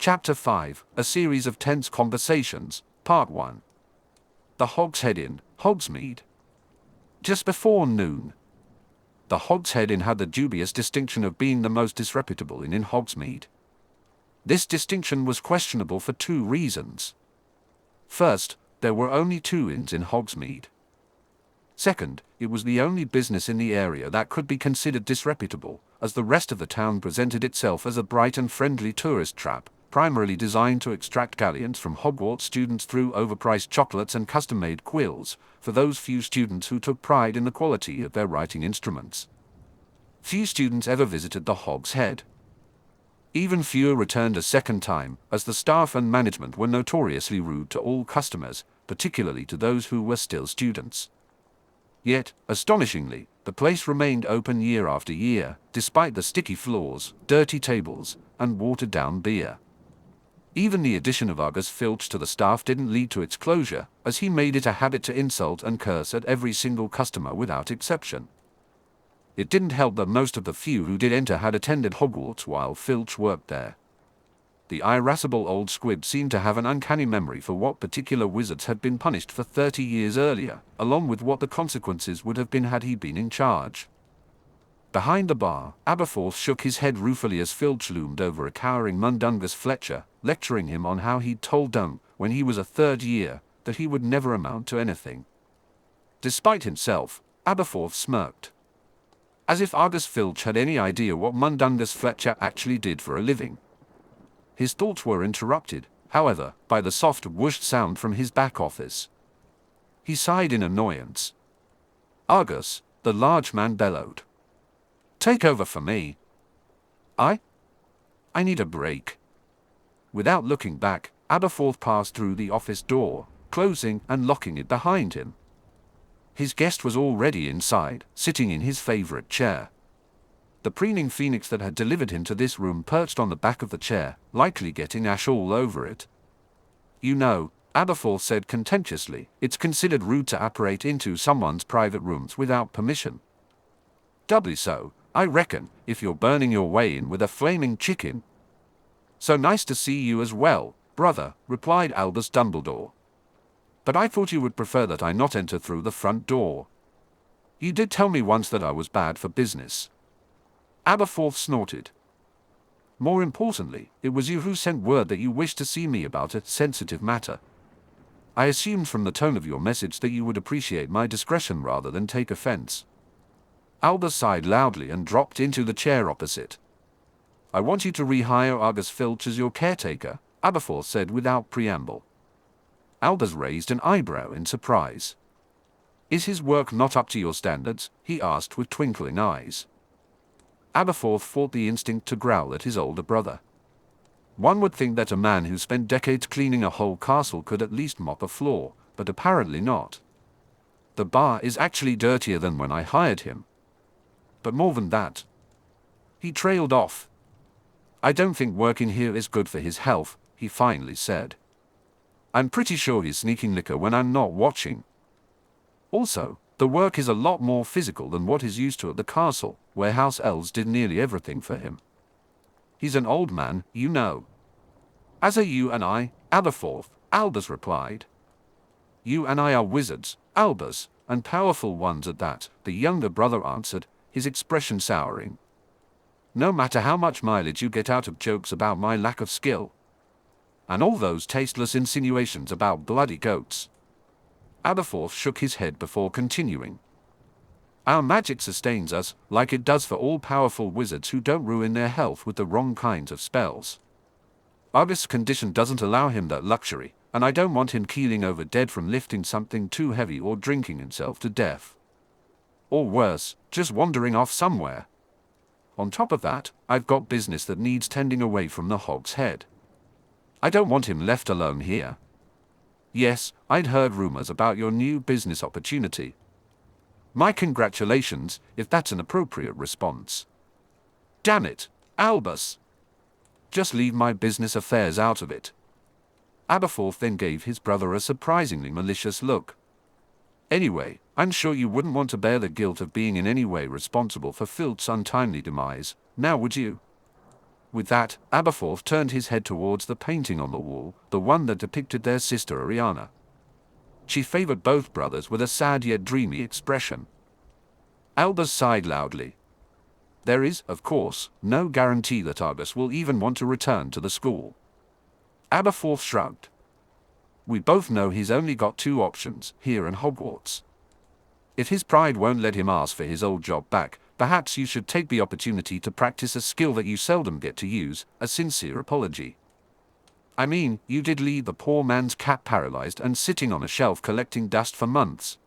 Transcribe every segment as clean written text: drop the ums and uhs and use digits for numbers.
Chapter 5, A Series of Tense Conversations, Part 1. The Hogshead Inn, Hogsmeade. Just before noon. The Hogshead Inn had the dubious distinction of being the most disreputable inn in Hogsmeade. This distinction was questionable for two reasons. First, there were only two inns in Hogsmeade. Second, it was the only business in the area that could be considered disreputable, as the rest of the town presented itself as a bright and friendly tourist trap, primarily designed to extract galleons from Hogwarts students through overpriced chocolates and custom-made quills, for those few students who took pride in the quality of their writing instruments. Few students ever visited the Hogshead. Even fewer returned a second time, as the staff and management were notoriously rude to all customers, particularly to those who were still students. Yet, astonishingly, the place remained open year after year, despite the sticky floors, dirty tables, and watered-down beer. Even the addition of Argus Filch to the staff didn't lead to its closure, as he made it a habit to insult and curse at every single customer without exception. It didn't help that most of the few who did enter had attended Hogwarts while Filch worked there. The irascible old squib seemed to have an uncanny memory for what particular wizards had been punished for 30 years earlier, along with what the consequences would have been had he been in charge. Behind the bar, Aberforth shook his head ruefully as Filch loomed over a cowering Mundungus Fletcher, lecturing him on how he'd told Dum, when he was a third year, that he would never amount to anything. Despite himself, Aberforth smirked. As if Argus Filch had any idea what Mundungus Fletcher actually did for a living. His thoughts were interrupted, however, by the soft whoosh sound from his back office. He sighed in annoyance. Argus, the large man bellowed. Take over for me. I need a break. Without looking back, Aberforth passed through the office door, closing and locking it behind him. His guest was already inside, sitting in his favorite chair. The preening phoenix that had delivered him to this room perched on the back of the chair, likely getting ash all over it. You know, Aberforth said contemptuously, it's considered rude to apparate into someone's private rooms without permission. Doubly so, I reckon, if you're burning your way in with a flaming chicken. So nice to see you as well, brother, replied Albus Dumbledore. But I thought you would prefer that I not enter through the front door. You did tell me once that I was bad for business. Aberforth snorted. More importantly, it was you who sent word that you wished to see me about a sensitive matter. I assumed from the tone of your message that you would appreciate my discretion rather than take offense. Albus sighed loudly and dropped into the chair opposite. I want you to rehire Argus Filch as your caretaker, Aberforth said without preamble. Albus raised an eyebrow in surprise. Is his work not up to your standards? He asked with twinkling eyes. Aberforth fought the instinct to growl at his older brother. One would think that a man who spent decades cleaning a whole castle could at least mop a floor, but apparently not. The bar is actually dirtier than when I hired him. But more than that. He trailed off. I don't think working here is good for his health, he finally said. I'm pretty sure he's sneaking liquor when I'm not watching. Also, the work is a lot more physical than what he's used to at the castle, where house elves did nearly everything for him. He's an old man, you know. As are you and I, Aberforth, Albus replied. You and I are wizards, Albus, and powerful ones at that, the younger brother answered, his expression souring. No matter how much mileage you get out of jokes about my lack of skill. And all those tasteless insinuations about bloody goats. Aberforth shook his head before continuing. Our magic sustains us, like it does for all powerful wizards who don't ruin their health with the wrong kinds of spells. Argus' condition doesn't allow him that luxury, and I don't want him keeling over dead from lifting something too heavy or drinking himself to death. Or worse, just wandering off somewhere. On top of that, I've got business that needs tending away from the Hogshead. I don't want him left alone here. Yes, I'd heard rumors about your new business opportunity. My congratulations, if that's an appropriate response. Damn it, Albus. Just leave my business affairs out of it. Aberforth then gave his brother a surprisingly malicious look. Anyway, I'm sure you wouldn't want to bear the guilt of being in any way responsible for Filch's untimely demise, now would you? With that, Aberforth turned his head towards the painting on the wall, the one that depicted their sister Ariana. She favored both brothers with a sad yet dreamy expression. Albus sighed loudly. There is, of course, no guarantee that Argus will even want to return to the school. Aberforth shrugged. We both know he's only got two options, here and Hogwarts. If his pride won't let him ask for his old job back, perhaps you should take the opportunity to practice a skill that you seldom get to use, a sincere apology. I mean, you did leave the poor man's cat paralyzed and sitting on a shelf collecting dust for months.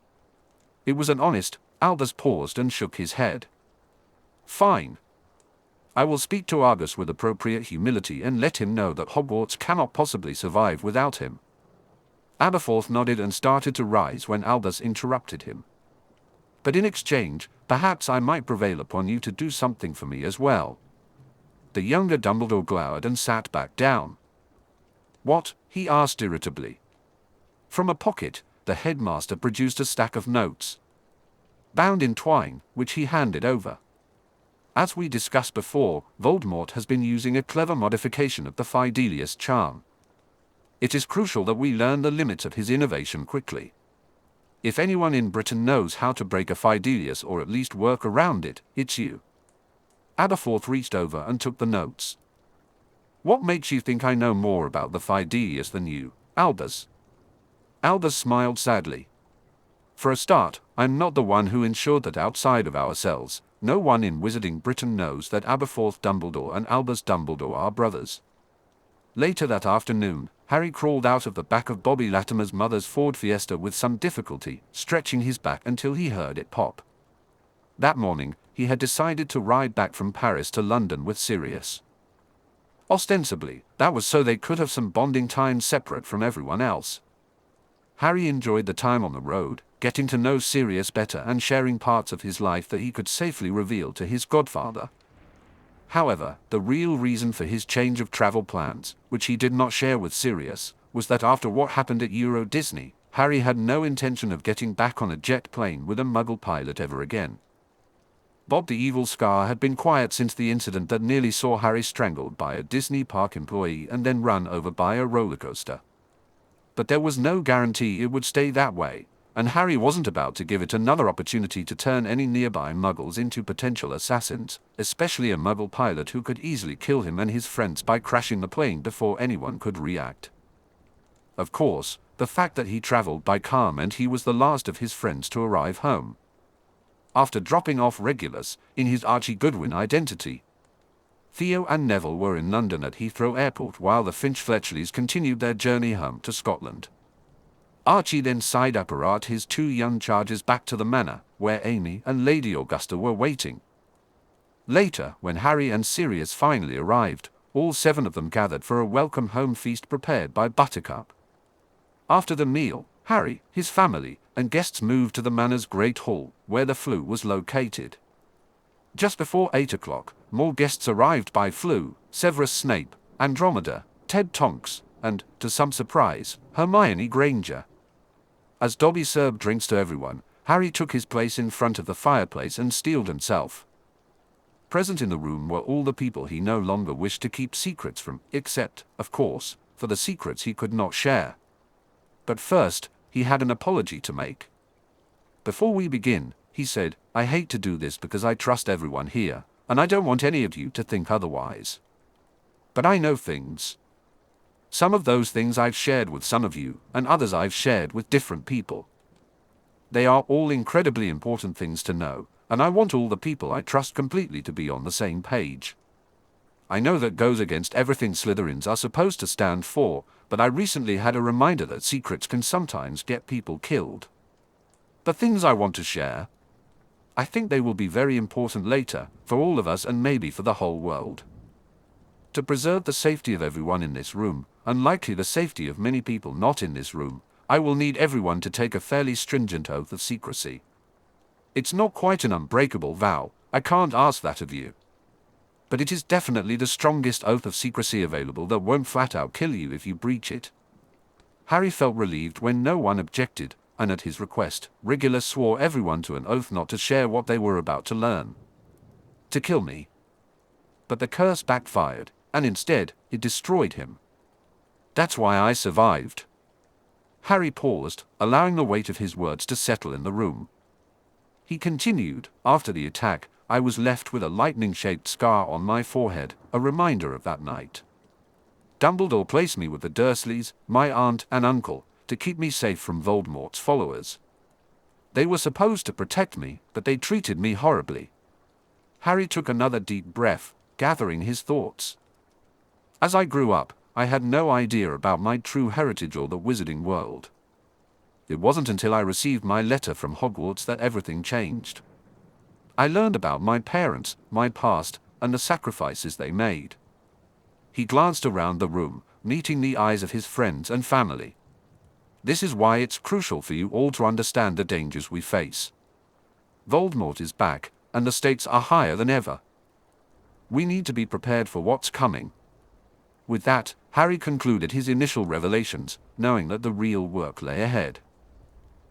It was an honest. Albus paused and shook his head. Fine. I will speak to Argus with appropriate humility and let him know that Hogwarts cannot possibly survive without him. Aberforth nodded and started to rise when Albus interrupted him. But in exchange, perhaps I might prevail upon you to do something for me as well. The younger Dumbledore glowered and sat back down. What? He asked irritably. From a pocket, the headmaster produced a stack of notes, bound in twine, which he handed over. As we discussed before, Voldemort has been using a clever modification of the Fidelius charm. It is crucial that we learn the limits of his innovation quickly. If anyone in Britain knows how to break a Fidelius or at least work around it, it's you. Aberforth reached over and took the notes. What makes you think I know more about the Fidelius than you, Albus? Albus smiled sadly. For a start, I'm not the one who ensured that outside of ourselves, no one in Wizarding Britain knows that Aberforth Dumbledore and Albus Dumbledore are brothers. Later that afternoon, Harry crawled out of the back of Bobby Latimer's mother's Ford Fiesta with some difficulty, stretching his back until he heard it pop. That morning, he had decided to ride back from Paris to London with Sirius. Ostensibly, that was so they could have some bonding time separate from everyone else. Harry enjoyed the time on the road, getting to know Sirius better and sharing parts of his life that he could safely reveal to his godfather. However, the real reason for his change of travel plans, which he did not share with Sirius, was that after what happened at Euro Disney, Harry had no intention of getting back on a jet plane with a Muggle pilot ever again. Bob the Evil Scar had been quiet since the incident that nearly saw Harry strangled by a Disney park employee and then run over by a roller coaster. But there was no guarantee it would stay that way, and Harry wasn't about to give it another opportunity to turn any nearby Muggles into potential assassins, especially a Muggle pilot who could easily kill him and his friends by crashing the plane before anyone could react. Of course, the fact that he traveled by car meant he was the last of his friends to arrive home. After dropping off Regulus, in his Archie Goodwin identity, Theo and Neville were in London at Heathrow Airport while the Finch-Fletchleys continued their journey home to Scotland. Archie then side-apparat his two young charges back to the manor, where Amy and Lady Augusta were waiting. Later, when Harry and Sirius finally arrived, all seven of them gathered for a welcome home feast prepared by Buttercup. After the meal, Harry, his family, and guests moved to the manor's Great Hall, where the Floo was located. Just before 8 o'clock, more guests arrived by Floo: Severus Snape, Andromeda, Ted Tonks, and, to some surprise, Hermione Granger. As Dobby served drinks to everyone, Harry took his place in front of the fireplace and steeled himself. Present in the room were all the people he no longer wished to keep secrets from, except, of course, for the secrets he could not share. But first, he had an apology to make. Before we begin, he said, I hate to do this because I trust everyone here, and I don't want any of you to think otherwise. But I know things. Some of those things I've shared with some of you, and others I've shared with different people. They are all incredibly important things to know, and I want all the people I trust completely to be on the same page. I know that goes against everything Slytherins are supposed to stand for, but I recently had a reminder that secrets can sometimes get people killed. The things I want to share, I think they will be very important later, for all of us and maybe for the whole world. To preserve the safety of everyone in this room, and likely the safety of many people not in this room, I will need everyone to take a fairly stringent oath of secrecy. It's not quite an unbreakable vow, I can't ask that of you. But it is definitely the strongest oath of secrecy available that won't flat out kill you if you breach it. Harry felt relieved when no one objected, and at his request, Regulus swore everyone to an oath not to share what they were about to learn. To kill me. But the curse backfired, and instead, it destroyed him. That's why I survived. Harry paused, allowing the weight of his words to settle in the room. He continued, after the attack, I was left with a lightning-shaped scar on my forehead, a reminder of that night. Dumbledore placed me with the Dursleys, my aunt and uncle, to keep me safe from Voldemort's followers. They were supposed to protect me, but they treated me horribly. Harry took another deep breath, gathering his thoughts. As I grew up, I had no idea about my true heritage or the wizarding world. It wasn't until I received my letter from Hogwarts that everything changed. I learned about my parents, my past, and the sacrifices they made. He glanced around the room, meeting the eyes of his friends and family. This is why it's crucial for you all to understand the dangers we face. Voldemort is back, and the stakes are higher than ever. We need to be prepared for what's coming. With that, Harry concluded his initial revelations, knowing that the real work lay ahead.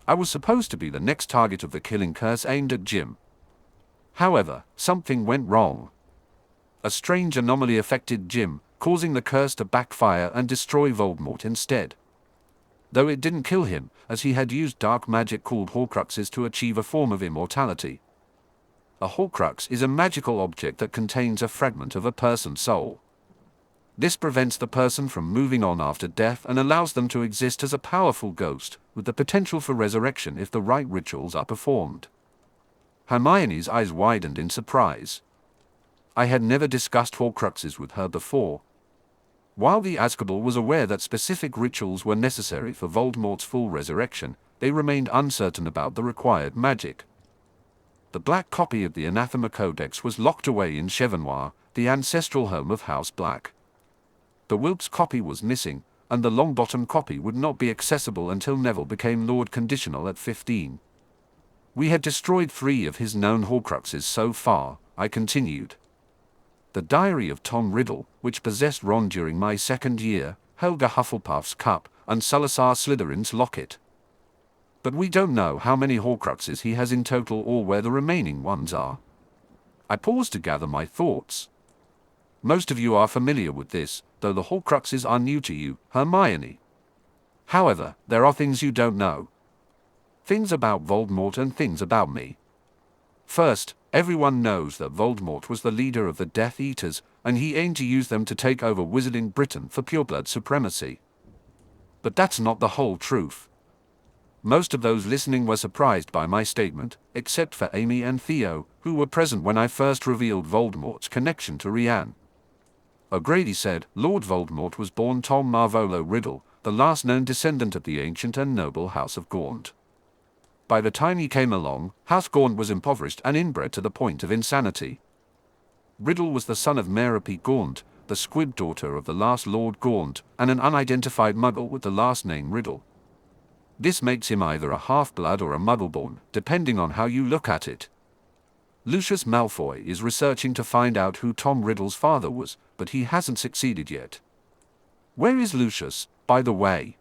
I was supposed to be the next target of the killing curse aimed at Jim. However, something went wrong. A strange anomaly affected Jim, causing the curse to backfire and destroy Voldemort instead. Though it didn't kill him, as he had used dark magic called Horcruxes to achieve a form of immortality. A Horcrux is a magical object that contains a fragment of a person's soul. This prevents the person from moving on after death and allows them to exist as a powerful ghost, with the potential for resurrection if the right rituals are performed. Hermione's eyes widened in surprise. I had never discussed Horcruxes with her before. While the Azkaban was aware that specific rituals were necessary for Voldemort's full resurrection, they remained uncertain about the required magic. The black copy of the Anathema Codex was locked away in Chevenoir, the ancestral home of House Black. The Wilkes copy was missing, and the Longbottom copy would not be accessible until Neville became Lord Conditional at 15. We had destroyed 3 of his known Horcruxes so far, I continued. The Diary of Tom Riddle, which possessed Ron during my second year, Helga Hufflepuff's cup, and Salazar Slytherin's locket. But we don't know how many Horcruxes he has in total or where the remaining ones are. I paused to gather my thoughts. Most of you are familiar with this, though the Horcruxes are new to you, Hermione. However, there are things you don't know. Things about Voldemort and things about me. First, everyone knows that Voldemort was the leader of the Death Eaters, and he aimed to use them to take over Wizarding Britain for pureblood supremacy. But that's not the whole truth. Most of those listening were surprised by my statement, except for Amy and Theo, who were present when I first revealed Voldemort's connection to Rianne. O'Grady said, Lord Voldemort was born Tom Marvolo Riddle, the last known descendant of the ancient and noble House of Gaunt. By the time he came along, House Gaunt was impoverished and inbred to the point of insanity. Riddle was the son of Merope Gaunt, the squib daughter of the last Lord Gaunt, and an unidentified muggle with the last name Riddle. This makes him either a half-blood or a muggleborn, depending on how you look at it. Lucius Malfoy is researching to find out who Tom Riddle's father was, but he hasn't succeeded yet. Where is Lucius, by the way?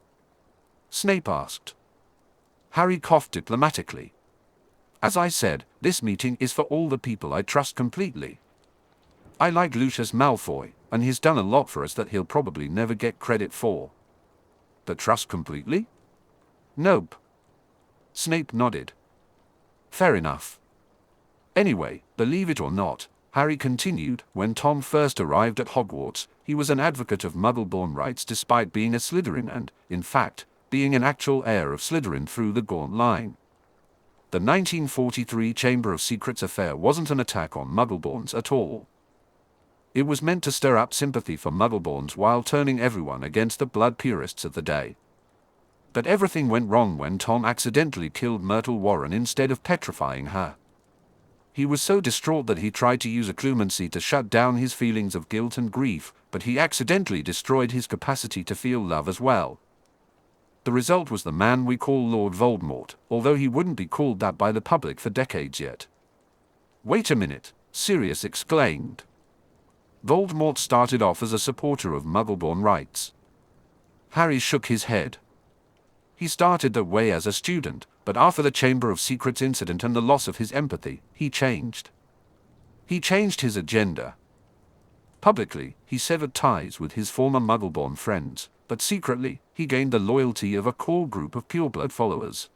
Snape asked. Harry coughed diplomatically. As I said, this meeting is for all the people I trust completely. I like Lucius Malfoy, and he's done a lot for us that he'll probably never get credit for. But trust completely? Nope. Snape nodded. Fair enough. Anyway, believe it or not, Harry continued, when Tom first arrived at Hogwarts, he was an advocate of Muggleborn rights despite being a Slytherin and, in fact, being an actual heir of Slytherin through the Gaunt line. The 1943 Chamber of Secrets affair wasn't an attack on Muggleborns at all. It was meant to stir up sympathy for Muggleborns while turning everyone against the blood purists of the day. But everything went wrong when Tom accidentally killed Myrtle Warren instead of petrifying her. He was so distraught that he tried to use occlumency to shut down his feelings of guilt and grief, but he accidentally destroyed his capacity to feel love as well. The result was the man we call Lord Voldemort, although he wouldn't be called that by the public for decades yet. Wait a minute, Sirius exclaimed. Voldemort started off as a supporter of Muggleborn rights. Harry shook his head. He started that way as a student, but after the Chamber of Secrets incident and the loss of his empathy, he changed. He changed his agenda. Publicly, he severed ties with his former Muggle-born friends, but secretly, he gained the loyalty of a core group of pureblood followers.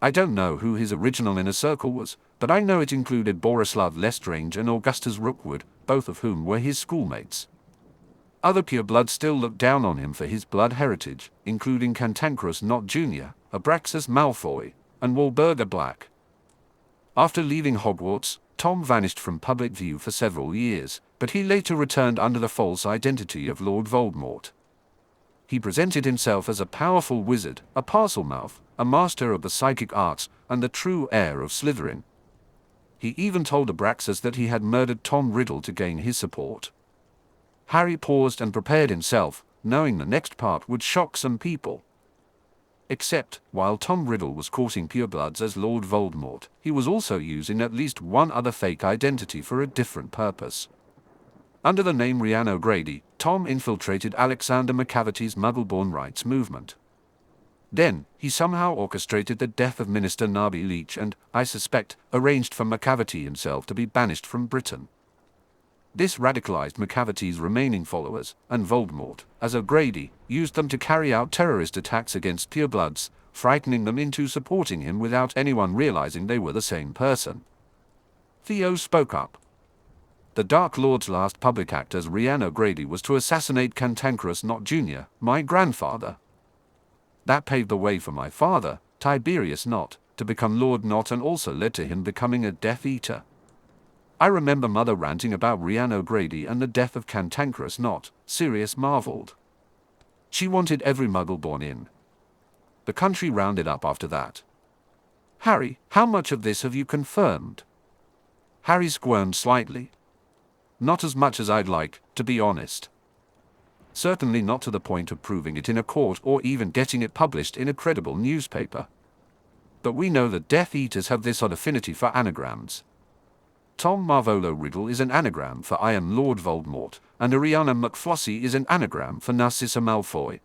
I don't know who his original inner circle was, but I know it included Borislav Lestrange and Augustus Rookwood, both of whom were his schoolmates. Other purebloods still looked down on him for his blood heritage, including Cantankerous Not Jr., Abraxas Malfoy, and Walburga Black. After leaving Hogwarts, Tom vanished from public view for several years, but he later returned under the false identity of Lord Voldemort. He presented himself as a powerful wizard, a Parselmouth, a master of the psychic arts, and the true heir of Slytherin. He even told Abraxas that he had murdered Tom Riddle to gain his support. Harry paused and prepared himself, knowing the next part would shock some people. Except, while Tom Riddle was courting purebloods as Lord Voldemort, he was also using at least one other fake identity for a different purpose. Under the name Rhiannon O'Grady, Tom infiltrated Alexander McCavity's Muggle-born rights movement. Then, he somehow orchestrated the death of Minister Nabi Leach and, I suspect, arranged for McCavity himself to be banished from Britain. This radicalized McCavity's remaining followers, and Voldemort, as O'Grady, used them to carry out terrorist attacks against purebloods, frightening them into supporting him without anyone realizing they were the same person. Theo spoke up. The Dark Lord's last public act as Rhiannon O'Grady was to assassinate Cantankerous Not Jr., my grandfather. That paved the way for my father, Tiberius Not, to become Lord Not, and also led to him becoming a Death Eater. I remember Mother ranting about Rhiannon O'Grady and the death of Cantankerous Not, Sirius marveled. She wanted every Muggle born in the country rounded up after that. Harry, how much of this have you confirmed? Harry squirmed slightly. Not as much as I'd like, to be honest. Certainly not to the point of proving it in a court or even getting it published in a credible newspaper. But we know that Death Eaters have this odd affinity for anagrams. Tom Marvolo Riddle is an anagram for I am Lord Voldemort, and Ariana McFlossie is an anagram for Narcissa Malfoy.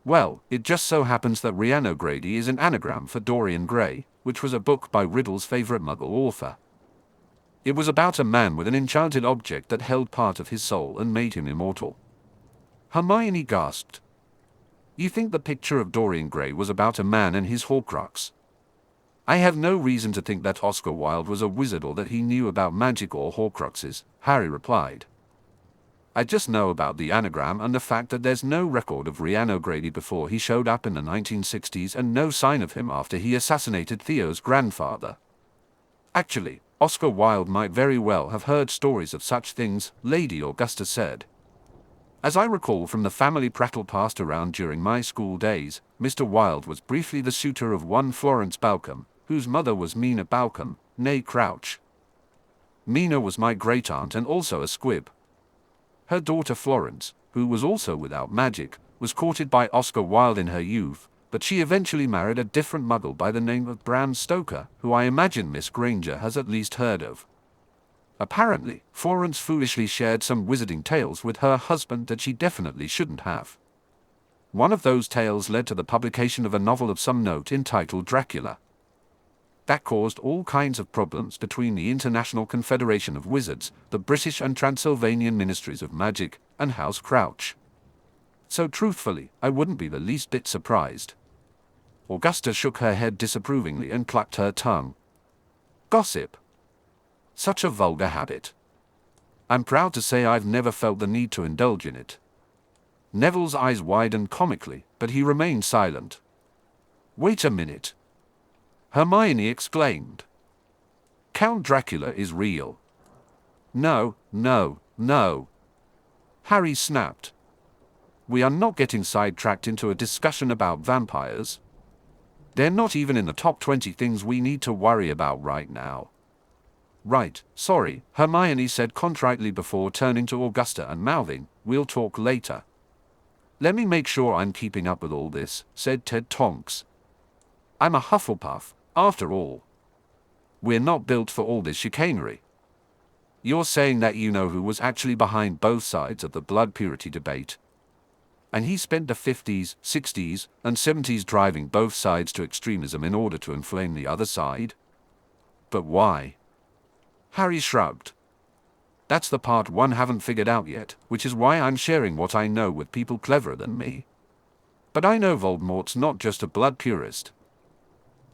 Well, it just so happens that Rhiannon O'Grady is an anagram for Dorian Gray, which was a book by Riddle's favorite Muggle author. It was about a man with an enchanted object that held part of his soul and made him immortal. Hermione gasped. You think the picture of Dorian Gray was about a man and his Horcrux? I have no reason to think that Oscar Wilde was a wizard or that he knew about magic or Horcruxes, Harry replied. I just know about the anagram and the fact that there's no record of Rhiannon O'Grady before he showed up in the 1960s and no sign of him after he assassinated Theo's grandfather. Actually, Oscar Wilde might very well have heard stories of such things, Lady Augusta said. As I recall from the family prattle passed around during my school days, Mr. Wilde was briefly the suitor of one Florence Balcom, whose mother was Mina Balcom, née Crouch. Mina was my great-aunt and also a squib. Her daughter Florence, who was also without magic, was courted by Oscar Wilde in her youth, but she eventually married a different Muggle by the name of Bram Stoker, who I imagine Miss Granger has at least heard of. Apparently, Florence foolishly shared some wizarding tales with her husband that she definitely shouldn't have. One of those tales led to the publication of a novel of some note entitled Dracula. That caused all kinds of problems between the International Confederation of Wizards, the British and Transylvanian Ministries of Magic, and House Crouch. So truthfully, I wouldn't be the least bit surprised. Augusta shook her head disapprovingly and clucked her tongue. Gossip. Such a vulgar habit. I'm proud to say I've never felt the need to indulge in it. Neville's eyes widened comically, but he remained silent. Wait a minute. Hermione exclaimed. Count Dracula is real. No, no, no. Harry snapped. We are not getting sidetracked into a discussion about vampires. They're not even in the top 20 things we need to worry about right now. Right, sorry, Hermione said contritely before turning to Augusta and mouthing, we'll talk later. Let me make sure I'm keeping up with all this, said Ted Tonks. I'm a Hufflepuff, after all. We're not built for all this chicanery. You're saying that you know who was actually behind both sides of the blood purity debate. And he spent the 50s, 60s, and 70s driving both sides to extremism in order to inflame the other side? But why? Harry shrugged. That's the part one haven't figured out yet, which is why I'm sharing what I know with people cleverer than me. But I know Voldemort's not just a blood purist.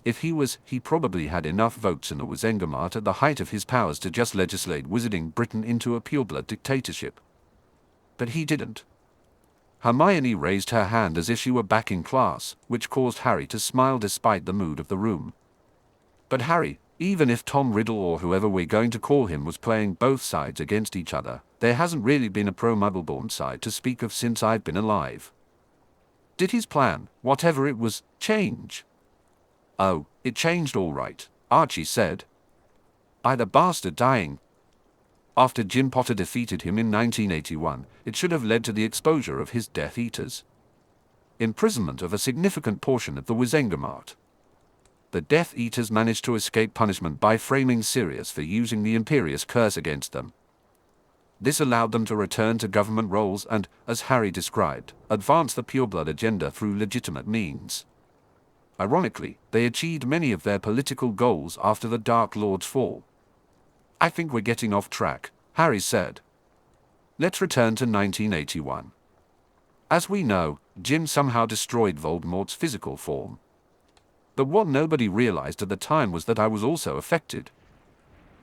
If he was, he probably had enough votes in the Wizengamot at the height of his powers to just legislate wizarding Britain into a pureblood dictatorship. But he didn't. Hermione raised her hand as if she were back in class, which caused Harry to smile despite the mood of the room. But Harry, even if Tom Riddle or whoever we're going to call him was playing both sides against each other, there hasn't really been a pro-Muggleborn side to speak of since I've been alive. Did his plan, whatever it was, change? Oh, it changed all right, Archie said. Either bastard dying. After Jim Potter defeated him in 1981, it should have led to the exposure of his Death Eaters. Imprisonment of a significant portion of the Wizengamot. The Death Eaters managed to escape punishment by framing Sirius for using the Imperious Curse against them. This allowed them to return to government roles and, as Harry described, advance the pureblood agenda through legitimate means. Ironically, they achieved many of their political goals after the Dark Lord's fall. I think we're getting off track, Harry said. Let's return to 1981. As we know, Jim somehow destroyed Voldemort's physical form. But what nobody realized at the time was that I was also affected.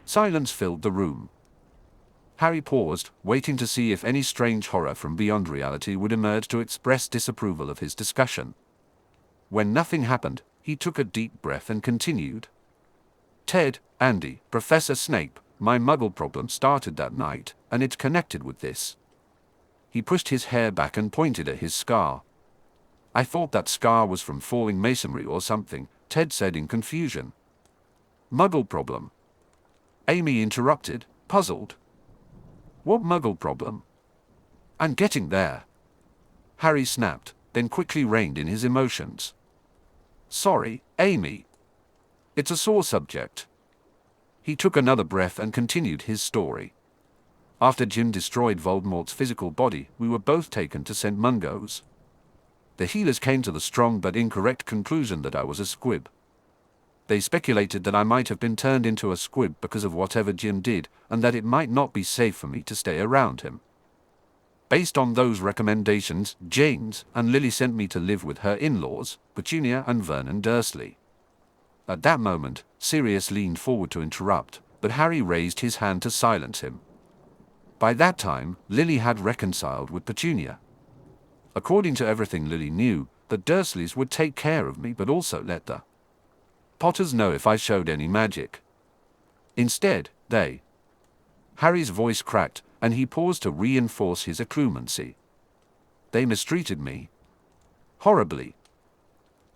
Silence filled the room. Harry paused, waiting to see if any strange horror from beyond reality would emerge to express disapproval of his discussion. When nothing happened, he took a deep breath and continued. Ted, Andy, Professor Snape, my Muggle problem started that night, and it's connected with this. He pushed his hair back and pointed at his scar. I thought that scar was from falling masonry or something, Ted said in confusion. Muggle problem? Amy interrupted, puzzled. What Muggle problem? I'm getting there. Harry snapped, then quickly reined in his emotions. Sorry, Amy. It's a sore subject. He took another breath and continued his story. After Jim destroyed Voldemort's physical body, we were both taken to St. Mungo's. The healers came to the strong but incorrect conclusion that I was a squib. They speculated that I might have been turned into a squib because of whatever Jim did, and that it might not be safe for me to stay around him. Based on those recommendations, James and Lily sent me to live with her in-laws, Petunia and Vernon Dursley. At that moment, Sirius leaned forward to interrupt, but Harry raised his hand to silence him. By that time, Lily had reconciled with Petunia. According to everything Lily knew, the Dursleys would take care of me but also let the Potters know if I showed any magic. Instead, they... Harry's voice cracked, and he paused to reinforce his acclumancy. They mistreated me. Horribly.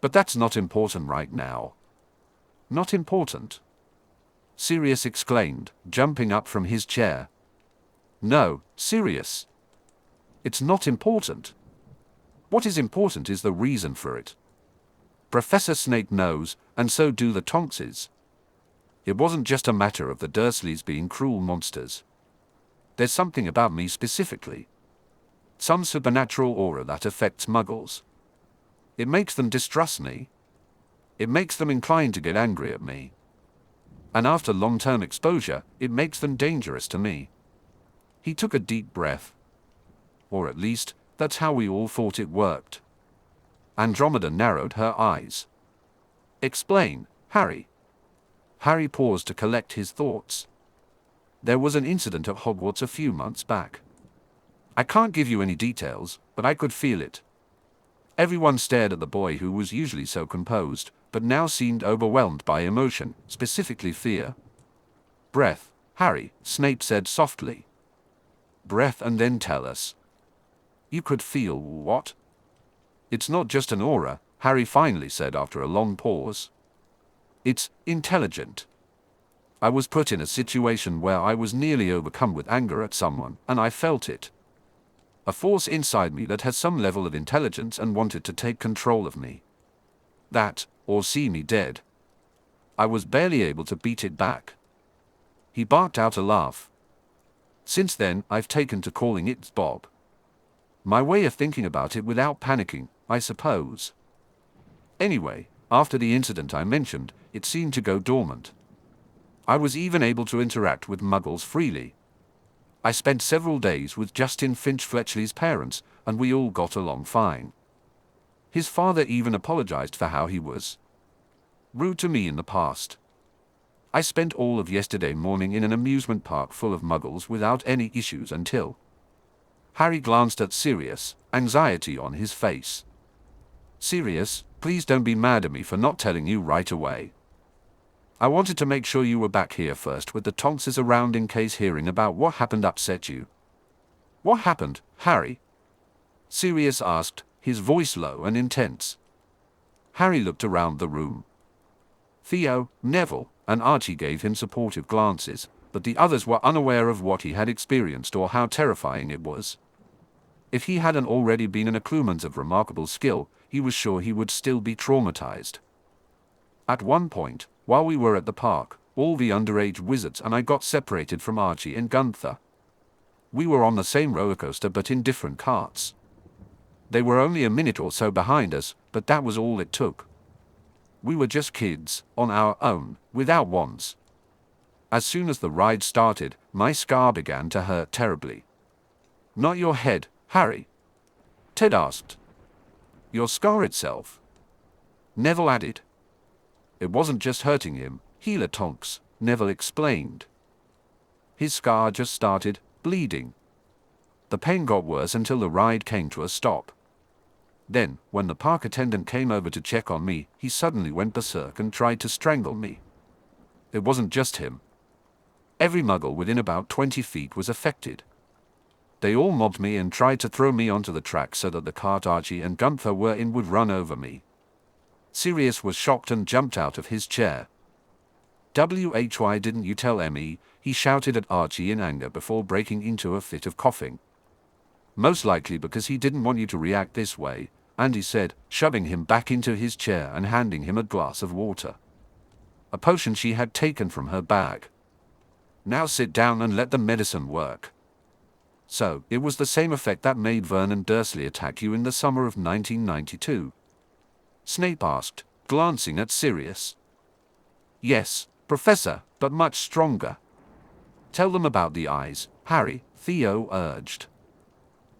But that's not important right now. Not important? Sirius exclaimed, jumping up from his chair. No, Sirius. It's not important. What is important is the reason for it. Professor Snape knows, and so do the Tonkses. It wasn't just a matter of the Dursleys being cruel monsters. There's something about me specifically. Some supernatural aura that affects Muggles. It makes them distrust me. It makes them inclined to get angry at me. And after long-term exposure, it makes them dangerous to me. He took a deep breath. Or at least, that's how we all thought it worked. Andromeda narrowed her eyes. Explain, Harry. Harry paused to collect his thoughts. There was an incident at Hogwarts a few months back. I can't give you any details, but I could feel it. Everyone stared at the boy who was usually so composed, but now seemed overwhelmed by emotion, specifically fear. Breath, Harry, Snape said softly. Breath and then tell us. You could feel what? It's not just an aura, Harry finally said after a long pause. It's intelligent. I was put in a situation where I was nearly overcome with anger at someone, and I felt it. A force inside me that had some level of intelligence and wanted to take control of me. That, or see me dead. I was barely able to beat it back. He barked out a laugh. Since then, I've taken to calling it Bob. My way of thinking about it without panicking, I suppose. Anyway, after the incident I mentioned, it seemed to go dormant. I was even able to interact with Muggles freely. I spent several days with Justin Finch Fletchley's parents, and we all got along fine. His father even apologized for how he was rude to me in the past. I spent all of yesterday morning in an amusement park full of muggles without any issues until... Harry glanced at Sirius, anxiety on his face. Sirius, please don't be mad at me for not telling you right away. I wanted to make sure you were back here first with the Tonks around in case hearing about what happened upset you. What happened, Harry? Sirius asked, his voice low and intense. Harry looked around the room. Theo, Neville, and Archie gave him supportive glances, but the others were unaware of what he had experienced or how terrifying it was. If he hadn't already been an occlumens of remarkable skill, he was sure he would still be traumatized. At one point, while we were at the park, all the underage wizards and I got separated from Archie and Gunther. We were on the same roller coaster but in different carts. They were only a minute or so behind us, but that was all it took. We were just kids, on our own, without wands. As soon as the ride started, my scar began to hurt terribly. Not your head, Harry? Ted asked. Your scar itself? Neville added. It wasn't just hurting him, healer Tonks, Neville explained. His scar just started bleeding. The pain got worse until the ride came to a stop. Then, when the park attendant came over to check on me, he suddenly went berserk and tried to strangle me. It wasn't just him. Every muggle within about 20 feet was affected. They all mobbed me and tried to throw me onto the track so that the cart Archie and Gunther were in would run over me. Sirius was shocked and jumped out of his chair. Why didn't you tell me? He shouted at Archie in anger before breaking into a fit of coughing. Most likely because he didn't want you to react this way, Andy said, shoving him back into his chair and handing him a glass of water. A potion she had taken from her bag. Now sit down and let the medicine work. So, it was the same effect that made Vernon Dursley attack you in the summer of 1992? Snape asked, glancing at Sirius. Yes, Professor, but much stronger. Tell them about the eyes, Harry, Theo urged.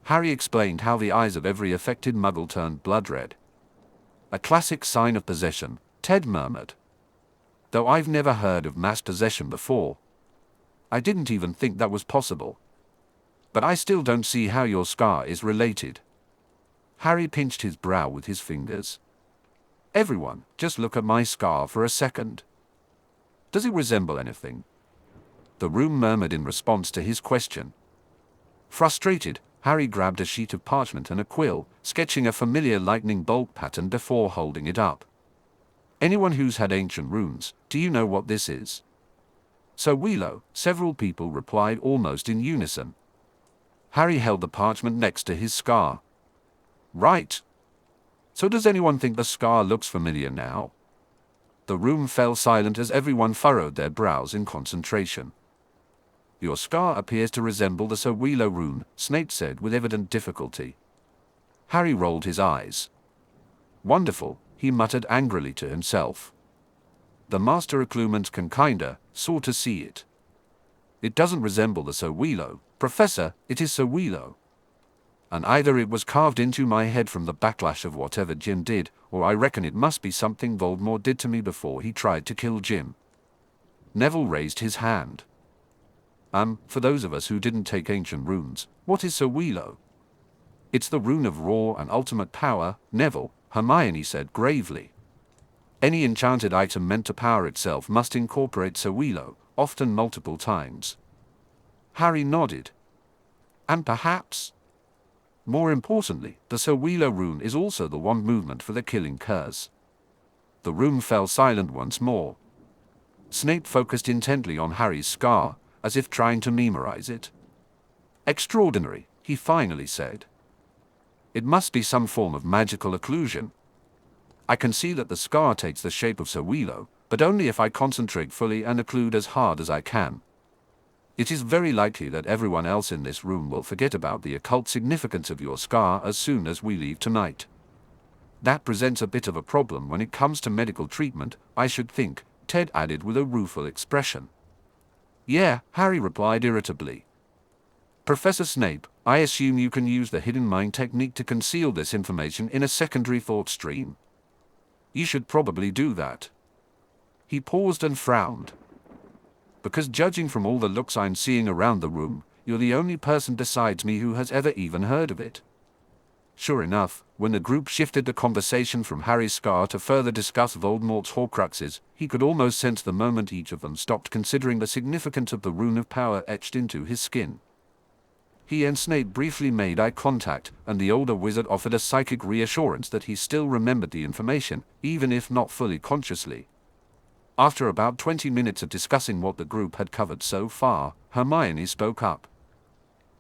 Harry explained how the eyes of every affected muggle turned blood red. A classic sign of possession, Ted murmured. Though I've never heard of mass possession before. I didn't even think that was possible. But I still don't see how your scar is related. Harry pinched his brow with his fingers. Everyone, just look at my scar for a second. Does it resemble anything? The room murmured in response to his question. Frustrated, Harry grabbed a sheet of parchment and a quill, sketching a familiar lightning bolt pattern before holding it up. Anyone who's had ancient runes, do you know what this is? So Willow, several people replied almost in unison. Harry held the parchment next to his scar. Right. So does anyone think the scar looks familiar now? The room fell silent as everyone furrowed their brows in concentration. Your scar appears to resemble the Sir Willow rune, Snape said with evident difficulty. Harry rolled his eyes. Wonderful, he muttered angrily to himself. The Master Occlumens can sort of see it. It doesn't resemble the Sir Willow, Professor, it is Sir Willow. And either it was carved into my head from the backlash of whatever Jim did, or I reckon it must be something Voldemort did to me before he tried to kill Jim. Neville raised his hand. For those of us who didn't take ancient runes, what is Sir Willow? It's the rune of raw and ultimate power, Neville, Hermione said gravely. Any enchanted item meant to power itself must incorporate Sir Willow, often multiple times. Harry nodded. And perhaps, more importantly, the Sir Willow rune is also the wand movement for the killing curse. The room fell silent once more. Snape focused intently on Harry's scar, as if trying to memorize it. Extraordinary, he finally said. It must be some form of magical occlusion. I can see that the scar takes the shape of Sir Willow, but only if I concentrate fully and occlude as hard as I can. It is very likely that everyone else in this room will forget about the occult significance of your scar as soon as we leave tonight. That presents a bit of a problem when it comes to medical treatment, I should think, Ted added with a rueful expression. Yeah, Harry replied irritably. Professor Snape, I assume you can use the hidden mind technique to conceal this information in a secondary thought stream. You should probably do that. He paused and frowned. Because judging from all the looks I'm seeing around the room, you're the only person besides me who has ever even heard of it. Sure enough, when the group shifted the conversation from Harry's scar to further discuss Voldemort's Horcruxes, he could almost sense the moment each of them stopped considering the significance of the rune of power etched into his skin. He and Snape briefly made eye contact, and the older wizard offered a psychic reassurance that he still remembered the information, even if not fully consciously. After about 20 minutes of discussing what the group had covered so far, Hermione spoke up.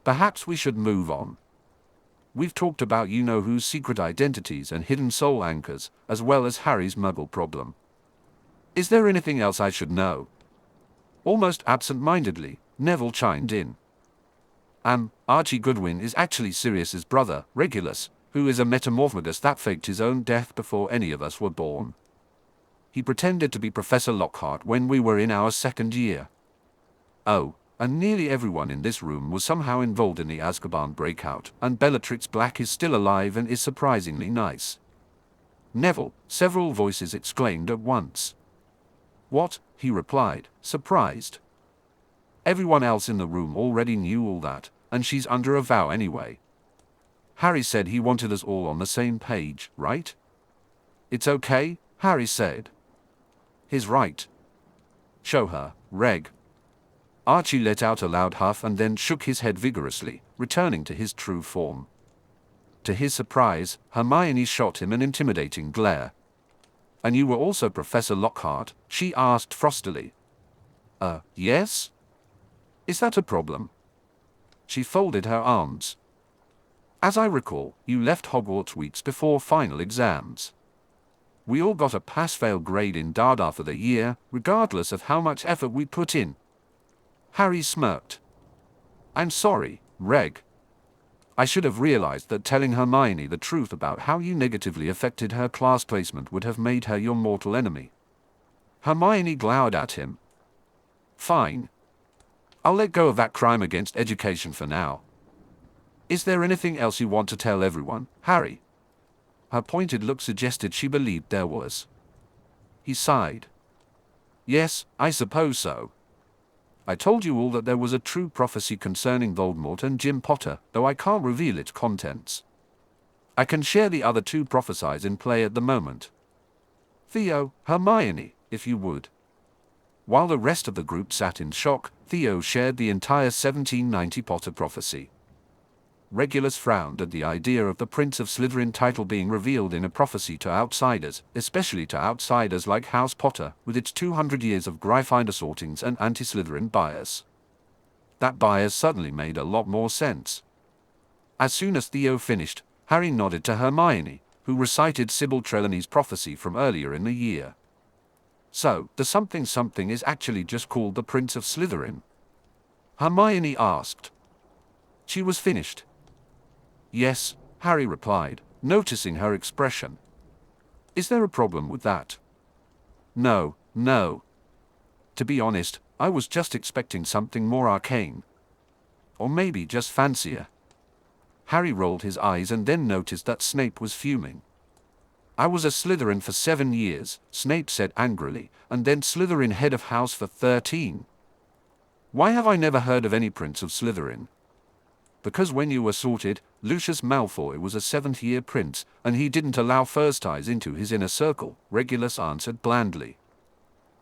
Perhaps we should move on. We've talked about you-know-who's secret identities and hidden soul anchors, as well as Harry's muggle problem. Is there anything else I should know? Almost absent-mindedly, Neville chimed in. Archie Goodwin is actually Sirius's brother, Regulus, who is a metamorphogus that faked his own death before any of us were born. He pretended to be Professor Lockhart when we were in our second year. Oh, and nearly everyone in this room was somehow involved in the Azkaban breakout, and Bellatrix Black is still alive and is surprisingly nice. Neville, several voices exclaimed at once. What? He replied, surprised. Everyone else in the room already knew all that, and she's under a vow anyway. Harry said he wanted us all on the same page, right? It's okay, Harry said. He's right. Show her, Reg. Archie let out a loud huff and then shook his head vigorously, returning to his true form. To his surprise, Hermione shot him an intimidating glare. And you were also Professor Lockhart? She asked frostily. Yes? Is that a problem? She folded her arms. As I recall, you left Hogwarts weeks before final exams. We all got a pass-fail grade in Dada for the year, regardless of how much effort we put in. Harry smirked. I'm sorry, Reg. I should have realized that telling Hermione the truth about how you negatively affected her class placement would have made her your mortal enemy. Hermione glowered at him. Fine. I'll let go of that crime against education for now. Is there anything else you want to tell everyone, Harry? Her pointed look suggested she believed there was. He sighed. Yes, I suppose so. I told you all that there was a true prophecy concerning Voldemort and Jim Potter, though I can't reveal its contents. I can share the other two prophecies in play at the moment. Theo, Hermione, if you would. While the rest of the group sat in shock, Theo shared the entire 1790 Potter prophecy. Regulus frowned at the idea of the Prince of Slytherin title being revealed in a prophecy to outsiders, especially to outsiders like House Potter, with its 200 years of Gryffindor sortings and anti-Slytherin bias. That bias suddenly made a lot more sense. As soon as Theo finished, Harry nodded to Hermione, who recited Sybil Trelawney's prophecy from earlier in the year. So, the something is actually just called the Prince of Slytherin? Hermione asked. She was finished. Yes, Harry replied, noticing her expression. Is there a problem with that? No. To be honest, I was just expecting something more arcane. Or maybe just fancier. Harry rolled his eyes and then noticed that Snape was fuming. I was a Slytherin for 7 years, Snape said angrily, and then Slytherin head of house for 13. Why have I never heard of any Prince of Slytherin? Because when you were sorted, Lucius Malfoy was a 7th-year prince, and he didn't allow first eyes into his inner circle, Regulus answered blandly.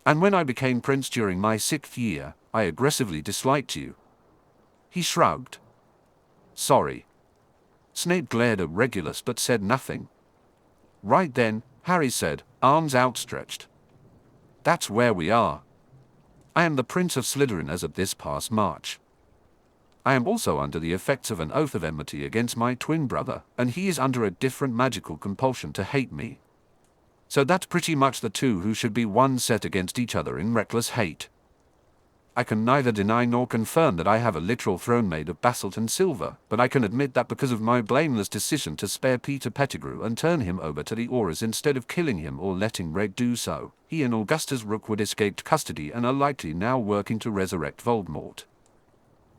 And when I became prince during my 6th year, I aggressively disliked you. He shrugged. Sorry. Snape glared at Regulus but said nothing. Right then, Harry said, arms outstretched. That's where we are. I am the Prince of Slytherin as of this past March. I am also under the effects of an oath of enmity against my twin brother, and he is under a different magical compulsion to hate me. So that's pretty much the two who should be one set against each other in reckless hate. I can neither deny nor confirm that I have a literal throne made of basalt and silver, but I can admit that because of my blameless decision to spare Peter Pettigrew and turn him over to the Aurors instead of killing him or letting Reg do so, he and Augustus Rookwood escaped custody and are likely now working to resurrect Voldemort.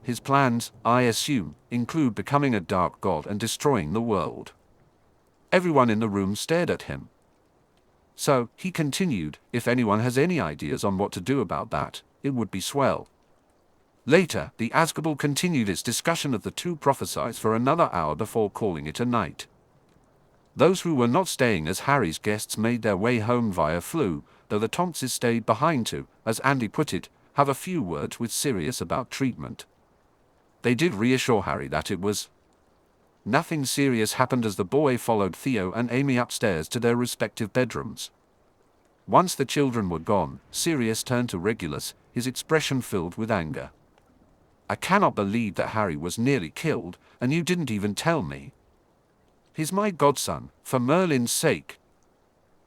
His plans, I assume, include becoming a dark god and destroying the world. Everyone in the room stared at him. So, he continued, if anyone has any ideas on what to do about that, it would be swell. Later, the Azkaban continued its discussion of the two prophecies for another hour before calling it a night. Those who were not staying as Harry's guests made their way home via Floo, though the Tonks stayed behind to, as Andy put it, have a few words with Sirius about treatment. They did reassure Harry that it was nothing serious happened as the boy followed Theo and Amy upstairs to their respective bedrooms. Once the children were gone, Sirius turned to Regulus, his expression filled with anger. I cannot believe that Harry was nearly killed, and you didn't even tell me. He's my godson, for Merlin's sake.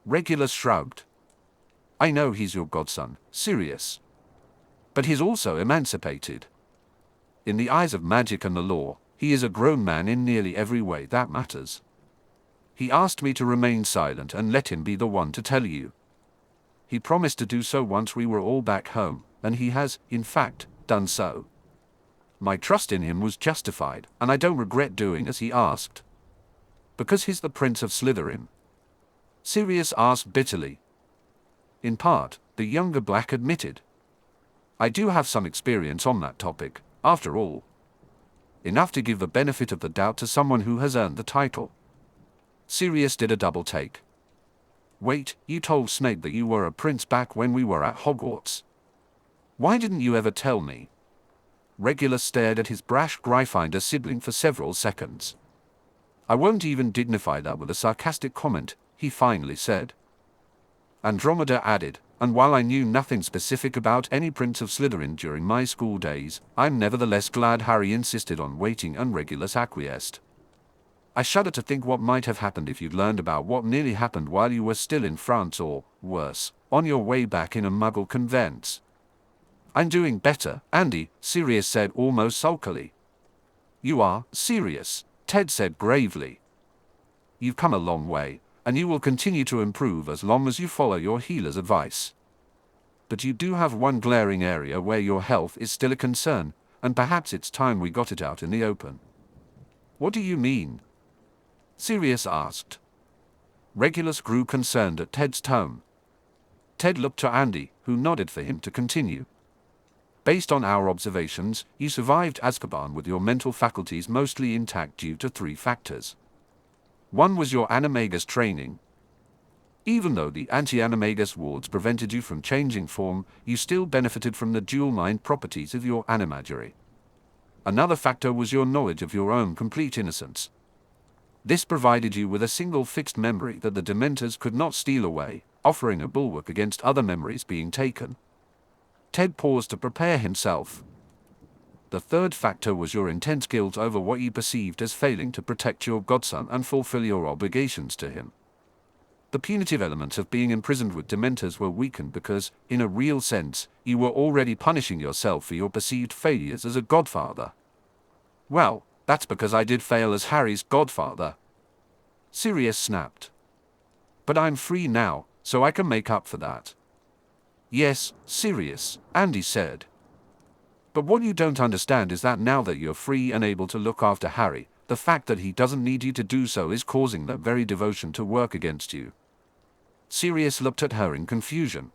Regulus shrugged. I know he's your godson, Sirius. But he's also emancipated. In the eyes of magic and the law, he is a grown man in nearly every way that matters. He asked me to remain silent and let him be the one to tell you. He promised to do so once we were all back home, and he has, in fact, done so. My trust in him was justified, and I don't regret doing as he asked. Because he's the Prince of Slytherin? Sirius asked bitterly. In part, the younger Black admitted. I do have some experience on that topic, after all. Enough to give the benefit of the doubt to someone who has earned the title. Sirius did a double take. Wait, you told Snape that you were a prince back when we were at Hogwarts. Why didn't you ever tell me? Regulus stared at his brash Gryffindor sibling for several seconds. I won't even dignify that with a sarcastic comment, he finally said. Andromeda added, and while I knew nothing specific about any Prince of Slytherin during my school days, I'm nevertheless glad Harry insisted on waiting and Regulus acquiesced. I shudder to think what might have happened if you'd learned about what nearly happened while you were still in France or, worse, on your way back in a Muggle convents. I'm doing better, Andy, Sirius said almost sulkily. You are, Sirius, Ted said gravely. You've come a long way, and you will continue to improve as long as you follow your healer's advice. But you do have one glaring area where your health is still a concern, and perhaps it's time we got it out in the open. What do you mean? Sirius asked. Regulus grew concerned at Ted's tone. Ted looked to Andy, who nodded for him to continue. Based on our observations, you survived Azkaban with your mental faculties mostly intact due to 3 factors. One was your animagus training. Even though the anti-animagus wards prevented you from changing form, you still benefited from the dual mind properties of your animagery. Another factor was your knowledge of your own complete innocence. This provided you with a single fixed memory that the Dementors could not steal away, offering a bulwark against other memories being taken. Ted paused to prepare himself. The third factor was your intense guilt over what you perceived as failing to protect your godson and fulfill your obligations to him. The punitive elements of being imprisoned with Dementors were weakened because, in a real sense, you were already punishing yourself for your perceived failures as a godfather. Well, that's because I did fail as Harry's godfather. Sirius snapped. But I'm free now, so I can make up for that. Yes, Sirius, Andy said. But what you don't understand is that now that you're free and able to look after Harry, the fact that he doesn't need you to do so is causing that very devotion to work against you. Sirius looked at her in confusion.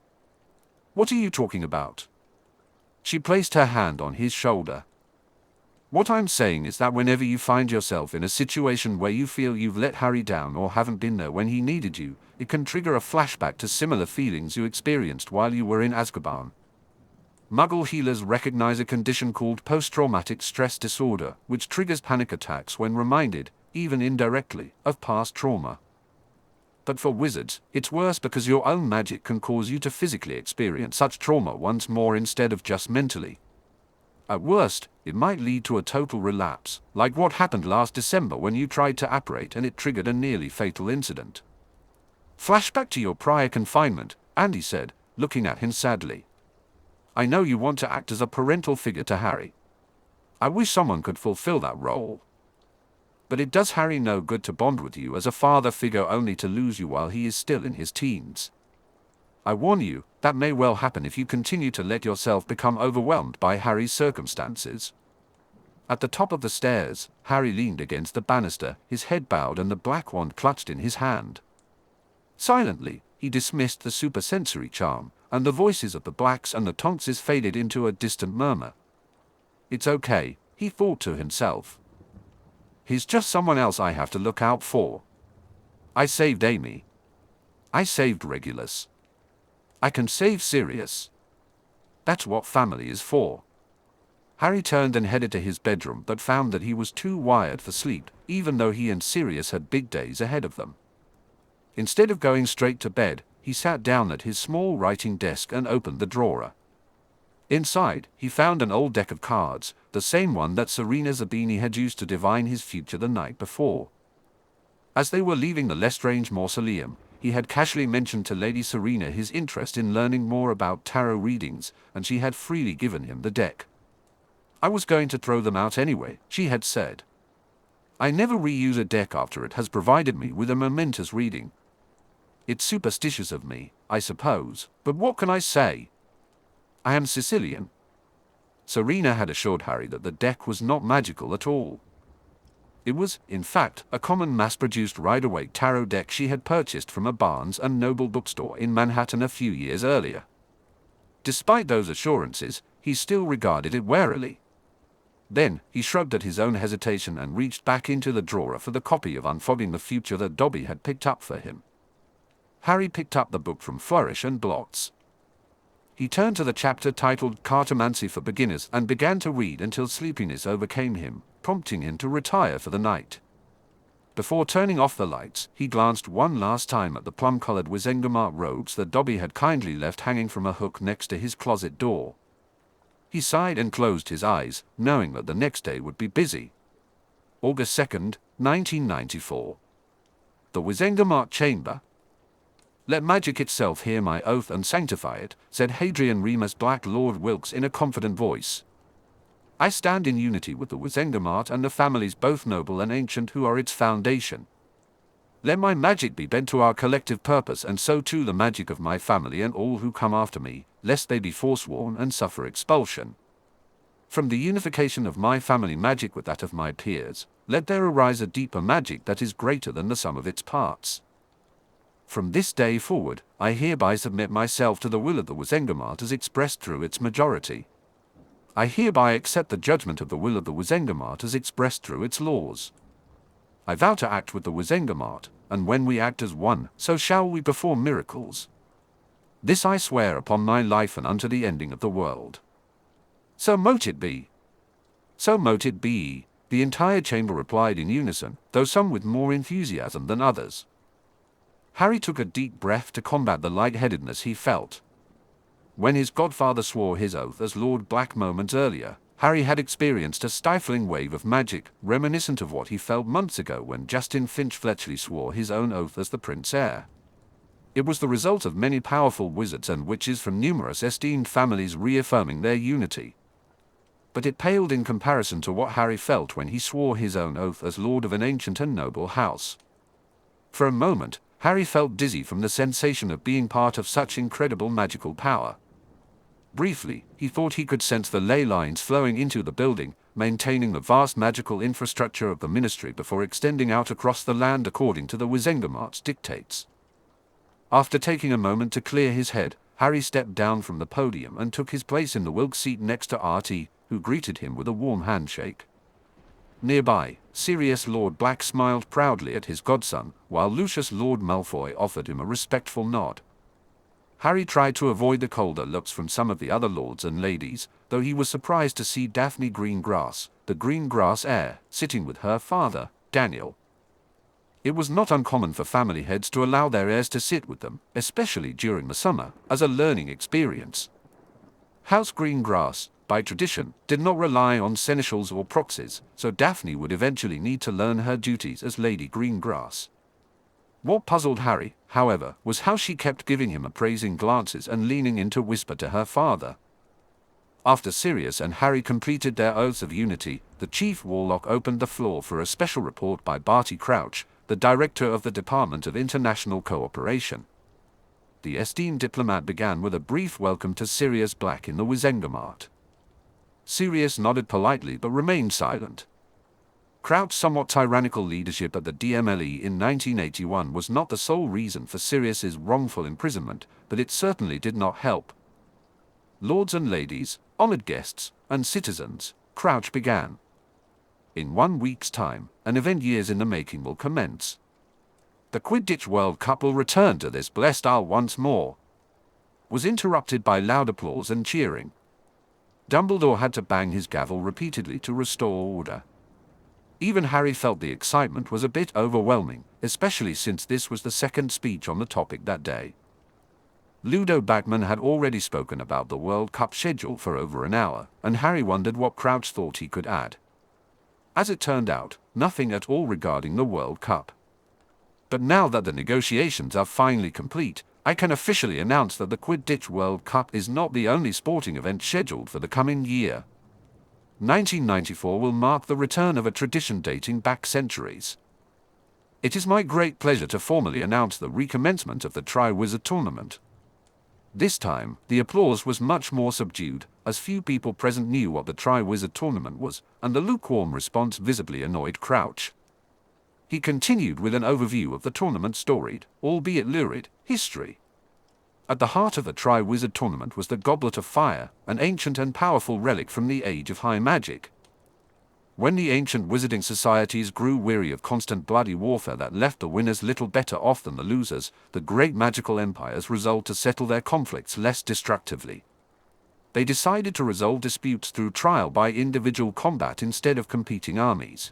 What are you talking about? She placed her hand on his shoulder. What I'm saying is that whenever you find yourself in a situation where you feel you've let Harry down or haven't been there when he needed you, it can trigger a flashback to similar feelings you experienced while you were in Azkaban. Muggle healers recognize a condition called post-traumatic stress disorder, which triggers panic attacks when reminded, even indirectly, of past trauma. But for wizards, it's worse because your own magic can cause you to physically experience such trauma once more instead of just mentally. At worst, it might lead to a total relapse, like what happened last December when you tried to apparate and it triggered a nearly fatal incident. Flashback to your prior confinement, Andy said, looking at him sadly. I know you want to act as a parental figure to Harry. I wish someone could fulfill that role. But it does Harry no good to bond with you as a father figure only to lose you while he is still in his teens. I warn you, that may well happen if you continue to let yourself become overwhelmed by Harry's circumstances. At the top of the stairs, Harry leaned against the banister, his head bowed and the black wand clutched in his hand. Silently, he dismissed the supersensory charm, and the voices of the Blacks and the Tonks faded into a distant murmur. It's okay, he thought to himself. He's just someone else I have to look out for. I saved Amy. I saved Regulus. I can save Sirius. That's what family is for. Harry turned and headed to his bedroom but found that he was too wired for sleep, even though he and Sirius had big days ahead of them. Instead of going straight to bed, he sat down at his small writing desk and opened the drawer. Inside, he found an old deck of cards, the same one that Serena Zabini had used to divine his future the night before. As they were leaving the Lestrange mausoleum, he had casually mentioned to Lady Serena his interest in learning more about tarot readings, and she had freely given him the deck. I was going to throw them out anyway, she had said. I never reuse a deck after it has provided me with a momentous reading. It's superstitious of me, I suppose, but what can I say? I am Sicilian. Serena had assured Harry that the deck was not magical at all. It was, in fact, a common mass-produced Rider-Waite tarot deck she had purchased from a Barnes & Noble bookstore in Manhattan a few years earlier. Despite those assurances, he still regarded it warily. Then, he shrugged at his own hesitation and reached back into the drawer for the copy of Unfogging the Future that Dobby had picked up for him. Harry picked up the book from Flourish and Blots. He turned to the chapter titled Cartomancy for Beginners and began to read until sleepiness overcame him, prompting him to retire for the night. Before turning off the lights, he glanced one last time at the plum-colored Wizengamot robes that Dobby had kindly left hanging from a hook next to his closet door. He sighed and closed his eyes, knowing that the next day would be busy. August 2nd, 1994. The Wizengamot Chamber. Let magic itself hear my oath and sanctify it, said Hadrian Remus Black Lord Wilkes in a confident voice. I stand in unity with the Wizengamot and the families both noble and ancient who are its foundation. Let my magic be bent to our collective purpose, and so too the magic of my family and all who come after me, lest they be forsworn and suffer expulsion. From the unification of my family magic with that of my peers, let there arise a deeper magic that is greater than the sum of its parts. From this day forward, I hereby submit myself to the will of the Wizengamot as expressed through its majority. I hereby accept the judgment of the will of the Wizengamot as expressed through its laws. I vow to act with the Wizengamot, and when we act as one, so shall we perform miracles. This I swear upon my life and unto the ending of the world. So mote it be. So mote it be, the entire chamber replied in unison, though some with more enthusiasm than others. Harry took a deep breath to combat the lightheadedness he felt. When his godfather swore his oath as Lord Black moments earlier, Harry had experienced a stifling wave of magic, reminiscent of what he felt months ago when Justin Finch Fletchley swore his own oath as the Prince Heir. It was the result of many powerful wizards and witches from numerous esteemed families reaffirming their unity. But it paled in comparison to what Harry felt when he swore his own oath as Lord of an ancient and noble house. For a moment, Harry felt dizzy from the sensation of being part of such incredible magical power. Briefly, he thought he could sense the ley lines flowing into the building, maintaining the vast magical infrastructure of the ministry before extending out across the land according to the Wizengamot's dictates. After taking a moment to clear his head, Harry stepped down from the podium and took his place in the Wilkes seat next to R.T., who greeted him with a warm handshake. Nearby, Sirius Lord Black smiled proudly at his godson, while Lucius Lord Malfoy offered him a respectful nod. Harry tried to avoid the colder looks from some of the other lords and ladies, though he was surprised to see Daphne Greengrass, the Greengrass heir, sitting with her father, Daniel. It was not uncommon for family heads to allow their heirs to sit with them, especially during the summer, as a learning experience. House Greengrass, by tradition, did not rely on seneschals or proxies, so Daphne would eventually need to learn her duties as Lady Greengrass. What puzzled Harry, however, was how she kept giving him appraising glances and leaning in to whisper to her father. After Sirius and Harry completed their oaths of unity, the Chief Warlock opened the floor for a special report by Barty Crouch, the Director of the Department of International Cooperation. The esteemed diplomat began with a brief welcome to Sirius Black in the Wizengamot. Sirius nodded politely but remained silent. Crouch's somewhat tyrannical leadership at the DMLE in 1981 was not the sole reason for Sirius's wrongful imprisonment, but it certainly did not help. Lords and ladies, honored guests, and citizens, Crouch began. In 1 week's time, an event years in the making will commence. The Quidditch World Cup will return to this blessed isle once more. Was interrupted by loud applause and cheering. Dumbledore had to bang his gavel repeatedly to restore order. Even Harry felt the excitement was a bit overwhelming, especially since this was the second speech on the topic that day. Ludo Bagman had already spoken about the World Cup schedule for over an hour, and Harry wondered what Crouch thought he could add. As it turned out, nothing at all regarding the World Cup. But now that the negotiations are finally complete, I can officially announce that the Quidditch World Cup is not the only sporting event scheduled for the coming year. 1994 will mark the return of a tradition dating back centuries. It is my great pleasure to formally announce the recommencement of the Triwizard Tournament. This time, the applause was much more subdued, as few people present knew what the Triwizard Tournament was, and the lukewarm response visibly annoyed Crouch. He continued with an overview of the tournament's storied, albeit lurid, history. At the heart of the Triwizard Tournament was the Goblet of Fire, an ancient and powerful relic from the Age of High Magic. When the ancient wizarding societies grew weary of constant bloody warfare that left the winners little better off than the losers, the great magical empires resolved to settle their conflicts less destructively. They decided to resolve disputes through trial by individual combat instead of competing armies.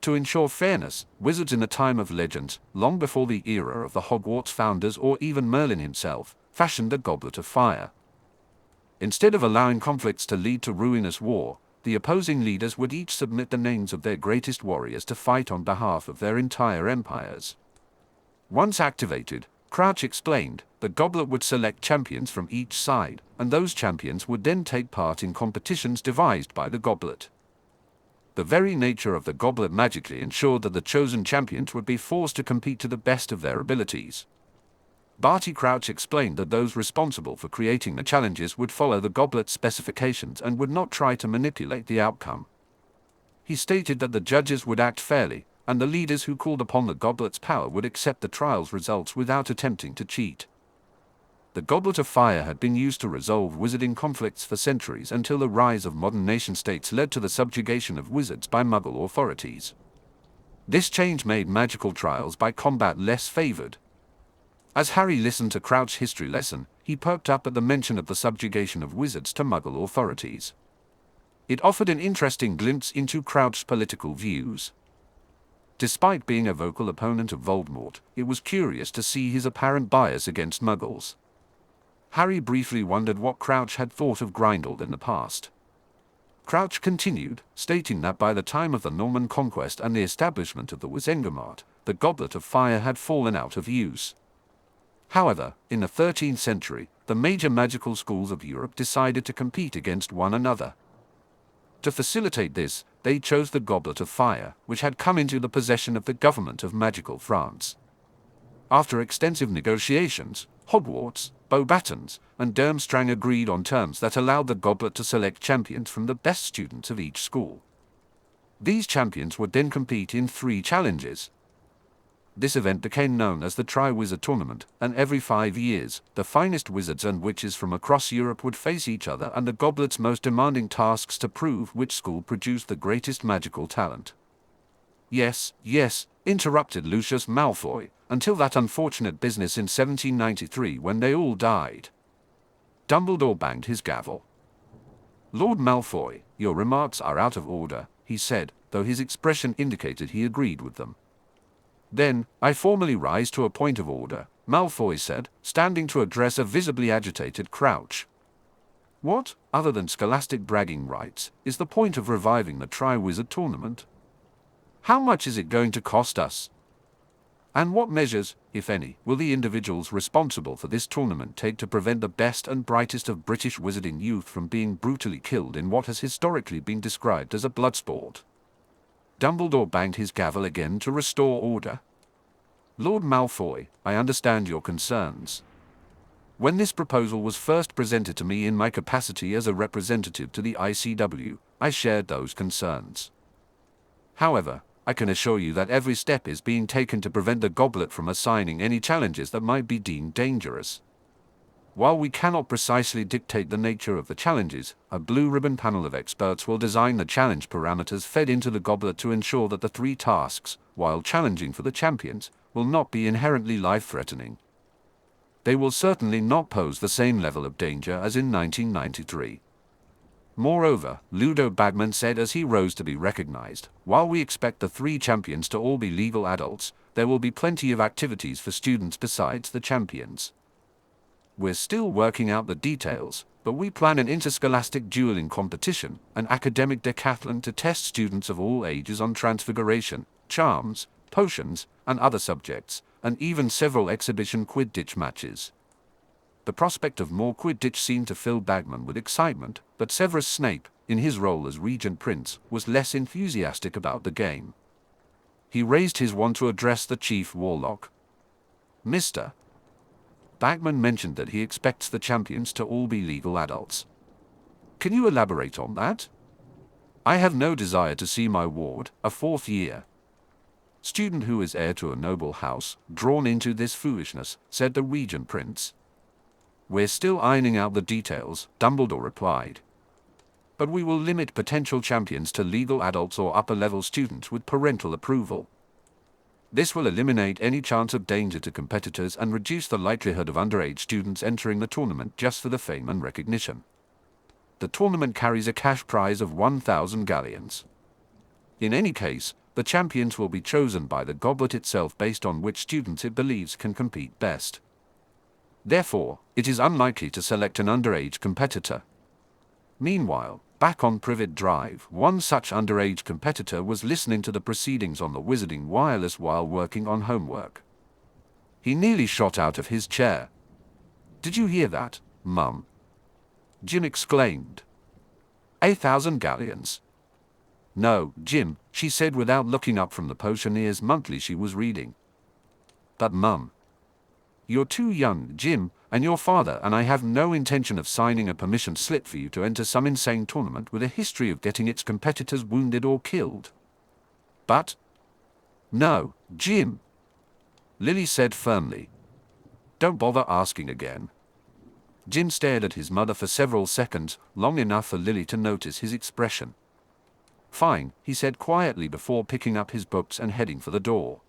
To ensure fairness, wizards in the time of legends, long before the era of the Hogwarts founders or even Merlin himself, fashioned the Goblet of Fire. Instead of allowing conflicts to lead to ruinous war, the opposing leaders would each submit the names of their greatest warriors to fight on behalf of their entire empires. Once activated, Crouch explained, the goblet would select champions from each side, and those champions would then take part in competitions devised by the goblet. The very nature of the goblet magically ensured that the chosen champions would be forced to compete to the best of their abilities. Barty Crouch explained that those responsible for creating the challenges would follow the goblet's specifications and would not try to manipulate the outcome. He stated that the judges would act fairly, and the leaders who called upon the goblet's power would accept the trial's results without attempting to cheat. The Goblet of Fire had been used to resolve wizarding conflicts for centuries until the rise of modern nation-states led to the subjugation of wizards by Muggle authorities. This change made magical trials by combat less favored. As Harry listened to Crouch's history lesson, he perked up at the mention of the subjugation of wizards to Muggle authorities. It offered an interesting glimpse into Crouch's political views. Despite being a vocal opponent of Voldemort, it was curious to see his apparent bias against Muggles. Harry briefly wondered what Crouch had thought of Grindelwald in the past. Crouch continued, stating that by the time of the Norman conquest and the establishment of the Wizengamot, the Goblet of Fire had fallen out of use. However, in the 13th century, the major magical schools of Europe decided to compete against one another. To facilitate this, they chose the Goblet of Fire, which had come into the possession of the government of magical France. After extensive negotiations, Hogwarts, Beauxbatons, and Durmstrang agreed on terms that allowed the goblet to select champions from the best students of each school. These champions would then compete in 3 challenges. This event became known as the Triwizard Tournament, and every 5 years, the finest wizards and witches from across Europe would face each other and the goblet's most demanding tasks to prove which school produced the greatest magical talent. Yes, interrupted Lucius Malfoy, until that unfortunate business in 1793 when they all died. Dumbledore banged his gavel. Lord Malfoy, your remarks are out of order, he said, though his expression indicated he agreed with them. Then, I formally rise to a point of order, Malfoy said, standing to address a visibly agitated Crouch. What, other than scholastic bragging rights, is the point of reviving the Triwizard Tournament? How much is it going to cost us? And what measures, if any, will the individuals responsible for this tournament take to prevent the best and brightest of British wizarding youth from being brutally killed in what has historically been described as a blood sport? Dumbledore banged his gavel again to restore order. Lord Malfoy, I understand your concerns. When this proposal was first presented to me in my capacity as a representative to the ICW, I shared those concerns. However, I can assure you that every step is being taken to prevent the goblet from assigning any challenges that might be deemed dangerous. While we cannot precisely dictate the nature of the challenges, a blue ribbon panel of experts will design the challenge parameters fed into the goblet to ensure that the 3 tasks, while challenging for the champions, will not be inherently life-threatening. They will certainly not pose the same level of danger as in 1993. Moreover, Ludo Bagman said as he rose to be recognized, while we expect the 3 champions to all be legal adults, there will be plenty of activities for students besides the champions. We're still working out the details, but we plan an interscholastic dueling competition, an academic decathlon to test students of all ages on transfiguration, charms, potions, and other subjects, and even several exhibition Quidditch matches. The prospect of more Quidditch seemed to fill Bagman with excitement, but Severus Snape, in his role as Regent Prince, was less enthusiastic about the game. He raised his wand to address the Chief Warlock. Mr. Bagman mentioned that he expects the champions to all be legal adults. Can you elaborate on that? I have no desire to see my ward, a 4th year student who is heir to a noble house, drawn into this foolishness, said the Regent Prince. We're still ironing out the details, Dumbledore replied. But we will limit potential champions to legal adults or upper-level students with parental approval. This will eliminate any chance of danger to competitors and reduce the likelihood of underage students entering the tournament just for the fame and recognition. The tournament carries a cash prize of 1,000 galleons. In any case, the champions will be chosen by the goblet itself based on which students it believes can compete best. Therefore, it is unlikely to select an underage competitor. Meanwhile, back on Privet Drive, one such underage competitor was listening to the proceedings on the Wizarding Wireless while working on homework. He nearly shot out of his chair. "Did you hear that, Mum?" Jim exclaimed. 1,000 galleons. "No, Jim," she said without looking up from the Potioneer's monthly she was reading. "But Mum, you're too young, Jim, and your father and I have no intention of signing a permission slip for you to enter some insane tournament with a history of getting its competitors wounded or killed." "But..." "No, Jim," Lily said firmly. "Don't bother asking again." Jim stared at his mother for several seconds, long enough for Lily to notice his expression. "Fine," he said quietly before picking up his books and heading for the door.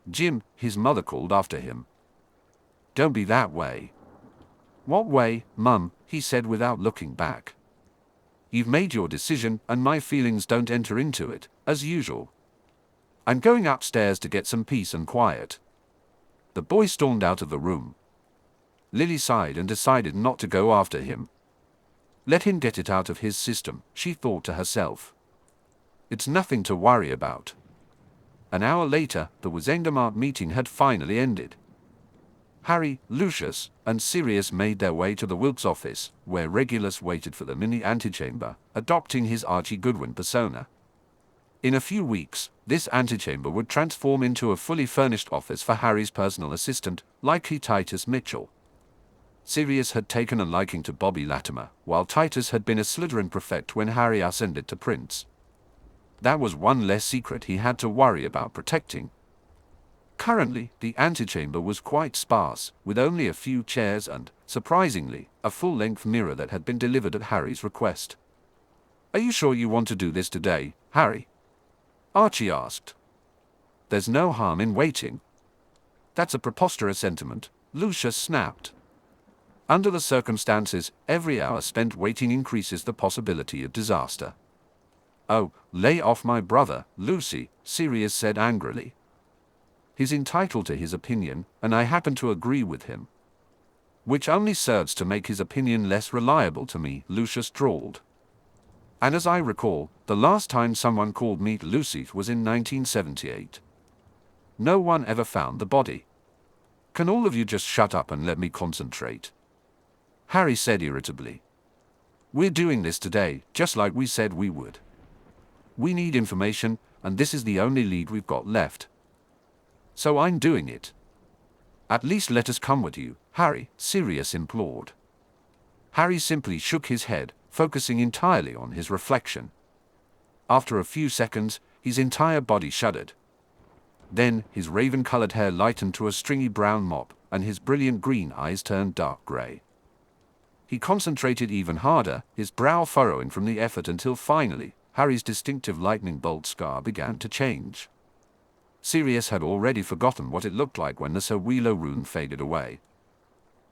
"Jim," his mother called after him. "Don't be that way." "What way, Mum?" he said without looking back. "You've made your decision, and my feelings don't enter into it, as usual. I'm going upstairs to get some peace and quiet." The boy stormed out of the room. Lily sighed and decided not to go after him. Let him get it out of his system, she thought to herself. It's nothing to worry about. An hour later, the Wizarding meeting had finally ended. Harry, Lucius, and Sirius made their way to the Wilkes office, where Regulus waited for the mini antechamber, adopting his Archie Goodwin persona. In a few weeks, this antechamber would transform into a fully furnished office for Harry's personal assistant, likely Titus Mitchell. Sirius had taken a liking to Bobby Latimer, while Titus had been a Slytherin prefect when Harry ascended to prince. That was one less secret he had to worry about protecting. Currently, the antechamber was quite sparse, with only a few chairs and, surprisingly, a full-length mirror that had been delivered at Harry's request. "Are you sure you want to do this today, Harry?" Archie asked. "There's no harm in waiting." "That's a preposterous sentiment," Lucius snapped. "Under the circumstances, every hour spent waiting increases the possibility of disaster." "Oh, lay off my brother, Lucy," Sirius said angrily. "He's entitled to his opinion, and I happen to agree with him." "Which only serves to make his opinion less reliable to me," Lucius drawled. "And as I recall, the last time someone called me Lucy was in 1978. No one ever found the body. Can all of you just shut up and let me concentrate?" Harry said irritably. "We're doing this today, just like we said we would. We need information, and this is the only lead we've got left. So I'm doing it. At least let us come with you," Harry," Sirius implored. Harry simply shook his head, focusing entirely on his reflection. After a few seconds, his entire body shuddered. Then, his raven-colored hair lightened to a stringy brown mop, and his brilliant green eyes turned dark gray. He concentrated even harder, his brow furrowing from the effort until finally, Harry's distinctive lightning bolt scar began to change. Sirius had already forgotten what it looked like when the Sowilo rune faded away.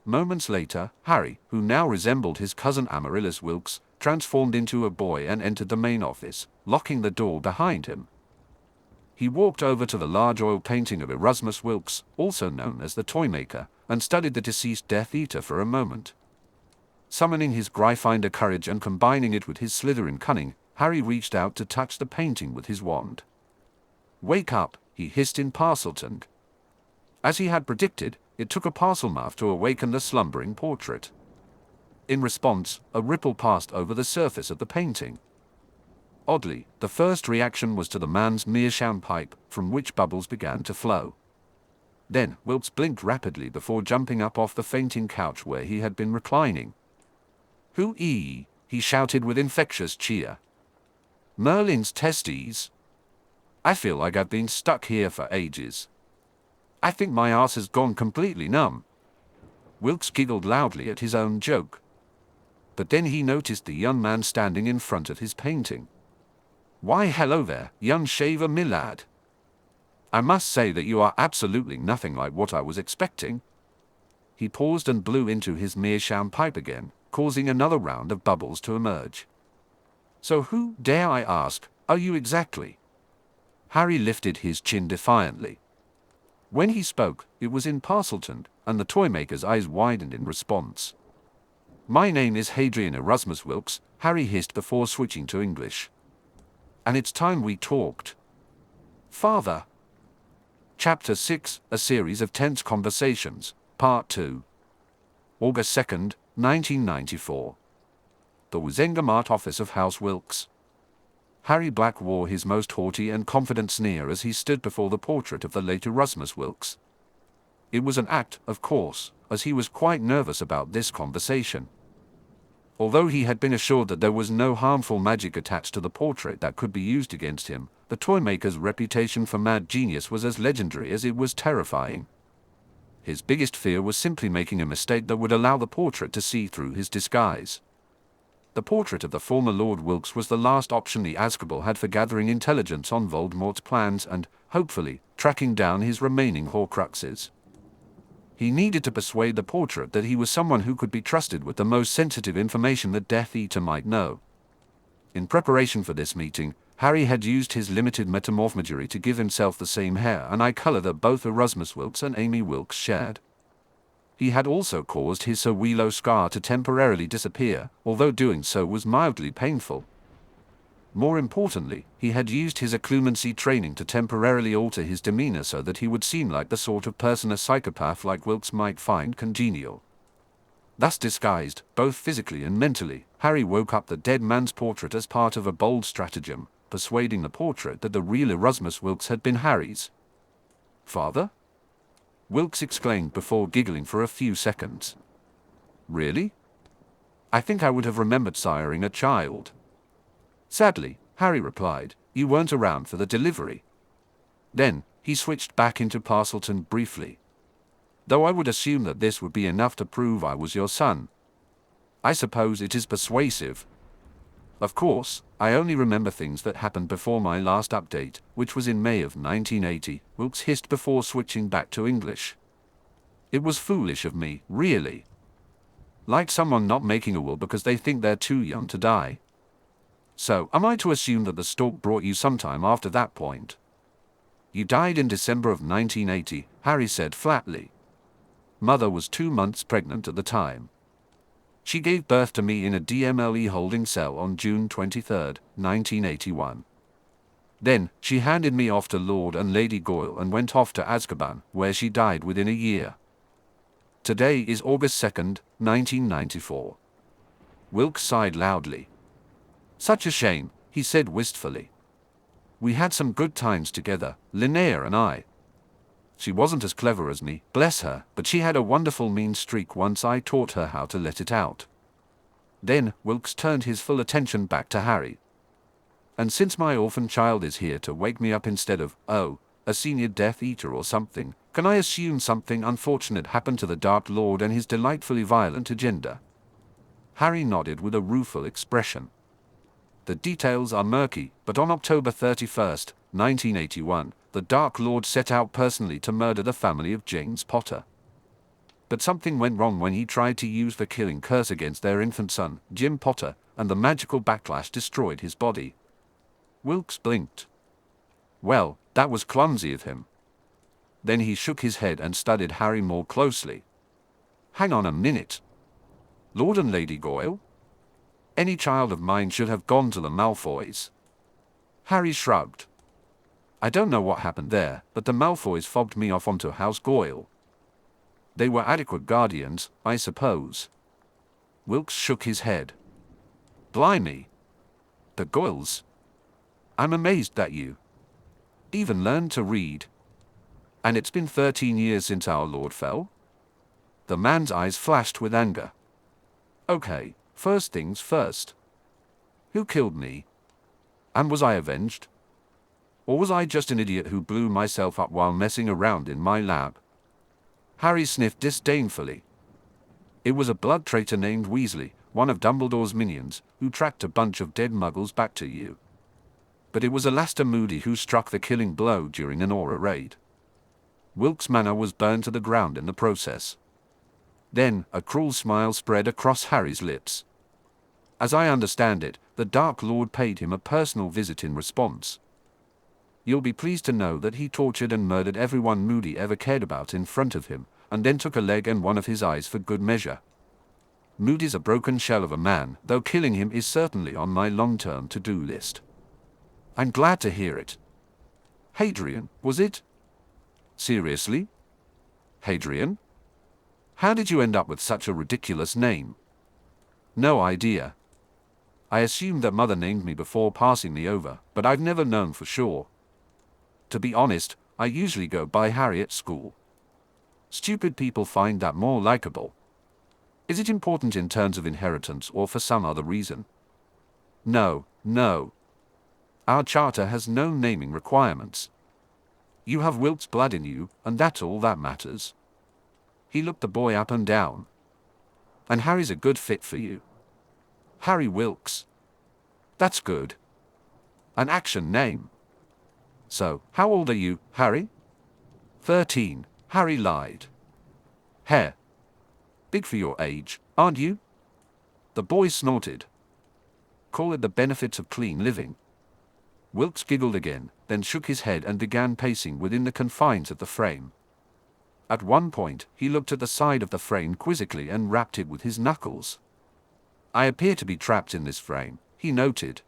Moments later, Harry, who now resembled his cousin Amaryllis Wilkes, transformed into a boy and entered the main office, locking the door behind him. He walked over to the large oil painting of Erasmus Wilkes, also known as the Toymaker, and studied the deceased Death Eater for a moment. Summoning his Gryffindor courage and combining it with his Slytherin cunning, Harry reached out to touch the painting with his wand. "Wake up," he hissed in Parseltongue. As he had predicted, it took a Parselmouth to awaken the slumbering portrait. In response, a ripple passed over the surface of the painting. Oddly, the first reaction was to the man's meerschaum pipe, from which bubbles began to flow. Then, Wilkes blinked rapidly before jumping up off the fainting couch where he had been reclining. "Hoo-ee!" he shouted with infectious cheer. "Merlin's testes! I feel like I've been stuck here for ages. I think my arse has gone completely numb." Wilkes giggled loudly at his own joke. But then he noticed the young man standing in front of his painting. "Why, hello there, young shaver me lad. I must say that you are absolutely nothing like what I was expecting." He paused and blew into his meerschaum pipe again, causing another round of bubbles to emerge. "So who, dare I ask, are you exactly?" Harry lifted his chin defiantly. When he spoke, it was in Parseltongue, and the Toymaker's eyes widened in response. "My name is Hadrian Erasmus Wilkes," Harry hissed before switching to English. "And it's time we talked. Father." Chapter 6, A Series of Tense Conversations, Part 2. August 2nd, 1994. The Wizengamot office of House Wilkes. Harry Black wore his most haughty and confident sneer as he stood before the portrait of the late Erasmus Wilkes. It was an act, of course, as he was quite nervous about this conversation. Although he had been assured that there was no harmful magic attached to the portrait that could be used against him, the Toymaker's reputation for mad genius was as legendary as it was terrifying. His biggest fear was simply making a mistake that would allow the portrait to see through his disguise. The portrait of the former Lord Wilkes was the last option the Azkaban had for gathering intelligence on Voldemort's plans and, hopefully, tracking down his remaining Horcruxes. He needed to persuade the portrait that he was someone who could be trusted with the most sensitive information the Death Eater might know. In preparation for this meeting, Harry had used his limited metamorphmagery to give himself the same hair and eye color that both Erasmus Wilkes and Amy Wilkes shared. He had also caused his Sowilo scar to temporarily disappear, although doing so was mildly painful. More importantly, he had used his occlumency training to temporarily alter his demeanor so that he would seem like the sort of person a psychopath like Wilkes might find congenial. Thus disguised, both physically and mentally, Harry woke up the dead man's portrait as part of a bold stratagem, persuading the portrait that the real Erasmus Wilkes had been Harry's. "Father?" Wilkes exclaimed before giggling for a few seconds. "Really? I think I would have remembered siring a child." "Sadly," Harry replied, "you weren't around for the delivery." Then, he switched back into Parseltongue briefly. "Though I would assume that this would be enough to prove I was your son. I suppose it is persuasive. Of course, I only remember things that happened before my last update, which was in May of 1980, Wilkes hissed before switching back to English. "It was foolish of me, really. Like someone not making a will because they think they're too young to die. So, am I to assume that the stalk brought you sometime after that point?" "You died in December of 1980, Harry said flatly. "Mother was 2 months pregnant at the time. She gave birth to me in a DMLE holding cell on June 23, 1981. Then, she handed me off to Lord and Lady Goyle and went off to Azkaban, where she died within a year. Today is August 2nd, 1994. Wilkes sighed loudly. "Such a shame," he said wistfully. "We had some good times together, Linnea and I." She wasn't as clever as me, bless her, but she had a wonderful mean streak once I taught her how to let it out. Then, Wilkes turned his full attention back to Harry. And since my orphan child is here to wake me up instead of, oh, a senior Death Eater or something, can I assume something unfortunate happened to the Dark Lord and his delightfully violent agenda? Harry nodded with a rueful expression. The details are murky, but on October 31st, 1981, the Dark Lord set out personally to murder the family of James Potter. But something went wrong when he tried to use the killing curse against their infant son, Jim Potter, and the magical backlash destroyed his body. Wilkes blinked. Well, that was clumsy of him. Then he shook his head and studied Harry more closely. Hang on a minute. Lord and Lady Goyle? Any child of mine should have gone to the Malfoys. Harry shrugged. I don't know what happened there, but the Malfoys fobbed me off onto House Goyle. They were adequate guardians, I suppose. Wilkes shook his head. Blimey. The Goyles? I'm amazed that you even learned to read. And it's been 13 years since our Lord fell? The man's eyes flashed with anger. Okay, first things first. Who killed me? And was I avenged? Or was I just an idiot who blew myself up while messing around in my lab? Harry sniffed disdainfully. It was a blood traitor named Weasley, one of Dumbledore's minions, who tracked a bunch of dead muggles back to you. But it was Alastair Moody who struck the killing blow during an aura raid. Wilkes' manor was burned to the ground in the process. Then, a cruel smile spread across Harry's lips. As I understand it, the Dark Lord paid him a personal visit in response. You'll be pleased to know that he tortured and murdered everyone Moody ever cared about in front of him, and then took a leg and one of his eyes for good measure. Moody's a broken shell of a man, though killing him is certainly on my long-term to-do list. I'm glad to hear it. Hadrian, was it? Seriously? Hadrian? How did you end up with such a ridiculous name? No idea. I assumed that Mother named me before passing me over, but I've never known for sure. To be honest, I usually go by Harry at school. Stupid people find that more likable. Is it important in terms of inheritance or for some other reason? No. Our charter has no naming requirements. You have Wilkes' blood in you, and that's all that matters. He looked the boy up and down. And Harry's a good fit for you. Harry Wilkes. That's good. An action name. So, how old are you, Harry? 13, Harry lied. Heh. Big for your age, aren't you? The boy snorted. Call it the benefits of clean living. Wilkes giggled again, then shook his head and began pacing within the confines of the frame. At one point, he looked at the side of the frame quizzically and rapped it with his knuckles. I appear to be trapped in this frame, he noted.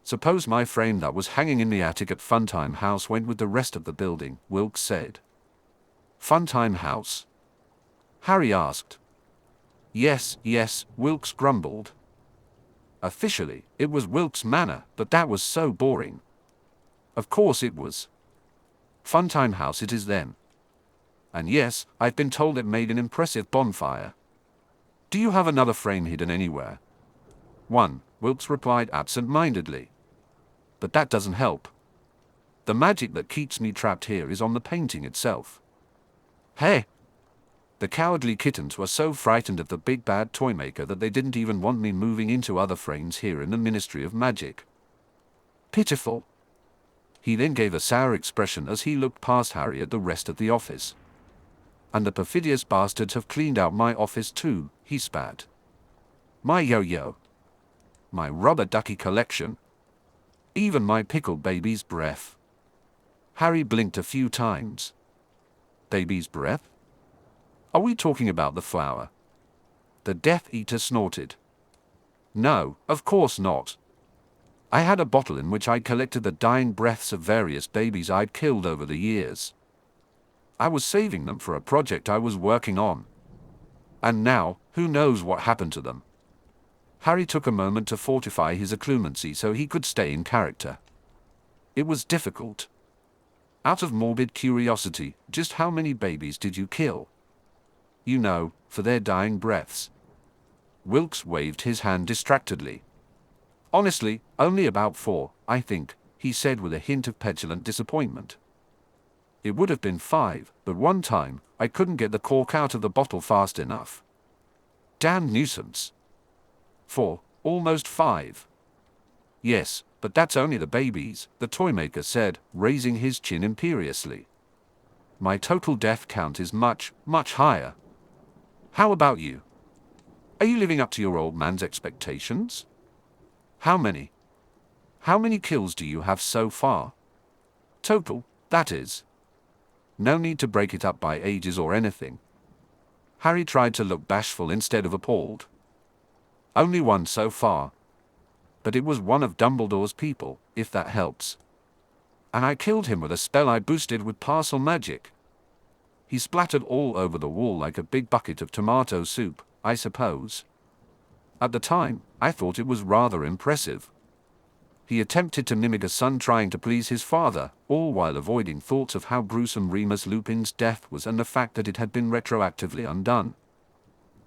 Suppose my frame that was hanging in the attic at Funtime House went with the rest of the building, Wilkes said. Funtime House? Harry asked. Yes, Wilkes grumbled. Officially, it was Wilkes' Manor, but that was so boring. Of course it was. Funtime House it is then. And yes, I've been told it made an impressive bonfire. Do you have another frame hidden anywhere? One, Wilkes replied absent-mindedly. But that doesn't help. The magic that keeps me trapped here is on the painting itself. Hey! The cowardly kittens were so frightened of the big bad toy maker that they didn't even want me moving into other frames here in the Ministry of Magic. Pitiful. He then gave a sour expression as he looked past Harry at the rest of the office. And the perfidious bastards have cleaned out my office too, he spat. My yo-yo. My rubber ducky collection. Even my pickled baby's breath. Harry blinked a few times. Baby's breath? Are we talking about the flower? The Death Eater snorted. No, of course not. I had a bottle in which I collected the dying breaths of various babies I'd killed over the years. I was saving them for a project I was working on. And now, who knows what happened to them? Harry took a moment to fortify his occlumency so he could stay in character. It was difficult. Out of morbid curiosity, just how many babies did you kill? You know, for their dying breaths. Wilkes waved his hand distractedly. Honestly, only about 4, I think, he said with a hint of petulant disappointment. It would have been 5, but one time, I couldn't get the cork out of the bottle fast enough. Damn nuisance. 4, almost 5. Yes, but that's only the babies, the toymaker said, raising his chin imperiously. My total death count is much, much higher. How about you? Are you living up to your old man's expectations? How many? How many kills do you have so far? Total, that is. No need to break it up by ages or anything. Harry tried to look bashful instead of appalled. Only one so far. But it was one of Dumbledore's people, if that helps. And I killed him with a spell I boosted with parcel magic. He splattered all over the wall like a big bucket of tomato soup, I suppose. At the time, I thought it was rather impressive. He attempted to mimic a son trying to please his father, all while avoiding thoughts of how gruesome Remus Lupin's death was and the fact that it had been retroactively undone.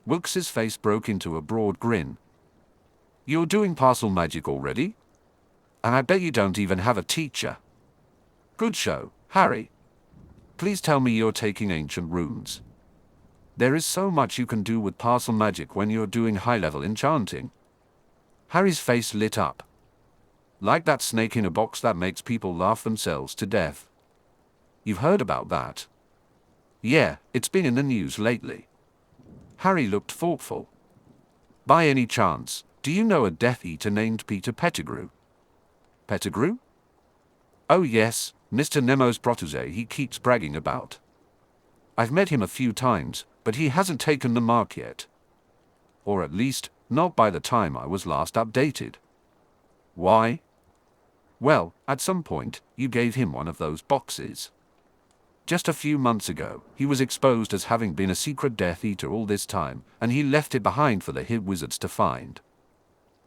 Wilkes's face broke into a broad grin. You're doing parcel magic already? And I bet you don't even have a teacher. Good show, Harry. Please tell me you're taking ancient runes. There is so much you can do with parcel magic when you're doing high-level enchanting. Harry's face lit up. Like that snake in a box that makes people laugh themselves to death. You've heard about that? Yeah, it's been in the news lately. Harry looked thoughtful. By any chance, do you know a Death Eater named Peter Pettigrew? Pettigrew? Oh yes, Mr. Nemo's protégé he keeps bragging about. I've met him a few times, but he hasn't taken the mark yet. Or at least, not by the time I was last updated. Why? Well, at some point, you gave him one of those boxes. Just a few months ago, he was exposed as having been a secret Death Eater all this time, and he left it behind for the Hid Wizards to find.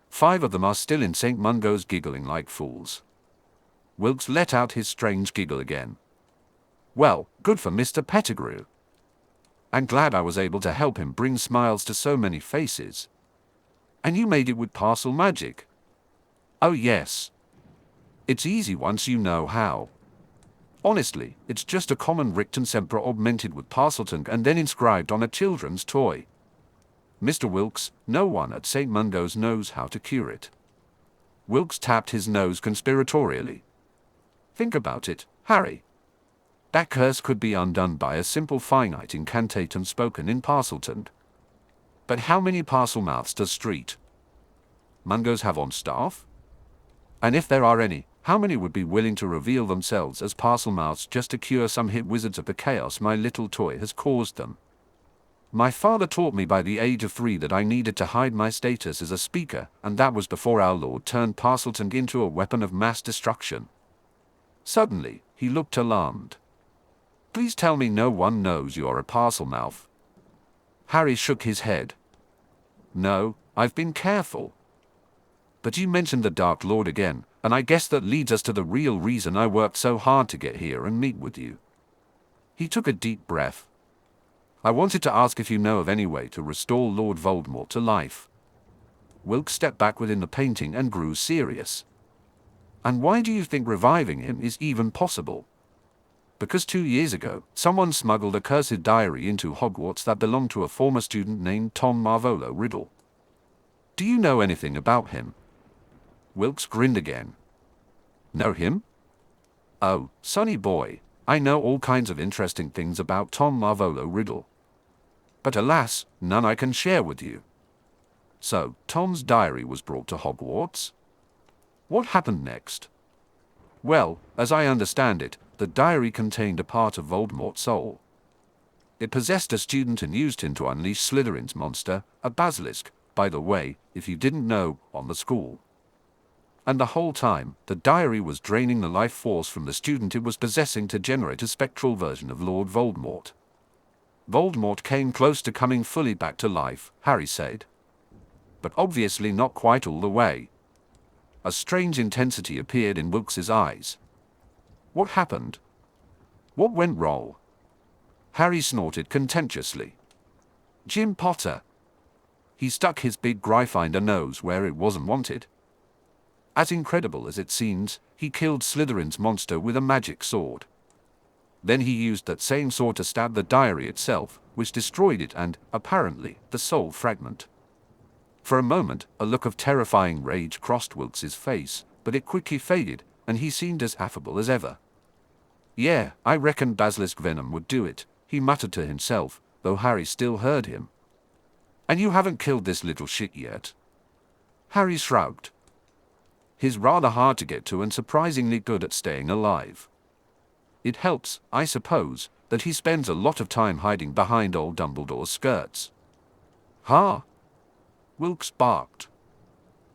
5 of them are still in St. Mungo's giggling like fools. Wilkes let out his strange giggle again. Well, good for Mr. Pettigrew. I'm glad I was able to help him bring smiles to so many faces. And you made it with parcel magic. Oh yes. It's easy once you know how. Honestly, it's just a common Richten Sempra augmented with Parseltongue and then inscribed on a children's toy. Mr. Wilkes, no one at St. Mungo's knows how to cure it. Wilkes tapped his nose conspiratorially. Think about it, Harry. That curse could be undone by a simple finite incantatum spoken in Parseltongue. But how many parcel mouths does Street Mungo's have on staff? And if there are any, how many would be willing to reveal themselves as parcel mouths just to cure some hit wizards of the chaos my little toy has caused them? My father taught me by the age of 3 that I needed to hide my status as a speaker, and that was before our Lord turned Parseltongue into a weapon of mass destruction. Suddenly, he looked alarmed. Please tell me no one knows you're a parcel mouth. Harry shook his head. No, I've been careful. But you mentioned the Dark Lord again, and I guess that leads us to the real reason I worked so hard to get here and meet with you. He took a deep breath. I wanted to ask if you know of any way to restore Lord Voldemort to life. Wilkes stepped back within the painting and grew serious. And why do you think reviving him is even possible? Because 2 years ago, someone smuggled a cursed diary into Hogwarts that belonged to a former student named Tom Marvolo Riddle. Do you know anything about him? Wilkes grinned again. Know him? Oh, sonny boy, I know all kinds of interesting things about Tom Marvolo Riddle. But alas, none I can share with you. So, Tom's diary was brought to Hogwarts? What happened next? Well, as I understand it, the diary contained a part of Voldemort's soul. It possessed a student and used him to unleash Slytherin's monster, a basilisk, by the way, if you didn't know, on the school. And the whole time, the diary was draining the life force from the student it was possessing to generate a spectral version of Lord Voldemort. Voldemort came close to coming fully back to life, Harry said. But obviously not quite all the way. A strange intensity appeared in Wilkes's eyes. What happened? What went wrong? Harry snorted contemptuously. Jim Potter. He stuck his big Gryffindor nose where it wasn't wanted. As incredible as it seems, he killed Slytherin's monster with a magic sword. Then he used that same sword to stab the diary itself, which destroyed it and, apparently, the soul fragment. For a moment, a look of terrifying rage crossed Wilkes's face, but it quickly faded, and he seemed as affable as ever. Yeah, I reckon basilisk venom would do it, he muttered to himself, though Harry still heard him. And you haven't killed this little shit yet? Harry shrugged. He's rather hard to get to and surprisingly good at staying alive. It helps, I suppose, that he spends a lot of time hiding behind old Dumbledore's skirts. Huh? Wilkes barked.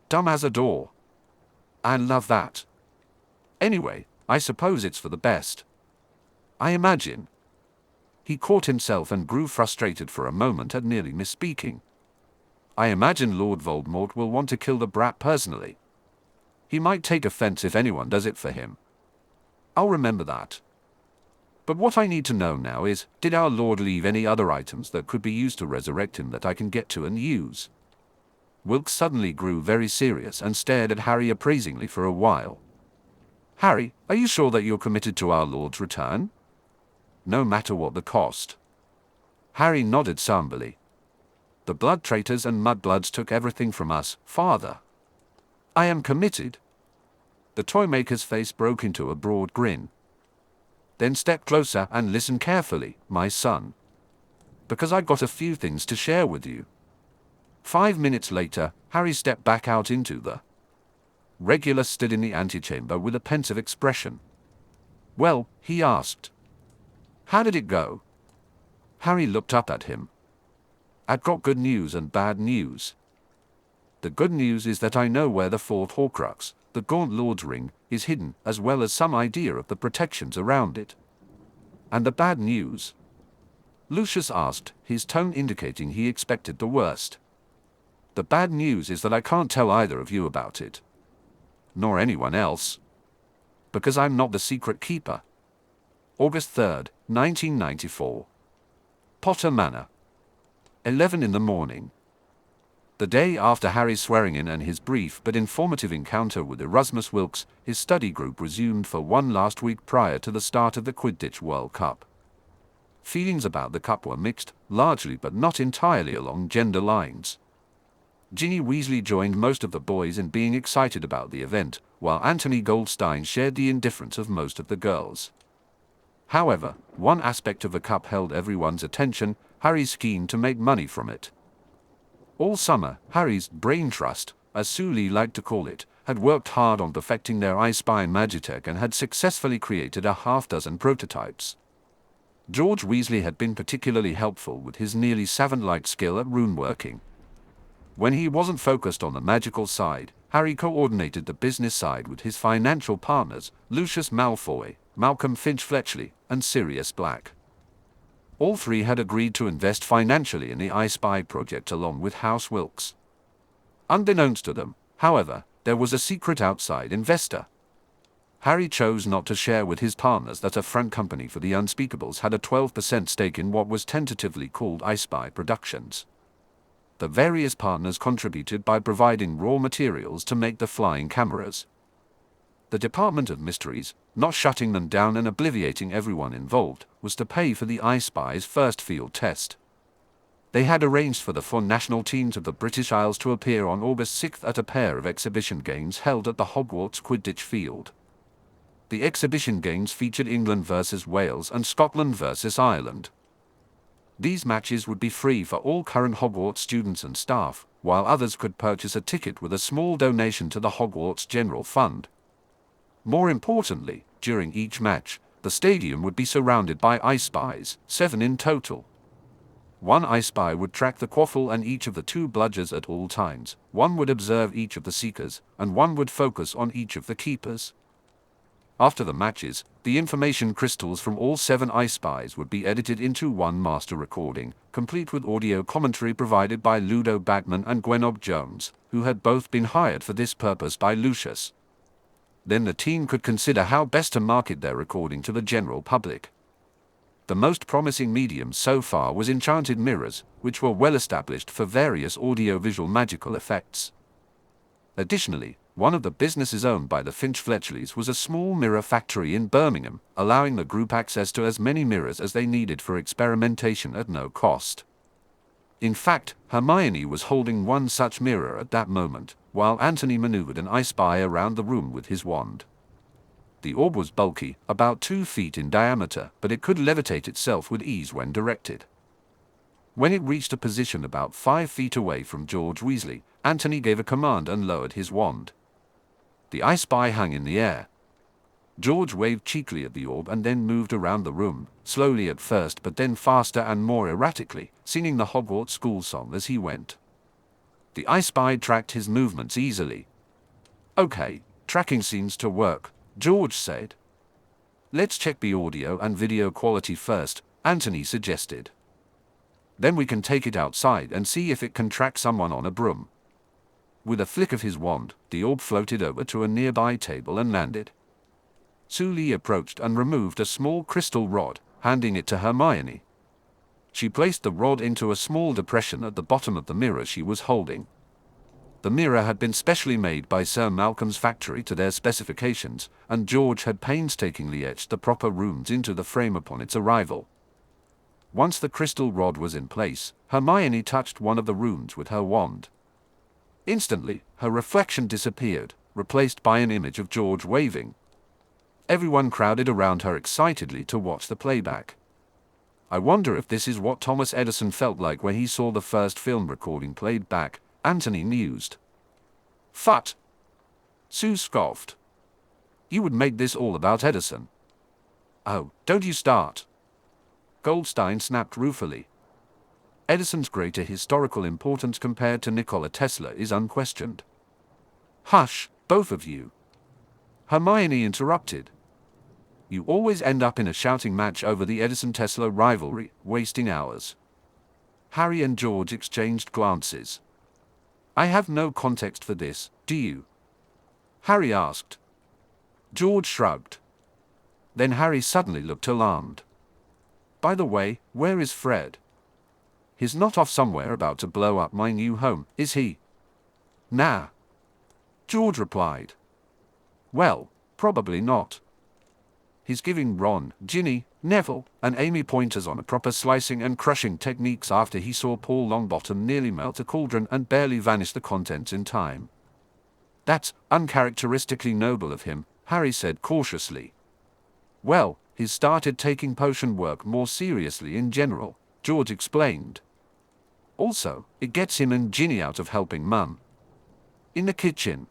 Dumb as a door. I love that. Anyway, I suppose it's for the best. I imagine. He caught himself and grew frustrated for a moment at nearly misspeaking. I imagine Lord Voldemort will want to kill the brat personally. He might take offense if anyone does it for him. I'll remember that. But what I need to know now is, did our Lord leave any other items that could be used to resurrect him that I can get to and use? Wilkes suddenly grew very serious and stared at Harry appraisingly for a while. Harry, are you sure that you're committed to our Lord's return? No matter what the cost. Harry nodded somberly. The blood traitors and mudbloods took everything from us, Father. I am committed. The toymaker's face broke into a broad grin. Then step closer and listen carefully, my son. Because I've got a few things to share with you. 5 minutes later, Harry stepped back out into the Regulus stood in the antechamber with a pensive expression. Well, he asked. How did it go? Harry looked up at him. I've got good news and bad news. The good news is that I know where the fourth Horcrux, the Gaunt Lord's ring, is hidden, as well as some idea of the protections around it. And the bad news? Lucius asked, his tone indicating he expected the worst. The bad news is that I can't tell either of you about it. Nor anyone else. Because I'm not the secret keeper. August 3rd, 1994. Potter Manor. 11 in the morning. The day after Harry's swearing-in and his brief but informative encounter with Erasmus Wilkes, his study group resumed for one last week prior to the start of the Quidditch World Cup. Feelings about the cup were mixed, largely but not entirely along gender lines. Ginny Weasley joined most of the boys in being excited about the event, while Anthony Goldstein shared the indifference of most of the girls. However, one aspect of the cup held everyone's attention: Harry's scheme to make money from it. All summer, Harry's brain trust, as Sue Lee liked to call it, had worked hard on perfecting their I Spy Magitech and had successfully created a half-dozen prototypes. George Weasley had been particularly helpful with his nearly savant-like skill at rune-working. When he wasn't focused on the magical side, Harry coordinated the business side with his financial partners, Lucius Malfoy, Malcolm Finch-Fletchley, and Sirius Black. All three had agreed to invest financially in the I Spy project along with House Wilkes. Unbeknownst to them, however, there was a secret outside investor. Harry chose not to share with his partners that a front company for the Unspeakables had a 12% stake in what was tentatively called I Spy Productions. The various partners contributed by providing raw materials to make the flying cameras. The Department of Mysteries, not shutting them down and obliviating everyone involved, was to pay for the I Spy's first field test. They had arranged for the 4 national teams of the British Isles to appear on August 6th at a pair of exhibition games held at the Hogwarts Quidditch Field. The exhibition games featured England versus Wales and Scotland versus Ireland. These matches would be free for all current Hogwarts students and staff, while others could purchase a ticket with a small donation to the Hogwarts General Fund. More importantly, during each match, the stadium would be surrounded by I Spies, 7 in total. One I Spy would track the quaffle and each of the 2 bludgers at all times, one would observe each of the seekers, and one would focus on each of the keepers. After the matches, the information crystals from all 7 I Spies would be edited into one master recording, complete with audio commentary provided by Ludo Bagman and Gwenob Jones, who had both been hired for this purpose by Lucius. Then the team could consider how best to market their recording to the general public. The most promising medium so far was enchanted mirrors, which were well established for various audio-visual magical effects. Additionally, one of the businesses owned by the Finch-Fletchleys was a small mirror factory in Birmingham, allowing the group access to as many mirrors as they needed for experimentation at no cost. In fact, Hermione was holding one such mirror at that moment, while Anthony maneuvered an I Spy around the room with his wand. The orb was bulky, about 2 feet in diameter, but it could levitate itself with ease when directed. When it reached a position about 5 feet away from George Weasley, Anthony gave a command and lowered his wand. The I Spy hung in the air. George waved cheekily at the orb and then moved around the room, slowly at first but then faster and more erratically, singing the Hogwarts school song as he went. The I Spy tracked his movements easily. "Okay, tracking seems to work," George said. "Let's check the audio and video quality first," Anthony suggested. "Then we can take it outside and see if it can track someone on a broom." With a flick of his wand, the orb floated over to a nearby table and landed. Sully approached and removed a small crystal rod, handing it to Hermione. She placed the rod into a small depression at the bottom of the mirror she was holding. The mirror had been specially made by Sir Malcolm's factory to their specifications, and George had painstakingly etched the proper runes into the frame upon its arrival. Once the crystal rod was in place, Hermione touched one of the runes with her wand. Instantly, her reflection disappeared, replaced by an image of George waving. Everyone crowded around her excitedly to watch the playback. "I wonder if this is what Thomas Edison felt like when he saw the first film recording played back," Anthony mused. "Phut!" Sue scoffed. "You would make this all about Edison." "Oh, don't you start!" Goldstein snapped ruefully. "Edison's greater historical importance compared to Nikola Tesla is unquestioned." "Hush, both of you!" Hermione interrupted. "You always end up in a shouting match over the Edison-Tesla rivalry, wasting hours." Harry and George exchanged glances. "I have no context for this, do you?" Harry asked. George shrugged. Then Harry suddenly looked alarmed. "By the way, where is Fred? He's not off somewhere about to blow up my new home, is he?" "Nah," George replied. "Well, probably not. He's giving Ron, Ginny, Neville, and Amy pointers on a proper slicing and crushing techniques after he saw Paul Longbottom nearly melt a cauldron and barely vanish the contents in time." "That's uncharacteristically noble of him," Harry said cautiously. "Well, he's started taking potion work more seriously in general," George explained. "Also, it gets him and Ginny out of helping Mum." In the kitchen,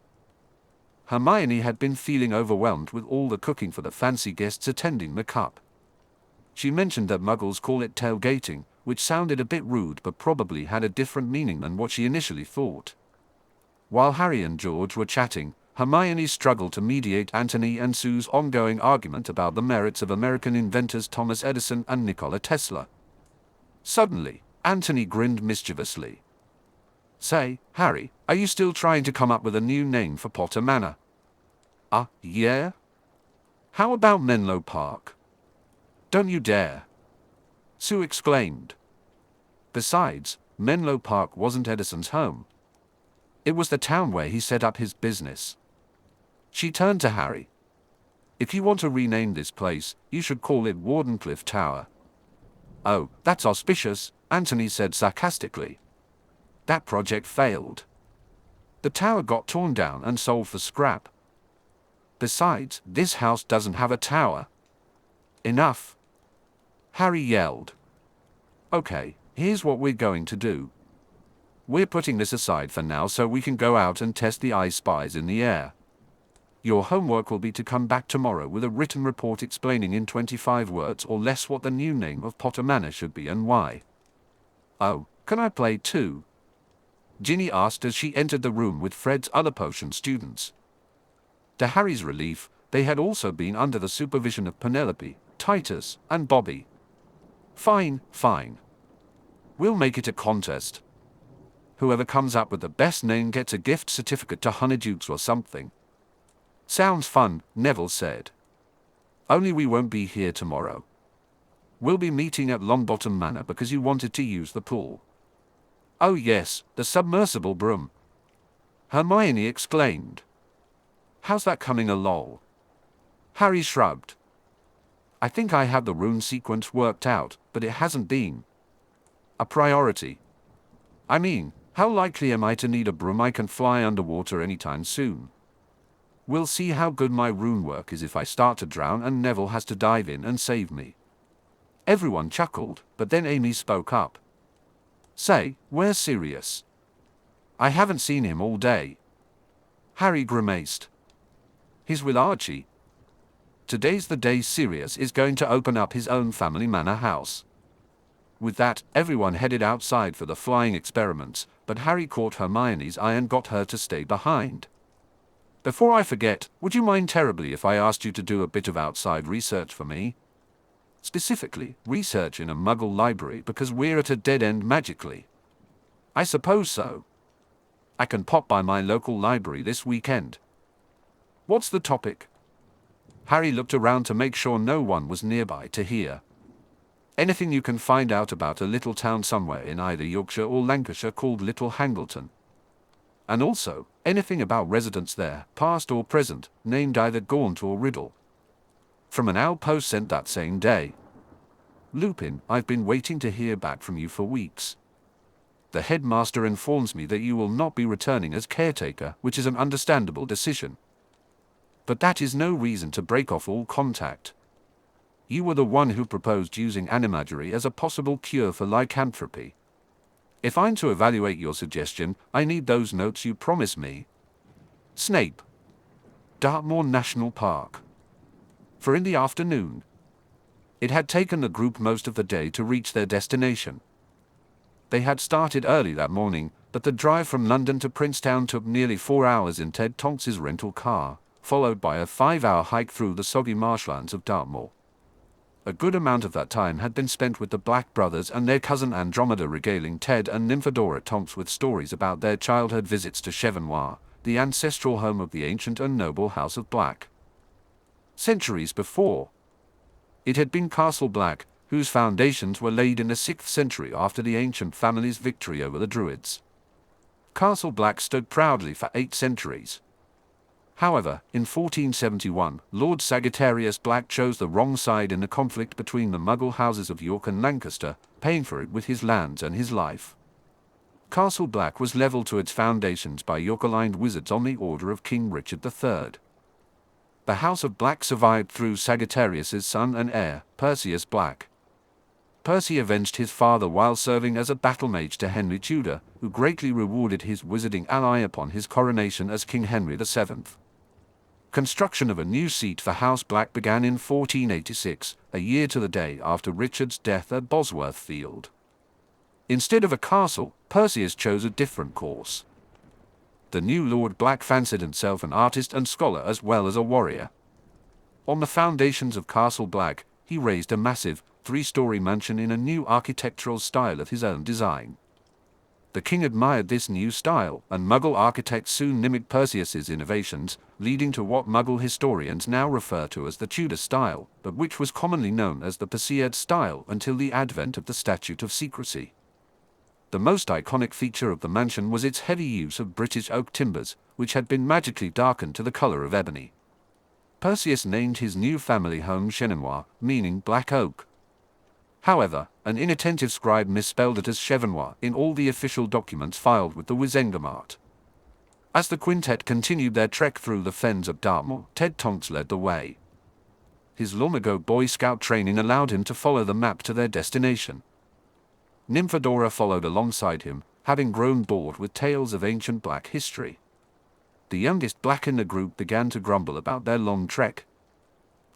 Hermione had been feeling overwhelmed with all the cooking for the fancy guests attending the cup. She mentioned that Muggles call it tailgating, which sounded a bit rude but probably had a different meaning than what she initially thought. While Harry and George were chatting, Hermione struggled to mediate Anthony and Sue's ongoing argument about the merits of American inventors Thomas Edison and Nikola Tesla. Suddenly, Anthony grinned mischievously. "Say, Harry, are you still trying to come up with a new name for Potter Manor?" Yeah? How about Menlo Park?" "Don't you dare!" Sue exclaimed. Besides, Menlo Park wasn't Edison's home. It was the town where he set up his business. She turned to Harry. "If you want to rename this place, you should call it Wardenclyffe Tower." "Oh, that's auspicious," Anthony said sarcastically. "That project failed. The tower got torn down and sold for scrap. Besides, this house doesn't have a tower." "Enough!" Harry yelled. "Okay, here's what we're going to do. We're putting this aside for now so we can go out and test the I Spies in the air. Your homework will be to come back tomorrow with a written report explaining in 25 words or less what the new name of Potter Manor should be and why." "Oh, can I play too?" Ginny asked as she entered the room with Fred's other potion students. To Harry's relief, they had also been under the supervision of Penelope, Titus, and Bobby. Fine. We'll make it a contest. Whoever comes up with the best name gets a gift certificate to Honeydukes or something." "Sounds fun," Neville said. "Only we won't be here tomorrow." We'll be meeting at Longbottom Manor because you wanted to use the pool. Oh yes, the submersible broom, Hermione exclaimed. How's that coming along? Harry shrugged. I think I have the rune sequence worked out, but it hasn't been a priority. I mean, how likely am I to need a broom I can fly underwater anytime soon? We'll see how good my rune work is if I start to drown and Neville has to dive in and save me. Everyone chuckled, but then Amy spoke up. Say, where's Sirius? I haven't seen him all day. Harry grimaced. He's with Archie. Today's the day Sirius is going to open up his own family manor house. With that, everyone headed outside for the flying experiments, but Harry caught Hermione's eye and got her to stay behind. Before I forget, would you mind terribly if I asked you to do a bit of outside research for me? Specifically, research in a Muggle library because we're at a dead end magically. I suppose so. I can pop by my local library this weekend. What's the topic? Harry looked around to make sure no one was nearby to hear. Anything you can find out about a little town somewhere in either Yorkshire or Lancashire called Little Hangleton. And also, anything about residents there, past or present, named either Gaunt or Riddle. From an owl post sent that same day. Lupin, I've been waiting to hear back from you for weeks. The headmaster informs me that you will not be returning as caretaker, which is an understandable decision. But that is no reason to break off all contact. You were the one who proposed using animagery as a possible cure for lycanthropy. If I'm to evaluate your suggestion, I need those notes you promised me. Snape. Dartmoor National Park. For in the afternoon. It had taken the group most of the day to reach their destination. They had started early that morning, but the drive from London to Princetown took nearly 4 hours in Ted Tonks's rental car, followed by a 5-hour hike through the soggy marshlands of Dartmoor. A good amount of that time had been spent with the Black brothers and their cousin Andromeda regaling Ted and Nymphadora Tonks with stories about their childhood visits to Chevenoir, the ancestral home of the ancient and noble House of Black. Centuries before, it had been Castle Black, whose foundations were laid in the 6th century after the ancient family's victory over the Druids. Castle Black stood proudly for 8 centuries. However, in 1471, Lord Sagittarius Black chose the wrong side in the conflict between the Muggle houses of York and Lancaster, paying for it with his lands and his life. Castle Black was levelled to its foundations by York-aligned wizards on the order of King Richard III. The House of Black survived through Sagittarius's son and heir, Perseus Black. Percy avenged his father while serving as a battle mage to Henry Tudor, who greatly rewarded his wizarding ally upon his coronation as King Henry VII. Construction of a new seat for House Black began in 1486, a year to the day after Richard's death at Bosworth Field. Instead of a castle, Perseus chose a different course. The new Lord Black fancied himself an artist and scholar as well as a warrior. On the foundations of Castle Black, he raised a massive, 3-story mansion in a new architectural style of his own design. The king admired this new style, and Muggle architects soon mimicked Perseus's innovations, leading to what Muggle historians now refer to as the Tudor style, but which was commonly known as the Perseid style until the advent of the Statute of Secrecy. The most iconic feature of the mansion was its heavy use of British oak timbers, which had been magically darkened to the color of ebony. Perseus named his new family home Chevenoir, meaning black oak. However, an inattentive scribe misspelled it as Chevenoir in all the official documents filed with the Wizengamot. As the quintet continued their trek through the fens of Dartmoor, Ted Tonks led the way. His long-ago Boy Scout training allowed him to follow the map to their destination. Nymphadora followed alongside him, having grown bored with tales of ancient Black history. The youngest Black in the group began to grumble about their long trek.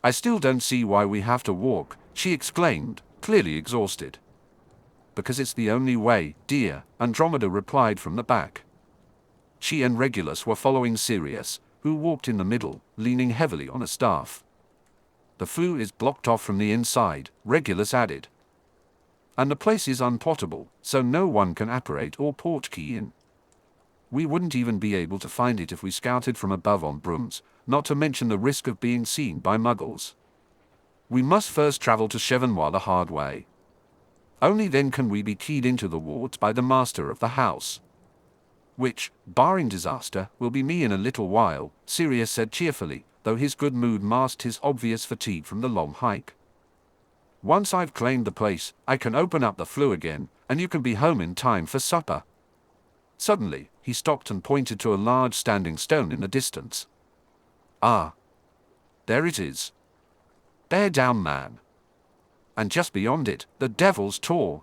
"I still don't see why we have to walk," she exclaimed, clearly exhausted. "Because it's the only way, dear," Andromeda replied from the back. She and Regulus were following Sirius, who walked in the middle, leaning heavily on a staff. "The flue is blocked off from the inside," Regulus added. "And the place is unpotable, so no one can apparate or portkey in. We wouldn't even be able to find it if we scouted from above on brooms, not to mention the risk of being seen by Muggles." We must first travel to Chevennois the hard way. Only then can we be keyed into the wards by the master of the house. Which, barring disaster, will be me in a little while, Sirius said cheerfully, though his good mood masked his obvious fatigue from the long hike. Once I've claimed the place, I can open up the flue again, and you can be home in time for supper. Suddenly, he stopped and pointed to a large standing stone in the distance. Ah! There it is. Bear down, man. And just beyond it, the devil's tor.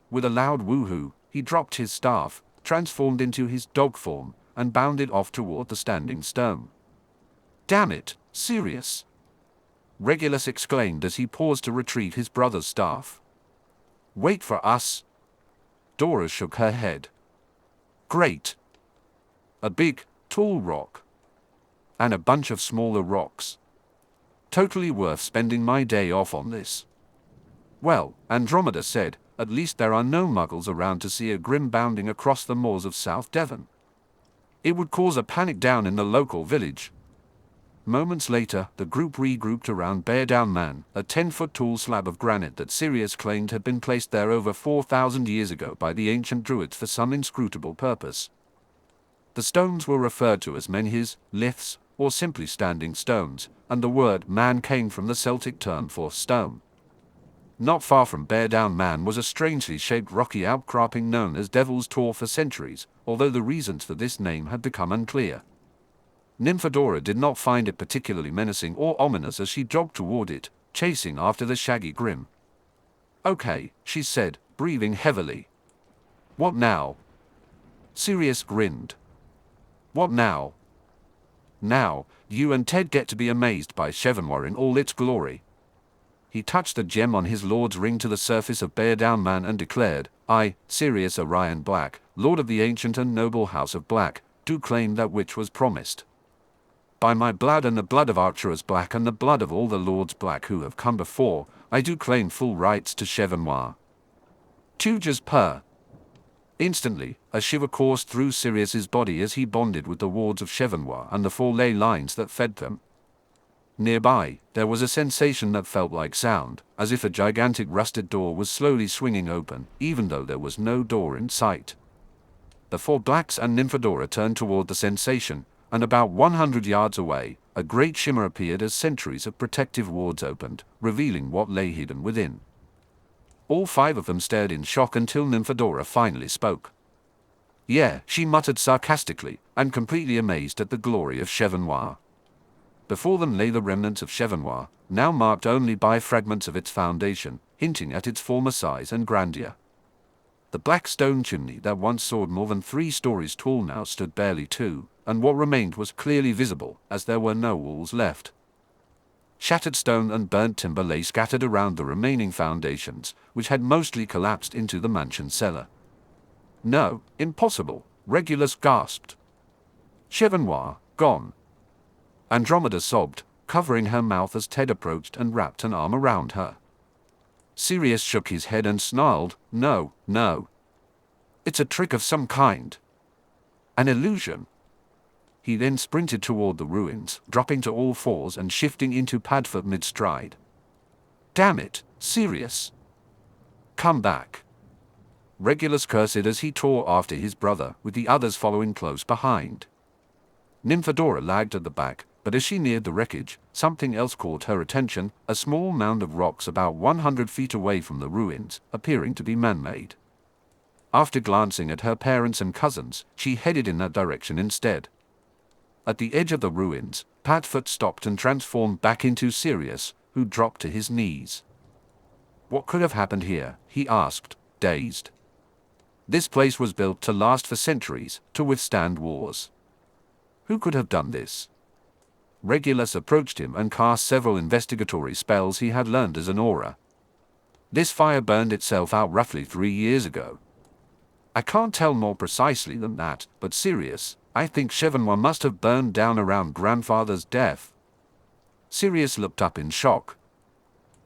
With a loud woohoo, he dropped his staff, transformed into his dog form, and bounded off toward the standing stone. Damn it, Sirius! Regulus exclaimed as he paused to retrieve his brother's staff. Wait for us. Dora shook her head. Great. A big, tall rock. And a bunch of smaller rocks. Totally worth spending my day off on this. Well, Andromeda said, at least there are no muggles around to see a grim bounding across the moors of South Devon. It would cause a panic down in the local village. Moments later, the group regrouped around Bear Down Man, a 10-foot-tall slab of granite that Sirius claimed had been placed there over 4,000 years ago by the ancient druids for some inscrutable purpose. The stones were referred to as menhirs, liths, or simply standing stones, and the word man came from the Celtic term for stone. Not far from Bear Down Man was a strangely shaped rocky outcropping known as Devil's Tor for centuries, although the reasons for this name had become unclear. Nymphadora did not find it particularly menacing or ominous as she jogged toward it, chasing after the shaggy grim. Okay, she said, breathing heavily. What now? Sirius grinned. What now? Now, you and Ted get to be amazed by Chevennois in all its glory. He touched the gem on his lord's ring to the surface of Bear Down Man and declared, I, Sirius Orion Black, lord of the ancient and noble house of Black, do claim that which was promised. By my blood and the blood of Archers Black and the blood of all the lords Black who have come before, I do claim full rights to Chevennois. Tuges per. Instantly, a shiver coursed through Sirius's body as he bonded with the wards of Chevennois and the four ley lines that fed them. Nearby, there was a sensation that felt like sound, as if a gigantic rusted door was slowly swinging open, even though there was no door in sight. The four blacks and Nymphadora turned toward the sensation, and about 100 yards away, a great shimmer appeared as centuries of protective wards opened, revealing what lay hidden within. All five of them stared in shock until Nymphadora finally spoke. Yeah, she muttered sarcastically, and completely amazed at the glory of Chevennois. Before them lay the remnants of Chevennois, now marked only by fragments of its foundation, hinting at its former size and grandeur. The black stone chimney that once soared more than 3 stories tall now stood barely 2, and what remained was clearly visible, as there were no walls left. Shattered stone and burnt timber lay scattered around the remaining foundations, which had mostly collapsed into the mansion cellar. No, impossible, Regulus gasped. Chevennois, gone. Andromeda sobbed, covering her mouth as Ted approached and wrapped an arm around her. Sirius shook his head and snarled, No, no. It's a trick of some kind. An illusion. He then sprinted toward the ruins, dropping to all fours and shifting into padfoot mid-stride. Damn it, Sirius. Come back. Regulus cursed as he tore after his brother, with the others following close behind. Nymphadora lagged at the back, but as she neared the wreckage, something else caught her attention, a small mound of rocks about 100 feet away from the ruins, appearing to be man-made. After glancing at her parents and cousins, she headed in that direction instead. At the edge of the ruins, Padfoot stopped and transformed back into Sirius, who dropped to his knees. What could have happened here? He asked, dazed. This place was built to last for centuries, to withstand wars. Who could have done this? Regulus approached him and cast several investigatory spells he had learned as an aura. This fire burned itself out roughly 3 years ago. I can't tell more precisely than that, but Sirius, I think Chevennois must have burned down around grandfather's death. Sirius looked up in shock.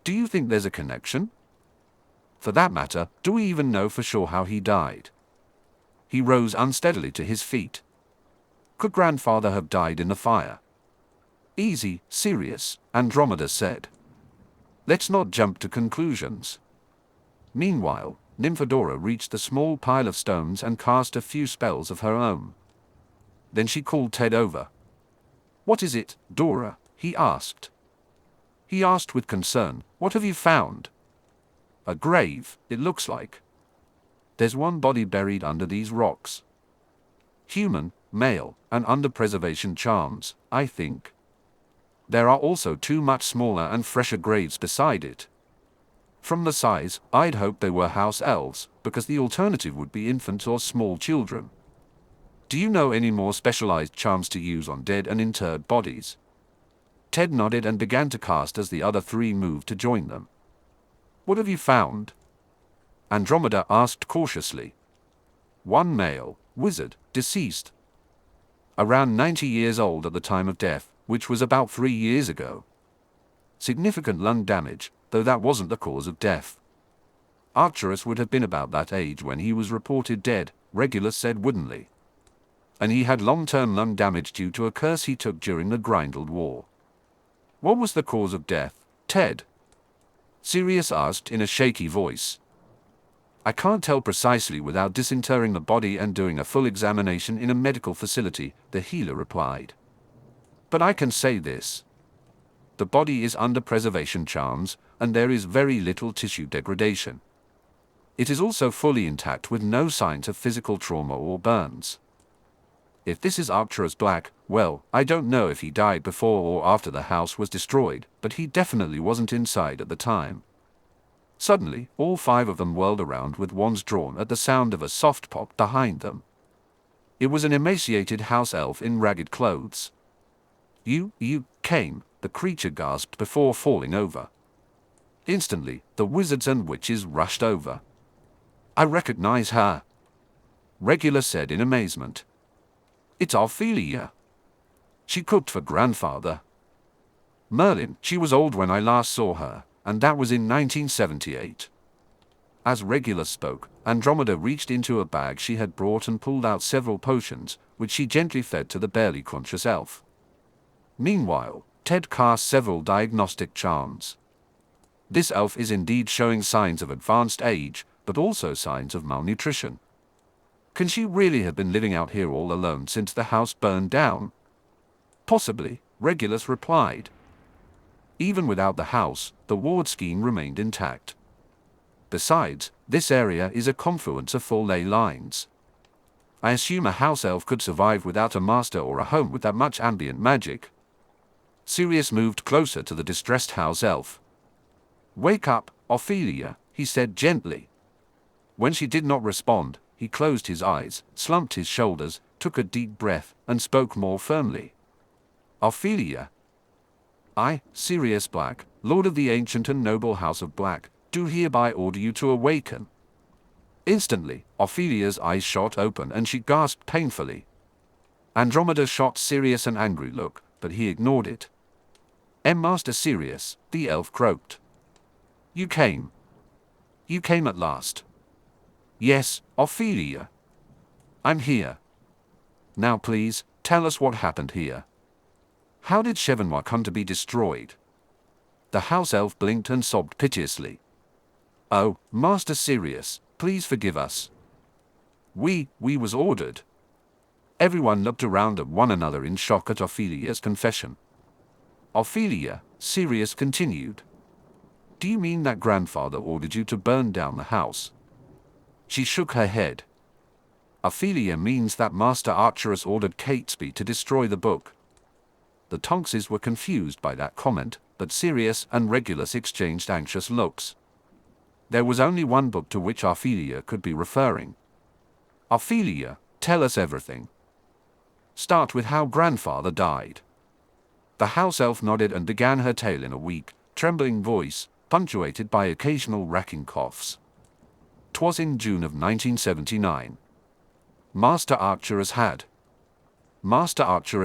Do you think there's a connection? For that matter, do we even know for sure how he died? He rose unsteadily to his feet. Could grandfather have died in the fire? Easy, Sirius, Andromeda said. Let's not jump to conclusions. Meanwhile, Nymphadora reached the small pile of stones and cast a few spells of her own. Then she called Ted over. "What is it, Dora?" he asked. He asked with concern, "What have you found?" "A grave, it looks like. There's one body buried under these rocks. Human, male, and under preservation charms, I think. There are also two much smaller and fresher graves beside it. From the size, I'd hope they were house elves, because the alternative would be infants or small children. Do you know any more specialized charms to use on dead and interred bodies?" Ted nodded and began to cast as the other three moved to join them. "What have you found?" Andromeda asked cautiously. "One male, wizard, deceased. Around 90 years old at the time of death, which was about 3 years ago. Significant lung damage, though that wasn't the cause of death. Arcturus would have been about that age when he was reported dead," Regulus said woodenly. "And he had long-term lung damage due to a curse he took during the Grindel War." "What was the cause of death, Ted?" Sirius asked in a shaky voice. "I can't tell precisely without disinterring the body and doing a full examination in a medical facility," the healer replied. "But I can say this. The body is under preservation charms, and there is very little tissue degradation. It is also fully intact with no signs of physical trauma or burns. If this is Arcturus Black, well, I don't know if he died before or after the house was destroyed, but he definitely wasn't inside at the time." Suddenly, all 5 of them whirled around with wands drawn at the sound of a soft pop behind them. It was an emaciated house elf in ragged clothes. You came," the creature gasped before falling over. Instantly, the wizards and witches rushed over. "I recognize her," Regulus said in amazement. "It's Ophelia. She cooked for grandfather. Merlin, she was old when I last saw her, and that was in 1978. As Regulus spoke, Andromeda reached into a bag she had brought and pulled out several potions, which she gently fed to the barely conscious elf. Meanwhile, Ted cast several diagnostic charms. This elf is indeed showing signs of advanced age, but also signs of malnutrition. Can she really have been living out here all alone since the house burned down? Possibly, Regulus replied. Even without the house, the ward scheme remained intact. Besides, this area is a confluence of 4 ley lines. I assume a house elf could survive without a master or a home with that much ambient magic. Sirius moved closer to the distressed house elf. "Wake up, Ophelia," he said gently. When she did not respond, he closed his eyes, slumped his shoulders, took a deep breath, and spoke more firmly. "Ophelia. I, Sirius Black, Lord of the ancient and noble House of Black, do hereby order you to awaken." Instantly, Ophelia's eyes shot open and she gasped painfully. Andromeda shot Sirius an angry look, but he ignored it. "Master Sirius," the elf croaked. You came at last." "Yes, Ophelia. I'm here. Now please, tell us what happened here. How did Chevennois come to be destroyed?" The house elf blinked and sobbed piteously. "Oh, Master Sirius, please forgive us. We was ordered." Everyone looked around at one another in shock at Ophelia's confession. "Ophelia," Sirius continued. "Do you mean that grandfather ordered you to burn down the house?" She shook her head. "Ophelia means that Master Arcturus ordered Catesby to destroy the book." The Tonkses were confused by that comment, but Sirius and Regulus exchanged anxious looks. There was only one book to which Ophelia could be referring. "Ophelia, tell us everything. Start with how grandfather died." The house elf nodded and began her tale in a weak, trembling voice, punctuated by occasional racking coughs. "'Twas in June of 1979. Master Arcturus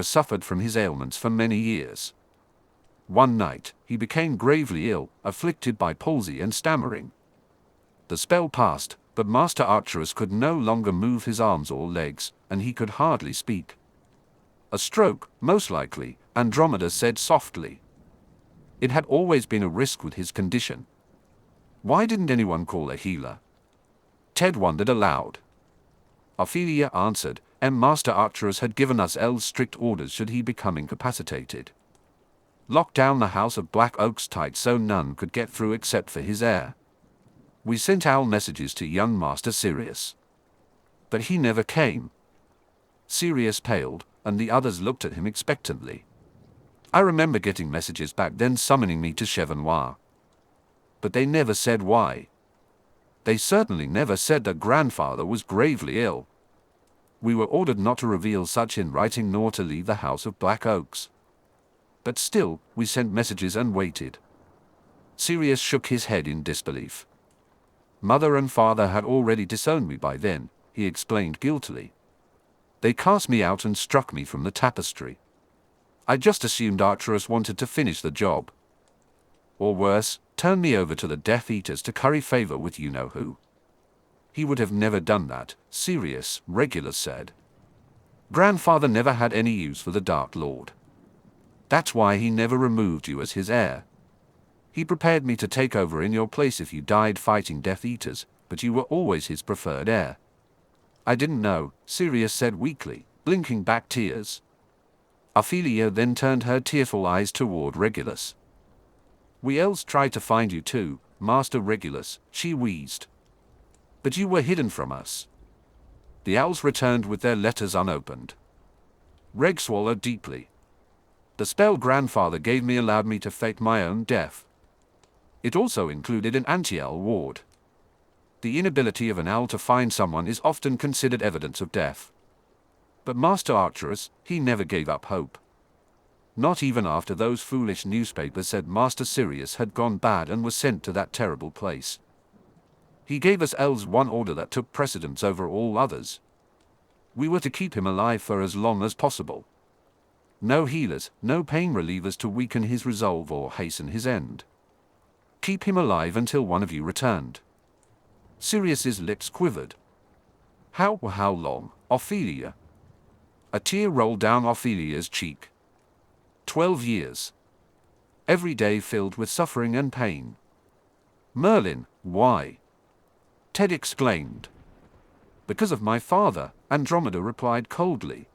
suffered from his ailments for many years. One night, he became gravely ill, afflicted by palsy and stammering. The spell passed, but Master Arcturus could no longer move his arms or legs, and he could hardly speak. "A stroke, most likely," Andromeda said softly. It had always been a risk with his condition. Why didn't anyone call a healer? Ted wondered aloud. Ophelia answered, Master Arcturus had given us L's strict orders should he become incapacitated. Lock down the House of Black Oaks tight so none could get through except for his heir. We sent Al messages to young Master Sirius. But he never came. Sirius paled, and the others looked at him expectantly. I remember getting messages back then summoning me to Chevenoir. But they never said why. They certainly never said that grandfather was gravely ill. We were ordered not to reveal such in writing nor to leave the House of Black Oaks. But still, we sent messages and waited. Sirius shook his head in disbelief. Mother and father had already disowned me by then, he explained guiltily. They cast me out and struck me from the tapestry. I just assumed Arcturus wanted to finish the job. Or worse, turn me over to the Death Eaters to curry favor with you-know-who. He would have never done that, Sirius, Regulus said. Grandfather never had any use for the Dark Lord. That's why he never removed you as his heir. He prepared me to take over in your place if you died fighting Death Eaters, but you were always his preferred heir. I didn't know, Sirius said weakly, blinking back tears. Ophelia then turned her tearful eyes toward Regulus. We elves tried to find you too, Master Regulus, she wheezed. But you were hidden from us. The owls returned with their letters unopened. Reg swallowed deeply. The spell grandfather gave me allowed me to fake my own death. It also included an anti-owl ward. The inability of an owl to find someone is often considered evidence of death. But Master Arcturus, he never gave up hope. Not even after those foolish newspapers said Master Sirius had gone bad and was sent to that terrible place. He gave us elves one order that took precedence over all others. We were to keep him alive for as long as possible. No healers, no pain relievers to weaken his resolve or hasten his end. Keep him alive until one of you returned. Sirius's lips quivered. How long, Ophelia? A tear rolled down Ophelia's cheek. 12 years. Every day filled with suffering and pain. Merlin, why? Ted exclaimed. Because of my father, Andromeda replied coldly.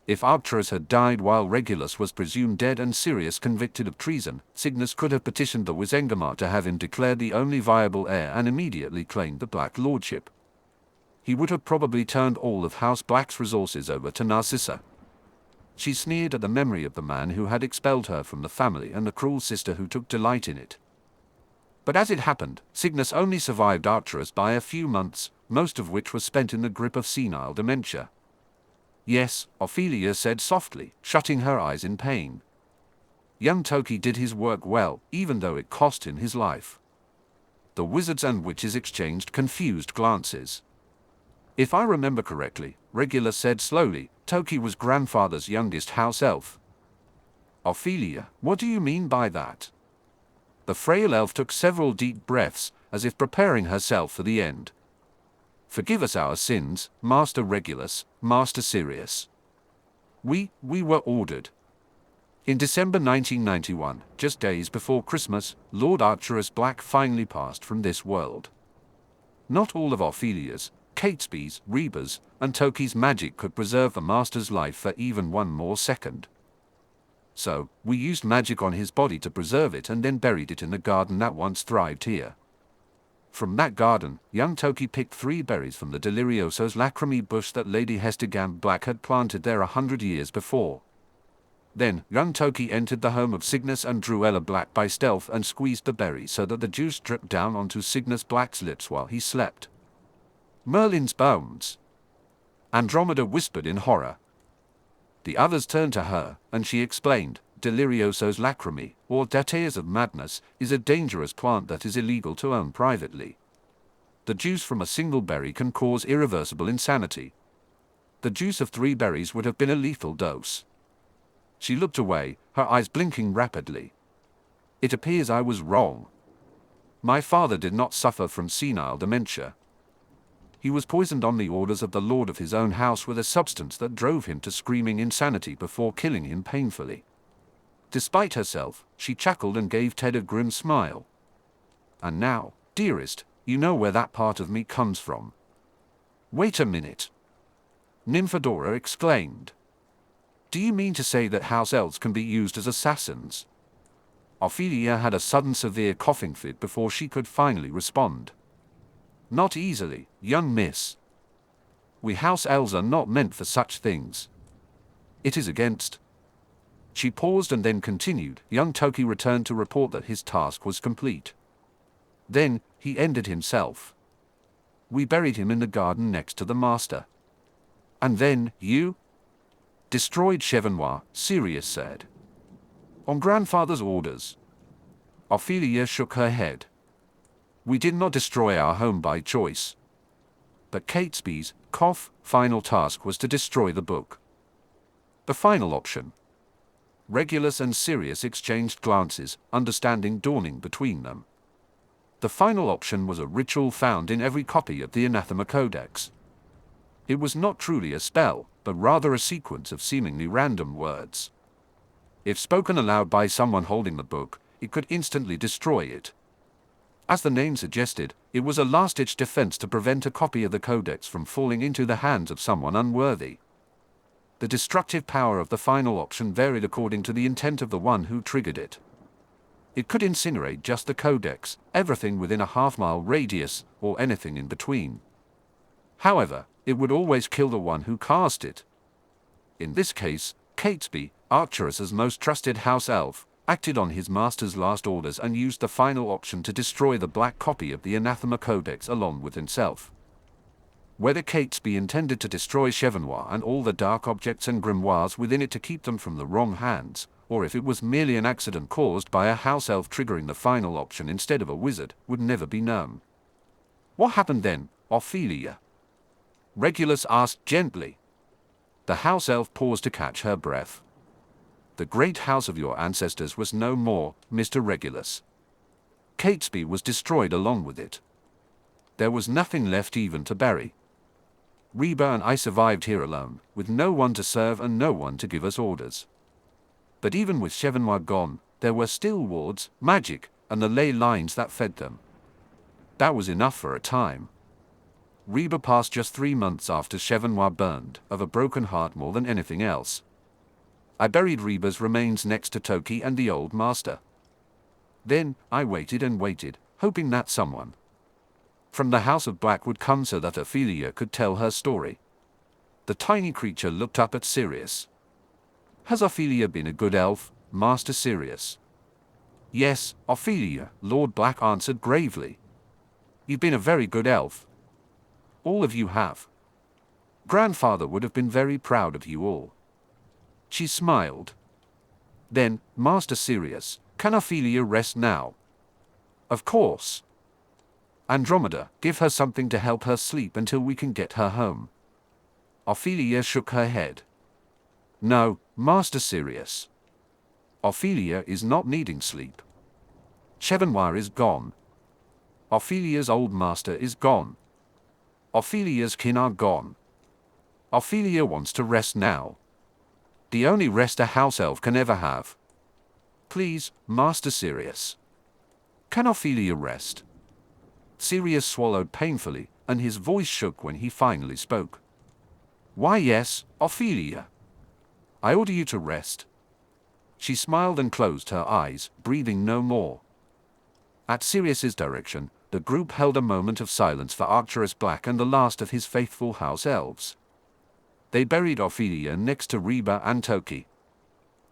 If Arcturus had died while Regulus was presumed dead and Sirius convicted of treason, Cygnus could have petitioned the Wizengamot to have him declared the only viable heir and immediately claimed the Black Lordship. He would have probably turned all of House Black's resources over to Narcissa. She sneered at the memory of the man who had expelled her from the family and the cruel sister who took delight in it. But as it happened, Cygnus only survived Arcturus by a few months, most of which was spent in the grip of senile dementia. Yes, Ophelia said softly, shutting her eyes in pain. Young Toki did his work well, even though it cost him his life. The wizards and witches exchanged confused glances. If I remember correctly, Regulus said slowly, Toki was grandfather's youngest house elf. Ophelia, what do you mean by that? The frail elf took several deep breaths, as if preparing herself for the end. Forgive us our sins, Master Regulus, Master Sirius. We were ordered. In December 1991, just days before Christmas, Lord Arcturus Black finally passed from this world. Not all of Ophelia's, Catesby's, Reba's, and Toki's magic could preserve the Master's life for even one more second. So, we used magic on his body to preserve it and then buried it in the garden that once thrived here. From that garden, young Toki picked 3 berries from the Delirioso's lacrimae bush that Lady Hestigam Black had planted there 100 years before. Then, young Toki entered the home of Cygnus and Druella Black by stealth and squeezed the berry so that the juice dripped down onto Cygnus Black's lips while he slept. Merlin's bones. Andromeda whispered in horror. The others turned to her, and she explained, Delirioso's lacrimae, or dateas of madness, is a dangerous plant that is illegal to own privately. The juice from a single berry can cause irreversible insanity. The juice of 3 berries would have been a lethal dose. She looked away, her eyes blinking rapidly. It appears I was wrong. My father did not suffer from senile dementia. He was poisoned on the orders of the lord of his own house with a substance that drove him to screaming insanity before killing him painfully. Despite herself, she chuckled and gave Ted a grim smile. And now, dearest, you know where that part of me comes from. Wait a minute. Nymphadora exclaimed. Do you mean to say that house elves can be used as assassins? Ophelia had a sudden severe coughing fit before she could finally respond. Not easily, young miss. We house elves are not meant for such things. It is against. She paused and then continued. Young Toki returned to report that his task was complete. Then, he ended himself. We buried him in the garden next to the master. And then, you? Destroyed Chevenoir, Sirius said. On grandfather's orders. Ophelia shook her head. We did not destroy our home by choice. But Catesby's final task was to destroy the book. The final option. Regulus and Sirius exchanged glances, understanding dawning between them. The final option was a ritual found in every copy of the Anathema Codex. It was not truly a spell, but rather a sequence of seemingly random words. If spoken aloud by someone holding the book, it could instantly destroy it. As the name suggested, it was a last-ditch defense to prevent a copy of the Codex from falling into the hands of someone unworthy. The destructive power of the final option varied according to the intent of the one who triggered it. It could incinerate just the Codex, everything within a half-mile radius, or anything in between. However, it would always kill the one who cast it. In this case, Catesby, Arcturus's most trusted house elf, acted on his master's last orders and used the final option to destroy the black copy of the Anathema Codex along with himself. Whether Catesby intended to destroy Chevenoir and all the dark objects and grimoires within it to keep them from the wrong hands, or if it was merely an accident caused by a house elf triggering the final option instead of a wizard, would never be known. What happened then, Ophelia? Regulus asked gently. The house elf paused to catch her breath. The great house of your ancestors was no more, Mr. Regulus. Catesby was destroyed along with it. There was nothing left even to bury. Reba and I survived here alone, with no one to serve and no one to give us orders. But even with Chevenoir gone, there were still wards, magic, and the ley lines that fed them. That was enough for a time. Reba passed just 3 months after Chevenoir burned, of a broken heart more than anything else. I buried Reba's remains next to Toki and the old master. Then, I waited and waited, hoping that someone from the House of Black would come so that Ophelia could tell her story. The tiny creature looked up at Sirius. Has Ophelia been a good elf, Master Sirius? Yes, Ophelia, Lord Black answered gravely. You've been a very good elf. All of you have. Grandfather would have been very proud of you all. She smiled. Then, Master Sirius, can Ophelia rest now? Of course. Andromeda, give her something to help her sleep until we can get her home. Ophelia shook her head. No, Master Sirius. Ophelia is not needing sleep. Chevenoir is gone. Ophelia's old master is gone. Ophelia's kin are gone. Ophelia wants to rest now. The only rest a house elf can ever have. Please, Master Sirius. Can Ophelia rest? Sirius swallowed painfully, and his voice shook when he finally spoke. Why yes, Ophelia. I order you to rest. She smiled and closed her eyes, breathing no more. At Sirius's direction, the group held a moment of silence for Arcturus Black and the last of his faithful house elves. They buried Ophelia next to Reba and Toki.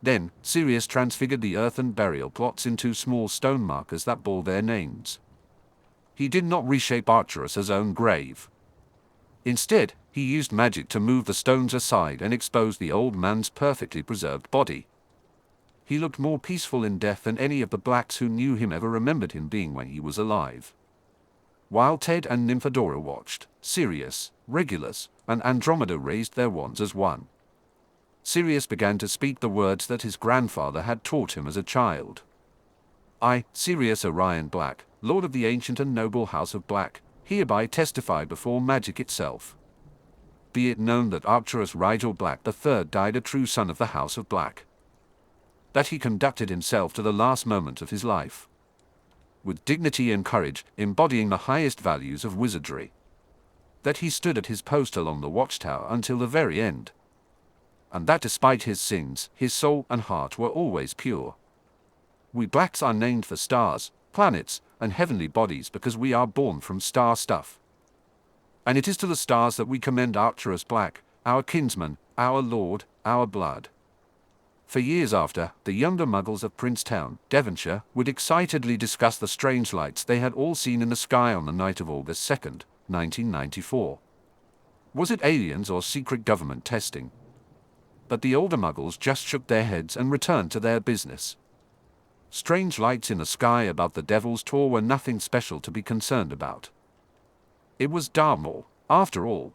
Then, Sirius transfigured the earthen burial plots into small stone markers that bore their names. He did not reshape Arcturus's own grave. Instead, he used magic to move the stones aside and expose the old man's perfectly preserved body. He looked more peaceful in death than any of the Blacks who knew him ever remembered him being when he was alive. While Ted and Nymphadora watched, Sirius, Regulus, and Andromeda raised their wands as one. Sirius began to speak the words that his grandfather had taught him as a child. I, Sirius Orion Black, Lord of the ancient and noble House of Black, hereby testify before magic itself. Be it known that Arcturus Rigel Black III died a true son of the House of Black. that he conducted himself to the last moment of his life, with dignity and courage, embodying the highest values of wizardry. That he stood at his post along the watchtower until the very end. And that despite his sins, his soul and heart were always pure. We blacks are named for stars, planets, and heavenly bodies because we are born from star stuff. And it is to the stars that we commend Arcturus Black, our kinsman, our lord, our blood. For years after, the younger muggles of Princetown, Devonshire, would excitedly discuss the strange lights they had all seen in the sky on the night of August 2nd, 1994. Was it aliens or secret government testing? But the older muggles just shook their heads and returned to their business. Strange lights in the sky above the Devil's Tour were nothing special to be concerned about. It was Dartmoor, after all.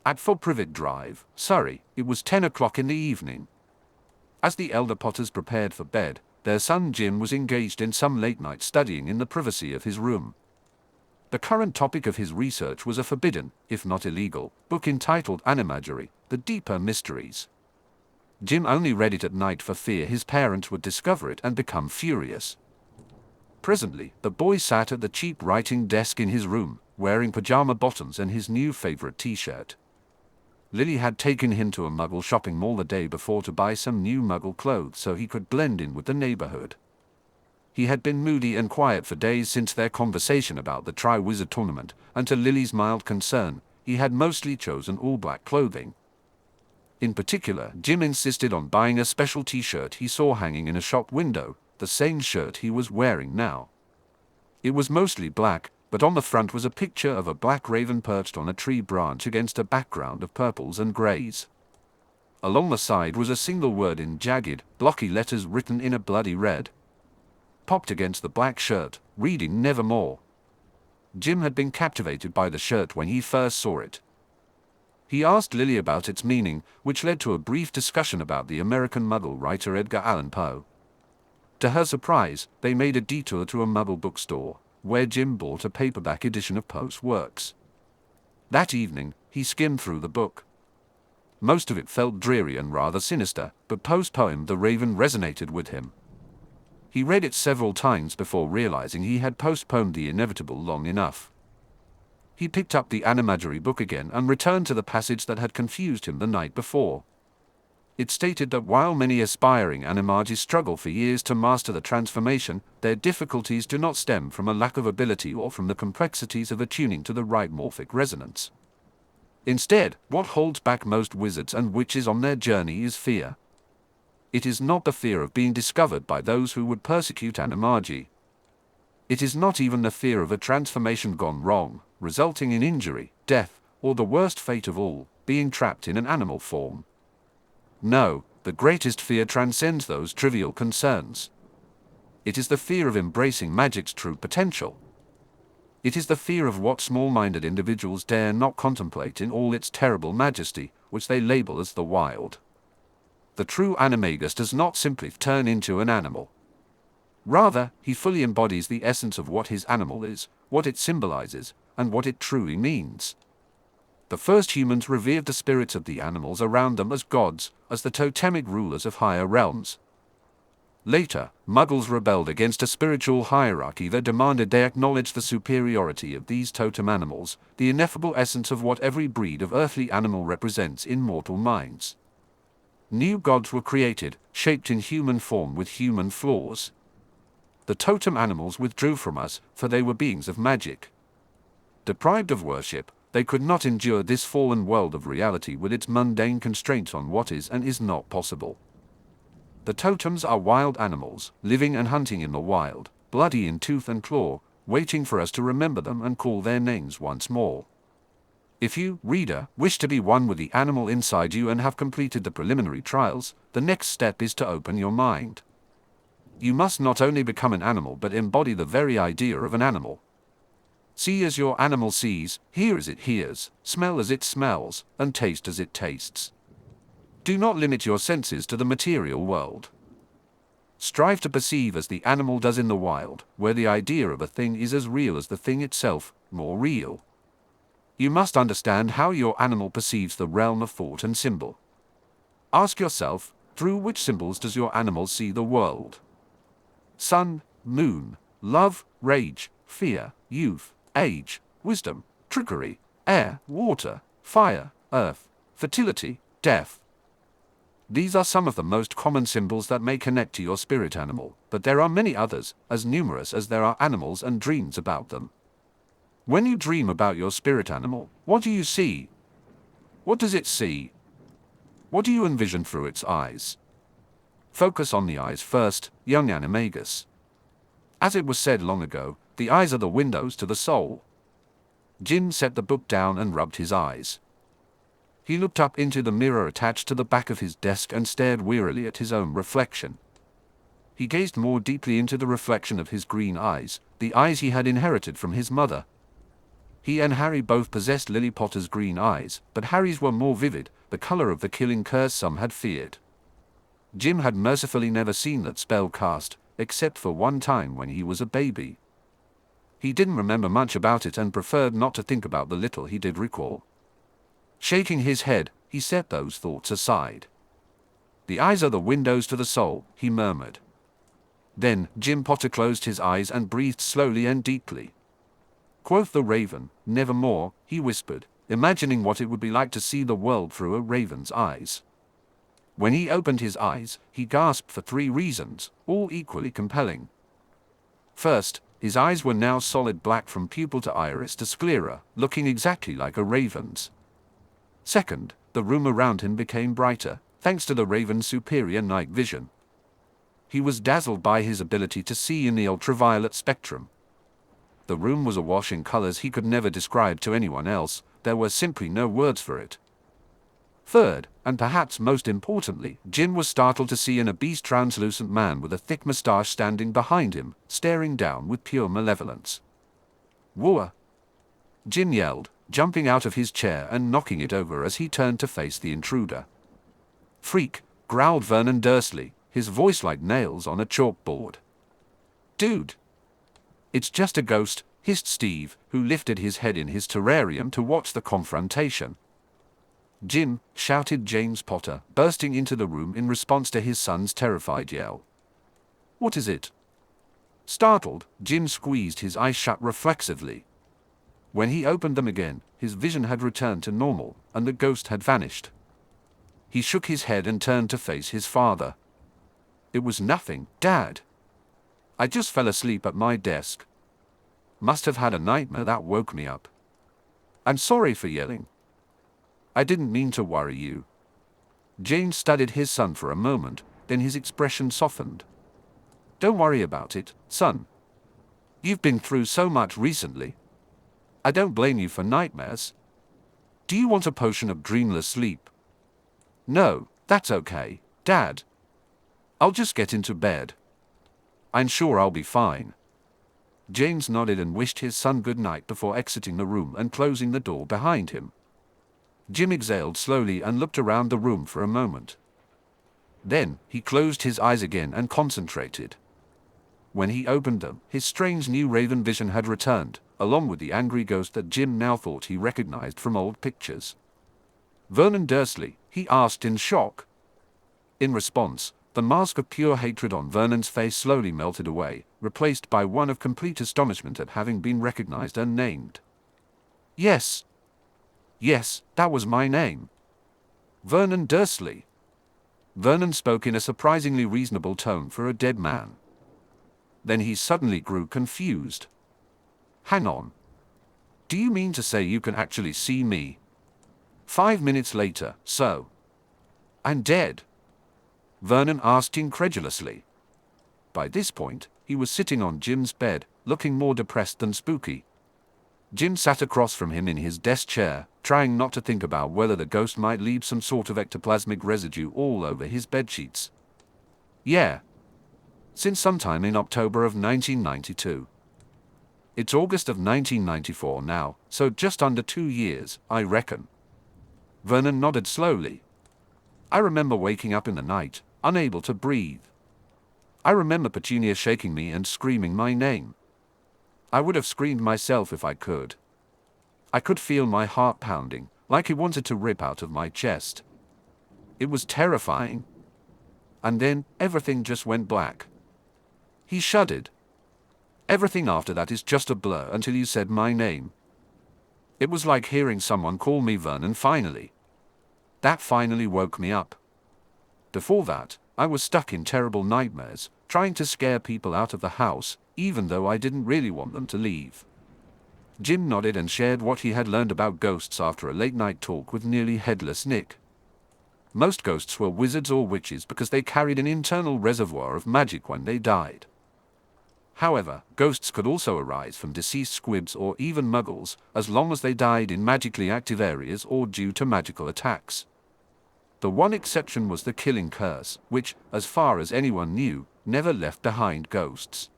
At Privet Drive, Surrey, it was 10 o'clock in the evening. As the elder Potters prepared for bed, their son Jim was engaged in some late-night studying in the privacy of his room. The current topic of his research was a forbidden, if not illegal, book entitled Animagery, The Deeper Mysteries. Jim only read it at night for fear his parents would discover it and become furious. Presently, the boy sat at the cheap writing desk in his room, wearing pajama bottoms and his new favorite t-shirt. Lily had taken him to a Muggle shopping mall the day before to buy some new Muggle clothes so he could blend in with the neighborhood. He had been moody and quiet for days since their conversation about the Tri-Wizard tournament, and to Lily's mild concern, he had mostly chosen all-black clothing. In particular, Jim insisted on buying a special t-shirt he saw hanging in a shop window, the same shirt he was wearing now. It was mostly black, but on the front was a picture of a black raven perched on a tree branch against a background of purples and greys. Along the side was a single word in jagged, blocky letters written in a bloody red. Popped against the black shirt, reading Nevermore. Jim had been captivated by the shirt when he first saw it. He asked Lily about its meaning, which led to a brief discussion about the American Muggle writer Edgar Allan Poe. To her surprise, they made a detour to a Muggle bookstore, where Jim bought a paperback edition of Poe's works. That evening, he skimmed through the book. Most of it felt dreary and rather sinister, but Poe's poem The Raven resonated with him. He read it several times before realizing he had postponed the inevitable long enough. He picked up the Animagery book again and returned to the passage that had confused him the night before. It stated that while many aspiring animagi struggle for years to master the transformation, their difficulties do not stem from a lack of ability or from the complexities of attuning to the right morphic resonance. Instead, what holds back most wizards and witches on their journey is fear. It is not the fear of being discovered by those who would persecute animagi. It is not even the fear of a transformation gone wrong, resulting in injury, death, or the worst fate of all, being trapped in an animal form. No, the greatest fear transcends those trivial concerns. It is the fear of embracing magic's true potential. It is the fear of what small-minded individuals dare not contemplate in all its terrible majesty, which they label as the wild. The true animagus does not simply turn into an animal. Rather, he fully embodies the essence of what his animal is, what it symbolizes, and what it truly means. The first humans revered the spirits of the animals around them as gods, as the totemic rulers of higher realms. Later, Muggles rebelled against a spiritual hierarchy that demanded they acknowledge the superiority of these totem animals, the ineffable essence of what every breed of earthly animal represents in mortal minds. New gods were created, shaped in human form with human flaws. The totem animals withdrew from us, for they were beings of magic. Deprived of worship, they could not endure this fallen world of reality with its mundane constraints on what is and is not possible. The totems are wild animals, living and hunting in the wild, bloody in tooth and claw, waiting for us to remember them and call their names once more. If you, reader, wish to be one with the animal inside you and have completed the preliminary trials, the next step is to open your mind. You must not only become an animal but embody the very idea of an animal. See as your animal sees, hear as it hears, smell as it smells, and taste as it tastes. Do not limit your senses to the material world. Strive to perceive as the animal does in the wild, where the idea of a thing is as real as the thing itself, more real. You must understand how your animal perceives the realm of thought and symbol. Ask yourself, Through which symbols does your animal see the world? Sun, moon, love, rage, fear, youth, age, wisdom, trickery, air, water, fire, earth, fertility, death. These are some of the most common symbols that may connect to your spirit animal, but there are many others, as numerous as there are animals and dreams about them. When you dream about your spirit animal, what do you see? What does it see? What do you envision through its eyes? Focus on the eyes first, young animagus. As it was said long ago, the eyes are the windows to the soul. Jim set the book down and rubbed his eyes. He looked up into the mirror attached to the back of his desk and stared wearily at his own reflection. He gazed more deeply into the reflection of his green eyes, the eyes he had inherited from his mother. He and Harry both possessed Lily Potter's green eyes, but Harry's were more vivid, the color of the killing curse some had feared. Jim had mercifully never seen that spell cast, except for one time when he was a baby. He didn't remember much about it and preferred not to think about the little he did recall. Shaking his head, he set those thoughts aside. The eyes are the windows to the soul, he murmured. Then Jim Potter closed his eyes and breathed slowly and deeply. Quoth the raven, nevermore, he whispered, imagining what it would be like to see the world through a raven's eyes. When he opened his eyes, he gasped for 3 reasons, all equally compelling. First, his eyes were now solid black from pupil to iris to sclera, looking exactly like a raven's. Second, the room around him became brighter, thanks to the raven's superior night vision. He was dazzled by his ability to see in the ultraviolet spectrum. The room was awash in colors he could never describe to anyone else, there were simply no words for it. Third, and perhaps most importantly, Jim was startled to see an obese translucent man with a thick moustache standing behind him, staring down with pure malevolence. "Whoa!" Jim yelled, jumping out of his chair and knocking it over as he turned to face the intruder. "Freak," growled Vernon Dursley, his voice like nails on a chalkboard. "Dude! It's just a ghost," hissed Steve, who lifted his head in his terrarium to watch the confrontation. "Jim," shouted James Potter, bursting into the room in response to his son's terrified yell. "What is it?" Startled, Jim squeezed his eyes shut reflexively. When he opened them again, his vision had returned to normal, and the ghost had vanished. He shook his head and turned to face his father. "It was nothing, Dad. I just fell asleep at my desk. Must have had a nightmare that woke me up. I'm sorry for yelling. I didn't mean to worry you." James studied his son for a moment, then his expression softened. "Don't worry about it, son. You've been through so much recently. I don't blame you for nightmares. Do you want a potion of dreamless sleep?" "No, that's okay, Dad. I'll just get into bed. I'm sure I'll be fine." James nodded and wished his son good night before exiting the room and closing the door behind him. Jim exhaled slowly and looked around the room for a moment. Then, he closed his eyes again and concentrated. When he opened them, his strange new raven vision had returned, along with the angry ghost that Jim now thought he recognized from old pictures. "Vernon Dursley?" he asked in shock. In response, the mask of pure hatred on Vernon's face slowly melted away, replaced by one of complete astonishment at having been recognized and named. Yes, that was my name. Vernon Dursley." Vernon spoke in a surprisingly reasonable tone for a dead man. Then he suddenly grew confused. "Hang on. Do you mean to say you can actually see me?" 5 minutes later, so I'm dead?" Vernon asked incredulously. By this point, he was sitting on Jim's bed, looking more depressed than spooky. Jim sat across from him in his desk chair, trying not to think about whether the ghost might leave some sort of ectoplasmic residue all over his bedsheets. "Yeah. Since sometime in October of 1992. It's August of 1994 now, so just under 2 years, I reckon." Vernon nodded slowly. "I remember waking up in the night, unable to breathe. I remember Petunia shaking me and screaming my name. I would have screamed myself if I could. I could feel my heart pounding, like it wanted to rip out of my chest. It was terrifying. and then everything just went black. He shuddered. Everything after that is just a blur until you said my name. It was like hearing someone call me Vernon finally. That finally woke me up. Before that, I was stuck in terrible nightmares, trying to scare people out of the house, even though I didn't really want them to leave. Jim nodded and shared what he had learned about ghosts after a late-night talk with nearly headless Nick. Most ghosts were wizards or witches because they carried an internal reservoir of magic when they died. However, ghosts could also arise from deceased squibs or even muggles, as long as they died in magically active areas or due to magical attacks. The one exception was the killing curse, which, as far as anyone knew, never left behind ghosts.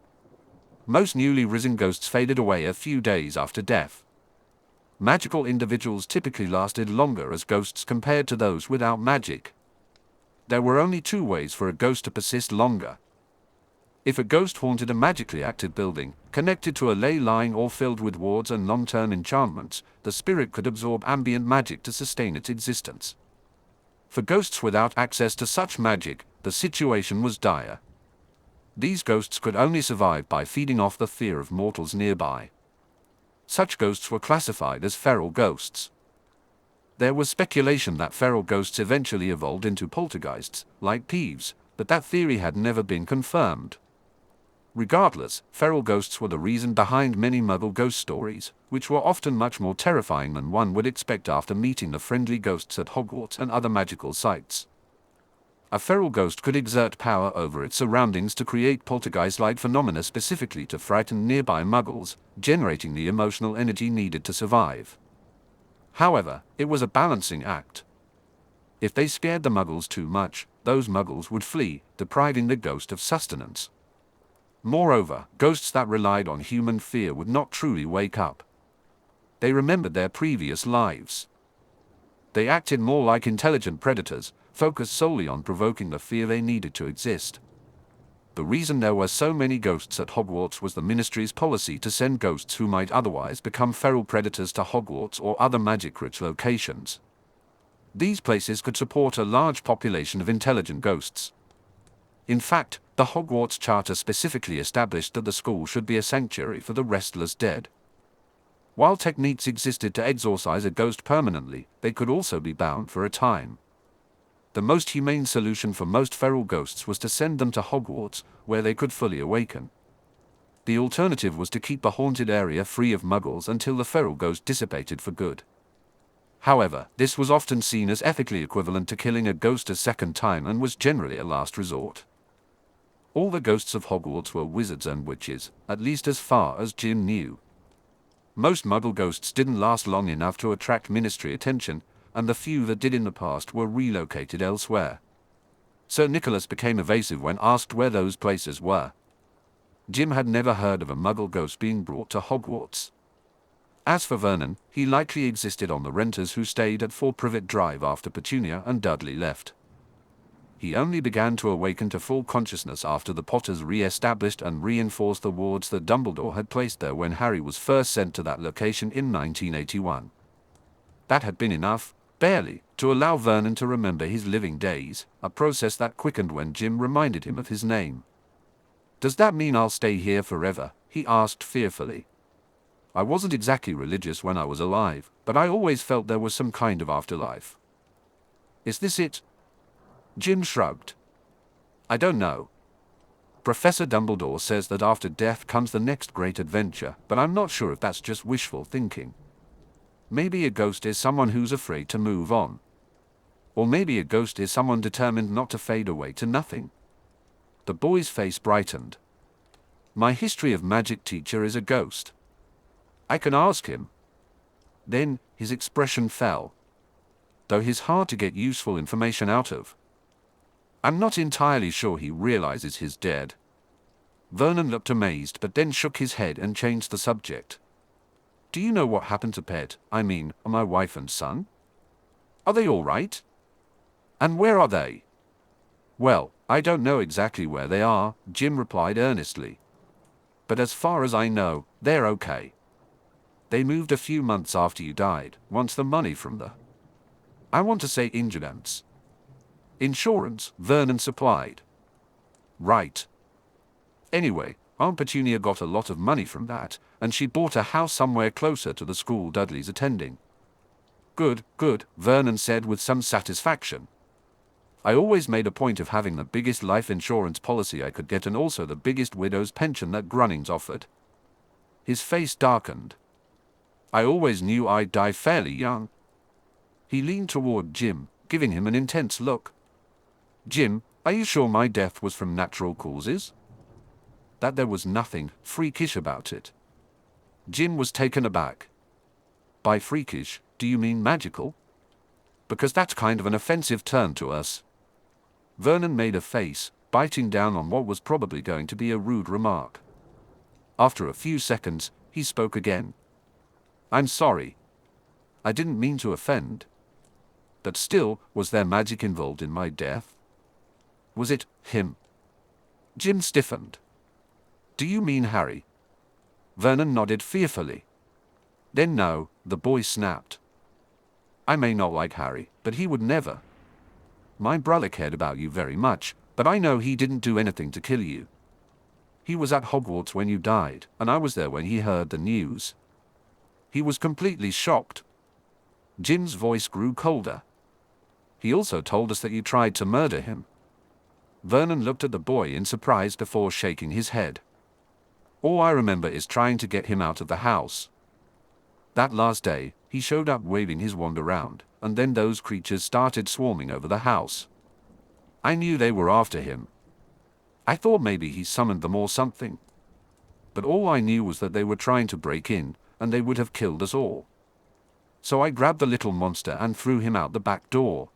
Most newly risen ghosts faded away a few days after death. Magical individuals typically lasted longer as ghosts compared to those without magic. There were only two ways for a ghost to persist longer. If a ghost haunted a magically active building, connected to a ley line or filled with wards and long-term enchantments, the spirit could absorb ambient magic to sustain its existence. For ghosts without access to such magic, the situation was dire. These ghosts could only survive by feeding off the fear of mortals nearby. Such ghosts were classified as feral ghosts. There was speculation that feral ghosts eventually evolved into poltergeists, like Peeves, but that theory had never been confirmed. Regardless, feral ghosts were the reason behind many Muggle ghost stories, which were often much more terrifying than one would expect after meeting the friendly ghosts at Hogwarts and other magical sites. A feral ghost could exert power over its surroundings to create poltergeist-like phenomena specifically to frighten nearby Muggles, generating the emotional energy needed to survive. However, it was a balancing act. If they scared the Muggles too much, those Muggles would flee, depriving the ghost of sustenance. Moreover, ghosts that relied on human fear would not truly wake up. They remembered their previous lives. They acted more like intelligent predators, focused solely on provoking the fear they needed to exist. The reason there were so many ghosts at Hogwarts was the Ministry's policy to send ghosts who might otherwise become feral predators to Hogwarts or other magic-rich locations. These places could support a large population of intelligent ghosts. In fact, the Hogwarts Charter specifically established that the school should be a sanctuary for the restless dead. While techniques existed to exorcise a ghost permanently, they could also be bound for a time. The most humane solution for most feral ghosts was to send them to Hogwarts, where they could fully awaken. The alternative was to keep the haunted area free of Muggles until the feral ghost dissipated for good. However, this was often seen as ethically equivalent to killing a ghost a second time and was generally a last resort. All the ghosts of Hogwarts were wizards and witches, at least as far as Jim knew. Most Muggle ghosts didn't last long enough to attract Ministry attention, and the few that did in the past were relocated elsewhere. Sir Nicholas became evasive when asked where those places were. Jim had never heard of a Muggle ghost being brought to Hogwarts. As for Vernon, he likely existed on the renters who stayed at 4 Privet Drive after Petunia and Dudley left. He only began to awaken to full consciousness after the Potters re-established and reinforced the wards that Dumbledore had placed there when Harry was first sent to that location in 1981. That had been enough, barely, to allow Vernon to remember his living days, a process that quickened when Jim reminded him of his name. "Does that mean I'll stay here forever?" he asked fearfully. "I wasn't exactly religious when I was alive, but I always felt there was some kind of afterlife." "Is this it?" Jim shrugged. "I don't know. Professor Dumbledore says that after death comes the next great adventure, but I'm not sure if that's just wishful thinking. Maybe a ghost is someone who's afraid to move on. Or maybe a ghost is someone determined not to fade away to nothing." The boy's face brightened. "My history of magic teacher is a ghost. I can ask him." Then, his expression fell. Though he's hard to get useful information out of. "I'm not entirely sure he realizes he's dead." Vernon looked amazed but then shook his head and changed the subject. "Do you know what happened to my wife and son? Are they all right? And where are they?" "Well, I don't know exactly where they are," Jim replied earnestly. "But as far as I know, they're okay. They moved a few months after you died, once the money from the, I want to say, insurance." Insurance, Vernon supplied. Right. Anyway, Aunt Petunia got a lot of money from that, and she bought a house somewhere closer to the school Dudley's attending. Good, good, Vernon said with some satisfaction. I always made a point of having the biggest life insurance policy I could get and also the biggest widow's pension that Grunnings offered. His face darkened. I always knew I'd die fairly young. He leaned toward Jim, giving him an intense look. Jim, are you sure my death was from natural causes? That there was nothing freakish about it. Jim was taken aback. By freakish, do you mean magical? Because that's kind of an offensive term to us. Vernon made a face, biting down on what was probably going to be a rude remark. After a few seconds, he spoke again. I'm sorry. I didn't mean to offend. But still, was there magic involved in my death? Was it him? Jim stiffened. Do you mean Harry? Vernon nodded fearfully. Then no, the boy snapped. I may not like Harry, but he would never. My brother cared about you very much, but I know he didn't do anything to kill you. He was at Hogwarts when you died, and I was there when he heard the news. He was completely shocked. Jim's voice grew colder. He also told us that you tried to murder him. Vernon looked at the boy in surprise before shaking his head. All I remember is trying to get him out of the house. That last day, he showed up waving his wand around, and then those creatures started swarming over the house. I knew they were after him. I thought maybe he summoned them or something. But all I knew was that they were trying to break in, and they would have killed us all. So I grabbed the little monster and threw him out the back door.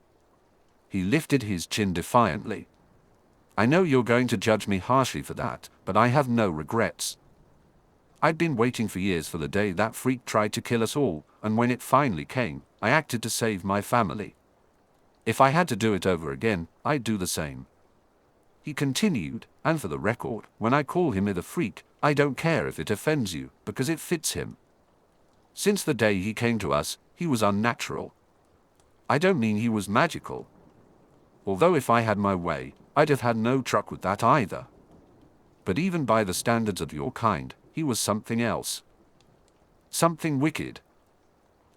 He lifted his chin defiantly. I know you're going to judge me harshly for that, but I have no regrets. I'd been waiting for years for the day that freak tried to kill us all, and when it finally came, I acted to save my family. If I had to do it over again, I'd do the same. He continued, and for the record, when I call him a freak, I don't care if it offends you, because it fits him. Since the day he came to us, he was unnatural. I don't mean he was magical. Although if I had my way, I'd have had no truck with that either. But even by the standards of your kind, he was something else. Something wicked.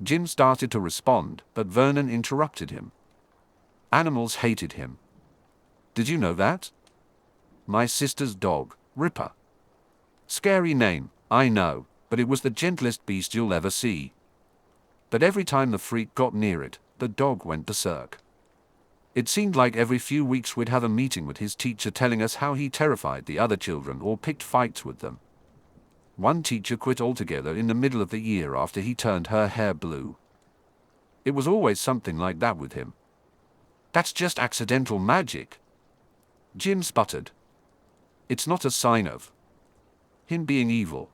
Jim started to respond, but Vernon interrupted him. Animals hated him. Did you know that? My sister's dog, Ripper. Scary name, I know, but it was the gentlest beast you'll ever see. But every time the freak got near it, the dog went berserk. It seemed like every few weeks we'd have a meeting with his teacher telling us how he terrified the other children or picked fights with them. One teacher quit altogether in the middle of the year after he turned her hair blue. It was always something like that with him. That's just accidental magic. Jim sputtered. It's not a sign of him being evil.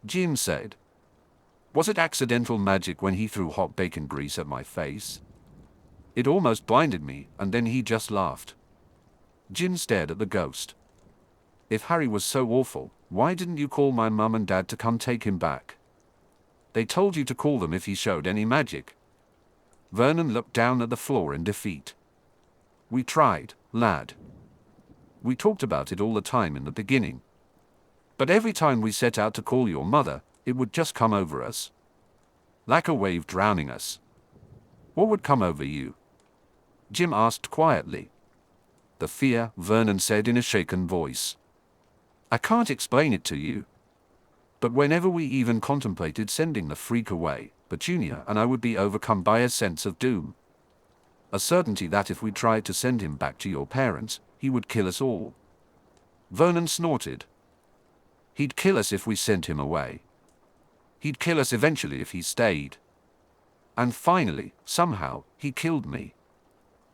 Jim said. Was it accidental magic when he threw hot bacon grease at my face? It almost blinded me, and then he just laughed. Jim stared at the ghost. If Harry was so awful, why didn't you call my mum and dad to come take him back? They told you to call them if he showed any magic. Vernon looked down at the floor in defeat. We tried, lad. We talked about it all the time in the beginning. But every time we set out to call your mother, it would just come over us. Like a wave drowning us. What would come over you? Jim asked quietly. The fear, Vernon said in a shaken voice. I can't explain it to you. But whenever we even contemplated sending the freak away, Petunia and I would be overcome by a sense of doom. A certainty that if we tried to send him back to your parents, he would kill us all. Vernon snorted. He'd kill us if we sent him away. He'd kill us eventually if he stayed. And finally, somehow, he killed me.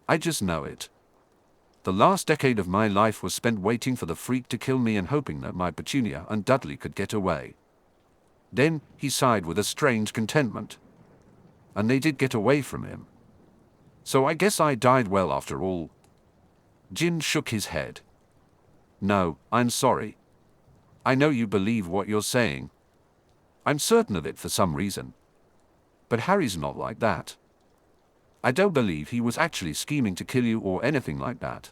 I just know it. The last decade of my life was spent waiting for the freak to kill me and hoping that my Petunia and Dudley could get away. Then, he sighed with a strange contentment. And they did get away from him. So I guess I died well after all. Jim shook his head. No, I'm sorry. I know you believe what you're saying. I'm certain of it for some reason. But Harry's not like that. I don't believe he was actually scheming to kill you or anything like that.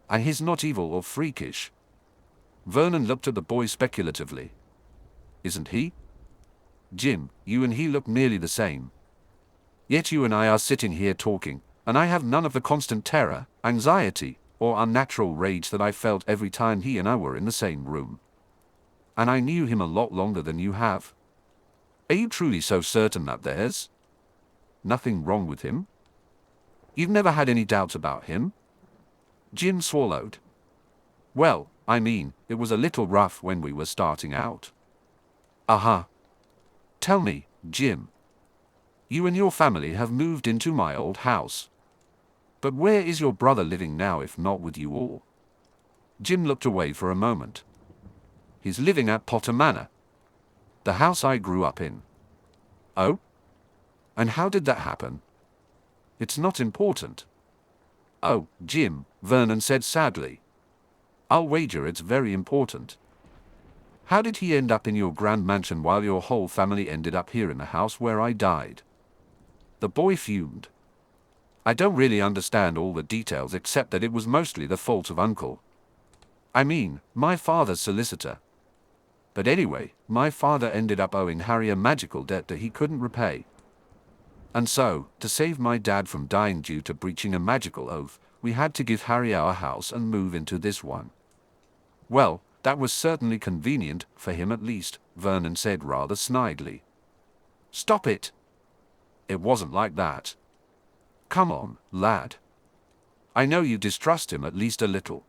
And he's not evil or freakish. Vernon looked at the boy speculatively. Isn't he? Jim, you and he look nearly the same. Yet you and I are sitting here talking, and I have none of the constant terror, anxiety, or unnatural rage that I felt every time he and I were in the same room. And I knew him a lot longer than you have. Are you truly so certain that there's nothing wrong with him? You've never had any doubts about him? Jim swallowed. Well, I mean, it was a little rough when we were starting out. Uh-huh. Tell me, Jim. You and your family have moved into my old house. But where is your brother living now if not with you all? Jim looked away for a moment. He's living at Potter Manor, the house I grew up in. Oh? And how did that happen? It's not important. Oh, Jim, Vernon said sadly. I'll wager it's very important. How did he end up in your grand mansion while your whole family ended up here in the house where I died? The boy fumed. I don't really understand all the details except that it was mostly the fault of Uncle. I mean, my father's solicitor. But anyway, my father ended up owing Harry a magical debt that he couldn't repay. And so, to save my dad from dying due to breaching a magical oath, we had to give Harry our house and move into this one. Well, that was certainly convenient, for him at least, Vernon said rather snidely. Stop it! It wasn't like that. Come on, lad. I know you distrust him at least a little.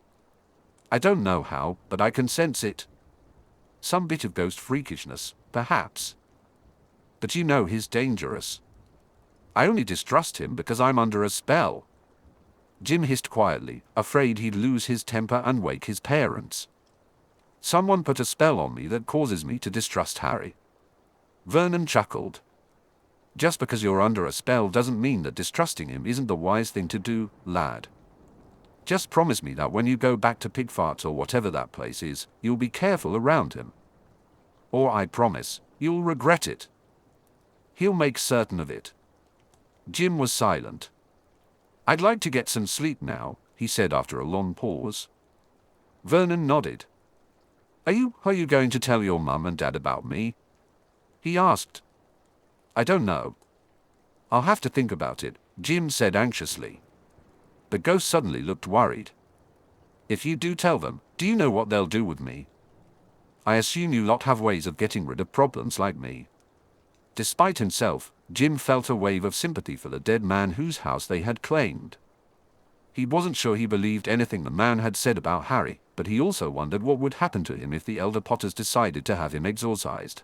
I don't know how, but I can sense it. Some bit of ghost freakishness, perhaps. But you know he's dangerous. I only distrust him because I'm under a spell. Jim hissed quietly, afraid he'd lose his temper and wake his parents. Someone put a spell on me that causes me to distrust Harry. Vernon chuckled. Just because you're under a spell doesn't mean that distrusting him isn't the wise thing to do, lad. Just promise me that when you go back to Pigfarts or whatever that place is, you'll be careful around him. Or I promise, you'll regret it. He'll make certain of it. Jim was silent. I'd like to get some sleep now, he said after a long pause. Vernon nodded. Are you going to tell your mum and dad about me? He asked. I don't know. I'll have to think about it, Jim said anxiously. The ghost suddenly looked worried. If you do tell them, do you know what they'll do with me? I assume you lot have ways of getting rid of problems like me. Despite himself, Jim felt a wave of sympathy for the dead man whose house they had claimed. He wasn't sure he believed anything the man had said about Harry, but he also wondered what would happen to him if the elder Potters decided to have him exorcised.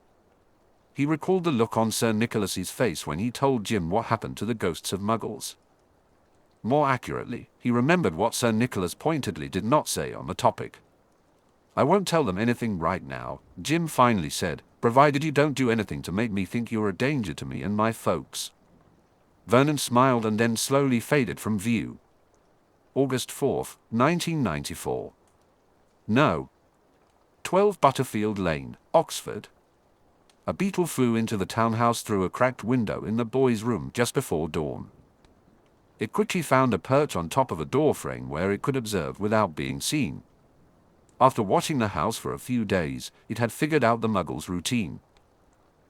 He recalled the look on Sir Nicholas's face when he told Jim what happened to the ghosts of Muggles. More accurately, he remembered what Sir Nicholas pointedly did not say on the topic. I won't tell them anything right now, Jim finally said, provided you don't do anything to make me think you're a danger to me and my folks. Vernon smiled and then slowly faded from view. August 4th, 1994. No. 12 Butterfield Lane, Oxford. A beetle flew into the townhouse through a cracked window in the boys' room just before dawn. It quickly found a perch on top of a door frame where it could observe without being seen. After watching the house for a few days, it had figured out the Muggles' routine.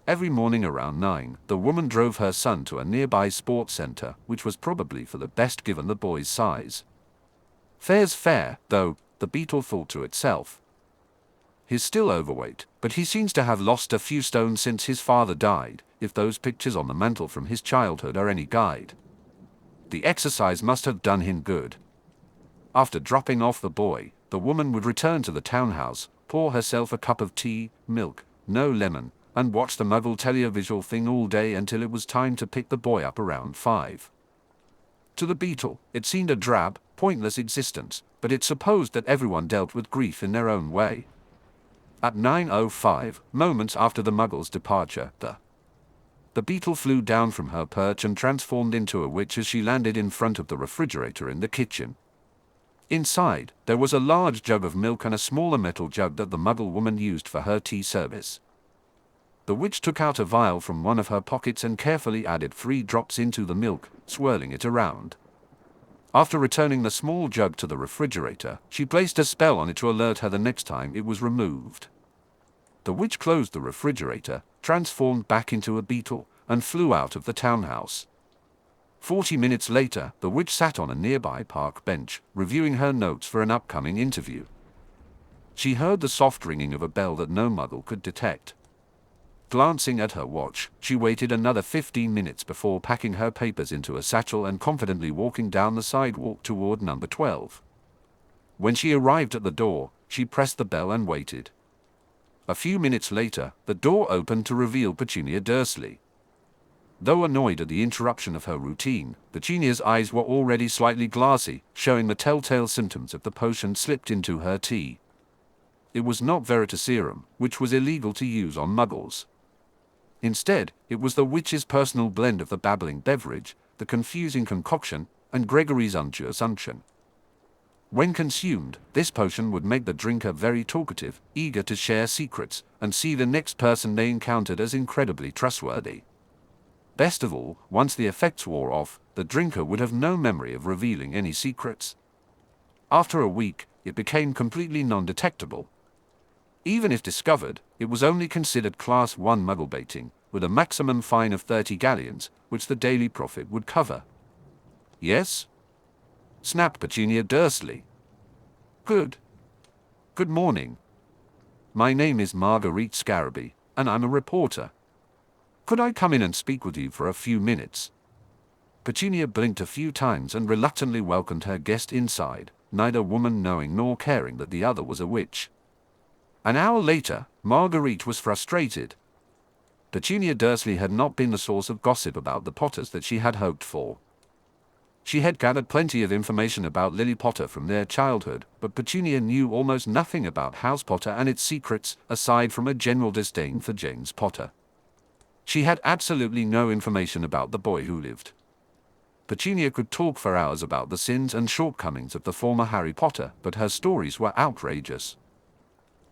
Every morning around 9, the woman drove her son to a nearby sports center, which was probably for the best given the boy's size. Fair's fair, though, the beetle thought to itself. He's still overweight, but he seems to have lost a few stones since his father died, if those pictures on the mantel from his childhood are any guide. The exercise must have done him good. After dropping off the boy, the woman would return to the townhouse, pour herself a cup of tea, milk, no lemon, and watch the Muggle televisual thing all day until it was time to pick the boy up around 5. To the beetle, it seemed a drab, pointless existence, but it supposed that everyone dealt with grief in their own way. At 9:05, moments after the Muggle's departure, the beetle flew down from her perch and transformed into a witch as she landed in front of the refrigerator in the kitchen. Inside, there was a large jug of milk and a smaller metal jug that the Muggle woman used for her tea service. The witch took out a vial from one of her pockets and carefully added 3 drops into the milk, swirling it around. After returning the small jug to the refrigerator, she placed a spell on it to alert her the next time it was removed. The witch closed the refrigerator, transformed back into a beetle, and flew out of the townhouse. 40 minutes later, the witch sat on a nearby park bench, reviewing her notes for an upcoming interview. She heard the soft ringing of a bell that no muggle could detect. Glancing at her watch, she waited another 15 minutes before packing her papers into a satchel and confidently walking down the sidewalk toward number 12. When she arrived at the door, she pressed the bell and waited. A few minutes later, the door opened to reveal Petunia Dursley. Though annoyed at the interruption of her routine, Petunia's eyes were already slightly glassy, showing the telltale symptoms of the potion slipped into her tea. It was not Veritaserum, which was illegal to use on muggles. Instead, it was the witch's personal blend of the babbling beverage, the confusing concoction, and Gregory's unctuous unction. When consumed, this potion would make the drinker very talkative, eager to share secrets, and see the next person they encountered as incredibly trustworthy. Best of all, once the effects wore off, the drinker would have no memory of revealing any secrets. After a week, it became completely non-detectable. Even if discovered, it was only considered Class 1 muggle baiting, with a maximum fine of 30 galleons, which the daily profit would cover. Yes? Snapped Petunia Dursley. Good morning. My name is Marguerite Scaraby, and I'm a reporter. Could I come in and speak with you for a few minutes? Petunia blinked a few times and reluctantly welcomed her guest inside, neither woman knowing nor caring that the other was a witch. An hour later, Marguerite was frustrated. Petunia Dursley had not been the source of gossip about the Potters that she had hoped for. She had gathered plenty of information about Lily Potter from their childhood, but Petunia knew almost nothing about House Potter and its secrets, aside from a general disdain for James Potter. She had absolutely no information about the boy who lived. Petunia could talk for hours about the sins and shortcomings of the former Harry Potter, but her stories were outrageous.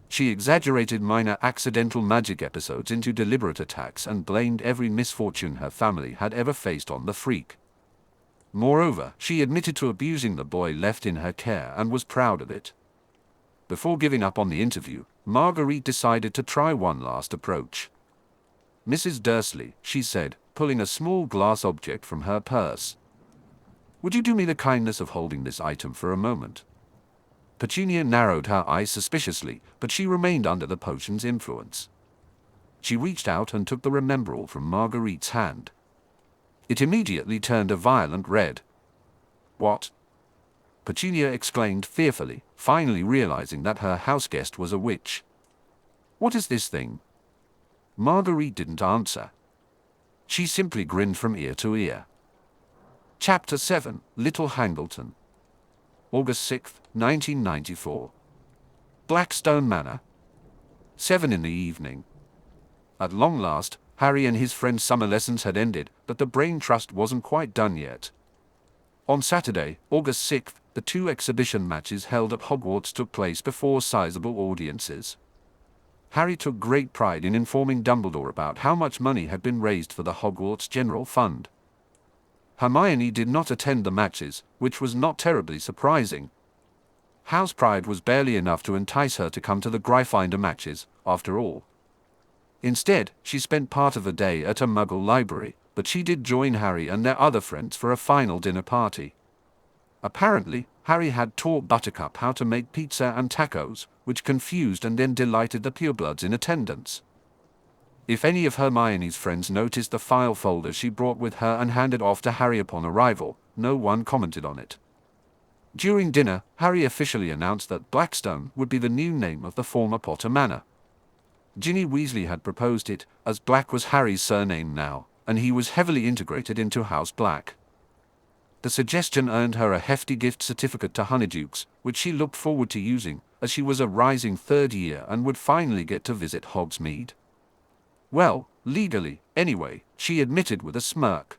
She exaggerated minor accidental magic episodes into deliberate attacks and blamed every misfortune her family had ever faced on the freak. Moreover, she admitted to abusing the boy left in her care and was proud of it. Before giving up on the interview, Marguerite decided to try one last approach. Mrs. Dursley, she said, pulling a small glass object from her purse. Would you do me the kindness of holding this item for a moment? Petunia narrowed her eyes suspiciously, but she remained under the potion's influence. She reached out and took the remembrall from Marguerite's hand. It immediately turned a violent red. What? Petunia exclaimed fearfully, finally realizing that her houseguest was a witch. What is this thing? Marguerite didn't answer. She simply grinned from ear to ear. Chapter 7, Little Hangleton. August 6, 1994. Blackstone Manor. 7 in the evening. At long last, Harry and his friend's summer lessons had ended, but the brain trust wasn't quite done yet. On Saturday, August 6th, the 2 exhibition matches held at Hogwarts took place before sizable audiences. Harry took great pride in informing Dumbledore about how much money had been raised for the Hogwarts General Fund. Hermione did not attend the matches, which was not terribly surprising. House pride was barely enough to entice her to come to the Gryffindor matches, after all. Instead, she spent part of the day at a Muggle library, but she did join Harry and their other friends for a final dinner party. Apparently, Harry had taught Buttercup how to make pizza and tacos, which confused and then delighted the purebloods in attendance. If any of Hermione's friends noticed the file folder she brought with her and handed off to Harry upon arrival, no one commented on it. During dinner, Harry officially announced that Blackstone would be the new name of the former Potter Manor. Ginny Weasley had proposed it, as Black was Harry's surname now, and he was heavily integrated into House Black. The suggestion earned her a hefty gift certificate to Honeydukes, which she looked forward to using, as she was a rising third year and would finally get to visit Hogsmeade. Well, legally, anyway, she admitted with a smirk.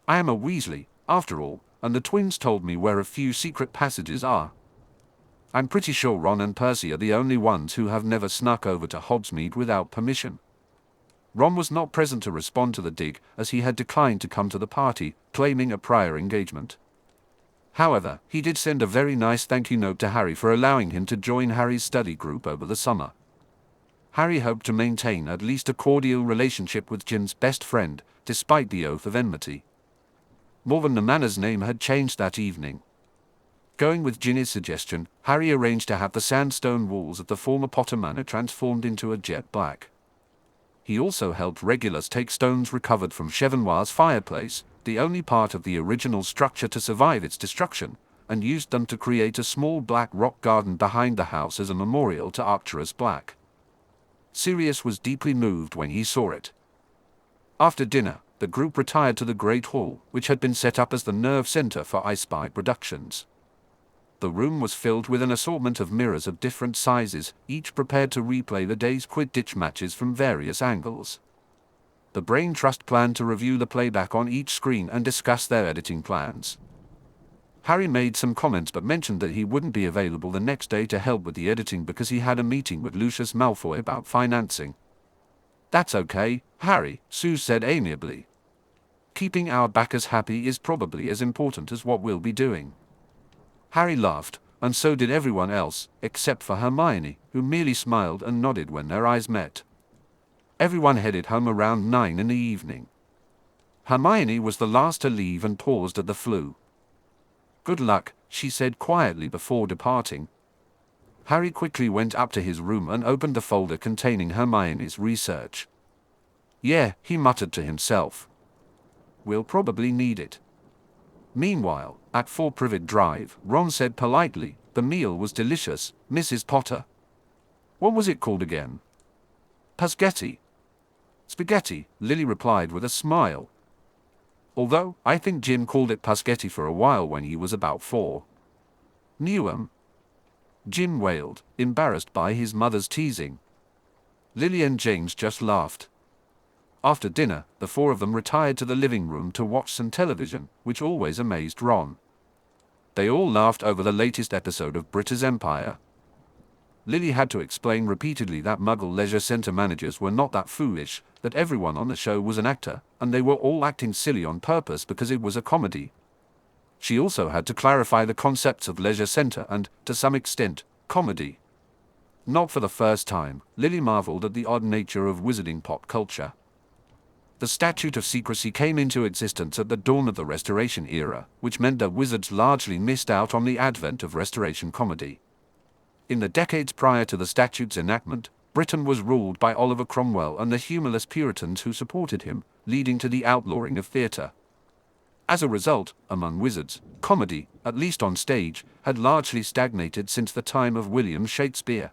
I am a Weasley, after all, and the twins told me where a few secret passages are. I'm pretty sure Ron and Percy are the only ones who have never snuck over to Hogsmeade without permission. Ron was not present to respond to the dig, as he had declined to come to the party, claiming a prior engagement. However, he did send a very nice thank you note to Harry for allowing him to join Harry's study group over the summer. Harry hoped to maintain at least a cordial relationship with Jim's best friend, despite the oath of enmity. Morven the Manor's name had changed that evening. Going with Ginny's suggestion, Harry arranged to have the sandstone walls of the former Potter Manor transformed into a jet black. He also helped Regulus take stones recovered from Chevenoir's fireplace, the only part of the original structure to survive its destruction, and used them to create a small black rock garden behind the house as a memorial to Arcturus Black. Sirius was deeply moved when he saw it. After dinner, the group retired to the Great Hall, which had been set up as the nerve center for I Spy Productions. The room was filled with an assortment of mirrors of different sizes, each prepared to replay the day's Quidditch matches from various angles. The Brain Trust planned to review the playback on each screen and discuss their editing plans. Harry made some comments but mentioned that he wouldn't be available the next day to help with the editing because he had a meeting with Lucius Malfoy about financing. "That's okay, Harry," Sue said amiably. "Keeping our backers happy is probably as important as what we'll be doing." Harry laughed, and so did everyone else, except for Hermione, who merely smiled and nodded when their eyes met. Everyone headed home around 9 in the evening. Hermione was the last to leave and paused at the flue. "Good luck," she said quietly before departing. Harry quickly went up to his room and opened the folder containing Hermione's research. "Yeah," he muttered to himself. "We'll probably need it." Meanwhile, at 4 Privet Drive, Ron said politely, "The meal was delicious, Mrs. Potter." "What was it called again?" "Pasgetti." "Spaghetti," Lily replied with a smile. "Although, I think Jim called it Pasgetti for a while when he was about 4. "Newham," Jim wailed, embarrassed by his mother's teasing. Lily and James just laughed. After dinner, the 4 of them retired to the living room to watch some television, which always amazed Ron. They all laughed over the latest episode of Britain's Empire. Lily had to explain repeatedly that Muggle leisure center managers were not that foolish, that everyone on the show was an actor, and they were all acting silly on purpose because it was a comedy. She also had to clarify the concepts of leisure center and, to some extent, comedy. Not for the first time, Lily marveled at the odd nature of wizarding pop culture. The Statute of Secrecy came into existence at the dawn of the Restoration era, which meant that wizards largely missed out on the advent of Restoration comedy. In the decades prior to the statute's enactment, Britain was ruled by Oliver Cromwell and the humorless Puritans who supported him, leading to the outlawing of theatre. As a result, among wizards, comedy, at least on stage, had largely stagnated since the time of William Shakespeare.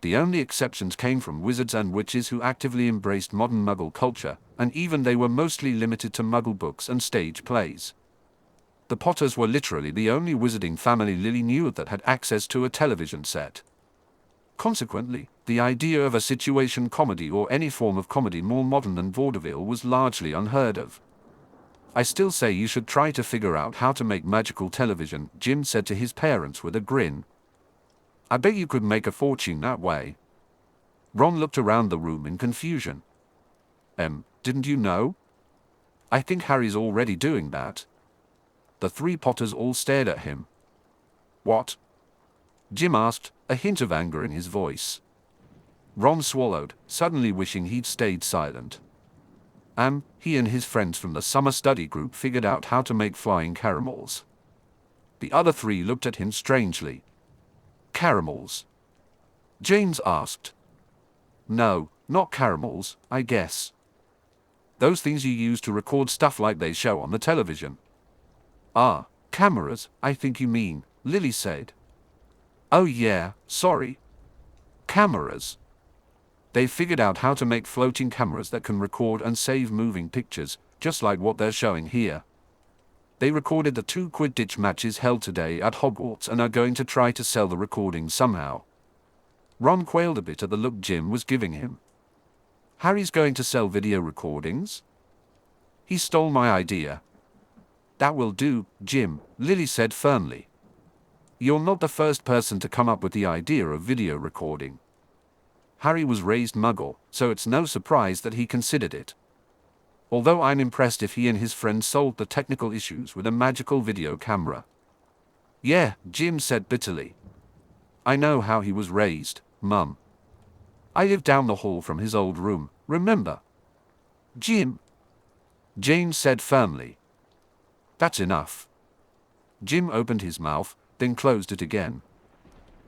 The only exceptions came from wizards and witches who actively embraced modern Muggle culture, and even they were mostly limited to Muggle books and stage plays. The Potters were literally the only wizarding family Lily knew that had access to a television set. Consequently, the idea of a situation comedy or any form of comedy more modern than vaudeville was largely unheard of. "I still say you should try to figure out how to make magical television," Jim said to his parents with a grin. "I bet you could make a fortune that way." Ron looked around the room in confusion. Didn't you know? I think Harry's already doing that." The 3 Potters all stared at him. "What?" Jim asked, a hint of anger in his voice. Ron swallowed, suddenly wishing he'd stayed silent. He and his friends from the summer study group figured out how to make flying caramels. The other 3 looked at him strangely. "Caramels?" James asked. "No, not caramels, I guess. Those things you use to record stuff like they show on the television." "Ah, cameras, I think you mean," Lily said. "Oh yeah, sorry. Cameras. They figured out how to make floating cameras that can record and save moving pictures, just like what they're showing here. They recorded the 2 Quidditch matches held today at Hogwarts and are going to try to sell the recordings somehow." Ron quailed a bit at the look Jim was giving him. "Harry's going to sell video recordings?" "He stole my idea." "That will do, Jim," Lily said firmly. "You're not the first person to come up with the idea of video recording." Harry was raised Muggle, so it's no surprise that he considered it. Although I'm impressed if he and his friends solved the technical issues with a magical video camera. Yeah, Jim said bitterly. I know how he was raised, Mum. I lived down the hall from his old room, remember? Jim. Jane said firmly. That's enough. Jim opened his mouth, then closed it again.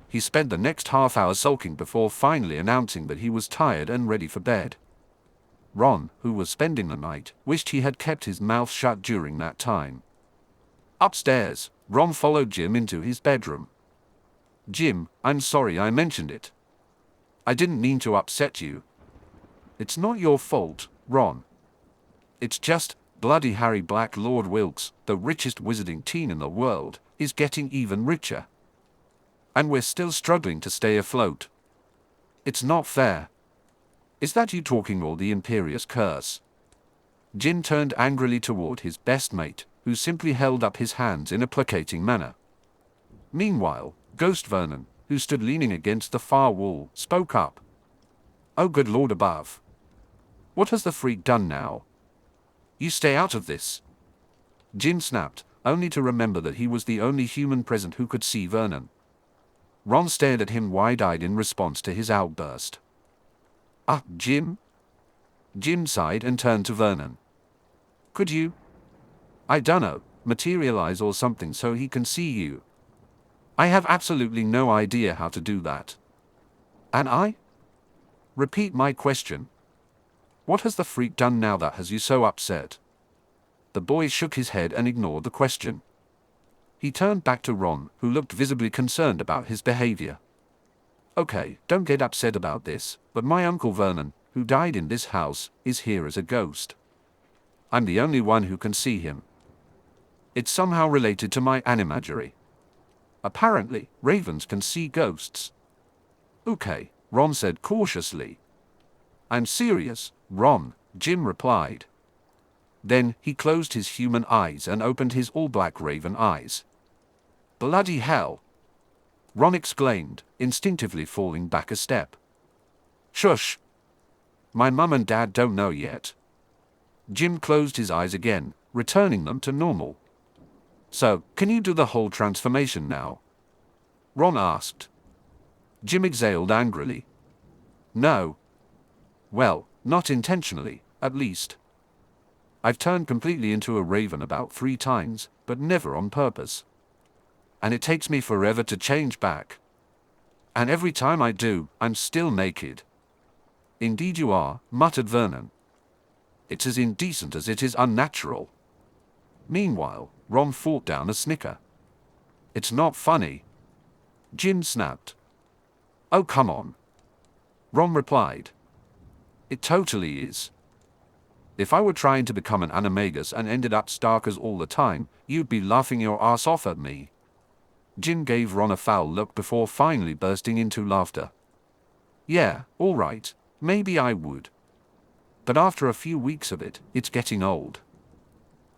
He spent the next half hour sulking before finally announcing that he was tired and ready for bed. Ron, who was spending the night, wished he had kept his mouth shut during that time. Upstairs, Ron followed Jim into his bedroom. Jim, I'm sorry I mentioned it. I didn't mean to upset you. It's not your fault, Ron. It's just, bloody Harry Black Lord Wilkes, the richest wizarding teen in the world, is getting even richer. And we're still struggling to stay afloat. It's not fair. Is that you talking or the Imperious curse? Jim turned angrily toward his best mate, who simply held up his hands in a placating manner. Meanwhile, Ghost Vernon, who stood leaning against the far wall, spoke up. Oh good Lord above. What has the freak done now? You stay out of this. Jim snapped, only to remember that he was the only human present who could see Vernon. Ron stared at him wide-eyed in response to his outburst. Ah, Jim? Jim sighed and turned to Vernon. Could you? I dunno, materialize or something so he can see you. I have absolutely no idea how to do that. And I? Repeat my question. What has the freak done now that has you so upset? The boy shook his head and ignored the question. He turned back to Ron, who looked visibly concerned about his behavior. Okay, don't get upset about this, but my Uncle Vernon, who died in this house, is here as a ghost. I'm the only one who can see him. It's somehow related to my animagery. Apparently, ravens can see ghosts. Okay, Ron said cautiously. I'm serious, Ron, Jim replied. Then, he closed his human eyes and opened his all-black raven eyes. Bloody hell! Ron exclaimed, instinctively falling back a step. Shush! My mum and dad don't know yet. Jim closed his eyes again, returning them to normal. So, can you do the whole transformation now? Ron asked. Jim exhaled angrily. No. Well, not intentionally, at least. I've turned completely into a raven about 3 times, but never on purpose. And it takes me forever to change back. And every time I do, I'm still naked. Indeed you are, muttered Vernon. It's as indecent as it is unnatural. Meanwhile, Ron fought down a snicker. It's not funny. Jim snapped. Oh come on. Ron replied. It totally is. If I were trying to become an animagus and ended up Starkers all the time, you'd be laughing your ass off at me. Jim gave Ron a foul look before finally bursting into laughter. Yeah, all right, maybe I would. But after a few weeks of it, it's getting old.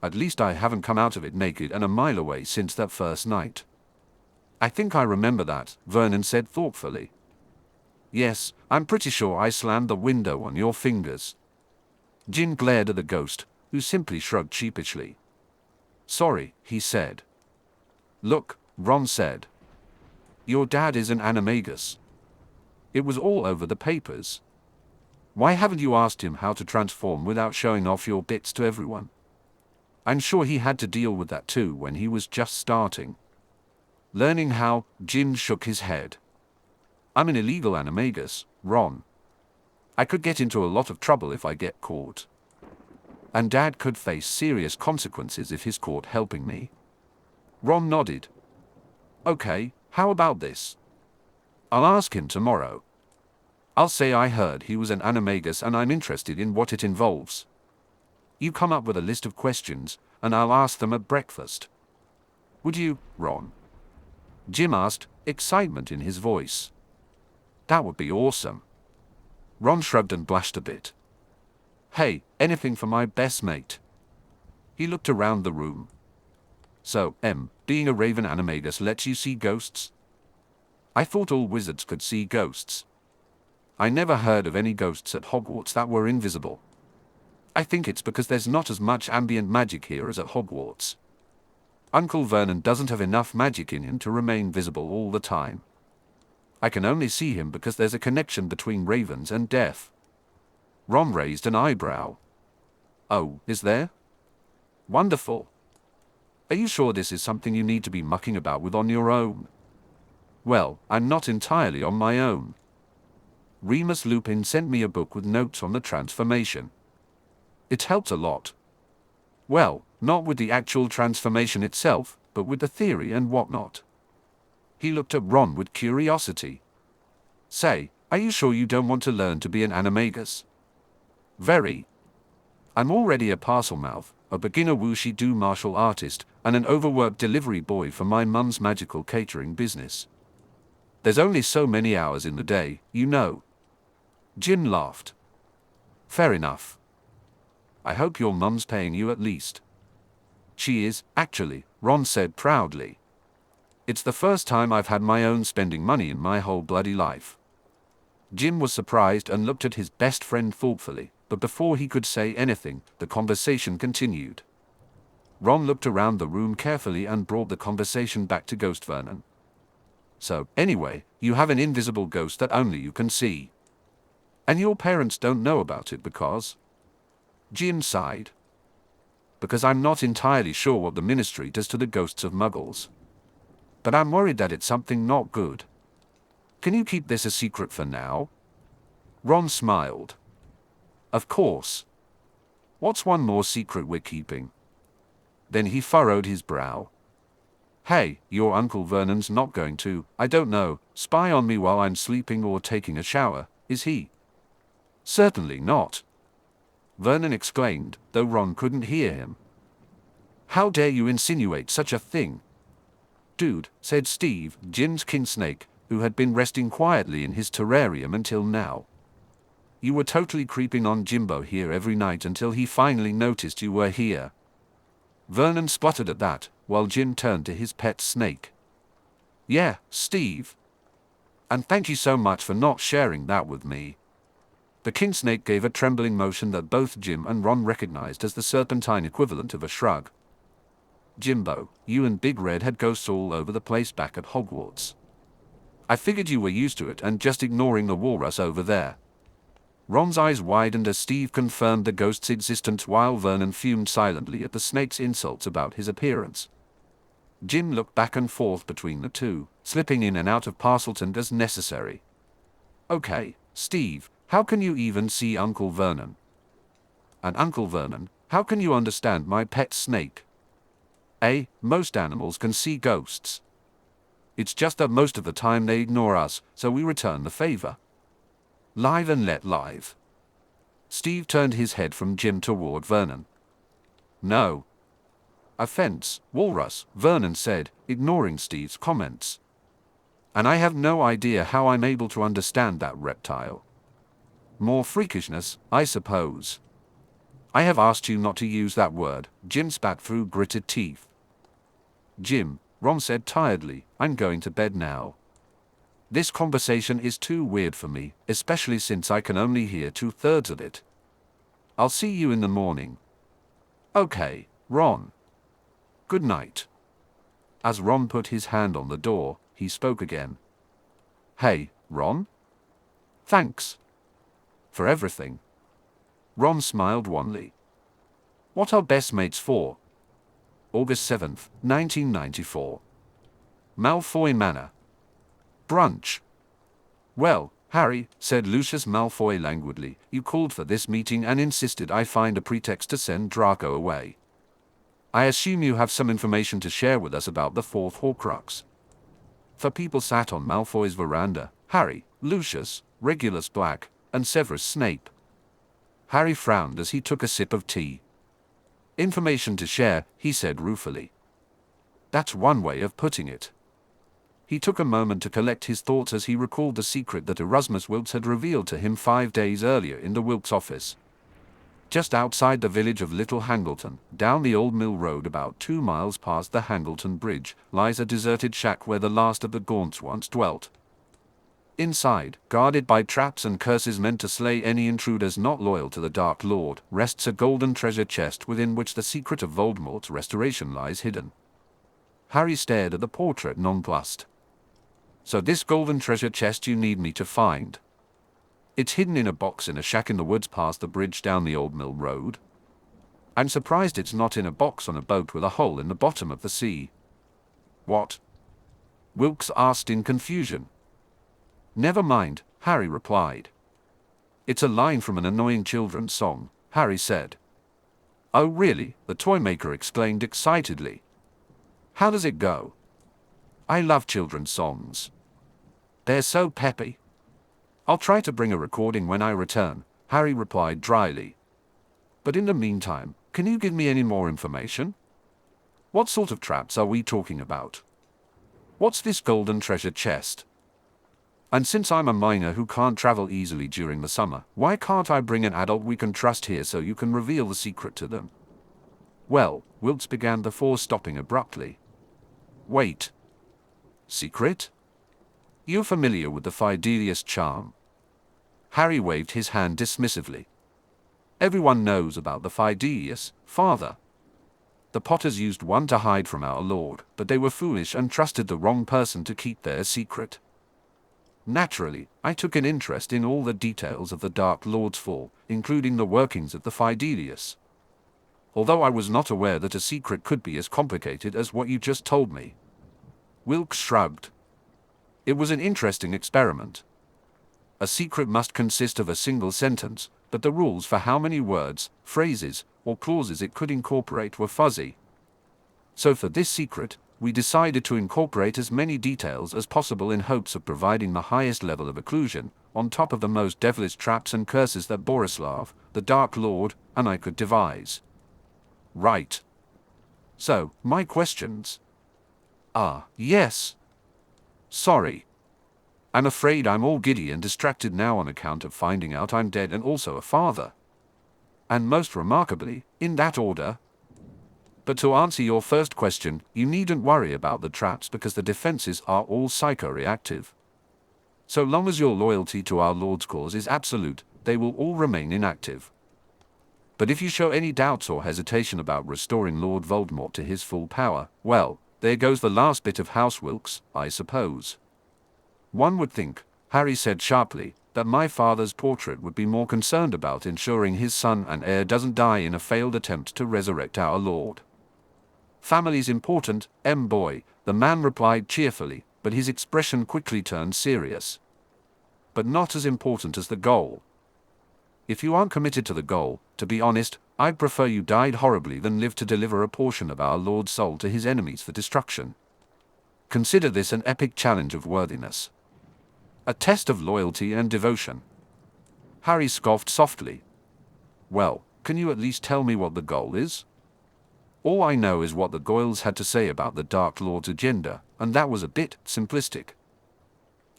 At least I haven't come out of it naked and a mile away since that first night. I think I remember that, Vernon said thoughtfully. Yes, I'm pretty sure I slammed the window on your fingers. Jim glared at the ghost, who simply shrugged sheepishly. Sorry, he said. Look, Ron said. Your dad is an animagus. It was all over the papers. Why haven't you asked him how to transform without showing off your bits to everyone? I'm sure he had to deal with that too when he was just starting. Learning how, Jim shook his head. I'm an illegal animagus, Ron. I could get into a lot of trouble if I get caught. And Dad could face serious consequences if he's caught helping me. Ron nodded. Okay, how about this? I'll ask him tomorrow. I'll say I heard he was an animagus and I'm interested in what it involves. You come up with a list of questions, and I'll ask them at breakfast. Would you, Ron? Jim asked, excitement in his voice. That would be awesome. Ron shrugged and blushed a bit. Hey, anything for my best mate. He looked around the room. So, being a raven animagus lets you see ghosts? I thought all wizards could see ghosts. I never heard of any ghosts at Hogwarts that were invisible. I think it's because there's not as much ambient magic here as at Hogwarts. Uncle Vernon doesn't have enough magic in him to remain visible all the time. I can only see him because there's a connection between ravens and death. Ron raised an eyebrow. Oh, is there? Wonderful. Are you sure this is something you need to be mucking about with on your own? Well, I'm not entirely on my own. Remus Lupin sent me a book with notes on the transformation. It helped a lot. Well, not with the actual transformation itself, but with the theory and whatnot. He looked at Ron with curiosity. Say, are you sure you don't want to learn to be an animagus? Very. I'm already a parcel mouth, a beginner whooshy-doo martial artist, and an overworked delivery boy for my mum's magical catering business. There's only so many hours in the day, you know. Jim laughed. Fair enough. I hope your mum's paying you at least. She is, actually, Ron said proudly. It's the first time I've had my own spending money in my whole bloody life. Jim was surprised and looked at his best friend thoughtfully, but before he could say anything, the conversation continued. Ron looked around the room carefully and brought the conversation back to Ghost Vernon. So, anyway, you have an invisible ghost that only you can see. And your parents don't know about it because... Jim sighed. Because I'm not entirely sure what the Ministry does to the ghosts of Muggles. But I'm worried that it's something not good. Can you keep this a secret for now? Ron smiled. Of course. What's one more secret we're keeping? Then he furrowed his brow. Hey, your Uncle Vernon's not going to, I don't know, spy on me while I'm sleeping or taking a shower, is he? Certainly not. Vernon exclaimed, though Ron couldn't hear him. How dare you insinuate such a thing? Dude, said Steve, Jim's king snake, who had been resting quietly in his terrarium until now. You were totally creeping on Jimbo here every night until he finally noticed you were here. Vernon spluttered at that, while Jim turned to his pet snake. Yeah, Steve. And thank you so much for not sharing that with me. The king snake gave a trembling motion that both Jim and Ron recognized as the serpentine equivalent of a shrug. Jimbo, you and Big Red had ghosts all over the place back at Hogwarts. I figured you were used to it and just ignoring the walrus over there. Ron's eyes widened as Steve confirmed the ghost's existence while Vernon fumed silently at the snake's insults about his appearance. Jim looked back and forth between the two, slipping in and out of Parselton as necessary. Okay, Steve, how can you even see Uncle Vernon? And Uncle Vernon, how can you understand my pet snake? Most animals can see ghosts. It's just that most of the time they ignore us, so we return the favor. Live and let live. Steve turned his head from Jim toward Vernon. No. Offense, walrus, Vernon said, ignoring Steve's comments. And I have no idea how I'm able to understand that reptile. More freakishness, I suppose. I have asked you not to use that word, Jim spat through gritted teeth. Jim, Ron said tiredly, I'm going to bed now. This conversation is too weird for me, especially since I can only hear 2/3 of it. I'll see you in the morning. Okay, Ron. Good night. As Ron put his hand on the door, he spoke again. Hey, Ron? Thanks. For everything. Ron smiled wanly. What are best mates for? August 7th, 1994. Malfoy Manor. Brunch. Well, Harry, said Lucius Malfoy languidly, you called for this meeting and insisted I find a pretext to send Draco away. I assume you have some information to share with us about the fourth Horcrux. For people sat on Malfoy's veranda, Harry, Lucius, Regulus Black, and Severus Snape. Harry frowned as he took a sip of tea. Information to share, he said ruefully. That's one way of putting it. He took a moment to collect his thoughts as he recalled the secret that Erasmus Wilkes had revealed to him 5 days earlier in the Wilkes office. Just outside the village of Little Hangleton, down the old mill road about 2 miles past the Hangleton Bridge, lies a deserted shack where the last of the Gaunts once dwelt. Inside, guarded by traps and curses meant to slay any intruders not loyal to the Dark Lord, rests a golden treasure chest within which the secret of Voldemort's restoration lies hidden. Harry stared at the portrait nonplussed. So this golden treasure chest you need me to find? It's hidden in a box in a shack in the woods past the bridge down the Old Mill Road. I'm surprised it's not in a box on a boat with a hole in the bottom of the sea. What? Wilkes asked in confusion. Never mind, Harry replied. It's a line from an annoying children's song, Harry said. Oh really? The toymaker exclaimed excitedly. How does it go? I love children's songs. They're so peppy. I'll try to bring a recording when I return, Harry replied dryly. But in the meantime, can you give me any more information? What sort of traps are we talking about? What's this golden treasure chest? And since I'm a minor who can't travel easily during the summer, why can't I bring an adult we can trust here so you can reveal the secret to them? Well, Wilkes began before stopping abruptly. Wait. Secret? You're familiar with the Fidelius charm? Harry waved his hand dismissively. Everyone knows about the Fidelius, father. The Potters used one to hide from our Lord, but they were foolish and trusted the wrong person to keep their secret. Naturally, I took an interest in all the details of the Dark Lord's fall, including the workings of the Fidelius. Although I was not aware that a secret could be as complicated as what you just told me. Wilkes shrugged. It was an interesting experiment. A secret must consist of a single sentence, but the rules for how many words, phrases, or clauses it could incorporate were fuzzy. So for this secret, we decided to incorporate as many details as possible in hopes of providing the highest level of occlusion, on top of the most devilish traps and curses that Borislav, the Dark Lord, and I could devise. Right. So, my questions? Yes. Sorry. I'm afraid I'm all giddy and distracted now on account of finding out I'm dead and also a father. And most remarkably, in that order. But to answer your first question, you needn't worry about the traps because the defenses are all psychoreactive. So long as your loyalty to our Lord's cause is absolute, they will all remain inactive. But if you show any doubts or hesitation about restoring Lord Voldemort to his full power, well, there goes the last bit of House Wilkes, I suppose. One would think, Harry said sharply, that my father's portrait would be more concerned about ensuring his son and heir doesn't die in a failed attempt to resurrect our Lord. Family's important, boy, the man replied cheerfully, but his expression quickly turned serious. But not as important as the goal. If you aren't committed to the goal, to be honest, I'd prefer you died horribly than live to deliver a portion of our Lord's soul to his enemies for destruction. Consider this an epic challenge of worthiness. A test of loyalty and devotion. Harry scoffed softly. Well, can you at least tell me what the goal is? All I know is what the Goyles had to say about the Dark Lord's agenda, and that was a bit simplistic.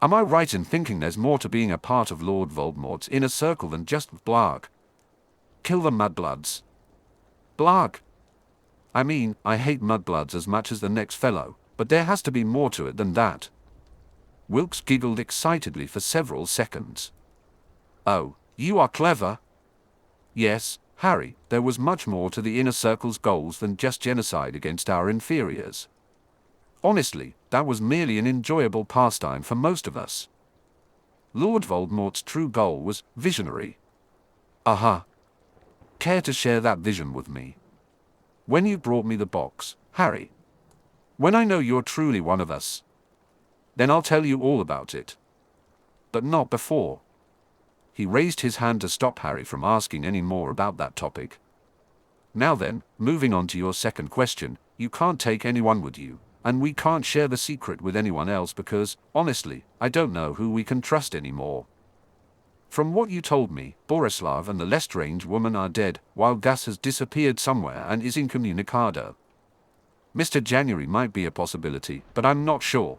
Am I right in thinking there's more to being a part of Lord Voldemort's inner circle than just Blarg? Kill the Mudbloods. Blarg. I mean, I hate Mudbloods as much as the next fellow, but there has to be more to it than that. Wilkes giggled excitedly for several seconds. Oh, you are clever. Yes, Harry, there was much more to the Inner Circle's goals than just genocide against our inferiors. Honestly, that was merely an enjoyable pastime for most of us. Lord Voldemort's true goal was visionary. Aha. Care to share that vision with me? When you brought me the box, Harry. When I know you're truly one of us. Then I'll tell you all about it. But not before. He raised his hand to stop Harry from asking any more about that topic. Now then, moving on to your second question, you can't take anyone with you, and we can't share the secret with anyone else because, honestly, I don't know who we can trust anymore. From what you told me, Borislav and the Lestrange woman are dead, while Gus has disappeared somewhere and is incommunicado. Mr. January might be a possibility, but I'm not sure.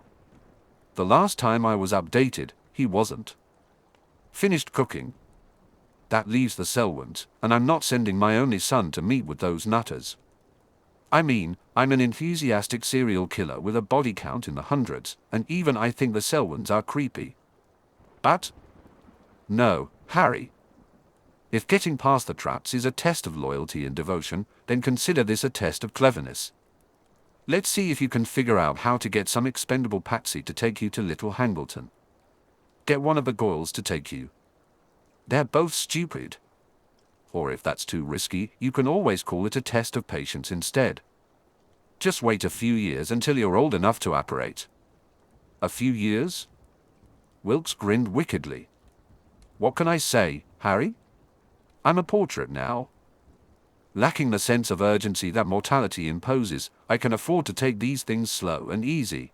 The last time I was updated, he wasn't. Finished cooking. That leaves the Selwyns, and I'm not sending my only son to meet with those nutters. I mean, I'm an enthusiastic serial killer with a body count in the hundreds, and even I think the Selwyns are creepy. But no, Harry. If getting past the traps is a test of loyalty and devotion, then consider this a test of cleverness. Let's see if you can figure out how to get some expendable patsy to take you to Little Hangleton. Get one of the Goyles to take you. They're both stupid. Or if that's too risky, you can always call it a test of patience instead. Just wait a few years until you're old enough to apparate. A few years? Wilkes grinned wickedly. What can I say, Harry? I'm a portrait now. Lacking the sense of urgency that mortality imposes, I can afford to take these things slow and easy.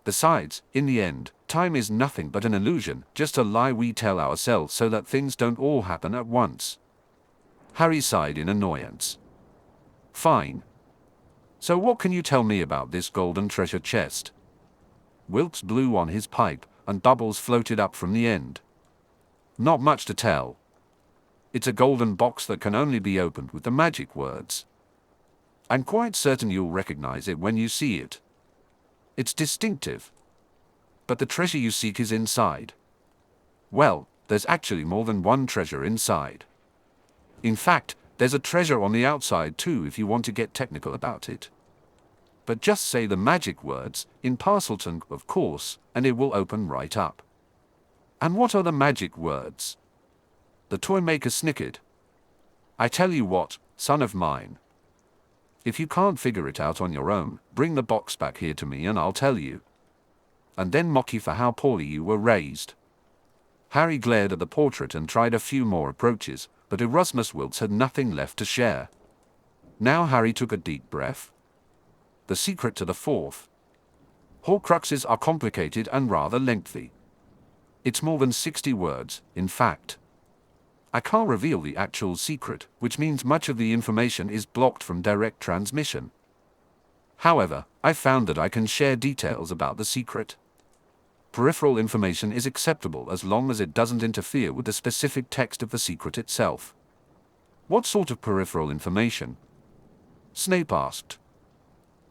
Besides, in the end, time is nothing but an illusion, just a lie we tell ourselves so that things don't all happen at once. Harry sighed in annoyance. Fine. So what can you tell me about this golden treasure chest? Wilkes blew on his pipe, and bubbles floated up from the end. Not much to tell. It's a golden box that can only be opened with the magic words. I'm quite certain you'll recognize it when you see it. It's distinctive. But the treasure you seek is inside. Well, there's actually more than one treasure inside. In fact, there's a treasure on the outside too if you want to get technical about it. But just say the magic words, in Parselton, of course, and it will open right up. And what are the magic words? The toy maker snickered. I tell you what, son of mine. If you can't figure it out on your own, bring the box back here to me and I'll tell you. And then mock you for how poorly you were raised. Harry glared at the portrait and tried a few more approaches, but Erasmus Wilkes had nothing left to share. Now Harry took a deep breath. The secret to the fourth. Horcruxes are complicated and rather lengthy. It's more than 60 words, in fact. I can't reveal the actual secret, which means much of the information is blocked from direct transmission. However, I found that I can share details about the secret. Peripheral information is acceptable as long as it doesn't interfere with the specific text of the secret itself. What sort of peripheral information? Snape asked.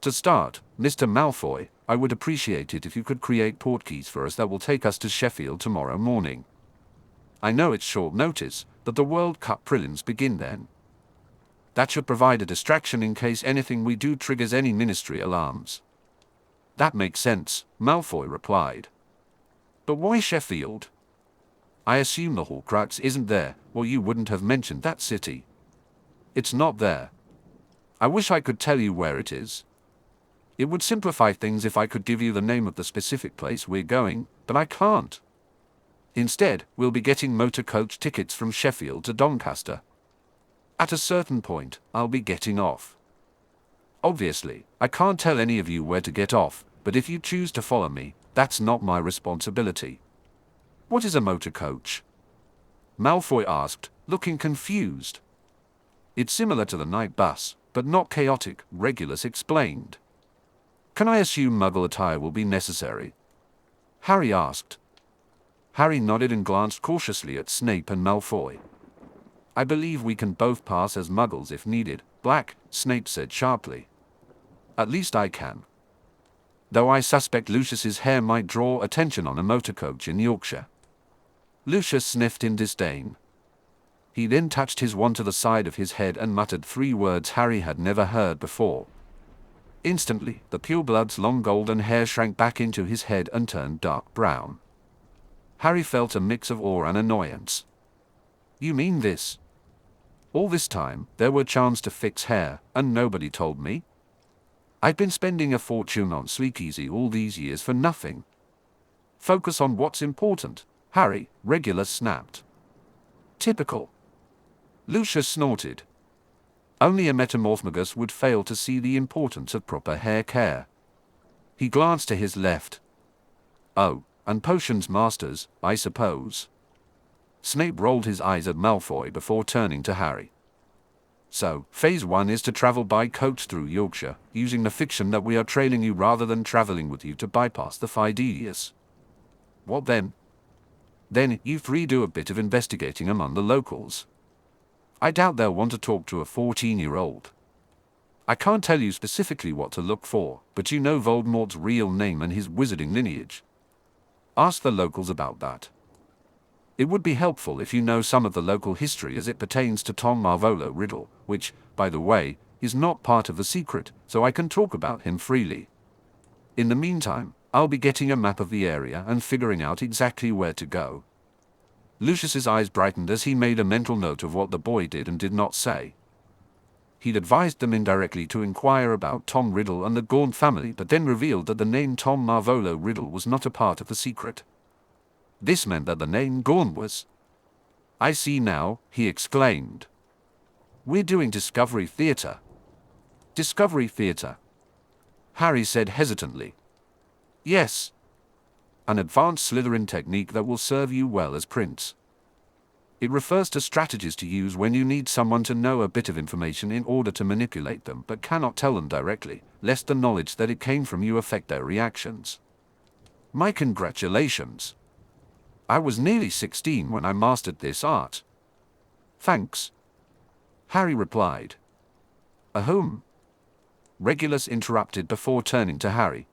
To start, Mr. Malfoy, I would appreciate it if you could create portkeys for us that will take us to Sheffield tomorrow morning. I know it's short notice, but the World Cup prelims begin then. That should provide a distraction in case anything we do triggers any ministry alarms. That makes sense, Malfoy replied. But why Sheffield? I assume the Horcrux isn't there, or you wouldn't have mentioned that city. It's not there. I wish I could tell you where it is. It would simplify things if I could give you the name of the specific place we're going, but I can't. Instead, we'll be getting motor coach tickets from Sheffield to Doncaster. At a certain point, I'll be getting off. Obviously, I can't tell any of you where to get off, but if you choose to follow me, that's not my responsibility. What is a motor coach? Malfoy asked, looking confused. It's similar to the night bus, but not chaotic, Regulus explained. Can I assume Muggle attire will be necessary? Harry asked. Harry nodded and glanced cautiously at Snape and Malfoy. I believe we can both pass as Muggles if needed, Black, Snape said sharply. At least I can. Though I suspect Lucius's hair might draw attention on a motor coach in Yorkshire. Lucius sniffed in disdain. He then touched his wand to the side of his head and muttered 3 words Harry had never heard before. Instantly, the purebloods' long golden hair shrank back into his head and turned dark brown. Harry felt a mix of awe and annoyance. You mean this? All this time, there were charms to fix hair, and nobody told me? I've been spending a fortune on Sleekeasy all these years for nothing. Focus on what's important, Harry, Regulus snapped. Typical. Lucius snorted. Only a metamorphmagus would fail to see the importance of proper hair care. He glanced to his left. Oh, and potions masters, I suppose. Snape rolled his eyes at Malfoy before turning to Harry. So, phase 1 is to travel by coach through Yorkshire, using the fiction that we are trailing you rather than traveling with you to bypass the Fidelius. What then? Then, you 3 do a bit of investigating among the locals. I doubt they'll want to talk to a 14-year-old. I can't tell you specifically what to look for, but you know Voldemort's real name and his wizarding lineage. Ask the locals about that. It would be helpful if you know some of the local history as it pertains to Tom Marvolo Riddle, which, by the way, is not part of the secret, so I can talk about him freely. In the meantime, I'll be getting a map of the area and figuring out exactly where to go." Lucius's eyes brightened as he made a mental note of what the boy did and did not say. He'd advised them indirectly to inquire about Tom Riddle and the Gaunt family, but then revealed that the name Tom Marvolo Riddle was not a part of the secret. This meant that the name Gaunt was. "I see now," he exclaimed. "We're doing Discovery Theatre." "Discovery Theatre?" Harry said hesitantly. "Yes. An advanced Slytherin technique that will serve you well as Prince. It refers to strategies to use when you need someone to know a bit of information in order to manipulate them but cannot tell them directly, lest the knowledge that it came from you affect their reactions." "My congratulations. I was nearly 16 when I mastered this art." "Thanks," Harry replied. "Ahem," Regulus interrupted before turning to Harry.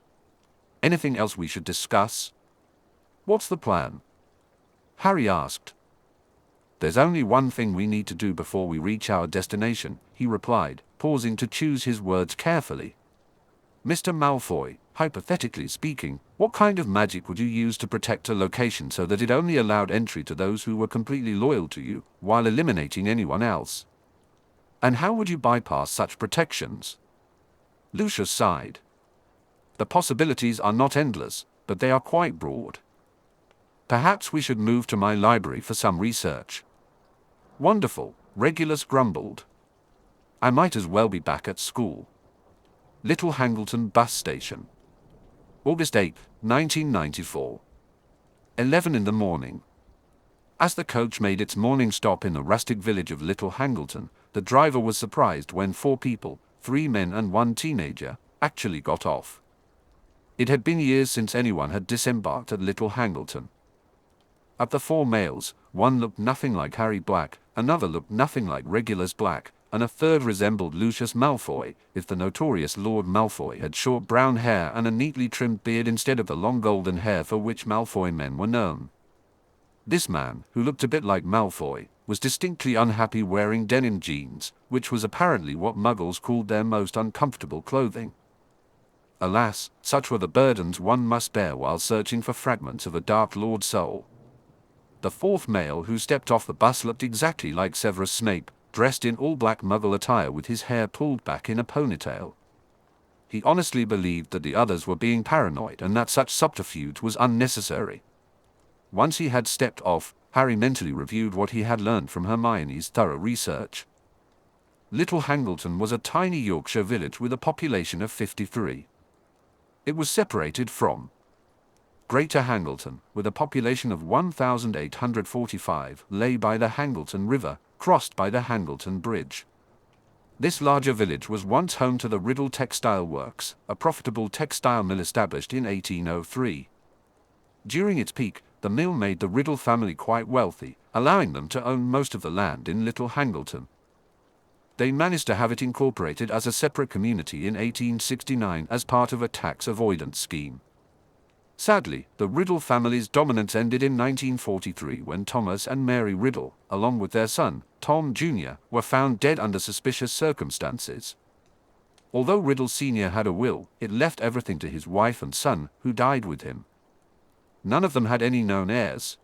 "Anything else we should discuss?" "What's the plan?" Harry asked. "There's only one thing we need to do before we reach our destination," he replied, pausing to choose his words carefully. "Mr. Malfoy, hypothetically speaking, what kind of magic would you use to protect a location so that it only allowed entry to those who were completely loyal to you, while eliminating anyone else? And how would you bypass such protections?" Lucius sighed. "The possibilities are not endless, but they are quite broad. Perhaps we should move to my library for some research." "Wonderful," Regulus grumbled. "I might as well be back at school." Little Hangleton Bus Station. August 8, 1994. 11 in the morning. As the coach made its morning stop in the rustic village of Little Hangleton, the driver was surprised when 4 people, 3 men and 1 teenager, actually got off. It had been years since anyone had disembarked at Little Hangleton. Of the 4 males, one looked nothing like Harry Black, another looked nothing like Regulus Black, and a third resembled Lucius Malfoy, if the notorious Lord Malfoy had short brown hair and a neatly trimmed beard instead of the long golden hair for which Malfoy men were known. This man, who looked a bit like Malfoy, was distinctly unhappy wearing denim jeans, which was apparently what Muggles called their most uncomfortable clothing. Alas, such were the burdens one must bear while searching for fragments of a Dark Lord soul. The 4th male who stepped off the bus looked exactly like Severus Snape, dressed in all-black Muggle attire with his hair pulled back in a ponytail. He honestly believed that the others were being paranoid and that such subterfuge was unnecessary. Once he had stepped off, Harry mentally reviewed what he had learned from Hermione's thorough research. Little Hangleton was a tiny Yorkshire village with a population of 53. It was separated from Greater Hangleton, with a population of 1,845, lay by the Hangleton River, crossed by the Hangleton Bridge. This larger village was once home to the Riddle Textile Works, a profitable textile mill established in 1803. During its peak, the mill made the Riddle family quite wealthy, allowing them to own most of the land in Little Hangleton. They managed to have it incorporated as a separate community in 1869 as part of a tax avoidance scheme. Sadly, the Riddle family's dominance ended in 1943 when Thomas and Mary Riddle, along with their son, Tom Jr., were found dead under suspicious circumstances. Although Riddle Sr. had a will, it left everything to his wife and son, who died with him. None of them had any known heirs.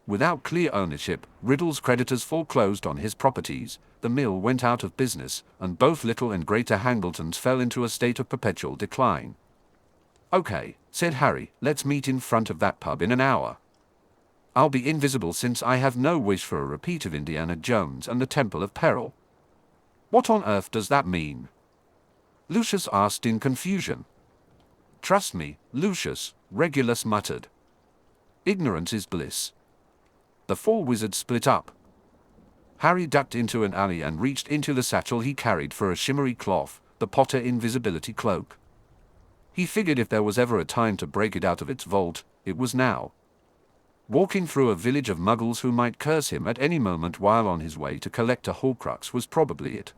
Without clear ownership, Riddle's creditors foreclosed on his properties, the mill went out of business, and both Little and Greater Hangletons fell into a state of perpetual decline. "Okay," said Harry, "let's meet in front of that pub in an hour. I'll be invisible since I have no wish for a repeat of Indiana Jones and the Temple of Peril." "What on earth does that mean?" Lucius asked in confusion. "Trust me, Lucius," Regulus muttered. "Ignorance is bliss." The 4 wizards split up. Harry ducked into an alley and reached into the satchel he carried for a shimmery cloth, the Potter invisibility cloak. He figured if there was ever a time to break it out of its vault, it was now. Walking through a village of Muggles who might curse him at any moment while on his way to collect a Horcrux was probably it.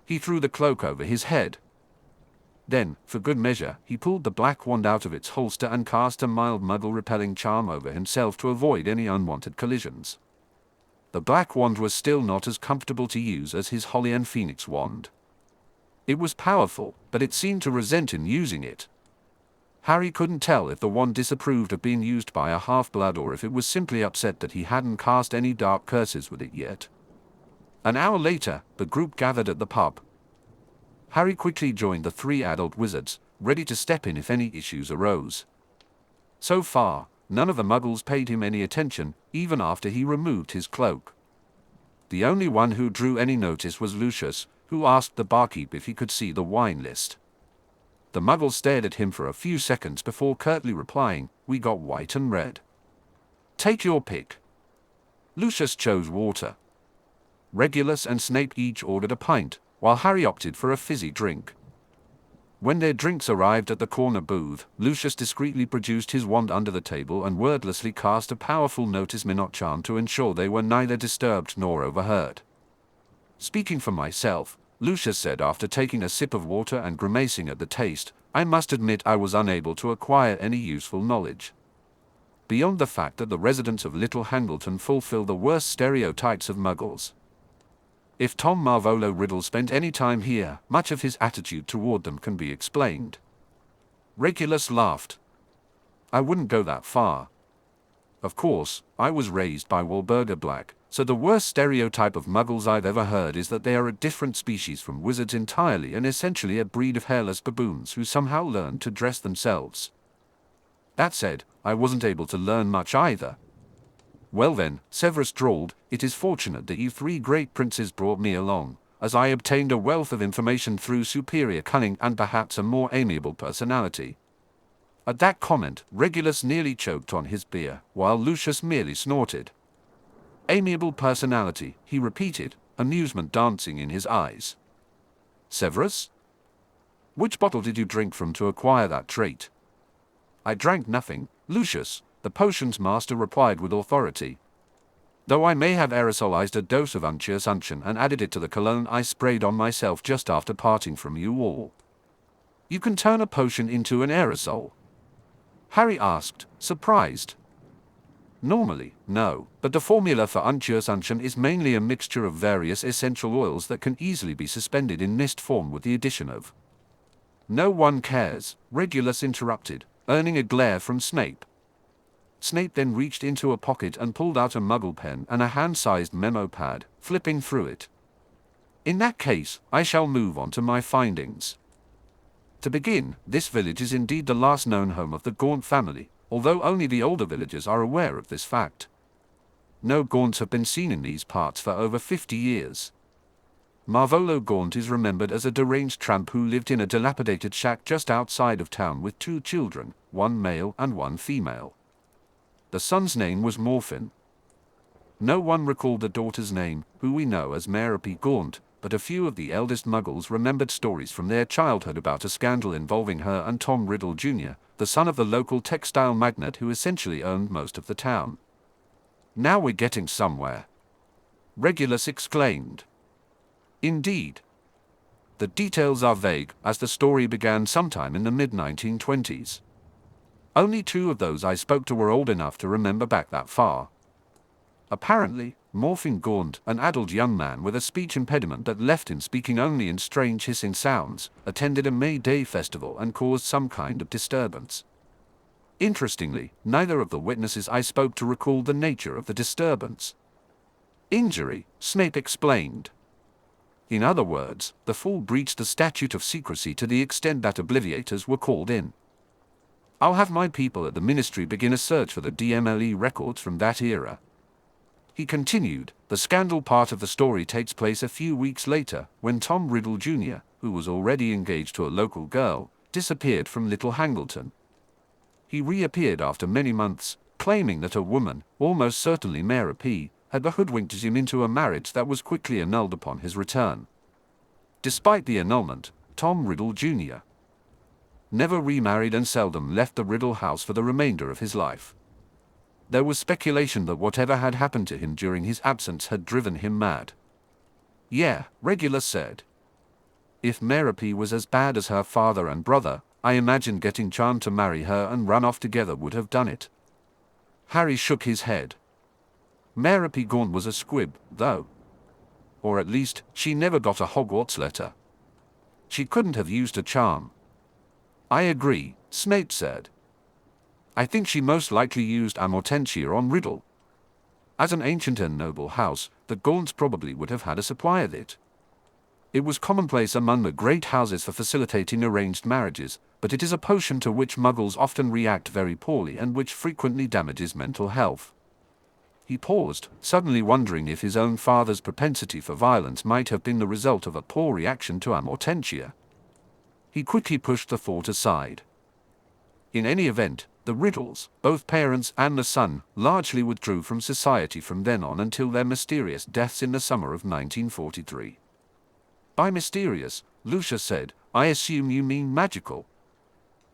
He threw the cloak over his head. Then, for good measure, he pulled the black wand out of its holster and cast a mild muggle-repelling charm over himself to avoid any unwanted collisions. The black wand was still not as comfortable to use as his Holly and Phoenix wand. It was powerful, but it seemed to resent in using it. Harry couldn't tell if the wand disapproved of being used by a half-blood or if it was simply upset that he hadn't cast any dark curses with it yet. An hour later, the group gathered at the pub. Harry quickly joined the 3 adult wizards, ready to step in if any issues arose. So far, none of the muggles paid him any attention, even after he removed his cloak. The only one who drew any notice was Lucius, who asked the barkeep if he could see the wine list. The muggle stared at him for a few seconds before curtly replying, "We got white and red." "Take your pick." Lucius chose water. Regulus and Snape each ordered a pint, while Harry opted for a fizzy drink. When their drinks arrived at the corner booth, Lucius discreetly produced his wand under the table and wordlessly cast a powerful notice me not charm to ensure they were neither disturbed nor overheard. "Speaking for myself," Lucius said after taking a sip of water and grimacing at the taste, "I must admit I was unable to acquire any useful knowledge. Beyond the fact that the residents of Little Hangleton fulfill the worst stereotypes of muggles. If Tom Marvolo Riddle spent any time here, much of his attitude toward them can be explained." Regulus laughed. "I wouldn't go that far. Of course, I was raised by Walburga Black, so the worst stereotype of muggles I've ever heard is that they are a different species from wizards entirely and essentially a breed of hairless baboons who somehow learned to dress themselves. That said, I wasn't able to learn much either." "Well then," Severus drawled, "it is fortunate that you 3 great princes brought me along, as I obtained a wealth of information through superior cunning and perhaps a more amiable personality." At that comment, Regulus nearly choked on his beer, while Lucius merely snorted. "Amiable personality," he repeated, amusement dancing in his eyes. "Severus? Which bottle did you drink from to acquire that trait?" "I drank nothing, Lucius," the potions master replied with authority. "Though I may have aerosolized a dose of unctuous unction and added it to the cologne I sprayed on myself just after parting from you all." "You can turn a potion into an aerosol?" Harry asked, surprised. "Normally, no, but the formula for unctuous unction is mainly a mixture of various essential oils that can easily be suspended in mist form with the addition of—" "No one cares," Regulus interrupted, earning a glare from Snape. Snape then reached into a pocket and pulled out a muggle pen and a hand-sized memo pad, flipping through it. "In that case, I shall move on to my findings. To begin, this village is indeed the last known home of the Gaunt family, although only the older villagers are aware of this fact. No Gaunts have been seen in these parts for over 50 years. Marvolo Gaunt is remembered as a deranged tramp who lived in a dilapidated shack just outside of town with 2 children, 1 male and 1 female. The son's name was Morphin. No one recalled the daughter's name, who we know as Merope Gaunt, but a few of the eldest muggles remembered stories from their childhood about a scandal involving her and Tom Riddle Jr., the son of the local textile magnate who essentially owned most of the town. "Now we're getting somewhere," Regulus exclaimed. "Indeed. The details are vague, as the story began sometime in the mid-1920s. Only 2 of those I spoke to were old enough to remember back that far. Apparently, Morphin Gaunt, an adult young man with a speech impediment that left him speaking only in strange hissing sounds, attended a May Day festival and caused some kind of disturbance. Interestingly, neither of the witnesses I spoke to recalled the nature of the disturbance." "Injury," Snape explained. "In other words, the fool breached the statute of secrecy to the extent that obliviators were called in. I'll have my people at the ministry begin a search for the DMLE records from that era." He continued, "The scandal part of the story takes place a few weeks later, when Tom Riddle Jr., who was already engaged to a local girl, disappeared from Little Hangleton. He reappeared after many months, claiming that a woman, almost certainly Merope, had hoodwinked him into a marriage that was quickly annulled upon his return. Despite the annulment, Tom Riddle Jr. never remarried and seldom left the Riddle house for the remainder of his life. There was speculation that whatever had happened to him during his absence had driven him mad." "Yeah," Regulus said. If Merope was as bad as her father and brother, I imagine getting Charmed to marry her and run off together would have done it. Harry shook his head. Merope Gaunt was a squib, though. Or at least, she never got a Hogwarts letter. She couldn't have used a charm. I agree, Snape said. I think she most likely used Amortentia on Riddle. As an ancient and noble house, the Gaunts probably would have had a supply of it. It was commonplace among the great houses for facilitating arranged marriages, but it is a potion to which Muggles often react very poorly and which frequently damages mental health. He paused, suddenly wondering if his own father's propensity for violence might have been the result of a poor reaction to Amortentia. He quickly pushed the thought aside. In any event, the Riddles, both parents and the son, largely withdrew from society from then on until their mysterious deaths in the summer of 1943. By mysterious, Lucius said, I assume you mean magical.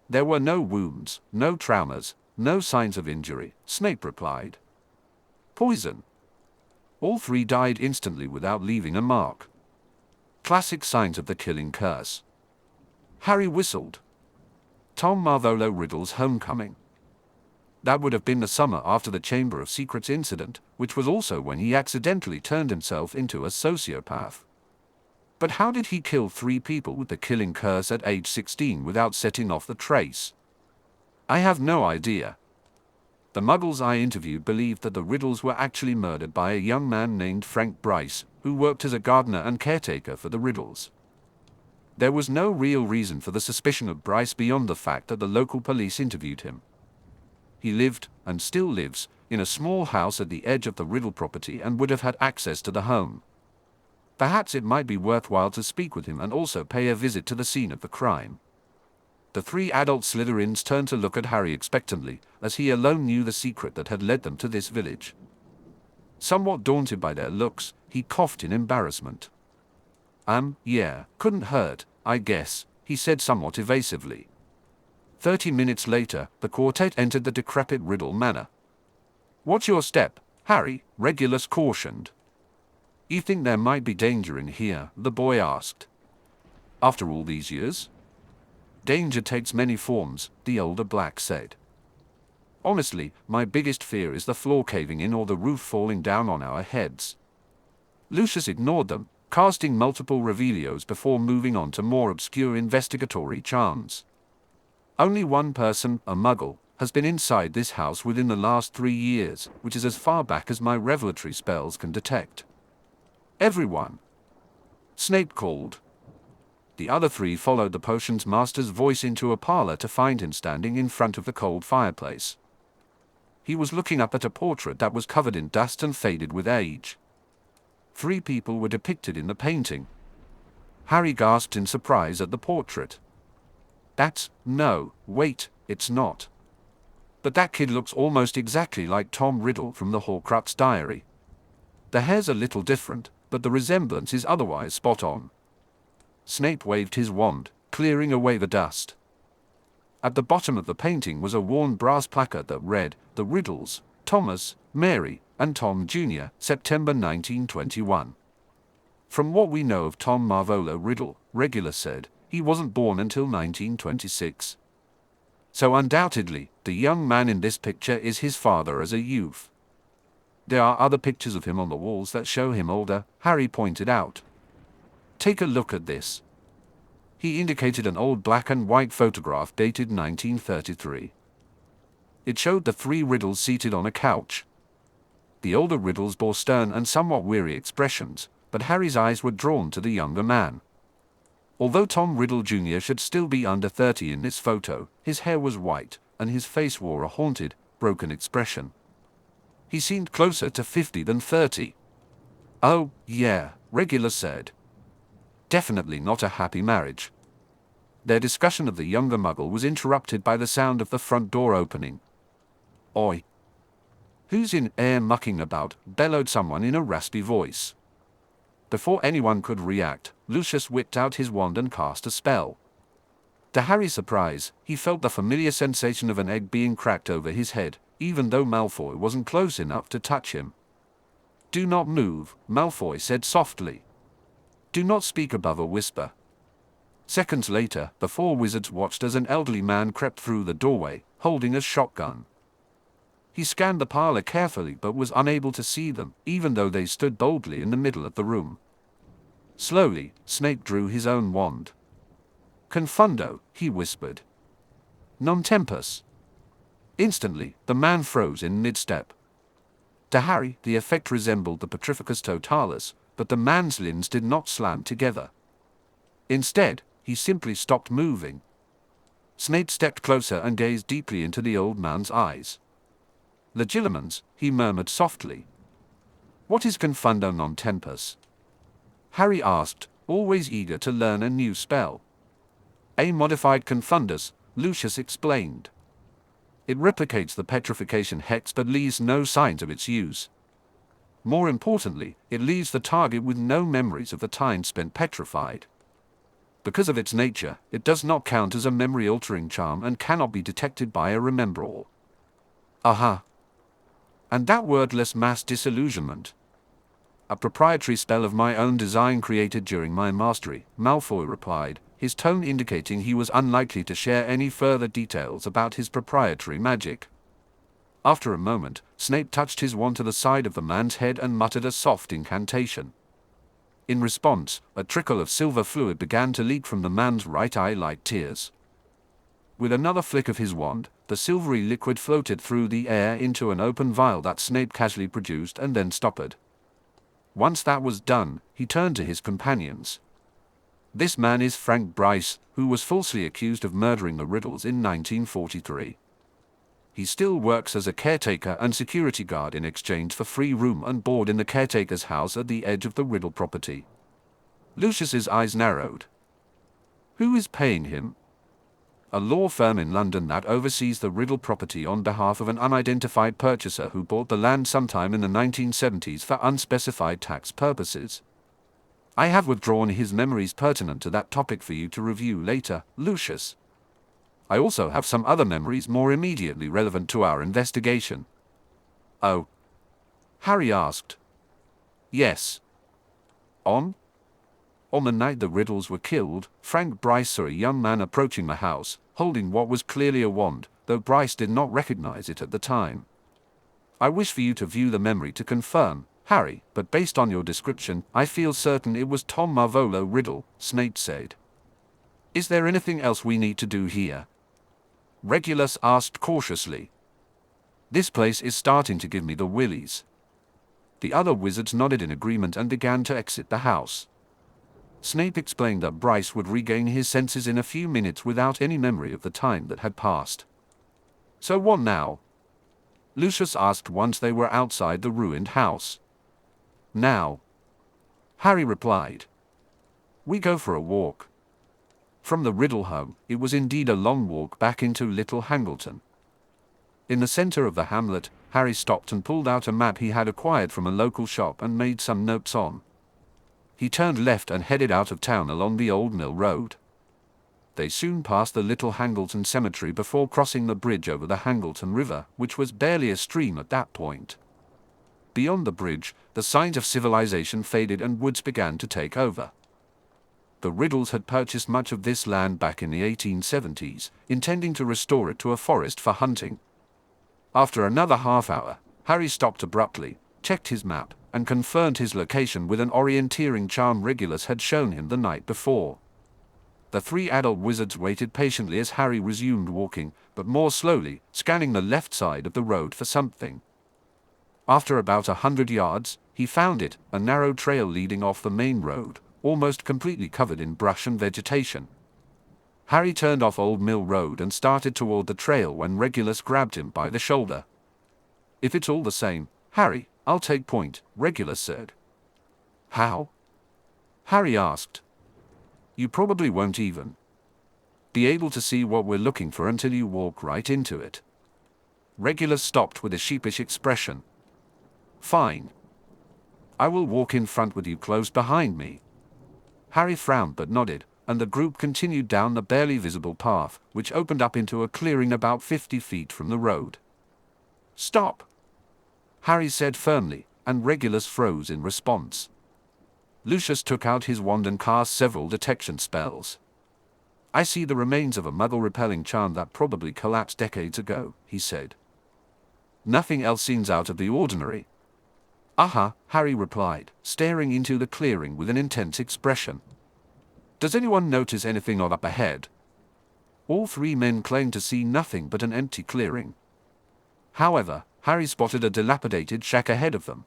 There were no wounds, no traumas, no signs of injury, Snape replied. Poison. All three died instantly without leaving a mark. Classic signs of the killing curse. Harry whistled. Tom Marvolo Riddle's homecoming. That would have been the summer after the Chamber of Secrets incident, which was also when he accidentally turned himself into a sociopath. But how did he kill 3 people with the killing curse at age 16 without setting off the trace? I have no idea. The Muggles I interviewed believed that the Riddles were actually murdered by a young man named Frank Bryce, who worked as a gardener and caretaker for the Riddles. There was no real reason for the suspicion of Bryce beyond the fact that the local police interviewed him. He lived, and still lives, in a small house at the edge of the Riddle property and would have had access to the home. Perhaps it might be worthwhile to speak with him and also pay a visit to the scene of the crime. The 3 adult Slytherins turned to look at Harry expectantly, as he alone knew the secret that had led them to this village. Somewhat daunted by their looks, he coughed in embarrassment. Yeah, couldn't hurt, I guess, he said somewhat evasively. 30 minutes later, the quartet entered the decrepit Riddle Manor. Watch your step, Harry, Regulus cautioned. You think there might be danger in here? The boy asked. After all these years? Danger takes many forms, the older Black said. Honestly, my biggest fear is the floor caving in or the roof falling down on our heads. Lucius ignored them, casting multiple Revelios before moving on to more obscure investigatory charms. Only one person, a Muggle, has been inside this house within the last 3 years, which is as far back as my revelatory spells can detect. Everyone. Snape called. The other 3 followed the potions master's voice into a parlor to find him standing in front of the cold fireplace. He was looking up at a portrait that was covered in dust and faded with age. 3 people were depicted in the painting. Harry gasped in surprise at the portrait. No, wait, it's not. But that kid looks almost exactly like Tom Riddle from the Horcrux diary. The hair's a little different, but the resemblance is otherwise spot on. Snape waved his wand, clearing away the dust. At the bottom of the painting was a worn brass placard that read, The Riddles, Thomas, Mary, and Tom Jr., September 1921. From what we know of Tom Marvolo Riddle, Regulus said, he wasn't born until 1926. So undoubtedly, the young man in this picture is his father as a youth. There are other pictures of him on the walls that show him older, Harry pointed out. Take a look at this. He indicated an old black and white photograph dated 1933. It showed the 3 Riddles seated on a couch. The older Riddles bore stern and somewhat weary expressions, but Harry's eyes were drawn to the younger man. Although Tom Riddle Jr. should still be under 30 in this photo, his hair was white, and his face wore a haunted, broken expression. He seemed closer to 50 than 30. Oh, yeah, Regulus said. Definitely not a happy marriage. Their discussion of the younger Muggle was interrupted by the sound of the front door opening. Oi! Who's in there mucking about? Bellowed someone in a raspy voice. Before anyone could react, Lucius whipped out his wand and cast a spell. To Harry's surprise, he felt the familiar sensation of an egg being cracked over his head, even though Malfoy wasn't close enough to touch him. Do not move, Malfoy said softly. Do not speak above a whisper. Seconds later, the four wizards watched as an elderly man crept through the doorway, holding a shotgun. He scanned the parlor carefully but was unable to see them, even though they stood boldly in the middle of the room. Slowly, Snape drew his own wand. "Confundo," he whispered. "Non tempus." Instantly, the man froze in mid-step. To Harry, the effect resembled the Petrificus Totalis, but the man's limbs did not slam together. Instead, he simply stopped moving. Snape stepped closer and gazed deeply into the old man's eyes. "Legilimens," he murmured softly. "What is Confundo non tempus?" Harry asked, always eager to learn a new spell. "A modified confundus," Lucius explained. "It replicates the petrification hex but leaves no signs of its use. More importantly, it leaves the target with no memories of the time spent petrified. Because of its nature, it does not count as a memory-altering charm and cannot be detected by a remember-all." "Aha! And that wordless mass disillusionment?" "A proprietary spell of my own design created during my mastery," Malfoy replied, his tone indicating he was unlikely to share any further details about his proprietary magic. After a moment, Snape touched his wand to the side of the man's head and muttered a soft incantation. In response, a trickle of silver fluid began to leak from the man's right eye like tears. With another flick of his wand, the silvery liquid floated through the air into an open vial that Snape casually produced and then stoppered. Once that was done, he turned to his companions. "This man is Frank Bryce, who was falsely accused of murdering the Riddles in 1943. He still works as a caretaker and security guard in exchange for free room and board in the caretaker's house at the edge of the Riddle property." Lucius's eyes narrowed. "Who is paying him?" "A law firm in London that oversees the Riddle property on behalf of an unidentified purchaser who bought the land sometime in the 1970s for unspecified tax purposes. I have withdrawn his memories pertinent to that topic for you to review later, Lucius. I also have some other memories more immediately relevant to our investigation." "Oh?" Harry asked. "Yes. On the night the Riddles were killed, Frank Bryce saw a young man approaching the house, holding what was clearly a wand, though Bryce did not recognize it at the time. I wish for you to view the memory to confirm, Harry, but based on your description, I feel certain it was Tom Marvolo Riddle," Snape said. "Is there anything else we need to do here?" Regulus asked cautiously. "This place is starting to give me the willies." The other wizards nodded in agreement and began to exit the house. Snape explained that Bryce would regain his senses in a few minutes without any memory of the time that had passed. "So what now?" Lucius asked once they were outside the ruined house. "Now," Harry replied, "we go for a walk." From the Riddle home, it was indeed a long walk back into Little Hangleton. In the center of the hamlet, Harry stopped and pulled out a map he had acquired from a local shop and made some notes on. He turned left and headed out of town along the Old Mill Road. They soon passed the Little Hangleton Cemetery before crossing the bridge over the Hangleton River, which was barely a stream at that point. Beyond the bridge, the signs of civilization faded and woods began to take over. The Riddles had purchased much of this land back in the 1870s, intending to restore it to a forest for hunting. After another half hour, Harry stopped abruptly, checked his map, and confirmed his location with an orienteering charm Regulus had shown him the night before. The three adult wizards waited patiently as Harry resumed walking, but more slowly, scanning the left side of the road for something. After about 100 yards, he found it, a narrow trail leading off the main road, almost completely covered in brush and vegetation. Harry turned off Old Mill Road and started toward the trail when Regulus grabbed him by the shoulder. "If it's all the same, Harry, I'll take point," Regulus said. "How?" Harry asked. "You probably won't even be able to see what we're looking for until you walk right into it." Regulus stopped with a sheepish expression. "Fine. I will walk in front with you close behind me." Harry frowned but nodded, and the group continued down the barely visible path, which opened up into a clearing about 50 feet from the road. "Stop," Harry said firmly, and Regulus froze in response. Lucius took out his wand and cast several detection spells. I see the remains of a muggle-repelling charm that probably collapsed decades ago, he said. Nothing else seems out of the ordinary. Aha, Harry replied, staring into the clearing with an intense expression. Does anyone notice anything odd up ahead? All three men claimed to see nothing but an empty clearing. However, Harry spotted a dilapidated shack ahead of them.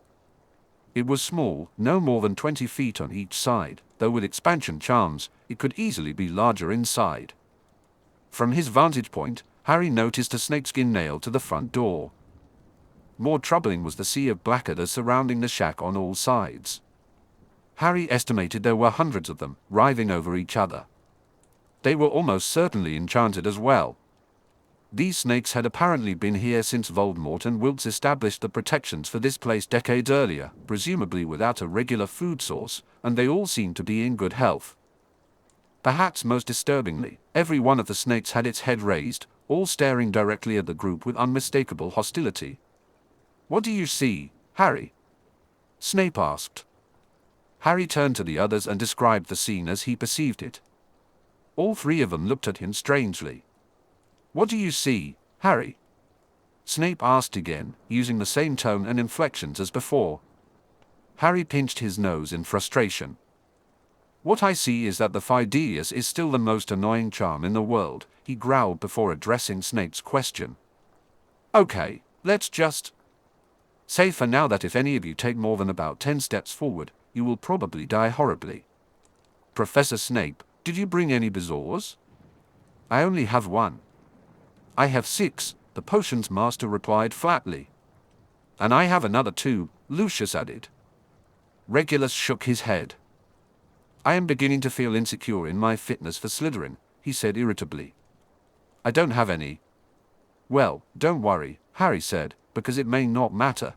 It was small, no more than 20 feet on each side, though with expansion charms, it could easily be larger inside. From his vantage point, Harry noticed a snakeskin nailed to the front door. More troubling was the sea of blackadder surrounding the shack on all sides. Harry estimated there were hundreds of them, writhing over each other. They were almost certainly enchanted as well. These snakes had apparently been here since Voldemort and Wilkes established the protections for this place decades earlier, presumably without a regular food source, and they all seemed to be in good health. Perhaps most disturbingly, every one of the snakes had its head raised, all staring directly at the group with unmistakable hostility. "What do you see, Harry?" Snape asked. Harry turned to the others and described the scene as he perceived it. All three of them looked at him strangely. "What do you see, Harry?" Snape asked again, using the same tone and inflections as before. Harry pinched his nose in frustration. "What I see is that the Fideus is still the most annoying charm in the world," he growled before addressing Snape's question. "Okay, let's just say for now that if any of you take more than about 10 steps forward, you will probably die horribly. Professor Snape, did you bring any bezoars?" "I only have one." "I have 6, the potions master replied flatly. "And I have another 2, Lucius added. Regulus shook his head. "I am beginning to feel insecure in my fitness for Slytherin," he said irritably. "I don't have any." "Well, don't worry," Harry said, "because it may not matter.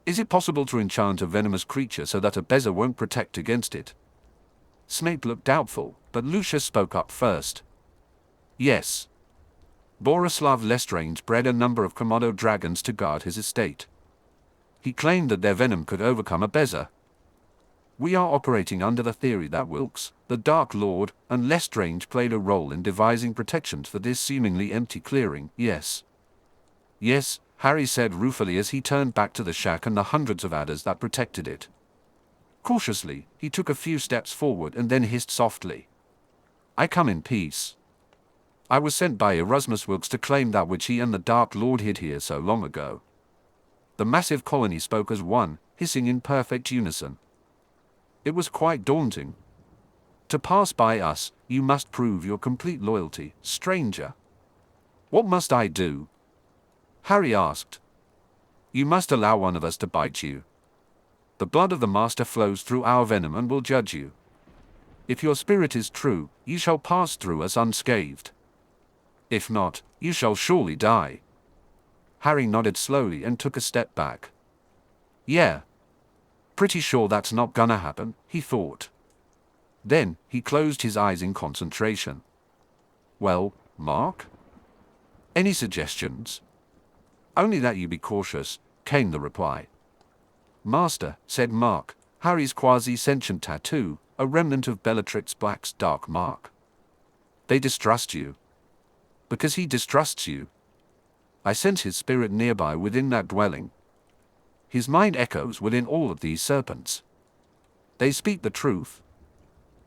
Is it possible to enchant a venomous creature so that a bezoar won't protect against it?" Snape looked doubtful, but Lucius spoke up first. "Yes. Borislav Lestrange bred a number of Komodo dragons to guard his estate. He claimed that their venom could overcome a bezoar. We are operating under the theory that Wilkes, the Dark Lord, and Lestrange played a role in devising protections for this seemingly empty clearing, yes." "Yes," Harry said ruefully as he turned back to the shack and the hundreds of adders that protected it. Cautiously, he took a few steps forward and then hissed softly. "I come in peace. I was sent by Erasmus Wilkes to claim that which he and the Dark Lord hid here so long ago." The massive colony spoke as one, hissing in perfect unison. It was quite daunting. "To pass by us, you must prove your complete loyalty, stranger." "What must I do?" Harry asked. "You must allow one of us to bite you. The blood of the Master flows through our venom and will judge you. If your spirit is true, you shall pass through us unscathed. If not, you shall surely die." Harry nodded slowly and took a step back. "Yeah. Pretty sure that's not gonna happen," he thought. Then, he closed his eyes in concentration. "Well, Mark? Any suggestions?" "Only that you be cautious," came the reply. "Master," said Mark, Harry's quasi-sentient tattoo, a remnant of Bellatrix Black's dark mark. "They distrust you." "Because he distrusts you. I sense his spirit nearby within that dwelling. His mind echoes within all of these serpents. They speak the truth.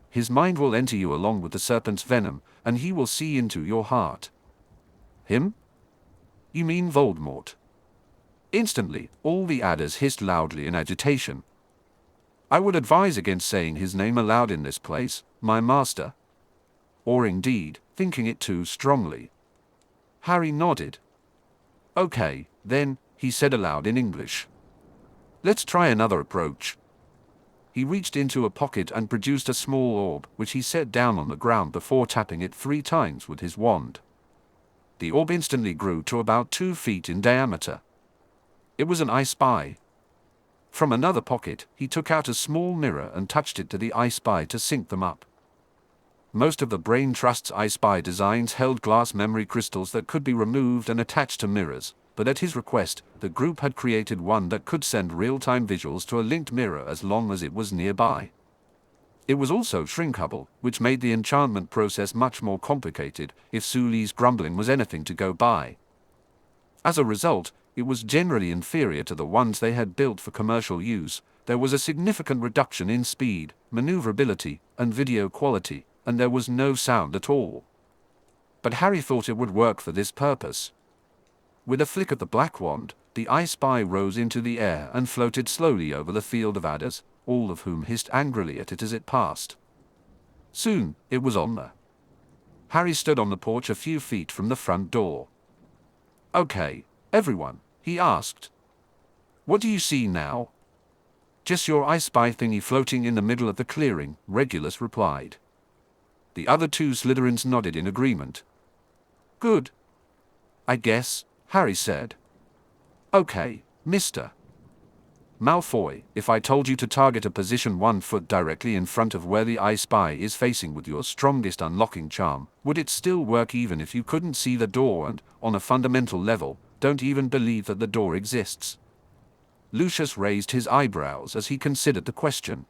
His mind will enter you along with the serpent's venom, and he will see into your heart." "Him? You mean Voldemort?" Instantly, all the adders hissed loudly in agitation. "I would advise against saying his name aloud in this place, my master. Or indeed, thinking it too strongly." Harry nodded. "Okay, then," he said aloud in English. "Let's try another approach." He reached into a pocket and produced a small orb, which he set down on the ground before tapping it 3 times with his wand. The orb instantly grew to about 2 feet in diameter. It was an I Spy. From another pocket, he took out a small mirror and touched it to the I Spy to sync them up. Most of the Brain Trust's I Spy designs held glass memory crystals that could be removed and attached to mirrors, but at his request, the group had created one that could send real-time visuals to a linked mirror as long as it was nearby. It was also shrinkable, which made the enchantment process much more complicated if Suli's grumbling was anything to go by. As a result, it was generally inferior to the ones they had built for commercial use. There was a significant reduction in speed, maneuverability, and video quality, and there was no sound at all. But Harry thought it would work for this purpose. With a flick of the black wand, the I Spy rose into the air and floated slowly over the field of adders, all of whom hissed angrily at it as it passed. Soon, it was on there. Harry stood on the porch a few feet from the front door. "Okay, everyone," he asked. "What do you see now?" "Just your I Spy thingy floating in the middle of the clearing," Regulus replied. The other two Slytherins nodded in agreement. "Good, I guess," Harry said. "Okay, Mr. Malfoy, if I told you to target a position 1 foot directly in front of where the I Spy is facing with your strongest unlocking charm, would it still work even if you couldn't see the door and, on a fundamental level, don't even believe that the door exists?" Lucius raised his eyebrows as he considered the question.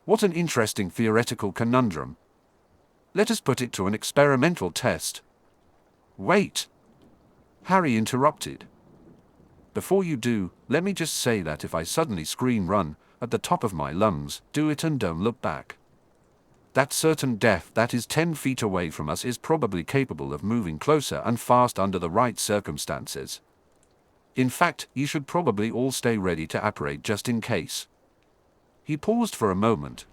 "What an interesting theoretical conundrum. Let us put it to an experimental test." "Wait," Harry interrupted. "Before you do, let me just say that if I suddenly scream 'run' at the top of my lungs, do it and don't look back. That certain death that is 10 feet away from us is probably capable of moving closer and fast under the right circumstances. In fact, you should probably all stay ready to apparate just in case." He paused for a moment.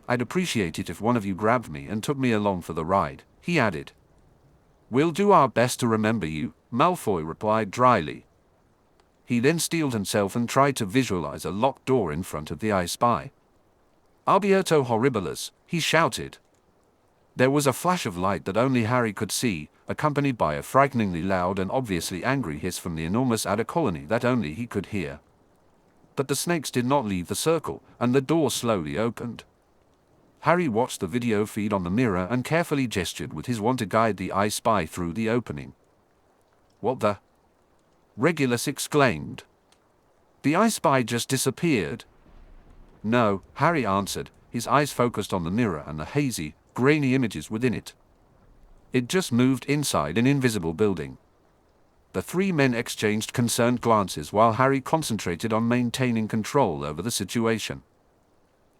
"I'd appreciate it if one of you grabbed me and took me along for the ride," he added. "We'll do our best to remember you," Malfoy replied dryly. He then steeled himself and tried to visualize a locked door in front of the I Spy. "Albierto Horribilis," he shouted. There was a flash of light that only Harry could see, accompanied by a frighteningly loud and obviously angry hiss from the enormous adder colony that only he could hear. But the snakes did not leave the circle, and the door slowly opened. Harry watched the video feed on the mirror and carefully gestured with his wand to guide the I Spy through the opening. "What the?" Regulus exclaimed. "The I Spy just disappeared." "No," Harry answered, his eyes focused on the mirror and the hazy, grainy images within it. "It just moved inside an invisible building." The three men exchanged concerned glances while Harry concentrated on maintaining control over the situation.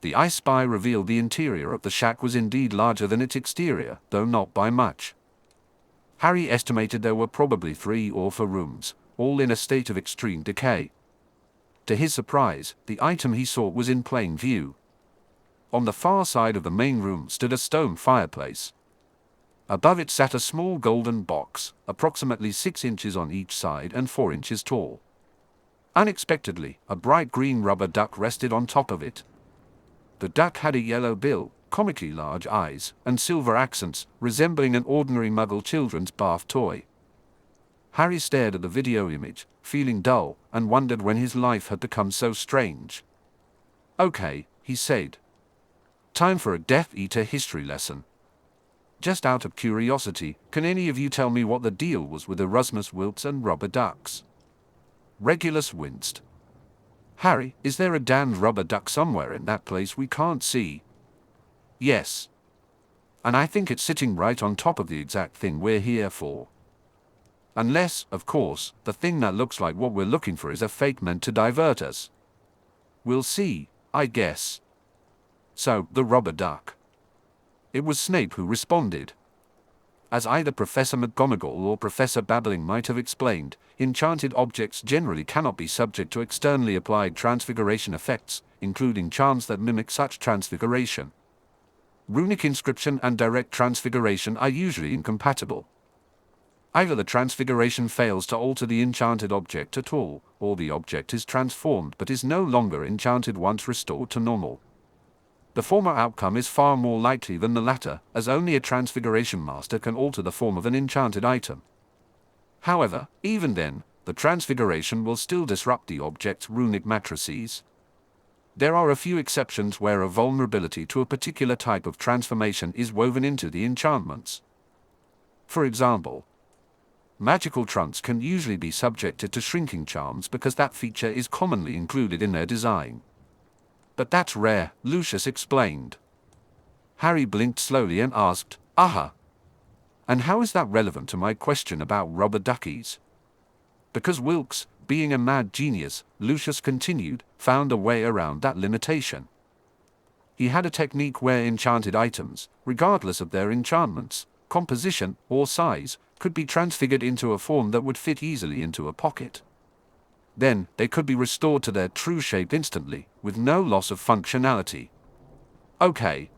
The I Spy revealed the interior of the shack was indeed larger than its exterior, though not by much. Harry estimated there were probably 3 or 4 rooms, all in a state of extreme decay. To his surprise, the item he sought was in plain view. On the far side of the main room stood a stone fireplace. Above it sat a small golden box, approximately 6 inches on each side and 4 inches tall. Unexpectedly, a bright green rubber duck rested on top of it. The duck had a yellow bill, comically large eyes, and silver accents, resembling an ordinary Muggle children's bath toy. Harry stared at the video image, feeling dull, and wondered when his life had become so strange. "Okay," he said. "Time for a Death Eater history lesson. Just out of curiosity, can any of you tell me what the deal was with Erasmus Wilts and rubber ducks?" Regulus winced. "Harry, is there a damned rubber duck somewhere in that place we can't see?" "Yes. And I think it's sitting right on top of the exact thing we're here for. Unless, of course, the thing that looks like what we're looking for is a fake meant to divert us. We'll see, I guess." "So, the rubber duck." It was Snape who responded. As either Professor McGonagall or Professor Babbling might have explained, enchanted objects generally cannot be subject to externally applied transfiguration effects, including charms that mimic such transfiguration. Runic inscription and direct transfiguration are usually incompatible. Either the transfiguration fails to alter the enchanted object at all, or the object is transformed but is no longer enchanted once restored to normal. The former outcome is far more likely than the latter, as only a transfiguration master can alter the form of an enchanted item. However, even then, the transfiguration will still disrupt the object's runic matrices. There are a few exceptions where a vulnerability to a particular type of transformation is woven into the enchantments. For example, magical trunks can usually be subjected to shrinking charms because that feature is commonly included in their design. But that's rare, Lucius explained. Harry blinked slowly and asked, "Aha. And how is that relevant to my question about rubber duckies?" "Because Wilkes, being a mad genius," Lucius continued, "found a way around that limitation. He had a technique where enchanted items, regardless of their enchantments, composition, or size, could be transfigured into a form that would fit easily into a pocket. Then, they could be restored to their true shape instantly, with no loss of functionality." "Okay.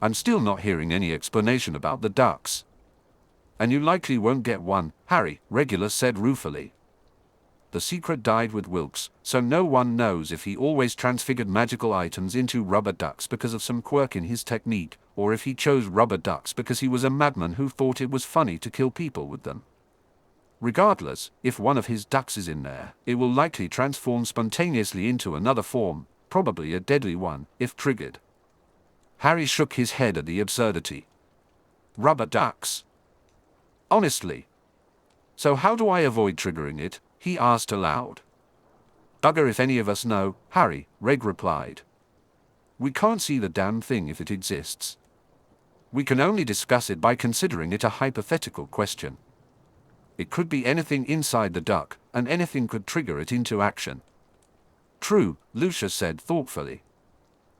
I'm still not hearing any explanation about the ducks." "And you likely won't get one," Harry, Regulus said ruefully. "The secret died with Wilkes, so no one knows if he always transfigured magical items into rubber ducks because of some quirk in his technique, or if he chose rubber ducks because he was a madman who thought it was funny to kill people with them. Regardless, if one of his ducks is in there, it will likely transform spontaneously into another form, probably a deadly one, if triggered." Harry shook his head at the absurdity. "Rubber ducks? Honestly? So how do I avoid triggering it?" he asked aloud. "Bugger if any of us know," Harry, Reg replied. "We can't see the damn thing if it exists. We can only discuss it by considering it a hypothetical question. It could be anything inside the duck, and anything could trigger it into action." "True," Lucius said thoughtfully.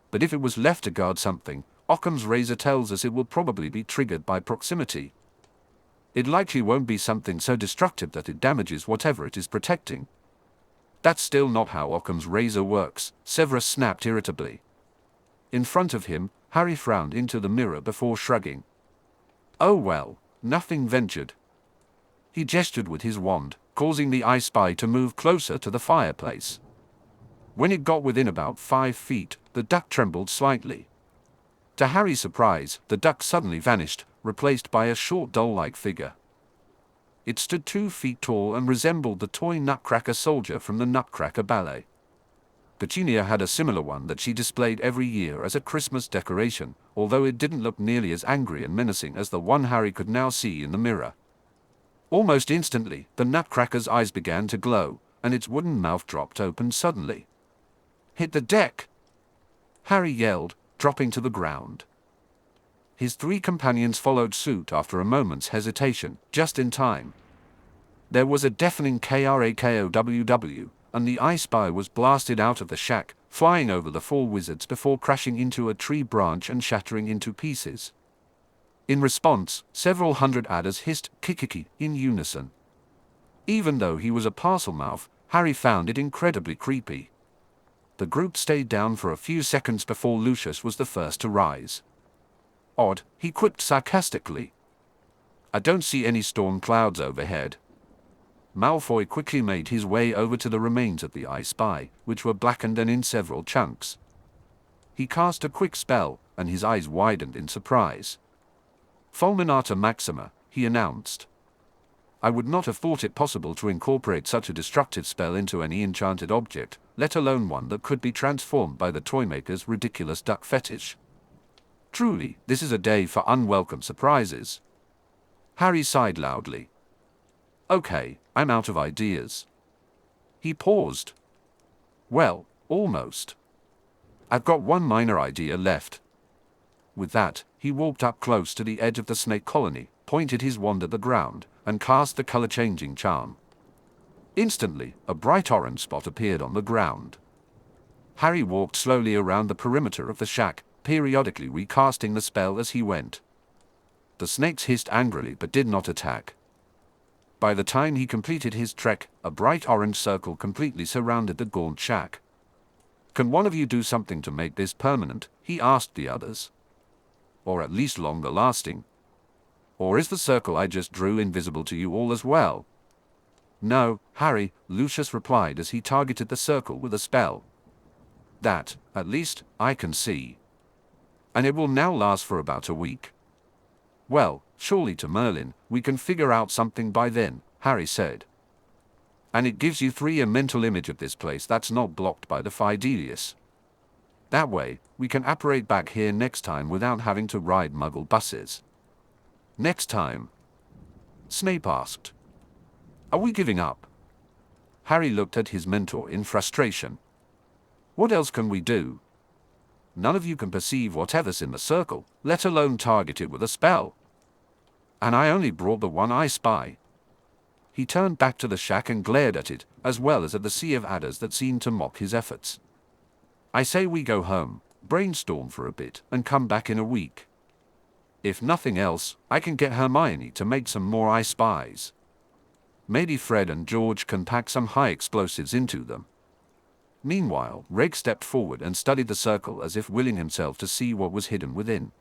"But if it was left to guard something, Occam's razor tells us it will probably be triggered by proximity. It likely won't be something so destructive that it damages whatever it is protecting." "That's still not how Occam's razor works," Severus snapped irritably. In front of him, Harry frowned into the mirror before shrugging. "Oh well," nothing ventured. He gestured with his wand, causing the I Spy to move closer to the fireplace. When it got within about 5 feet, the duck trembled slightly. To Harry's surprise, the duck suddenly vanished, replaced by a short doll-like figure. It stood 2 feet tall and resembled the toy Nutcracker soldier from the Nutcracker Ballet. Petunia had a similar one that she displayed every year as a Christmas decoration, although it didn't look nearly as angry and menacing as the one Harry could now see in the mirror. Almost instantly, the Nutcracker's eyes began to glow, and its wooden mouth dropped open suddenly. "Hit the deck!" Harry yelled, dropping to the ground. His 3 companions followed suit after a moment's hesitation, just in time. There was a deafening KRAKOWW, and the I Spy was blasted out of the shack, flying over the 4 wizards before crashing into a tree branch and shattering into pieces. In response, several hundred adders hissed "kikiki" in unison. Even though he was a parcel-mouth, Harry found it incredibly creepy. The group stayed down for a few seconds before Lucius was the first to rise. "Odd," he quipped sarcastically. "I don't see any storm clouds overhead." Malfoy quickly made his way over to the remains of the I Spy, which were blackened and in several chunks. He cast a quick spell, and his eyes widened in surprise. "Fulminata Maxima," he announced. "I would not have thought it possible to incorporate such a destructive spell into any enchanted object, let alone one that could be transformed by the toymaker's ridiculous duck fetish. Truly, this is a day for unwelcome surprises." Harry sighed loudly. "Okay, I'm out of ideas." He paused. "Well, almost. I've got one minor idea left." With that, he walked up close to the edge of the snake colony, pointed his wand at the ground, and cast the color-changing charm. Instantly, a bright orange spot appeared on the ground. Harry walked slowly around the perimeter of the shack, periodically recasting the spell as he went. The snakes hissed angrily but did not attack. By the time he completed his trek, a bright orange circle completely surrounded the gaunt shack. "Can one of you do something to make this permanent?" he asked the others. "Or at least longer lasting? Or is the circle I just drew invisible to you all as well?" "No, Harry," Lucius replied as he targeted the circle with a spell. "That, at least, I can see. And it will now last for about a week." "Well, surely to Merlin, we can figure out something by then," Harry said. "And it gives you 3 a mental image of this place that's not blocked by the Fidelius. That way, we can apparate back here next time without having to ride Muggle buses." "Next time?" Snape asked. "Are we giving up?" Harry looked at his mentor in frustration. "What else can we do?" none of you can perceive whatever's in the circle, let alone target it with a spell. And I only brought the one I spy." He turned back to the shack and glared at it, as well as at the sea of adders that seemed to mock his efforts. "I say we go home, brainstorm for a bit, and come back in a week. If nothing else, I can get Hermione to make some more I Spies. Maybe Fred and George can pack some high explosives into them." Meanwhile, Reg stepped forward and studied the circle as if willing himself to see what was hidden within.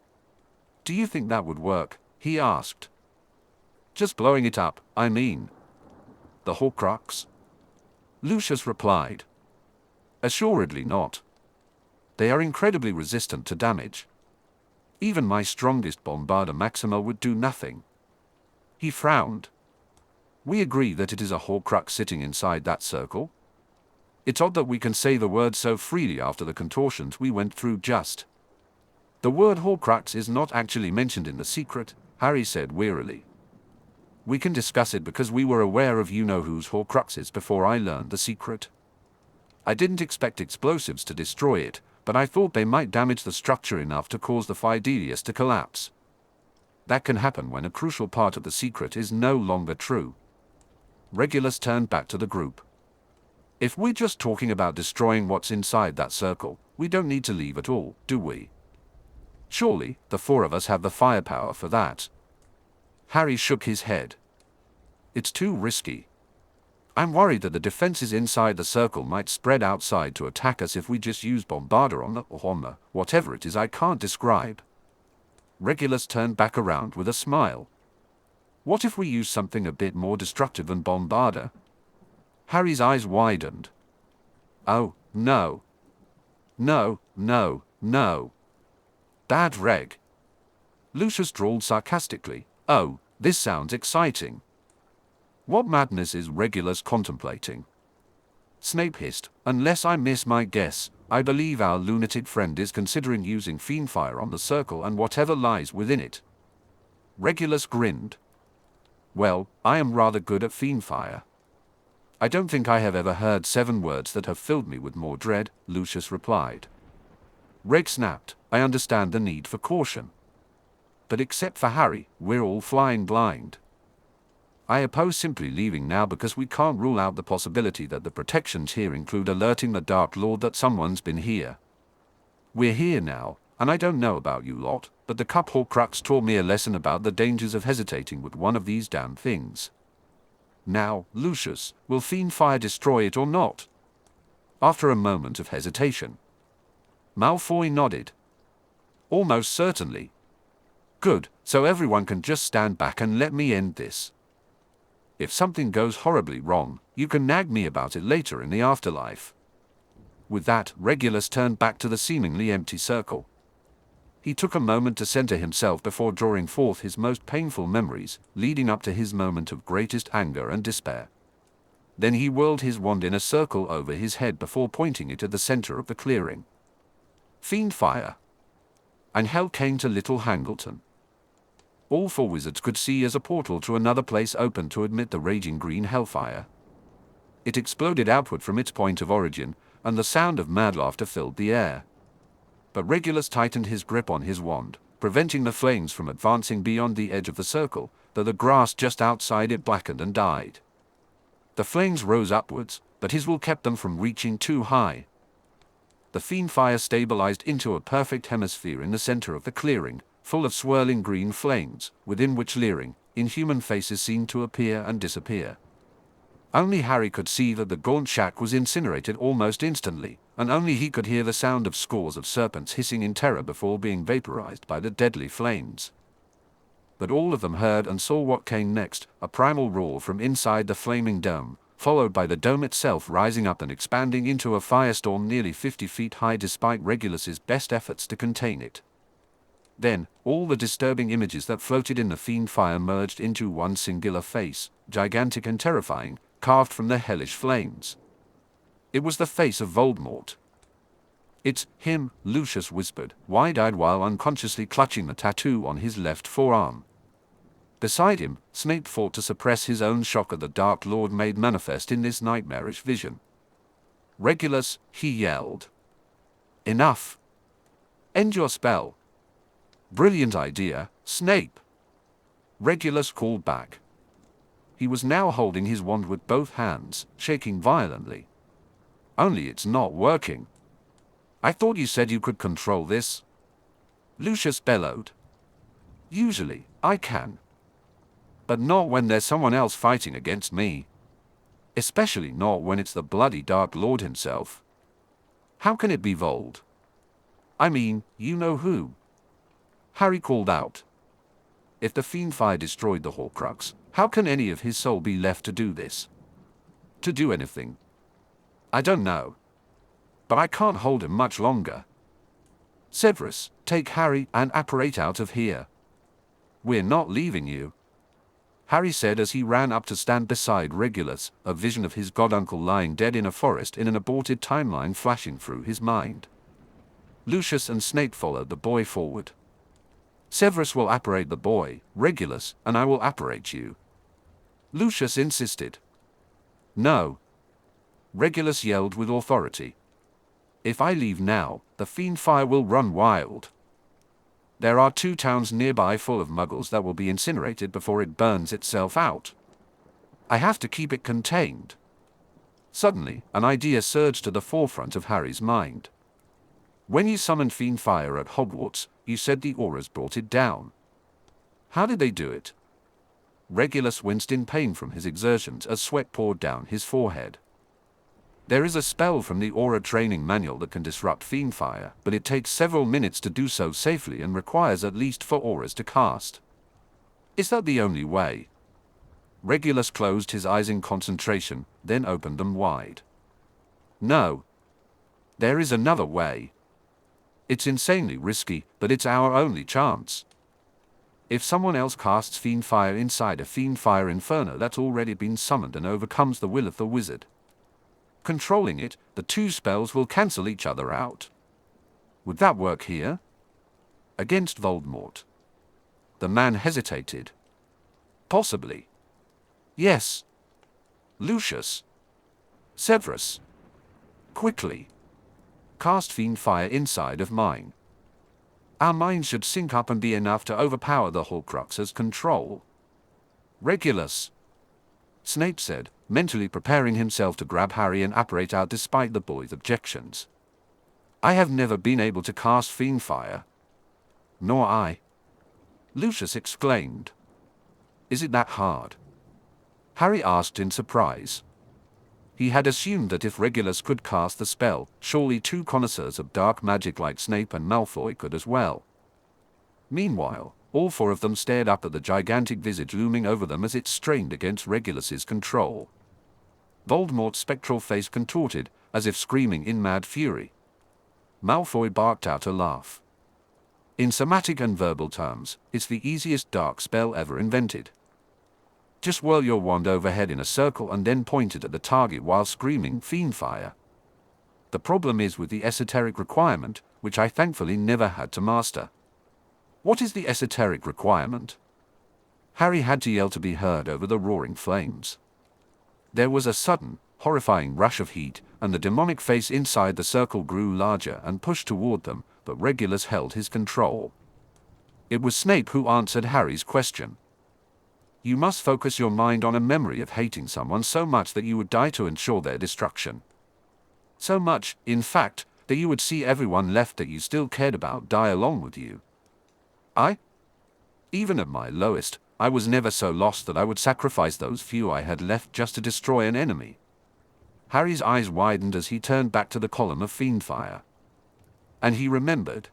"Do you think that would work?" he asked. "Just blowing it up, I mean." "The Horcrux?" Lucius replied. "Assuredly not. They are incredibly resistant to damage. Even my strongest Bombarda Maxima would do nothing." He frowned. "We agree that it is a Horcrux sitting inside that circle? It's odd that we can say the word so freely after the contortions we went through just." "The word Horcrux is not actually mentioned in the secret," Harry said wearily. "We can discuss it because we were aware of you-know-whose Horcruxes before I learned the secret. I didn't expect explosives to destroy it, but I thought they might damage the structure enough to cause the Fidelius to collapse. That can happen when a crucial part of the secret is no longer true." Regulus turned back to the group. "If we're just talking about destroying what's inside that circle, we don't need to leave at all, do we? Surely, the four of us have the firepower for that." Harry shook his head. "It's too risky. I'm worried that the defenses inside the circle might spread outside to attack us if we just use Bombarda on the whatever it is I can't describe." Regulus turned back around with a smile. "What if we use something a bit more destructive than Bombarda?" Harry's eyes widened. "Oh, no. No, no, no. Bad Reg." Lucius drawled sarcastically. "Oh, this sounds exciting. What madness is Regulus contemplating?" Snape hissed, "Unless I miss my guess, I believe our lunatic friend is considering using fiendfire on the circle and whatever lies within it." Regulus grinned. "Well, I am rather good at fiendfire." "I don't think I have ever heard 7 words that have filled me with more dread," Lucius replied. Reg snapped, "I understand the need for caution. But except for Harry, we're all flying blind. I oppose simply leaving now because we can't rule out the possibility that the protections here include alerting the Dark Lord that someone's been here. We're here now, and I don't know about you lot, but the Cup Horcrux taught me a lesson about the dangers of hesitating with one of these damn things. Now, Lucius, will fiendfire destroy it or not?" After a moment of hesitation, Malfoy nodded. "Almost certainly." "Good, so everyone can just stand back and let me end this. If something goes horribly wrong, you can nag me about it later in the afterlife." With that, Regulus turned back to the seemingly empty circle. He took a moment to center himself before drawing forth his most painful memories, leading up to his moment of greatest anger and despair. Then he whirled his wand in a circle over his head before pointing it at the center of the clearing. Fiendfire! And hell came to Little Hangleton. All 4 wizards could see as a portal to another place opened to admit the raging green hellfire. It exploded outward from its point of origin, and the sound of mad laughter filled the air. But Regulus tightened his grip on his wand, preventing the flames from advancing beyond the edge of the circle, though the grass just outside it blackened and died. The flames rose upwards, but his will kept them from reaching too high. The fiendfire stabilized into a perfect hemisphere in the center of the clearing, full of swirling green flames, within which leering, inhuman faces seemed to appear and disappear. Only Harry could see that the gaunt shack was incinerated almost instantly, and only he could hear the sound of scores of serpents hissing in terror before being vaporized by the deadly flames. But all of them heard and saw what came next, a primal roar from inside the flaming dome, followed by the dome itself rising up and expanding into a firestorm nearly 50 feet high despite Regulus's best efforts to contain it. Then, all the disturbing images that floated in the fiendfire merged into one singular face, gigantic and terrifying, carved from the hellish flames. It was the face of Voldemort. "It's him," Lucius whispered, wide-eyed while unconsciously clutching the tattoo on his left forearm. Beside him, Snape fought to suppress his own shock at the Dark Lord made manifest in this nightmarish vision. "Regulus," he yelled. "Enough! End your spell. Brilliant idea, Snape. Regulus called back. He was now holding his wand with both hands, shaking violently. Only it's not working. I thought you said you could control this. Lucius bellowed. Usually, I can. But not when there's someone else fighting against me. Especially not when it's the bloody Dark Lord himself. How can it be Vold? I mean, you know who. Harry called out. If the Fiendfire destroyed the Horcrux, how can any of his soul be left to do this? To do anything? I don't know. But I can't hold him much longer. Severus, take Harry and apparate out of here. We're not leaving you, Harry said as he ran up to stand beside Regulus, a vision of his goduncle lying dead in a forest in an aborted timeline flashing through his mind. Lucius and Snape followed the boy forward. Severus will apparate the boy, Regulus, and I will apparate you. Lucius insisted. No. Regulus yelled with authority. If I leave now, the Fiendfire will run wild. There are 2 towns nearby full of muggles that will be incinerated before it burns itself out. I have to keep it contained. Suddenly, an idea surged to the forefront of Harry's mind. When you summoned Fiendfire at Hogwarts, you said the auras brought it down. How did they do it? Regulus winced in pain from his exertions as sweat poured down his forehead. There is a spell from the Aura Training Manual that can disrupt Fiendfire, but it takes several minutes to do so safely and requires at least 4 auras to cast. Is that the only way? Regulus closed his eyes in concentration, then opened them wide. No. There is another way. It's insanely risky, but it's our only chance. If someone else casts Fiendfire inside a Fiendfire Inferno that's already been summoned and overcomes the will of the wizard, controlling it, the 2 spells will cancel each other out. Would that work here? Against Voldemort? The man hesitated. Possibly. Yes. Lucius. Severus. Quickly. Cast Fiendfire inside of mine. Our minds should sync up and be enough to overpower the Horcrux's control. Regulus. Snape said, mentally preparing himself to grab Harry and apparate out despite the boy's objections. I have never been able to cast Fiendfire. Nor I. Lucius exclaimed. Is it that hard? Harry asked in surprise. He had assumed that if Regulus could cast the spell, surely 2 connoisseurs of dark magic like Snape and Malfoy could as well. Meanwhile, all 4 of them stared up at the gigantic visage looming over them as it strained against Regulus's control. Voldemort's spectral face contorted, as if screaming in mad fury. Malfoy barked out a laugh. In somatic and verbal terms, it's the easiest dark spell ever invented. Just whirl your wand overhead in a circle and then point it at the target while screaming Fiendfire. The problem is with the esoteric requirement, which I thankfully never had to master. What is the esoteric requirement? Harry had to yell to be heard over the roaring flames. There was a sudden, horrifying rush of heat, and the demonic face inside the circle grew larger and pushed toward them, but Regulus held his control. It was Snape who answered Harry's question. You must focus your mind on a memory of hating someone so much that you would die to ensure their destruction. So much, in fact, that you would see everyone left that you still cared about die along with you. Even at my lowest, I was never so lost that I would sacrifice those few I had left just to destroy an enemy. Harry's eyes widened as he turned back to the column of Fiendfire. And he remembered.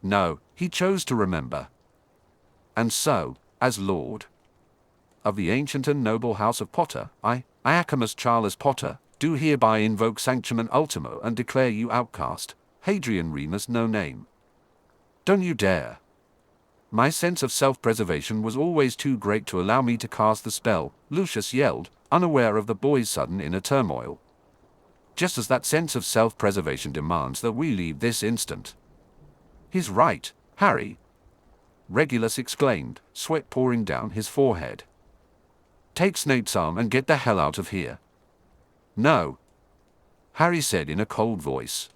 No, he chose to remember. And so, as Lord of the ancient and noble house of Potter, I, Iacamus Charles Potter, do hereby invoke Sanctum Ultimo and declare you outcast, Hadrian Remus no name. Don't you dare. My sense of self-preservation was always too great to allow me to cast the spell, Lucius yelled, unaware of the boy's sudden inner turmoil. Just as that sense of self-preservation demands that we leave this instant. He's right, Harry. Regulus exclaimed, sweat pouring down his forehead. Take Snape's arm and get the hell out of here. No. Harry said in a cold voice.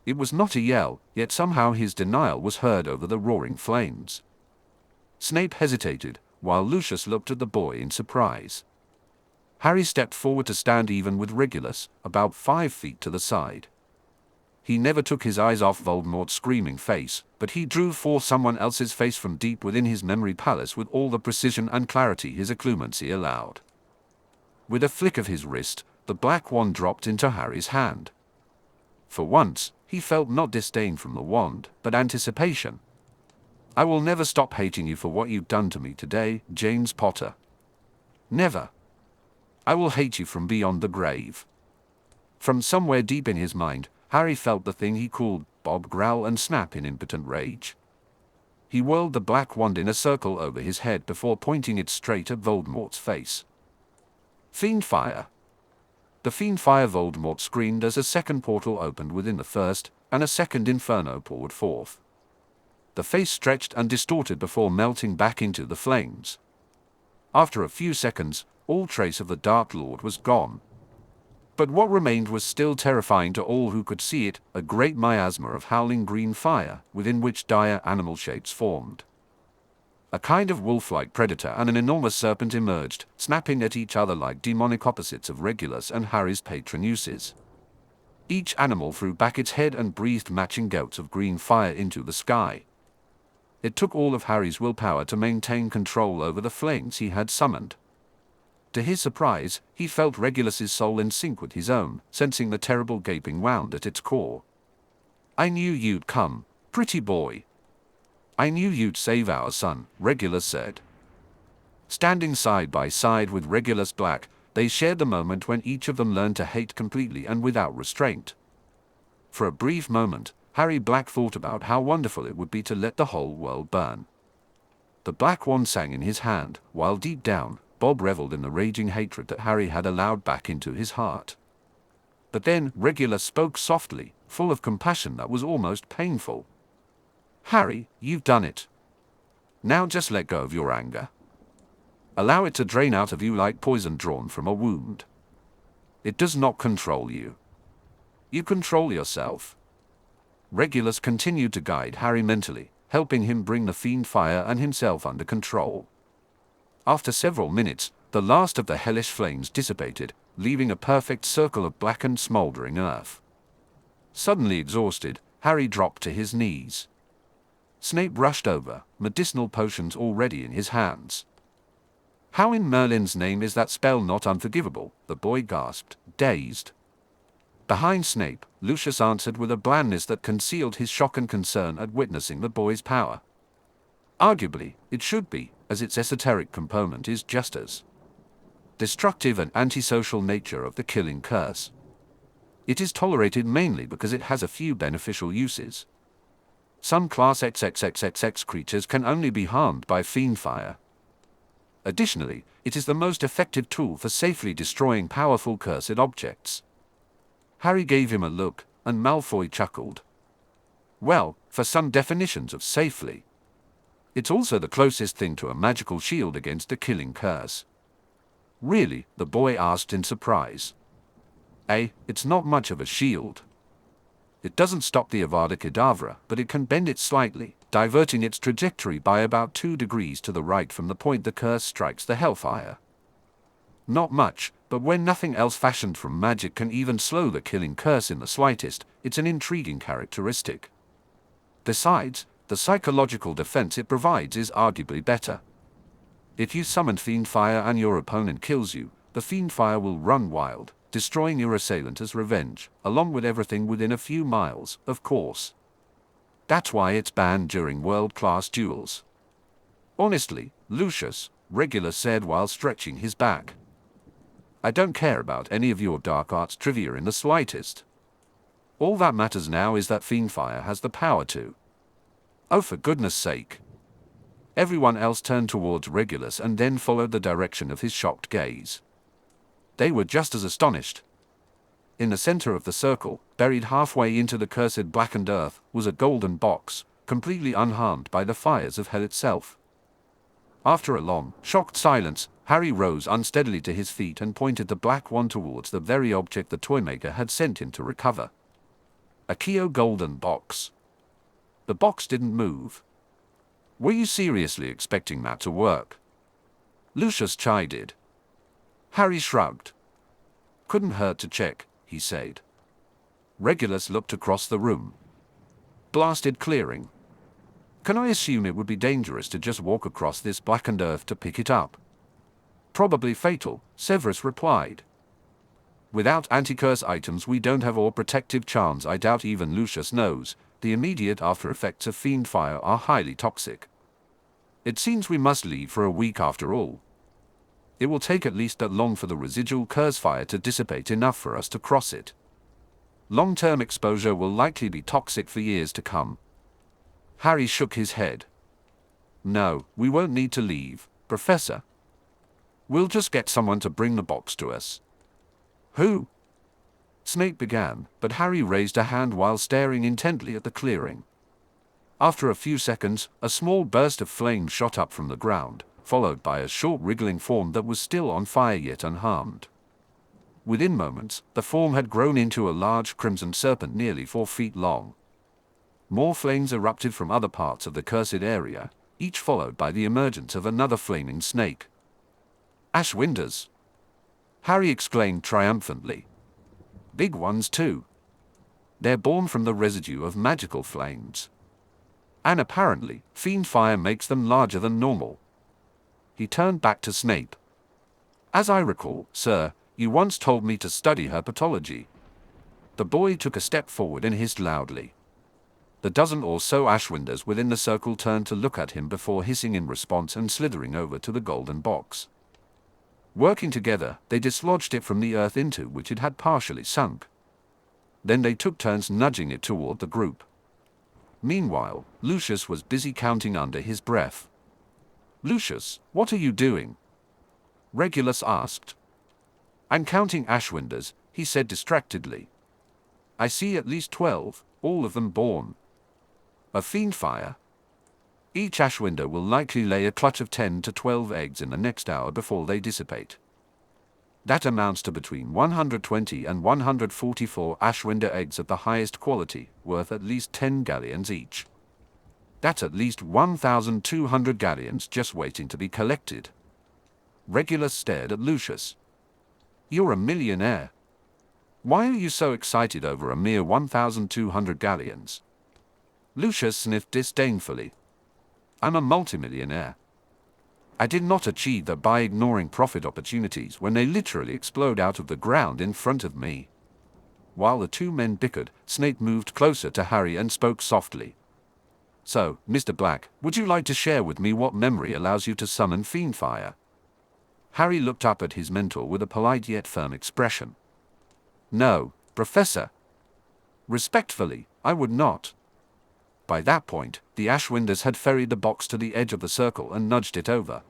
It was not a yell, yet somehow his denial was heard over the roaring flames. Snape hesitated, while Lucius looked at the boy in surprise. Harry stepped forward to stand even with Regulus, about 5 feet to the side. He never took his eyes off Voldemort's screaming face, but he drew forth someone else's face from deep within his memory palace with all the precision and clarity his occlumency allowed. With a flick of his wrist, the black wand dropped into Harry's hand. For once, he felt not disdain from the wand, but anticipation. "I will never stop hating you for what you've done to me today, James Potter. Never. I will hate you from beyond the grave." From somewhere deep in his mind, Harry felt the thing he called Bob growl and snap in impotent rage. He whirled the black wand in a circle over his head before pointing it straight at Voldemort's face. "Fiend fire!" The fiend fire Voldemort screamed as a second portal opened within the first, and a second inferno poured forth. The face stretched and distorted before melting back into the flames. After a few seconds, all trace of the Dark Lord was gone. But what remained was still terrifying to all who could see it, a great miasma of howling green fire, within which dire animal shapes formed. A kind of wolf-like predator and an enormous serpent emerged, snapping at each other like demonic opposites of Regulus and Harry's patronuses. Each animal threw back its head and breathed matching gouts of green fire into the sky. It took all of Harry's willpower to maintain control over the flames he had summoned. To his surprise, he felt Regulus's soul in sync with his own, sensing the terrible gaping wound at its core. "I knew you'd come, pretty boy. I knew you'd save our son," Regulus said. Standing side by side with Regulus Black, they shared the moment when each of them learned to hate completely and without restraint. For a brief moment, Harry Black thought about how wonderful it would be to let the whole world burn. The black wand sang in his hand, while deep down, Bob reveled in the raging hatred that Harry had allowed back into his heart. But then Regulus spoke softly, full of compassion that was almost painful. "Harry, you've done it. Now just let go of your anger. Allow it to drain out of you like poison drawn from a wound. It does not control you. You control yourself." Regulus continued to guide Harry mentally, helping him bring the fiend fire and himself under control. After several minutes, the last of the hellish flames dissipated, leaving a perfect circle of blackened, smoldering earth. Suddenly exhausted, Harry dropped to his knees. Snape rushed over, medicinal potions already in his hands. "How in Merlin's name is that spell not unforgivable?" the boy gasped, dazed. Behind Snape, Lucius answered with a blandness that concealed his shock and concern at witnessing the boy's power. "Arguably, it should be, as its esoteric component is just as destructive and antisocial nature of the killing curse. It is tolerated mainly because it has a few beneficial uses. Some class XXXXX creatures can only be harmed by fiend fire. Additionally, it is the most effective tool for safely destroying powerful cursed objects." Harry gave him a look, and Malfoy chuckled. "Well, for some definitions of safely. It's also the closest thing to a magical shield against the killing curse." "Really?" the boy asked in surprise. It's not much of a shield. It doesn't stop the Avada Kedavra, but it can bend it slightly, diverting its trajectory by about 2 degrees to the right from the point the curse strikes the hellfire. Not much, but when nothing else fashioned from magic can even slow the killing curse in the slightest, it's an intriguing characteristic. Besides, the psychological defense it provides is arguably better. If you summon fiend fire and your opponent kills you, the fiend fire will run wild, destroying your assailant as revenge, along with everything within a few miles, of course. That's why it's banned during world-class duels. "Honestly, Lucius," Regulus said while stretching his back, "I don't care about any of your dark arts trivia in the slightest. All that matters now is that fiend fire has the power to." "Oh, for goodness sake." Everyone else turned towards Regulus and then followed the direction of his shocked gaze. They were just as astonished. In the center of the circle, buried halfway into the cursed blackened earth, was a golden box, completely unharmed by the fires of hell itself. After a long, shocked silence, Harry rose unsteadily to his feet and pointed the black wand towards the very object the Toymaker had sent him to recover. A Keo golden box. The box didn't move. Were you seriously expecting that to work? Lucius chided. Harry shrugged. Couldn't hurt to check, he said. Regulus looked across the room. Blasted clearing. Can I assume it would be dangerous to just walk across this blackened earth to pick it up? Probably fatal, Severus replied. Without anti-curse items we don't have all protective charms. I doubt even Lucius knows. The immediate after effects of fiend fire are highly toxic. It seems we must leave for a week after all. It will take at least that long for the residual curse fire to dissipate enough for us to cross it. Long-term exposure will likely be toxic for years to come. Harry shook his head. No, we won't need to leave, Professor. We'll just get someone to bring the box to us. Who? Snape began, but Harry raised a hand while staring intently at the clearing. After a few seconds, a small burst of flame shot up from the ground, followed by a short wriggling form that was still on fire yet unharmed. Within moments, the form had grown into a large crimson serpent nearly 4 feet long. More flames erupted from other parts of the cursed area, each followed by the emergence of another flaming snake. Ashwinders! Harry exclaimed triumphantly. Big ones too. They're born from the residue of magical flames. And apparently, fiend fire makes them larger than normal. He turned back to Snape. As I recall, sir, you once told me to study her pathology. The boy took a step forward and hissed loudly. The dozen or so Ashwinders within the circle turned to look at him before hissing in response and slithering over to the golden box. Working together, they dislodged it from the earth into which it had partially sunk. Then they took turns nudging it toward the group. Meanwhile, Lucius was busy counting under his breath. Lucius, what are you doing? Regulus asked. I'm counting Ashwinders, he said distractedly. I see at least 12, all of them born. A fiend fire? Each Ashwinder will likely lay a clutch of 10 to 12 eggs in the next hour before they dissipate. That amounts to between 120 and 144 Ashwinder eggs of the highest quality, worth at least 10 galleons each. That's at least 1,200 galleons just waiting to be collected. Regulus stared at Lucius. You're a millionaire. Why are you so excited over a mere 1,200 galleons? Lucius sniffed disdainfully. I'm a multimillionaire. I did not achieve that by ignoring profit opportunities when they literally explode out of the ground in front of me. While the two men bickered, Snape moved closer to Harry and spoke softly. So, Mr. Black, would you like to share with me what memory allows you to summon fiend fire? Harry looked up at his mentor with a polite yet firm expression. No, Professor. Respectfully, I would not. By that point, the Ashwinders had ferried the box to the edge of the circle and nudged it over.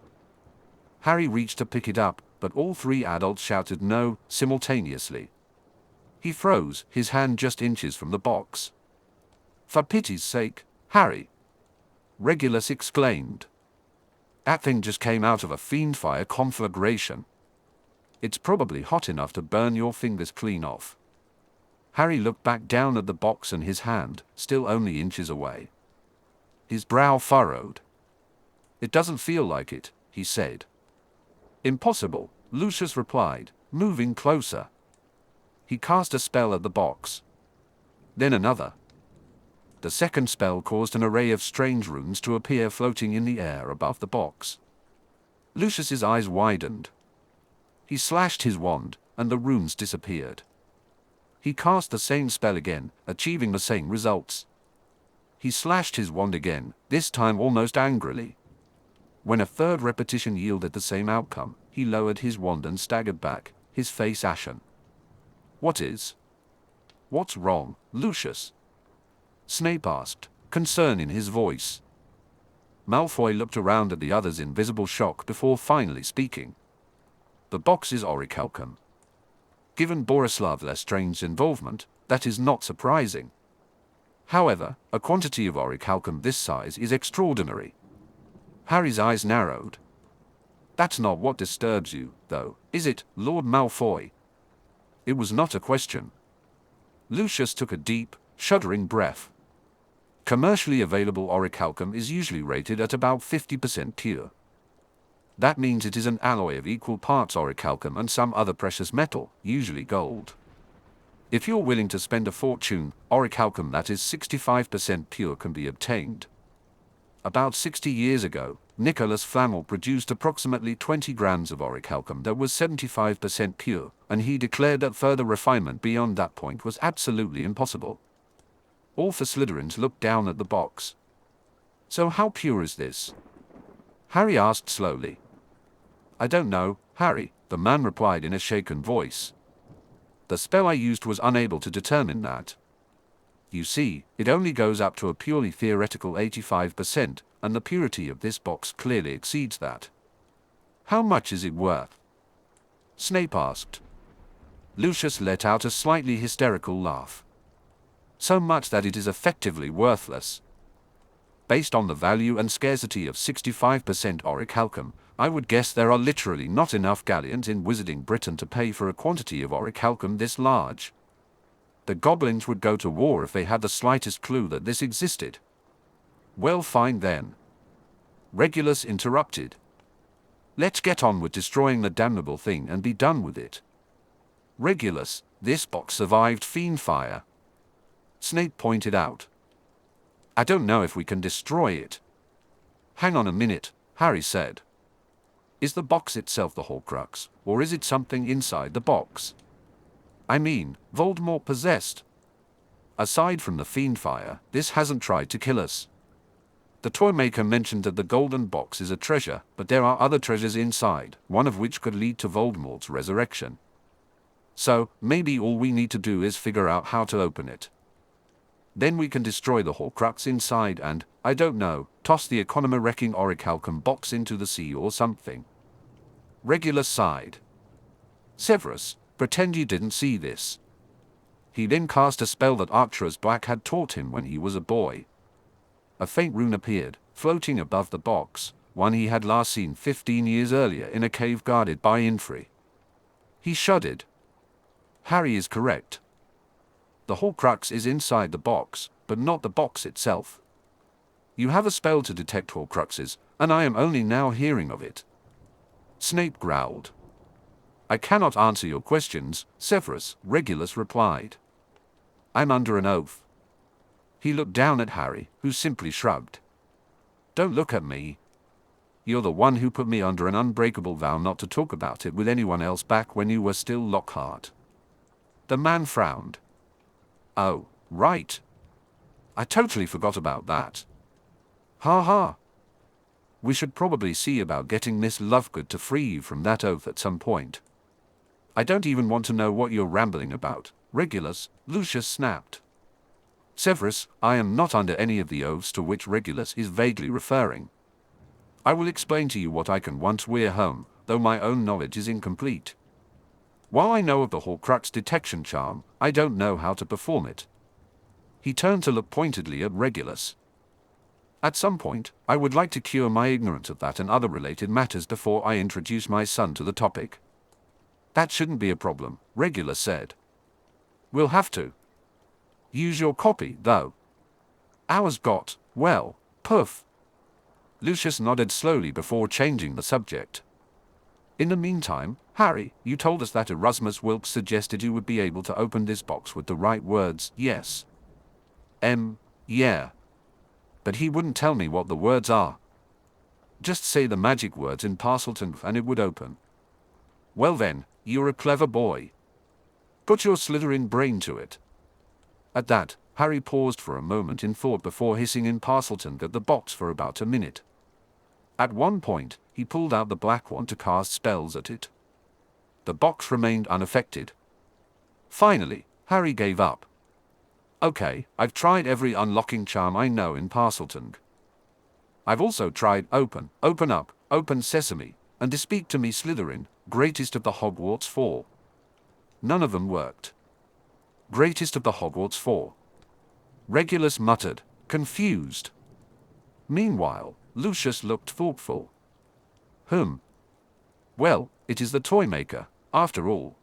Harry reached to pick it up, but all 3 adults shouted no simultaneously. He froze, his hand just inches from the box. For pity's sake, Harry! Regulus exclaimed. That thing just came out of a fiend fire conflagration. It's probably hot enough to burn your fingers clean off. Harry looked back down at the box and his hand, still only inches away. His brow furrowed. It doesn't feel like it, he said. Impossible, Lucius replied, moving closer. He cast a spell at the box. Then another. The second spell caused an array of strange runes to appear floating in the air above the box. Lucius's eyes widened. He slashed his wand, and the runes disappeared. He cast the same spell again, achieving the same results. He slashed his wand again, this time almost angrily. When a third repetition yielded the same outcome, he lowered his wand and staggered back, his face ashen. What's wrong, Lucius? Snape asked, concern in his voice. Malfoy looked around at the others in visible shock before finally speaking. The box is orichalcum. Given Borislav Lestrange's involvement, that is not surprising. However, a quantity of orichalcum this size is extraordinary. Harry's eyes narrowed. That's not what disturbs you, though, is it, Lord Malfoy? It was not a question. Lucius took a deep, shuddering breath. Commercially available orichalcum is usually rated at about 50% pure. That means it is an alloy of equal parts orichalcum and some other precious metal, usually gold. If you're willing to spend a fortune, orichalcum that is 65% pure can be obtained. About 60 years ago, Nicholas Flamel produced approximately 20 grams of orichalcum that was 75% pure, and he declared that further refinement beyond that point was absolutely impossible. All the Slytherins looked down at the box. "So how pure is this?" Harry asked slowly. "I don't know, Harry," the man replied in a shaken voice. "The spell I used was unable to determine that. You see, it only goes up to a purely theoretical 85%, and the purity of this box clearly exceeds that." "How much is it worth?" Snape asked. Lucius let out a slightly hysterical laugh. "So much that it is effectively worthless. Based on the value and scarcity of 65% orichalcum, I would guess there are literally not enough galleons in Wizarding Britain to pay for a quantity of orichalcum this large. The goblins would go to war if they had the slightest clue that this existed." "Well, fine then," Regulus interrupted. "Let's get on with destroying the damnable thing and be done with it." "Regulus, this box survived fiend fire," Snape pointed out. "I don't know if we can destroy it." "Hang on a minute," Harry said. "Is the box itself the Horcrux, or is it something inside the box? I mean, Voldemort possessed. Aside from the fiend fire, this hasn't tried to kill us. The Toymaker mentioned that the golden box is a treasure, but there are other treasures inside, one of which could lead to Voldemort's resurrection. So, maybe all we need to do is figure out how to open it. Then we can destroy the Horcrux inside and, I don't know, toss the economy-wrecking orichalcum box into the sea or something." Regulus sighed. "Severus, pretend you didn't see this." He then cast a spell that Arcturus Black had taught him when he was a boy. A faint rune appeared, floating above the box, one he had last seen 15 years earlier in a cave guarded by Infri. He shuddered. Harry is correct. The Horcrux is inside the box, but not the box itself. You have a spell to detect Horcruxes, and I am only now hearing of it." Snape growled. "I cannot answer your questions, Severus," Regulus replied. "I'm under an oath." He looked down at Harry, who simply shrugged. "Don't look at me. You're the one who put me under an unbreakable vow not to talk about it with anyone else back when you were still Lockhart." The man frowned. "Oh, right. I totally forgot about that. Ha ha. We should probably see about getting Miss Lovegood to free you from that oath at some point." "I don't even want to know what you're rambling about, Regulus," Lucius snapped. "Severus, I am not under any of the oaths to which Regulus is vaguely referring. I will explain to you what I can once we're home, though my own knowledge is incomplete. While I know of the Horcrux detection charm, I don't know how to perform it." He turned to look pointedly at Regulus. "At some point, I would like to cure my ignorance of that and other related matters before I introduce my son to the topic." "That shouldn't be a problem," Regulus said. "We'll have to use your copy, though. Ours got, well, poof." Lucius nodded slowly before changing the subject. "In the meantime, Harry, you told us that Erasmus Wilkes suggested you would be able to open this box with the right words, yes?" Yeah. But he wouldn't tell me what the words are. Just say the magic words in Parselton and it would open." "Well then, you're a clever boy. Put your Slytherin brain to it." At that, Harry paused for a moment in thought before hissing in Parselton at the box for about a minute. At one point, he pulled out the black wand to cast spells at it. The box remained unaffected. Finally, Harry gave up. "Okay, I've tried every unlocking charm I know in Parselton. I've also tried open, open up, open sesame, and to speak to me Slytherin, greatest of the Hogwarts Four. None of them worked." "Greatest of the Hogwarts Four," Regulus muttered, confused. Meanwhile, Lucius looked thoughtful. Well, it is the Toymaker, after all.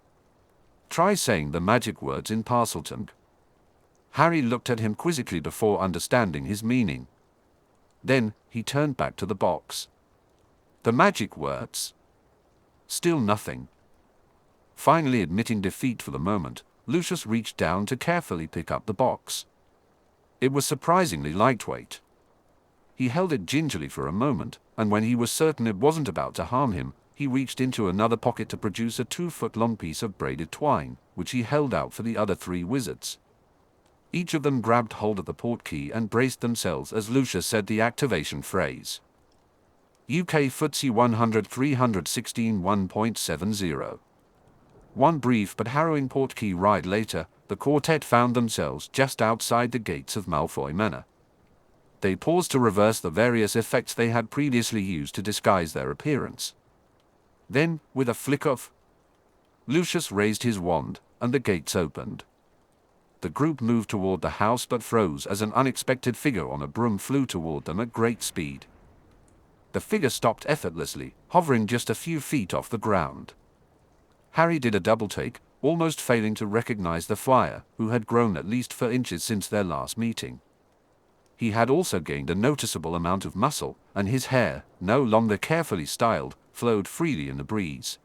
Try saying the magic words in Parselton." Harry looked at him quizzically before understanding his meaning. Then, he turned back to the box. The magic words. Still nothing. Finally admitting defeat for the moment, Lucius reached down to carefully pick up the box. It was surprisingly lightweight. He held it gingerly for a moment, and when he was certain it wasn't about to harm him, he reached into another pocket to produce a 2-foot-long piece of braided twine, which he held out for the other 3 wizards. Each of them grabbed hold of the portkey and braced themselves as Lucius said the activation phrase. UK FTSE 100 316 1.70. One brief but harrowing portkey ride later, the quartet found themselves just outside the gates of Malfoy Manor. They paused to reverse the various effects they had previously used to disguise their appearance. Then, with a flick of, Lucius raised his wand, and the gates opened. The group moved toward the house but froze as an unexpected figure on a broom flew toward them at great speed. The figure stopped effortlessly, hovering just a few feet off the ground. Harry did a double-take, almost failing to recognize the flyer, who had grown at least 4 inches since their last meeting. He had also gained a noticeable amount of muscle, and his hair, no longer carefully styled, flowed freely in the breeze.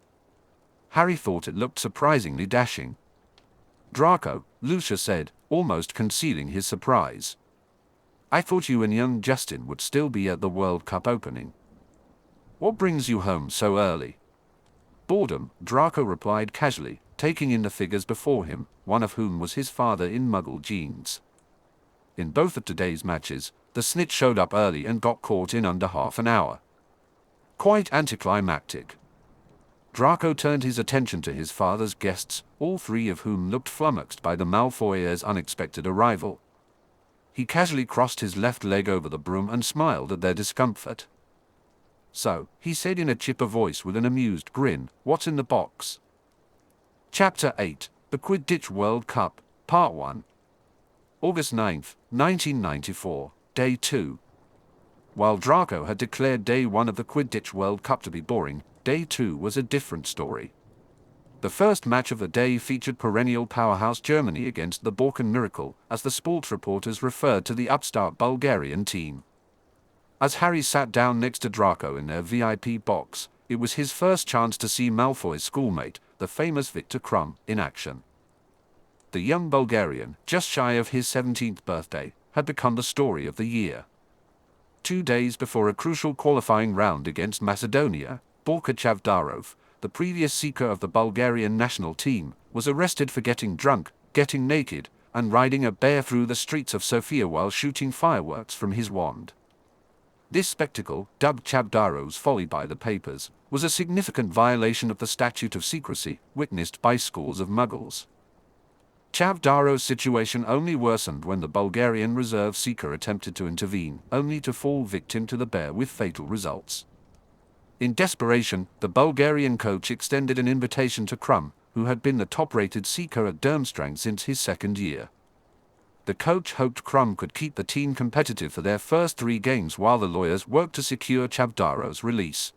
Harry thought it looked surprisingly dashing. "Draco," Lucius said, almost concealing his surprise. "I thought you and young Justin would still be at the World Cup opening. What brings you home so early?" "Boredom," Draco replied casually, taking in the figures before him, one of whom was his father in Muggle jeans. In both of today's matches, the snitch showed up early and got caught in under half an hour. Quite anticlimactic. Draco turned his attention to his father's guests, all 3 of whom looked flummoxed by the Malfoyers' unexpected arrival. He casually crossed his left leg over the broom and smiled at their discomfort. "So," he said in a chipper voice with an amused grin, "what's in the box?" Chapter 8, The Quidditch World Cup, Part 1. August 9th, 1994, Day 2. While Draco had declared Day 1 of the Quidditch World Cup to be boring, Day 2 was a different story. The first match of the day featured perennial powerhouse Germany against the Balkan Miracle, as the sports reporters referred to the upstart Bulgarian team. As Harry sat down next to Draco in their VIP box, it was his first chance to see Malfoy's schoolmate, the famous Viktor Krum, in action. The young Bulgarian, just shy of his 17th birthday, had become the story of the year. 2 days before a crucial qualifying round against Macedonia, Borka Chavdarov, the previous seeker of the Bulgarian national team, was arrested for getting drunk, getting naked, and riding a bear through the streets of Sofia while shooting fireworks from his wand. This spectacle, dubbed Chavdarov's folly by the papers, was a significant violation of the statute of secrecy, witnessed by scores of Muggles. Chavdarov's situation only worsened when the Bulgarian reserve seeker attempted to intervene, only to fall victim to the bear with fatal results. In desperation, the Bulgarian coach extended an invitation to Krum, who had been the top-rated seeker at Durmstrang since his 2nd year. The coach hoped Krum could keep the team competitive for their first 3 games while the lawyers worked to secure Chavdarov's release.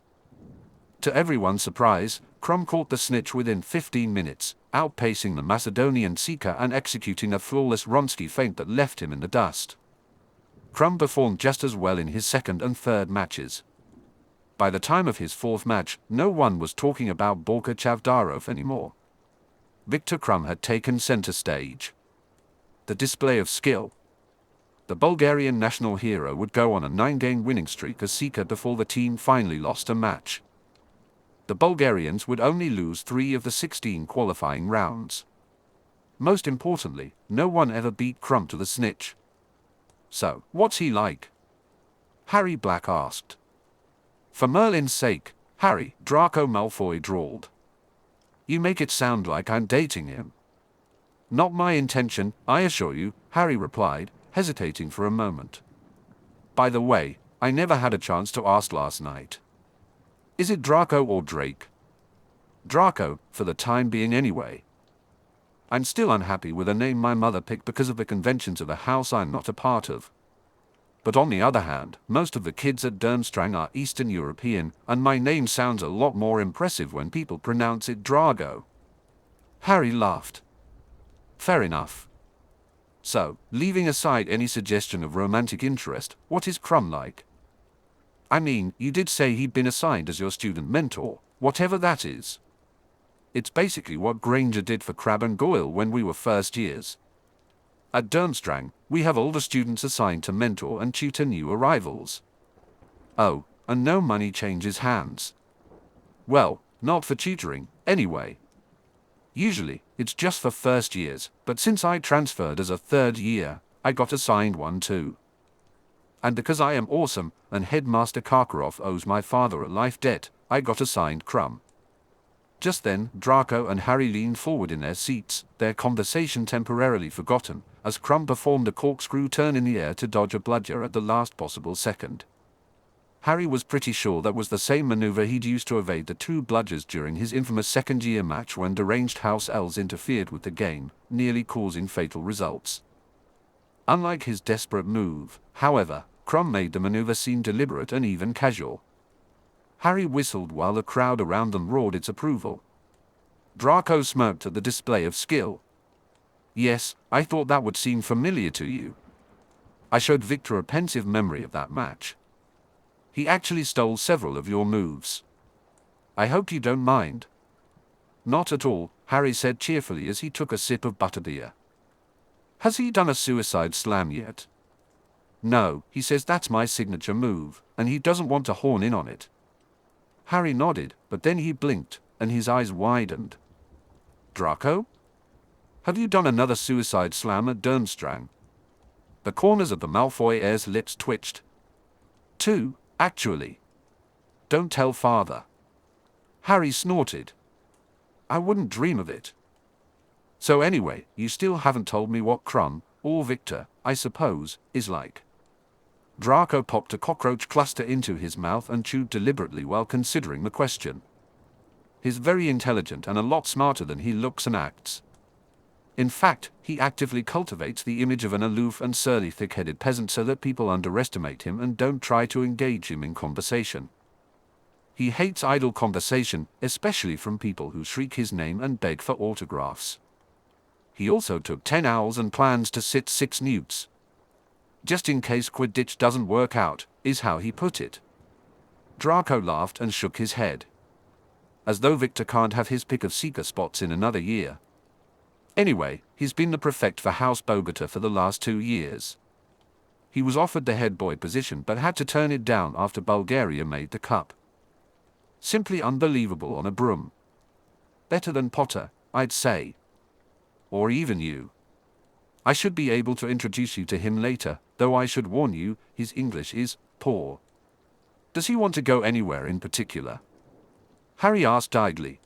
To everyone's surprise, Krum caught the snitch within 15 minutes, outpacing the Macedonian seeker and executing a flawless Wronski feint that left him in the dust. Krum performed just as well in his 2nd and 3rd matches. By the time of his 4th match, no one was talking about Borka Chavdarov anymore. Viktor Krum had taken center stage. The display of skill. The Bulgarian national hero would go on a 9-game winning streak as seeker before the team finally lost a match. The Bulgarians would only lose 3 of the 16 qualifying rounds. Most importantly, no one ever beat Krum to the snitch. "So, what's he like?" Harry Black asked. "For Merlin's sake, Harry," Draco Malfoy drawled. "You make it sound like I'm dating him." "Not my intention, I assure you," Harry replied, hesitating for a moment. "By the way, I never had a chance to ask last night. Is it Draco or Drake?" "Draco, for the time being anyway. I'm still unhappy with a name my mother picked because of the conventions of a house I'm not a part of. But on the other hand, most of the kids at Durmstrang are Eastern European, and my name sounds a lot more impressive when people pronounce it Drago." Harry laughed. "Fair enough. So, leaving aside any suggestion of romantic interest, what is Crumb like? I mean, you did say he'd been assigned as your student mentor, whatever that is. It's basically what Granger did for Crabbe and Goyle when we were first years. At Durmstrang, we have older students assigned to mentor and tutor new arrivals. Oh, and no money changes hands. Well, not for tutoring, anyway. Usually, it's just for first years, but since I transferred as a third year, I got assigned one too. And because I am awesome, and Headmaster Karkaroff owes my father a life debt, I got assigned Crumb. Just then, Draco and Harry leaned forward in their seats, their conversation temporarily forgotten, as Crumb performed a corkscrew turn in the air to dodge a bludger at the last possible second. Harry was pretty sure that was the same maneuver he'd used to evade the two bludgers during his infamous second-year match when deranged house elves interfered with the game, nearly causing fatal results. Unlike his desperate move, however, Crumb made the maneuver seem deliberate and even casual. Harry whistled while the crowd around them roared its approval. Draco smirked at the display of skill. Yes, I thought that would seem familiar to you. I showed Victor a pensive memory of that match. He actually stole several of your moves. I hope you don't mind. Not at all, Harry said cheerfully as he took a sip of butterbeer. Has he done a suicide slam yet? No, he says that's my signature move, and he doesn't want to horn in on it. Harry nodded, but then he blinked, and his eyes widened. Draco? Have you done another suicide slam at Durmstrang? The corners of the Malfoy heir's lips twitched. 2, actually. Don't tell father. Harry snorted. I wouldn't dream of it. So anyway, you still haven't told me what Crumb, or Victor, I suppose, is like. Draco popped a cockroach cluster into his mouth and chewed deliberately while considering the question. He's very intelligent and a lot smarter than he looks and acts. In fact, he actively cultivates the image of an aloof and surly thick-headed peasant so that people underestimate him and don't try to engage him in conversation. He hates idle conversation, especially from people who shriek his name and beg for autographs. He also took 10 owls and plans to sit 6 newts. Just in case Quidditch doesn't work out, is how he put it. Draco laughed and shook his head. As though Victor can't have his pick of seeker spots in another year. Anyway, he's been the prefect for House Bogota for the last 2 years. He was offered the head boy position but had to turn it down after Bulgaria made the cup. Simply unbelievable on a broom. Better than Potter, I'd say. Or even you. I should be able to introduce you to him later, though I should warn you, his English is poor. Does he want to go anywhere in particular? Harry asked idly.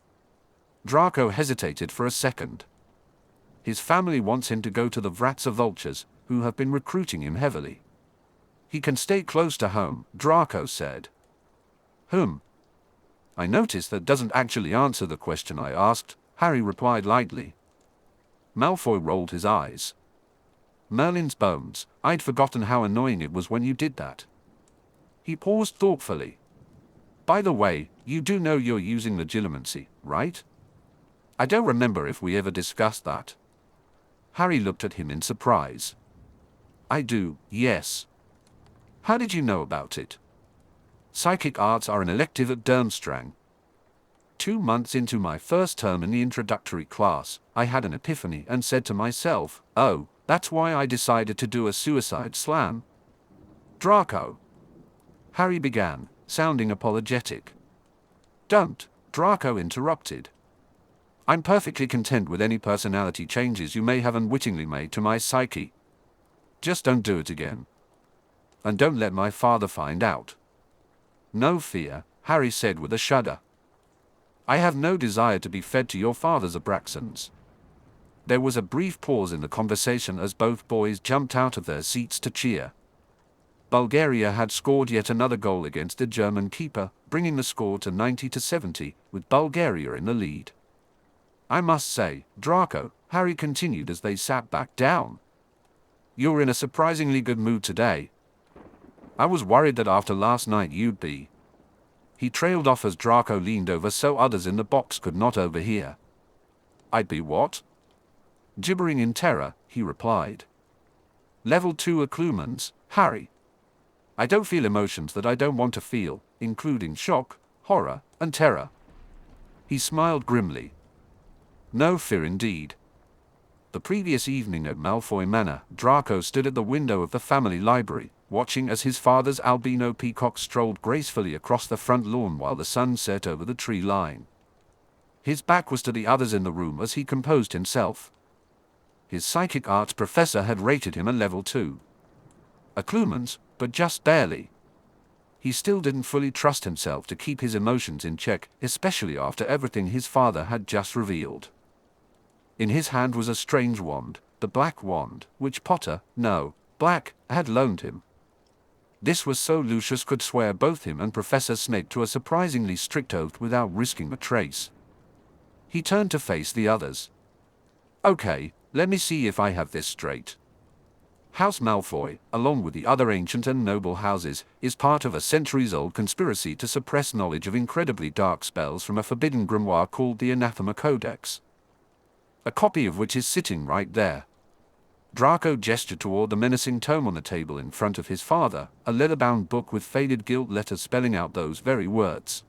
Draco hesitated for a second. His family wants him to go to the Vratsa Vultures, who have been recruiting him heavily. He can stay close to home, Draco said. I notice that doesn't actually answer the question I asked, Harry replied lightly. Malfoy rolled his eyes. Merlin's bones, I'd forgotten how annoying it was when you did that. He paused thoughtfully. By the way, you do know you're using legilimency, right? I don't remember if we ever discussed that. Harry looked at him in surprise. I do, yes. How did you know about it? Psychic arts are an elective at Durmstrang. 2 months into my first term in the introductory class, I had an epiphany and said to myself, oh, that's why I decided to do a suicide slam. Draco. Harry began, sounding apologetic. Don't, Draco interrupted. I'm perfectly content with any personality changes you may have unwittingly made to my psyche. Just don't do it again. And don't let my father find out. No fear, Harry said with a shudder. I have no desire to be fed to your father's Abraxans. There was a brief pause in the conversation as both boys jumped out of their seats to cheer. Bulgaria had scored yet another goal against the German keeper, bringing the score to 90-70, with Bulgaria in the lead. I must say, Draco, Harry continued as they sat back down. You're in a surprisingly good mood today. I was worried that after last night you'd be. He trailed off as Draco leaned over so others in the box could not overhear. I'd be what? Gibbering in terror, he replied. Level 2 accoutrements, Harry. I don't feel emotions that I don't want to feel, including shock, horror, and terror. He smiled grimly. No fear indeed. The previous evening at Malfoy Manor, Draco stood at the window of the family library, watching as his father's albino peacock strolled gracefully across the front lawn while the sun set over the tree line. His back was to the others in the room as he composed himself. His psychic arts professor had rated him a level 2. Accoutrements, but just barely. He still didn't fully trust himself to keep his emotions in check, especially after everything his father had just revealed. In his hand was a strange wand, the black wand, which Potter, no, Black, had loaned him. This was so Lucius could swear both him and Professor Snape to a surprisingly strict oath without risking a trace. He turned to face the others. Okay, let me see if I have this straight. House Malfoy, along with the other ancient and noble houses, is part of a centuries-old conspiracy to suppress knowledge of incredibly dark spells from a forbidden grimoire called the Anathema Codex. A copy of which is sitting right there. Draco gestured toward the menacing tome on the table in front of his father, a leather-bound book with faded gilt letters spelling out those very words.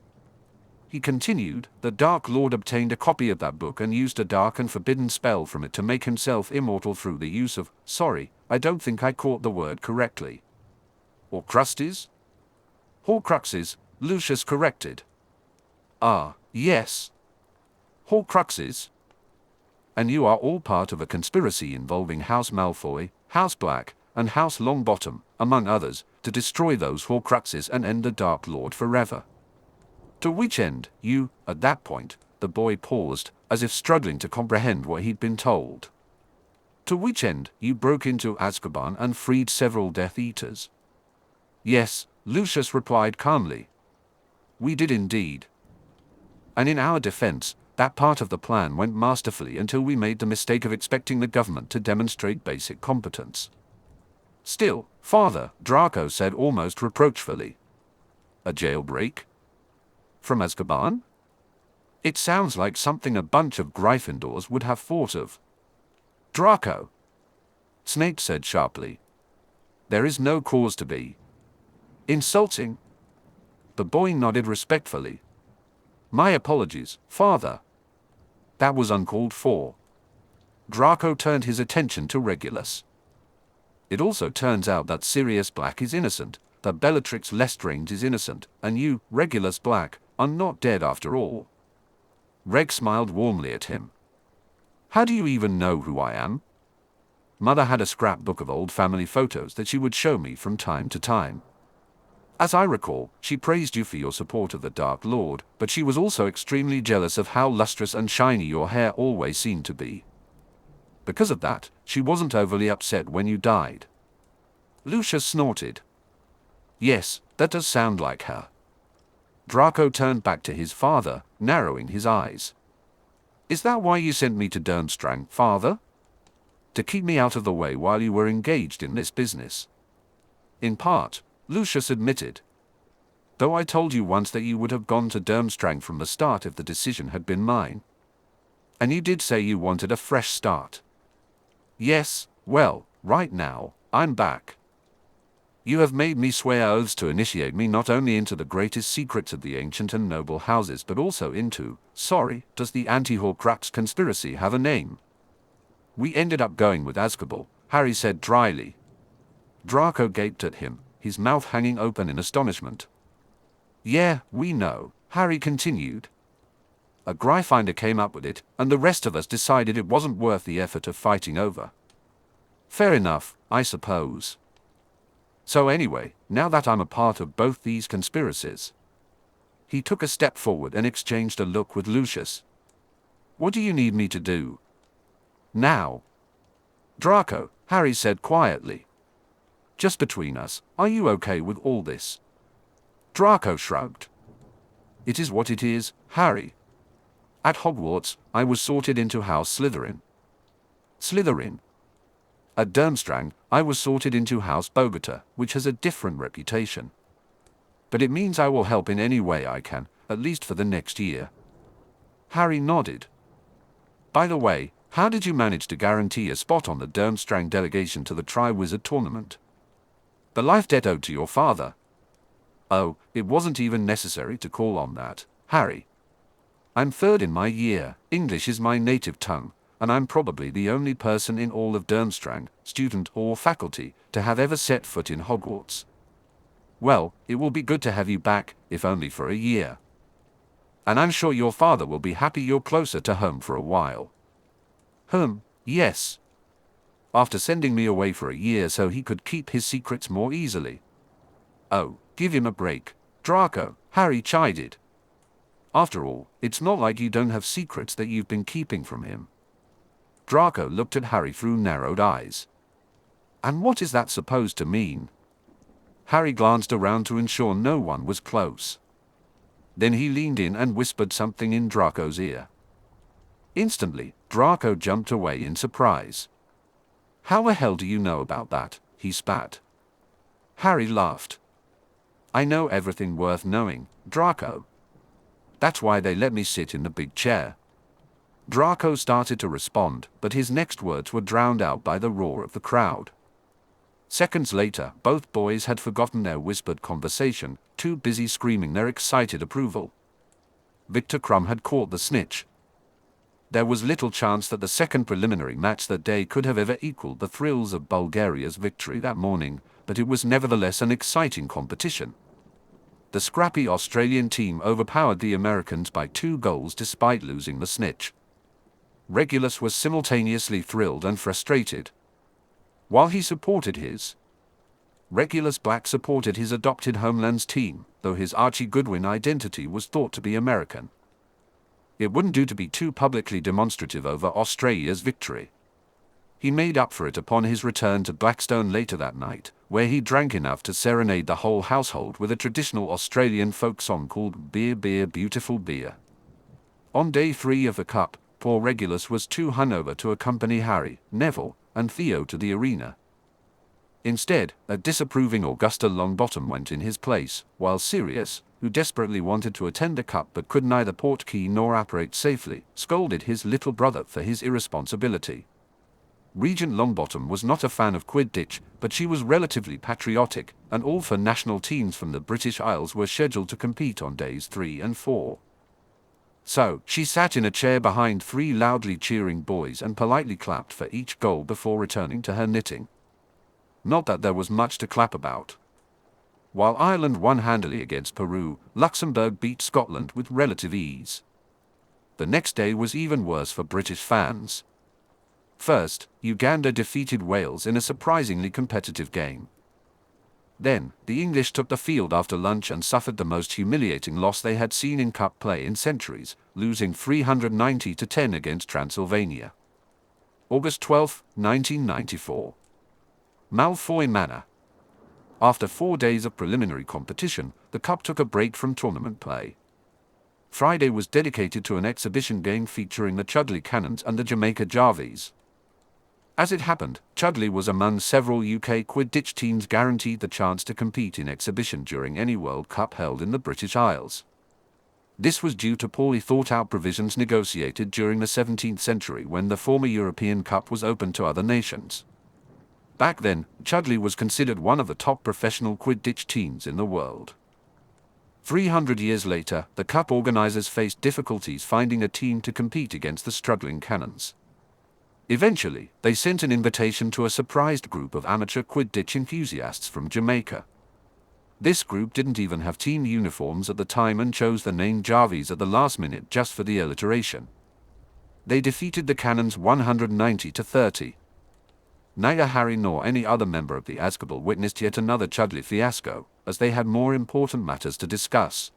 He continued, the Dark Lord obtained a copy of that book and used a dark and forbidden spell from it to make himself immortal through the use of, sorry, I don't think I caught the word correctly. Horcruxes? Horcruxes, Lucius corrected. Ah, yes. Horcruxes. And you are all part of a conspiracy involving House Malfoy, House Black, and House Longbottom, among others, to destroy those Horcruxes and end the Dark Lord forever. To which end, you, at that point, the boy paused, as if struggling to comprehend what he'd been told. To which end, you broke into Azkaban and freed several Death Eaters. Yes, Lucius replied calmly. We did indeed. And in our defense, that part of the plan went masterfully until we made the mistake of expecting the government to demonstrate basic competence. Still, Father, Draco said almost reproachfully. A jailbreak? From Azkaban? It sounds like something a bunch of Gryffindors would have thought of. Draco, Snape said sharply. There is no cause to be. Insulting? The boy nodded respectfully. My apologies, Father. That was uncalled for. Draco turned his attention to Regulus. It also turns out that Sirius Black is innocent, that Bellatrix Lestrange is innocent, and you, Regulus Black, are not dead after all. Reg smiled warmly at him. How do you even know who I am? Mother had a scrapbook of old family photos that she would show me from time to time. As I recall, she praised you for your support of the Dark Lord, but she was also extremely jealous of how lustrous and shiny your hair always seemed to be. Because of that, she wasn't overly upset when you died. Lucius snorted. Yes, that does sound like her. Draco turned back to his father, narrowing his eyes. Is that why you sent me to Durmstrang, Father? To keep me out of the way while you were engaged in this business? In part, Lucius admitted. Though I told you once that you would have gone to Durmstrang from the start if the decision had been mine. And you did say you wanted a fresh start. Yes, well, right now, I'm back. You have made me swear oaths to initiate me not only into the greatest secrets of the ancient and noble houses but also into, sorry, does the anti-Horcrux conspiracy have a name? We ended up going with Azkaban, Harry said dryly. Draco gaped at him, his mouth hanging open in astonishment. Yeah, we know, Harry continued. A Gryffindor came up with it, and the rest of us decided it wasn't worth the effort of fighting over. Fair enough, I suppose. So anyway, now that I'm a part of both these conspiracies. He took a step forward and exchanged a look with Lucius. What do you need me to do? Now. Draco, Harry said quietly. Just between us, are you okay with all this? Draco shrugged. It is what it is, Harry. At Hogwarts, I was sorted into House Slytherin. Slytherin. At Durmstrang, I was sorted into House Bogota, which has a different reputation. But it means I will help in any way I can, at least for the next year. Harry nodded. By the way, How did you manage to guarantee a spot on the Durmstrang delegation to the Triwizard Tournament? The life debt owed to your father. Oh, it wasn't even necessary to call on that, Harry. I'm third in my year, English is my native tongue, and I'm probably the only person in all of Durmstrang, student or faculty, to have ever set foot in Hogwarts. Well, it will be good to have you back, if only for a year. And I'm sure your father will be happy you're closer to home for a while. Yes. After sending me away for a year so he could keep his secrets more easily. Oh, give him a break, Draco, Harry chided. After all, it's not like you don't have secrets that you've been keeping from him. Draco looked at Harry through narrowed eyes. And what is that supposed to mean? Harry glanced around to ensure no one was close. Then he leaned in and whispered something in Draco's ear. Instantly, Draco jumped away in surprise. How the hell do you know about that? He spat. Harry laughed. I know everything worth knowing, Draco. That's why they let me sit in the big chair. Draco started to respond, but his next words were drowned out by the roar of the crowd. Seconds later, both boys had forgotten their whispered conversation, too busy screaming their excited approval. Victor Crumb had caught the snitch. There was little chance that the second preliminary match that day could have ever equaled the thrills of Bulgaria's victory that morning, but it was nevertheless an exciting competition. The scrappy Australian team overpowered the Americans by 2 goals despite losing the snitch. Regulus was simultaneously thrilled and frustrated. While he supported his Regulus Black supported his adopted homeland's team, though his Archie Goodwin identity was thought to be American. It wouldn't do to be too publicly demonstrative over Australia's victory. He made up for it upon his return to Blackstone later that night, where he drank enough to serenade the whole household with a traditional Australian folk song called Beer Beer Beautiful Beer. On day 3 of the Cup, poor Regulus was too hungover to accompany Harry, Neville, and Theo to the arena. Instead, a disapproving Augusta Longbottom went in his place, while Sirius, who desperately wanted to attend the Cup but could neither portkey nor apparate safely, scolded his little brother for his irresponsibility. Regent Longbottom was not a fan of Quidditch, but she was relatively patriotic, and all 4 national teams from the British Isles were scheduled to compete on days 3 and 4. So, she sat in a chair behind 3 loudly cheering boys and politely clapped for each goal before returning to her knitting. Not that there was much to clap about. While Ireland won handily against Peru, Luxembourg beat Scotland with relative ease. The next day was even worse for British fans. First, Uganda defeated Wales in a surprisingly competitive game. Then, the English took the field after lunch and suffered the most humiliating loss they had seen in cup play in centuries, losing 390-10 against Transylvania. August 12, 1994. Malfoy Manor. After 4 days of preliminary competition, the Cup took a break from tournament play. Friday was dedicated to an exhibition game featuring the Chudley Cannons and the Jamaica Jarvies. As it happened, Chudley was among several UK Quidditch teams guaranteed the chance to compete in exhibition during any World Cup held in the British Isles. This was due to poorly thought-out provisions negotiated during the 17th century when the former European Cup was open to other nations. Back then, Chudley was considered one of the top professional Quidditch teams in the world. 300 years later, the Cup organizers faced difficulties finding a team to compete against the struggling Cannons. Eventually, they sent an invitation to a surprised group of amateur Quidditch enthusiasts from Jamaica. This group didn't even have team uniforms at the time and chose the name Jarvies at the last minute just for the alliteration. They defeated the Cannons 190-30. Neither Harry nor any other member of the Azkaban witnessed yet another Chudley fiasco, as they had more important matters to discuss.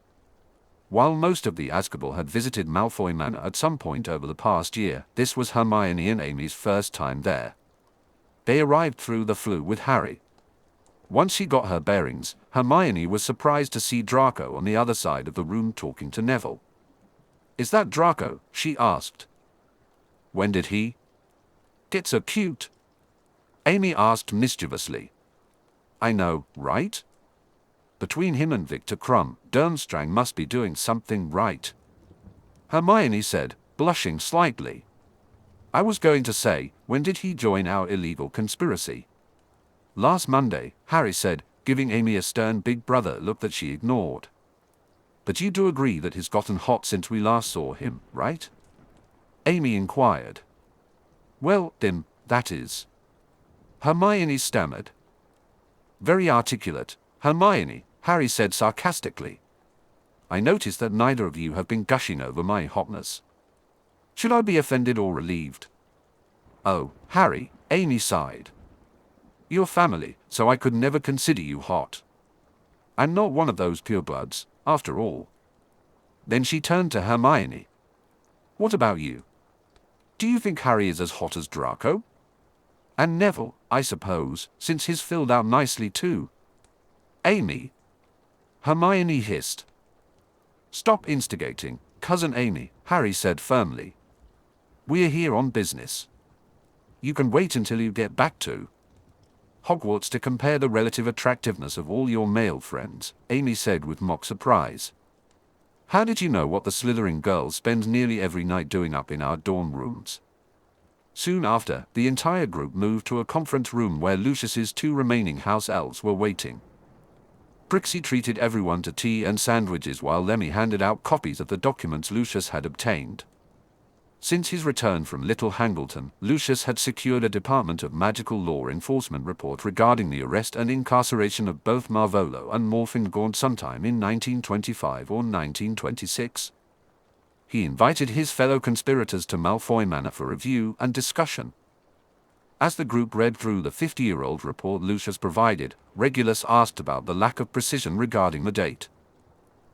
While most of the Azkaban had visited Malfoy Manor at some point over the past year, this was Hermione and Amy's first time there. They arrived through the flu with Harry. Once she got her bearings, Hermione was surprised to see Draco on the other side of the room talking to Neville. "Is that Draco?" she asked. "When did he get so cute?" Amy asked mischievously. "I know, right? Between him and Victor Crumb, Durmstrang must be doing something right," Hermione said, blushing slightly. I was going to say, when did he join our illegal conspiracy? Last Monday, Harry said, giving Amy a stern big brother look that she ignored. But you do agree that he's gotten hot since we last saw him, right? Amy inquired. Well, then, that is. Hermione stammered. Very articulate, Hermione, Harry said sarcastically. I notice that neither of you have been gushing over my hotness. Should I be offended or relieved? Oh, Harry, Amy sighed. You're family, so I could never consider you hot. I'm not one of those purebloods, after all. Then she turned to Hermione. What about you? Do you think Harry is as hot as Draco? And Neville, I suppose, since he's filled out nicely too. Amy? Hermione hissed. Stop instigating, Cousin Amy, Harry said firmly. We're here on business. You can wait until you get back to Hogwarts to compare the relative attractiveness of all your male friends, Amy said with mock surprise. How did you know what the Slytherin girls spend nearly every night doing up in our dorm rooms? Soon after, the entire group moved to a conference room where Lucius's 2 remaining house elves were waiting. Prixie treated everyone to tea and sandwiches while Lemmy handed out copies of the documents Lucius had obtained. Since his return from Little Hangleton, Lucius had secured a Department of Magical Law enforcement report regarding the arrest and incarceration of both Marvolo and Morfin Gaunt sometime in 1925 or 1926. He invited his fellow conspirators to Malfoy Manor for review and discussion. As the group read through the 50-year-old report Lucius provided, Regulus asked about the lack of precision regarding the date.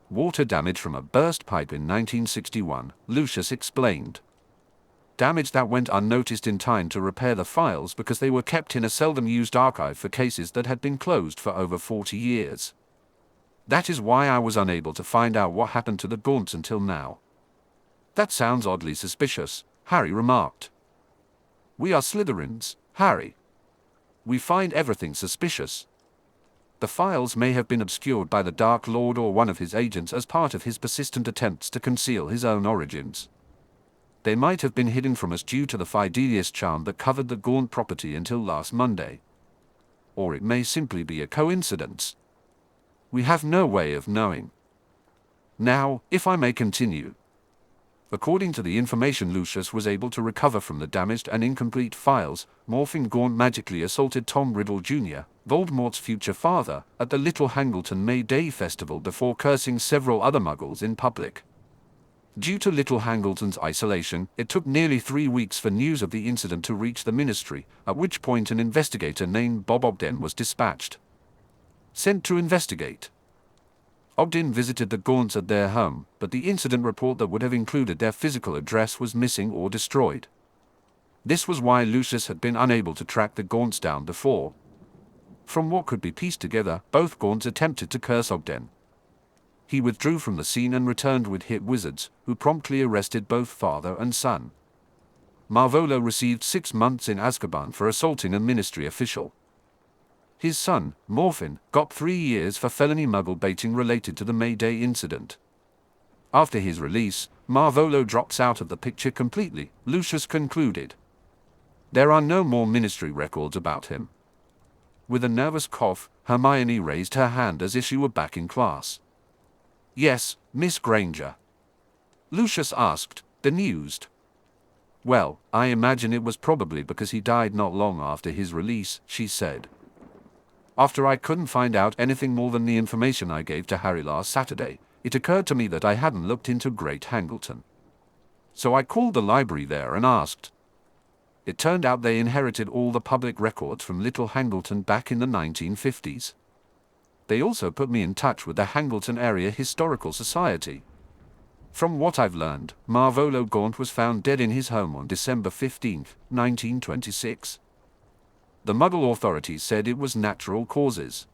Water damage from a burst pipe in 1961, Lucius explained. Damage that went unnoticed in time to repair the files because they were kept in a seldom-used archive for cases that had been closed for over 40 years. That is why I was unable to find out what happened to the Gaunts until now. That sounds oddly suspicious, Harry remarked. We are Slytherins, Harry. We find everything suspicious. The files may have been obscured by the Dark Lord or one of his agents as part of his persistent attempts to conceal his own origins. They might have been hidden from us due to the Fidelius charm that covered the Gaunt property until last Monday. Or it may simply be a coincidence. We have no way of knowing. Now, if I may continue. According to the information Lucius was able to recover from the damaged and incomplete files, Morfin Gaunt magically assaulted Tom Riddle Jr., Voldemort's future father, at the Little Hangleton May Day festival before cursing several other muggles in public. Due to Little Hangleton's isolation, it took nearly 3 weeks for news of the incident to reach the ministry, at which point an investigator named Bob Ogden was dispatched. Sent to investigate. Ogden visited the Gaunts at their home, but the incident report that would have included their physical address was missing or destroyed. This was why Lucius had been unable to track the Gaunts down before. From what could be pieced together, both Gaunts attempted to curse Ogden. He withdrew from the scene and returned with hit wizards, who promptly arrested both father and son. Marvolo received 6 months in Azkaban for assaulting a ministry official. His son, Morfin, got 3 years for felony muggle baiting related to the May Day incident. After his release, Marvolo drops out of the picture completely, Lucius concluded. There are no more ministry records about him. With a nervous cough, Hermione raised her hand as if she were back in class. Yes, Miss Granger. Lucius asked, bemused. Well, I imagine it was probably because he died not long after his release, she said. After I couldn't find out anything more than the information I gave to Harry last Saturday, it occurred to me that I hadn't looked into Great Hangleton. So I called the library there and asked. It turned out they inherited all the public records from Little Hangleton back in the 1950s. They also put me in touch with the Hangleton Area Historical Society. From what I've learned, Marvolo Gaunt was found dead in his home on December 15, 1926. The Muggle authorities said it was natural causes.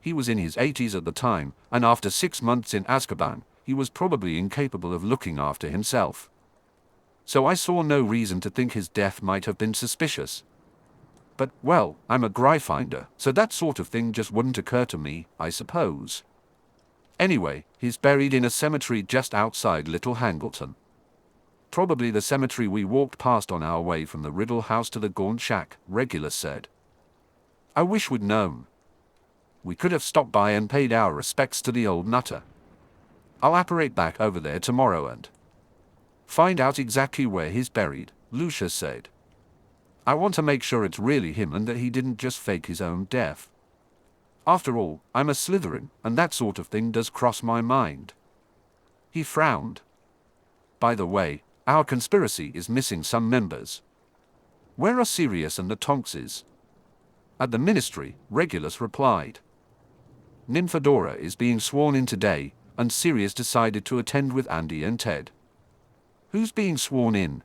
He was in his 80s at the time, and after 6 months in Azkaban, he was probably incapable of looking after himself. So I saw no reason to think his death might have been suspicious. But, well, I'm a Gryffindor, so that sort of thing just wouldn't occur to me, I suppose. Anyway, he's buried in a cemetery just outside Little Hangleton. probably the cemetery we walked past on our way from the Riddle House to the Gaunt Shack, Regulus said. I wish we'd known. We could have stopped by and paid our respects to the old nutter. I'll apparate back over there tomorrow and find out exactly where he's buried, Lucius said. I want to make sure it's really him and that he didn't just fake his own death. After all, I'm a Slytherin, and that sort of thing does cross my mind. He frowned. By the way, our conspiracy is missing some members. Where are Sirius and the Tonkses? At the ministry, Regulus replied. Nymphadora is being sworn in today, and Sirius decided to attend with Andy and Ted. Who's being sworn in?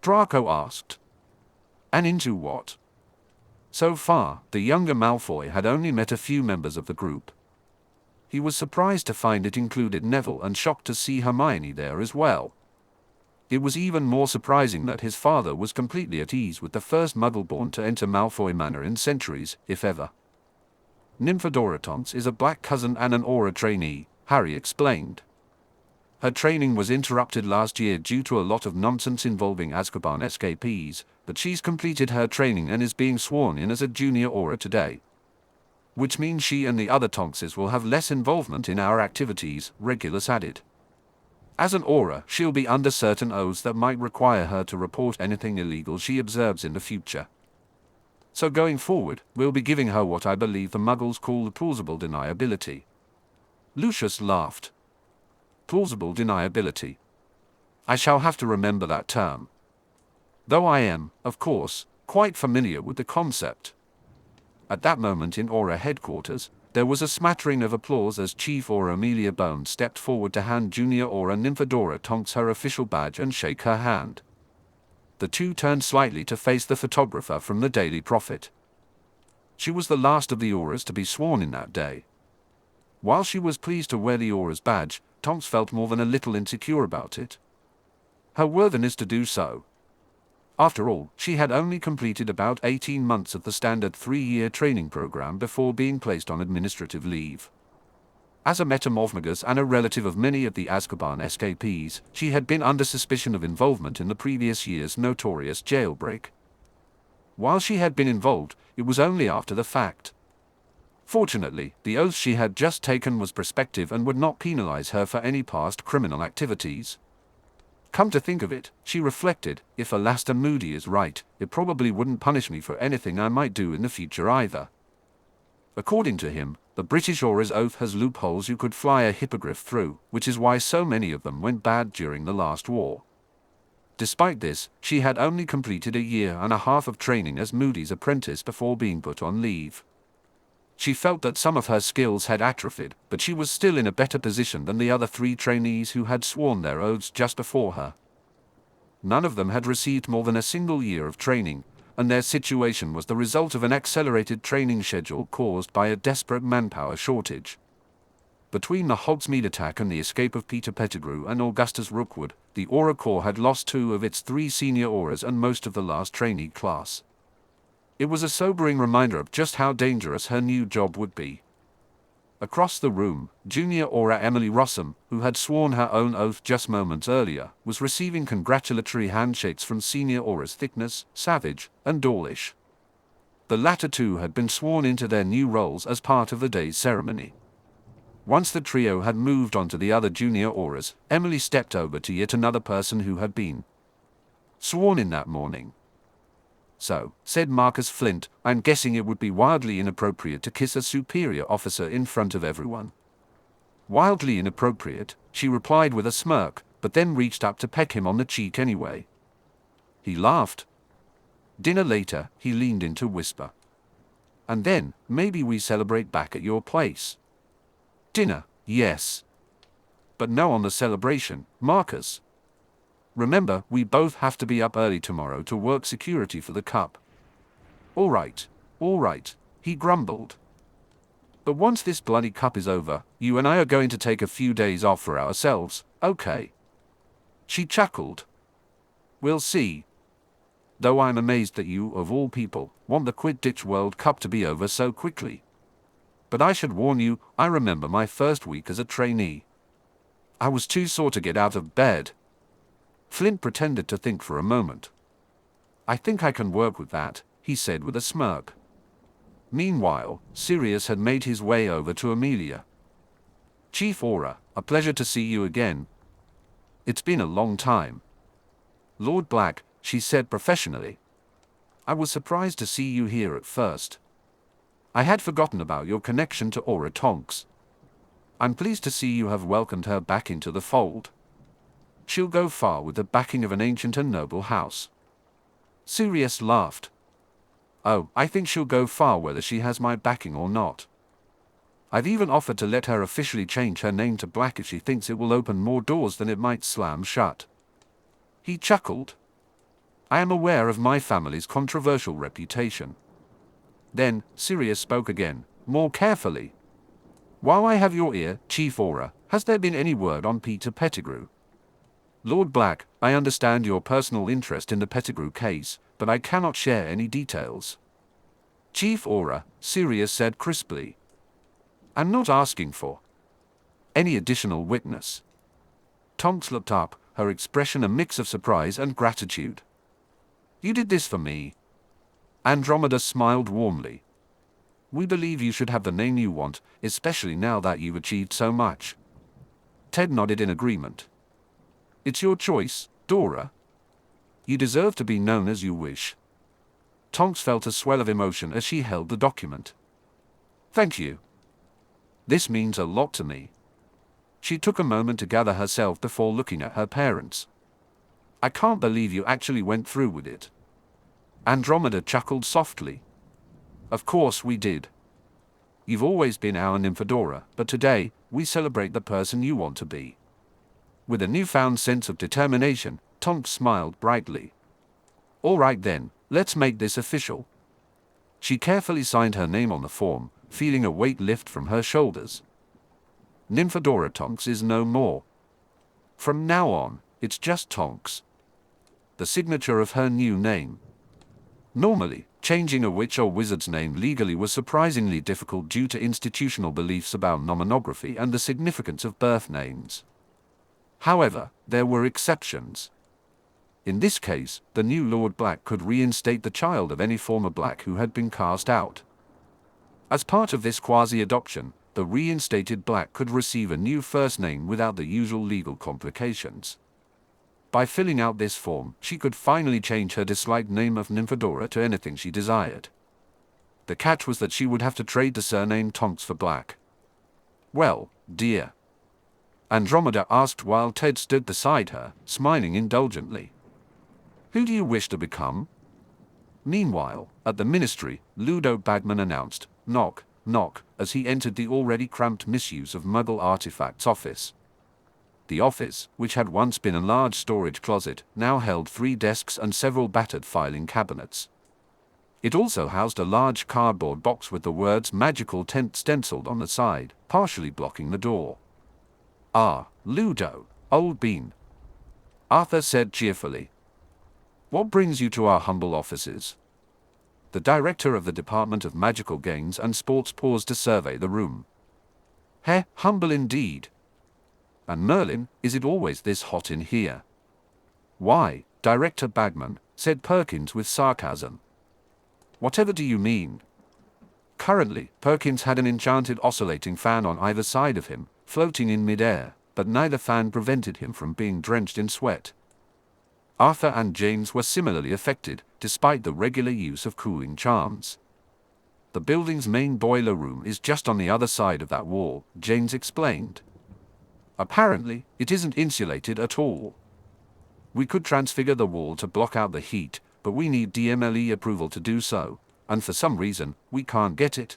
Draco asked. And into what? So far, the younger Malfoy had only met a few members of the group. He was surprised to find it included Neville and shocked to see Hermione there as well. It was even more surprising that his father was completely at ease with the first Muggle-born to enter Malfoy Manor in centuries, if ever. Nymphadora Tonks is a black cousin and an Aura trainee, Harry explained. Her training was interrupted last year due to a lot of nonsense involving Azkaban escapees, but she's completed her training and is being sworn in as a junior Aura today. Which means she and the other Tonkses will have less involvement in our activities, Regulus added. As an Aura, she'll be under certain oaths that might require her to report anything illegal she observes in the future. So going forward, we'll be giving her what I believe the Muggles call the plausible deniability. Lucius laughed. Plausible deniability. I shall have to remember that term. Though I am, of course, quite familiar with the concept. At that moment in Aura headquarters, there was a smattering of applause as Chief Aura Amelia Bone stepped forward to hand Junior Aura Nymphadora Tonks her official badge and shake her hand. The two turned slightly to face the photographer from the Daily Prophet. She was the last of the Auras to be sworn in that day. While she was pleased to wear the Aura's badge, Tonks felt more than a little insecure about it. Her worthiness to do so. After all, she had only completed about 18 months of the standard 3-year training program before being placed on administrative leave. As a metamorphogus and a relative of many of the Azkaban escapees, she had been under suspicion of involvement in the previous year's notorious jailbreak. While she had been involved, it was only after the fact. Fortunately, the oath she had just taken was prospective and would not penalize her for any past criminal activities. Come to think of it, she reflected, if Alastair Moody is right, it probably wouldn't punish me for anything I might do in the future either. According to him, the British Aura's oath has loopholes you could fly a hippogriff through, which is why so many of them went bad during the last war. Despite this, she had only completed 1.5 years of training as Moody's apprentice before being put on leave. She felt that some of her skills had atrophied, but she was still in a better position than the other 3 trainees who had sworn their oaths just before her. None of them had received more than a single year of training, and their situation was the result of an accelerated training schedule caused by a desperate manpower shortage. Between the Hogsmeade attack and the escape of Peter Pettigrew and Augustus Rookwood, the Aura Corps had lost 2 of its 3 senior Auras and most of the last trainee class. It was a sobering reminder of just how dangerous her new job would be. Across the room, Junior Aura Emily Rossum, who had sworn her own oath just moments earlier, was receiving congratulatory handshakes from Senior Auras Thickness, Savage, and Dawlish. The latter 2 had been sworn into their new roles as part of the day's ceremony. Once the trio had moved on to the other junior Auras, Emily stepped over to yet another person who had been sworn in that morning. So, said Marcus Flint, I'm guessing it would be wildly inappropriate to kiss a superior officer in front of everyone. Wildly inappropriate, she replied with a smirk, but then reached up to peck him on the cheek anyway. He laughed. Dinner later, he leaned in to whisper. And then, maybe we celebrate back at your place. Dinner, yes. But no on the celebration, Marcus. Remember, we both have to be up early tomorrow to work security for the cup. All right, he grumbled. But once this bloody cup is over, you and I are going to take a few days off for ourselves, okay? She chuckled. We'll see. Though I'm amazed that you, of all people, want the Quidditch World Cup to be over so quickly. But I should warn you, I remember my first week as a trainee. I was too sore to get out of bed. Flint pretended to think for a moment. I think I can work with that, he said with a smirk. Meanwhile, Sirius had made his way over to Amelia. Chief Aura, a pleasure to see you again. It's been a long time. Lord Black, she said professionally. I was surprised to see you here at first. I had forgotten about your connection to Aura Tonks. I'm pleased to see you have welcomed her back into the fold. She'll go far with the backing of an ancient and noble house. Sirius laughed. Oh, I think she'll go far whether she has my backing or not. I've even offered to let her officially change her name to Black if she thinks it will open more doors than it might slam shut. He chuckled. I am aware of my family's controversial reputation. Then, Sirius spoke again, more carefully. While I have your ear, Chief Aura, has there been any word on Peter Pettigrew? Lord Black, I understand your personal interest in the Pettigrew case, but I cannot share any details. Chief Aura, Sirius said crisply. I'm not asking for any additional witness. Tonks looked up, her expression a mix of surprise and gratitude. You did this for me. Andromeda smiled warmly. We believe you should have the name you want, especially now that you've achieved so much. Ted nodded in agreement. It's your choice, Dora. You deserve to be known as you wish. Tonks felt a swell of emotion as she held the document. Thank you. This means a lot to me. She took a moment to gather herself before looking at her parents. I can't believe you actually went through with it. Andromeda chuckled softly. Of course we did. You've always been our Nymphadora, but today, we celebrate the person you want to be. With a newfound sense of determination, Tonks smiled brightly. All right then, let's make this official. She carefully signed her name on the form, feeling a weight lift from her shoulders. Nymphadora Tonks is no more. From now on, it's just Tonks. The signature of her new name. Normally, changing a witch or wizard's name legally was surprisingly difficult due to institutional beliefs about nomonography and the significance of birth names. However, there were exceptions. In this case, the new Lord Black could reinstate the child of any former Black who had been cast out. As part of this quasi-adoption, the reinstated Black could receive a new first name without the usual legal complications. By filling out this form, she could finally change her disliked name of Nymphadora to anything she desired. The catch was that she would have to trade the surname Tonks for Black. Well, dear? Andromeda asked while Ted stood beside her, smiling indulgently. Who do you wish to become? Meanwhile, at the ministry, Ludo Bagman announced, knock, knock, as he entered the already cramped misuse of Muggle artifacts office. The office, which had once been a large storage closet, now held 3 desks and several battered filing cabinets. It also housed a large cardboard box with the words Magical Tent stenciled on the side, partially blocking the door. Ah, Ludo, old bean. Arthur said cheerfully. What brings you to our humble offices? The director of the Department of Magical Games and Sports paused to survey the room. Humble indeed. And Merlin, is it always this hot in here? Why, Director Bagman, said Perkins with sarcasm. Whatever do you mean? Currently, Perkins had an enchanted oscillating fan on either side of him, floating in midair, but neither fan prevented him from being drenched in sweat. Arthur and James were similarly affected, despite the regular use of cooling charms. The building's main boiler room is just on the other side of that wall, James explained. Apparently, it isn't insulated at all. We could transfigure the wall to block out the heat, but we need DMLE approval to do so, and for some reason, we can't get it.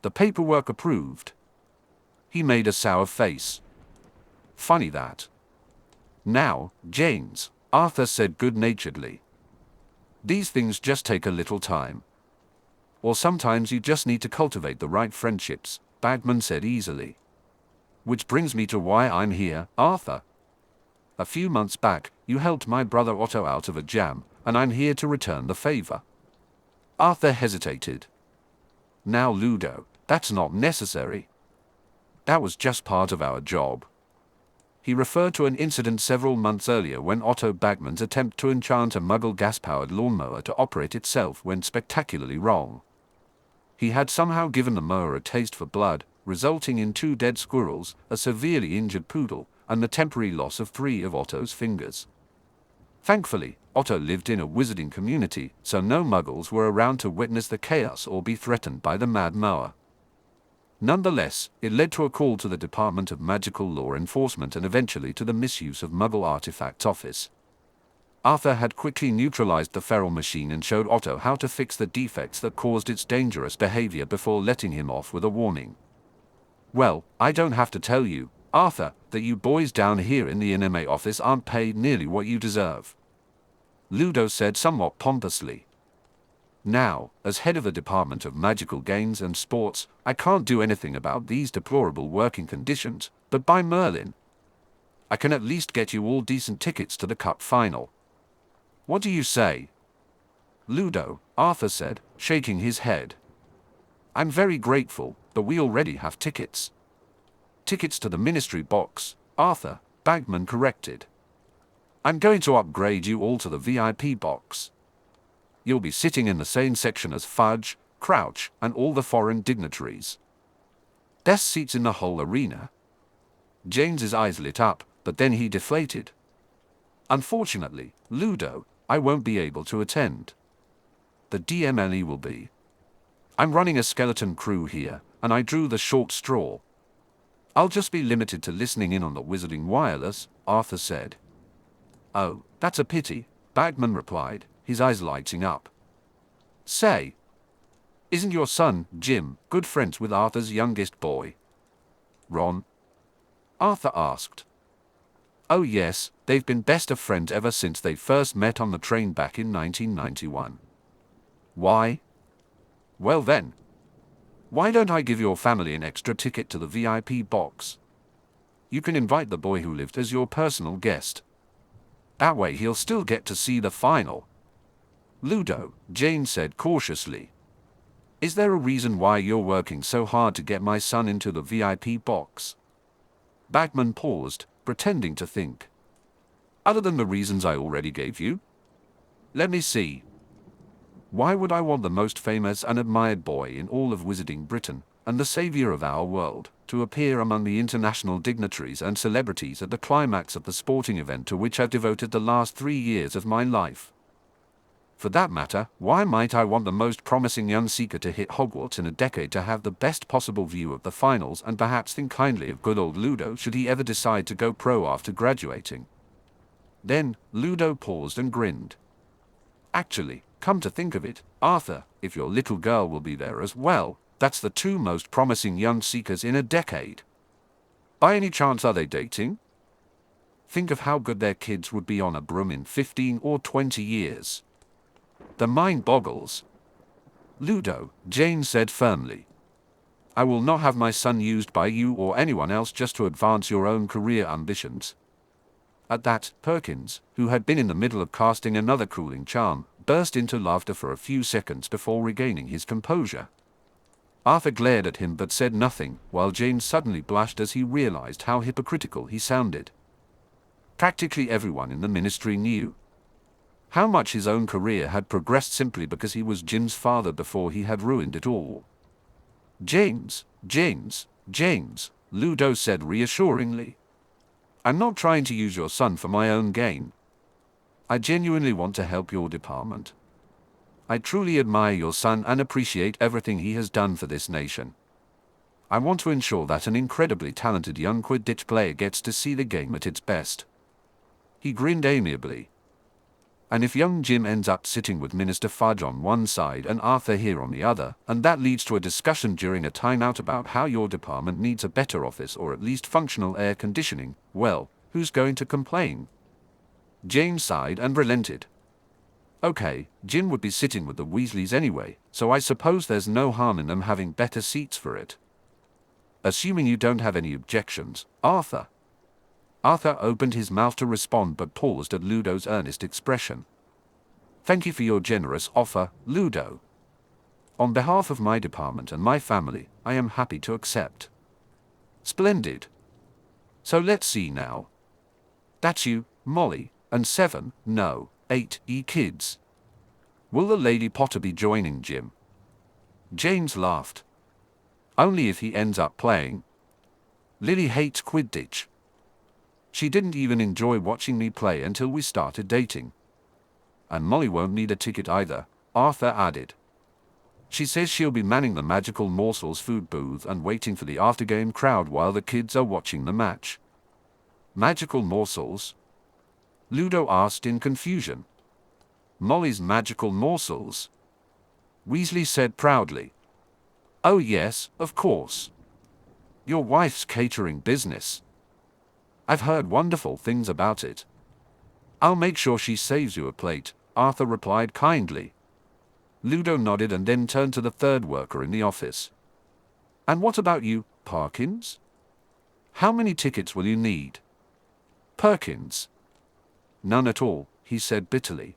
The paperwork approved. He made a sour face. Funny that. Now, James, Arthur said good-naturedly. These things just take a little time. Or sometimes you just need to cultivate the right friendships, Bagman said easily. Which brings me to why I'm here, Arthur. A few months back, you helped my brother Otto out of a jam, and I'm here to return the favor. Arthur hesitated. Now Ludo, that's not necessary. That was just part of our job. He referred to an incident several months earlier when Otto Bagman's attempt to enchant a Muggle gas-powered lawnmower to operate itself went spectacularly wrong. He had somehow given the mower a taste for blood, resulting in 2 dead squirrels, a severely injured poodle, and the temporary loss of 3 of Otto's fingers. Thankfully, Otto lived in a wizarding community, so no Muggles were around to witness the chaos or be threatened by the mad mower. Nonetheless, it led to a call to the Department of Magical Law Enforcement and eventually to the Misuse of Muggle Artifacts Office. Arthur had quickly neutralized the feral machine and showed Otto how to fix the defects that caused its dangerous behavior before letting him off with a warning. "Well, I don't have to tell you, Arthur, that you boys down here in the NMA office aren't paid nearly what you deserve," Ludo said somewhat pompously. "Now, as head of the Department of Magical Games and Sports, I can't do anything about these deplorable working conditions, but by Merlin, I can at least get you all decent tickets to the Cup final. What do you say?" "Ludo," Arthur said, shaking his head. "I'm very grateful, but we already have tickets." "Tickets to the Ministry box," Arthur Bagman corrected. "I'm going to upgrade you all to the VIP box. You'll be sitting in the same section as Fudge, Crouch, and all the foreign dignitaries. Best seats in the whole arena." James's eyes lit up, but then he deflated. "Unfortunately, Ludo, I won't be able to attend. The DMLE will be. I'm running a skeleton crew here, and I drew the short straw. I'll just be limited to listening in on the Wizarding Wireless," Arthur said. "Oh, that's a pity," Bagman replied, his eyes lighting up. "Say, isn't your son, Jim, good friends with Arthur's youngest boy, Ron?" Arthur asked. "Oh yes, they've been best of friends ever since they first met on the train back in 1991. "Why? Well then, why don't I give your family an extra ticket to the VIP box? You can invite the boy who lived as your personal guest. That way he'll still get to see the final." "Ludo," Jane said cautiously, "is there a reason why you're working so hard to get my son into the VIP box?" Bagman paused, pretending to think. "Other than the reasons I already gave you? Let me see. Why would I want the most famous and admired boy in all of Wizarding Britain, and the savior of our world, to appear among the international dignitaries and celebrities at the climax of the sporting event to which I've devoted the last 3 years of my life? For that matter, why might I want the most promising young seeker to hit Hogwarts in a decade to have the best possible view of the finals and perhaps think kindly of good old Ludo should he ever decide to go pro after graduating?" Then, Ludo paused and grinned. "Actually, come to think of it, Arthur, if your little girl will be there as well, that's the 2 most promising young seekers in a decade. By any chance are they dating? Think of how good their kids would be on a broom in 15 or 20 years. The mind boggles." "Ludo," Jane said firmly, "I will not have my son used by you or anyone else just to advance your own career ambitions." At that, Perkins, who had been in the middle of casting another cooling charm, burst into laughter for a few seconds before regaining his composure. Arthur glared at him but said nothing, while Jane suddenly blushed as he realized how hypocritical he sounded. Practically everyone in the Ministry knew how much his own career had progressed simply because he was Jim's father before he had ruined it all. James, Ludo said reassuringly. "I'm not trying to use your son for my own gain. I genuinely want to help your department. I truly admire your son and appreciate everything he has done for this nation. I want to ensure that an incredibly talented young Quidditch player gets to see the game at its best." He grinned amiably. "And if young Jim ends up sitting with Minister Fudge on one side and Arthur here on the other, and that leads to a discussion during a timeout about how your department needs a better office or at least functional air conditioning, well, who's going to complain?" Jane sighed and relented. "Okay, Jim would be sitting with the Weasleys anyway, so I suppose there's no harm in them having better seats for it. Assuming you don't have any objections, Arthur." Arthur opened his mouth to respond but paused at Ludo's earnest expression. "Thank you for your generous offer, Ludo. On behalf of my department and my family, I am happy to accept." "Splendid. So let's see now. That's you, Molly, and 7, no, 8 kids. Will the Lady Potter be joining Jim? James laughed. Only if he ends up playing. Lily hates Quidditch. She didn't even enjoy watching me play until we started dating. And Molly won't need a ticket either, Arthur added. She says she'll be manning the Magical Morsels food booth and waiting for the after-game crowd while the kids are watching the match. Magical Morsels? Ludo asked in confusion. Molly's magical morsels? Weasley said proudly. Oh yes, of course. Your wife's catering business. I've heard wonderful things about it. I'll make sure she saves you a plate, Arthur replied kindly. Ludo nodded and then turned to the third worker in the office. And what about you, Parkins? How many tickets will you need? Perkins. None at all, he said bitterly.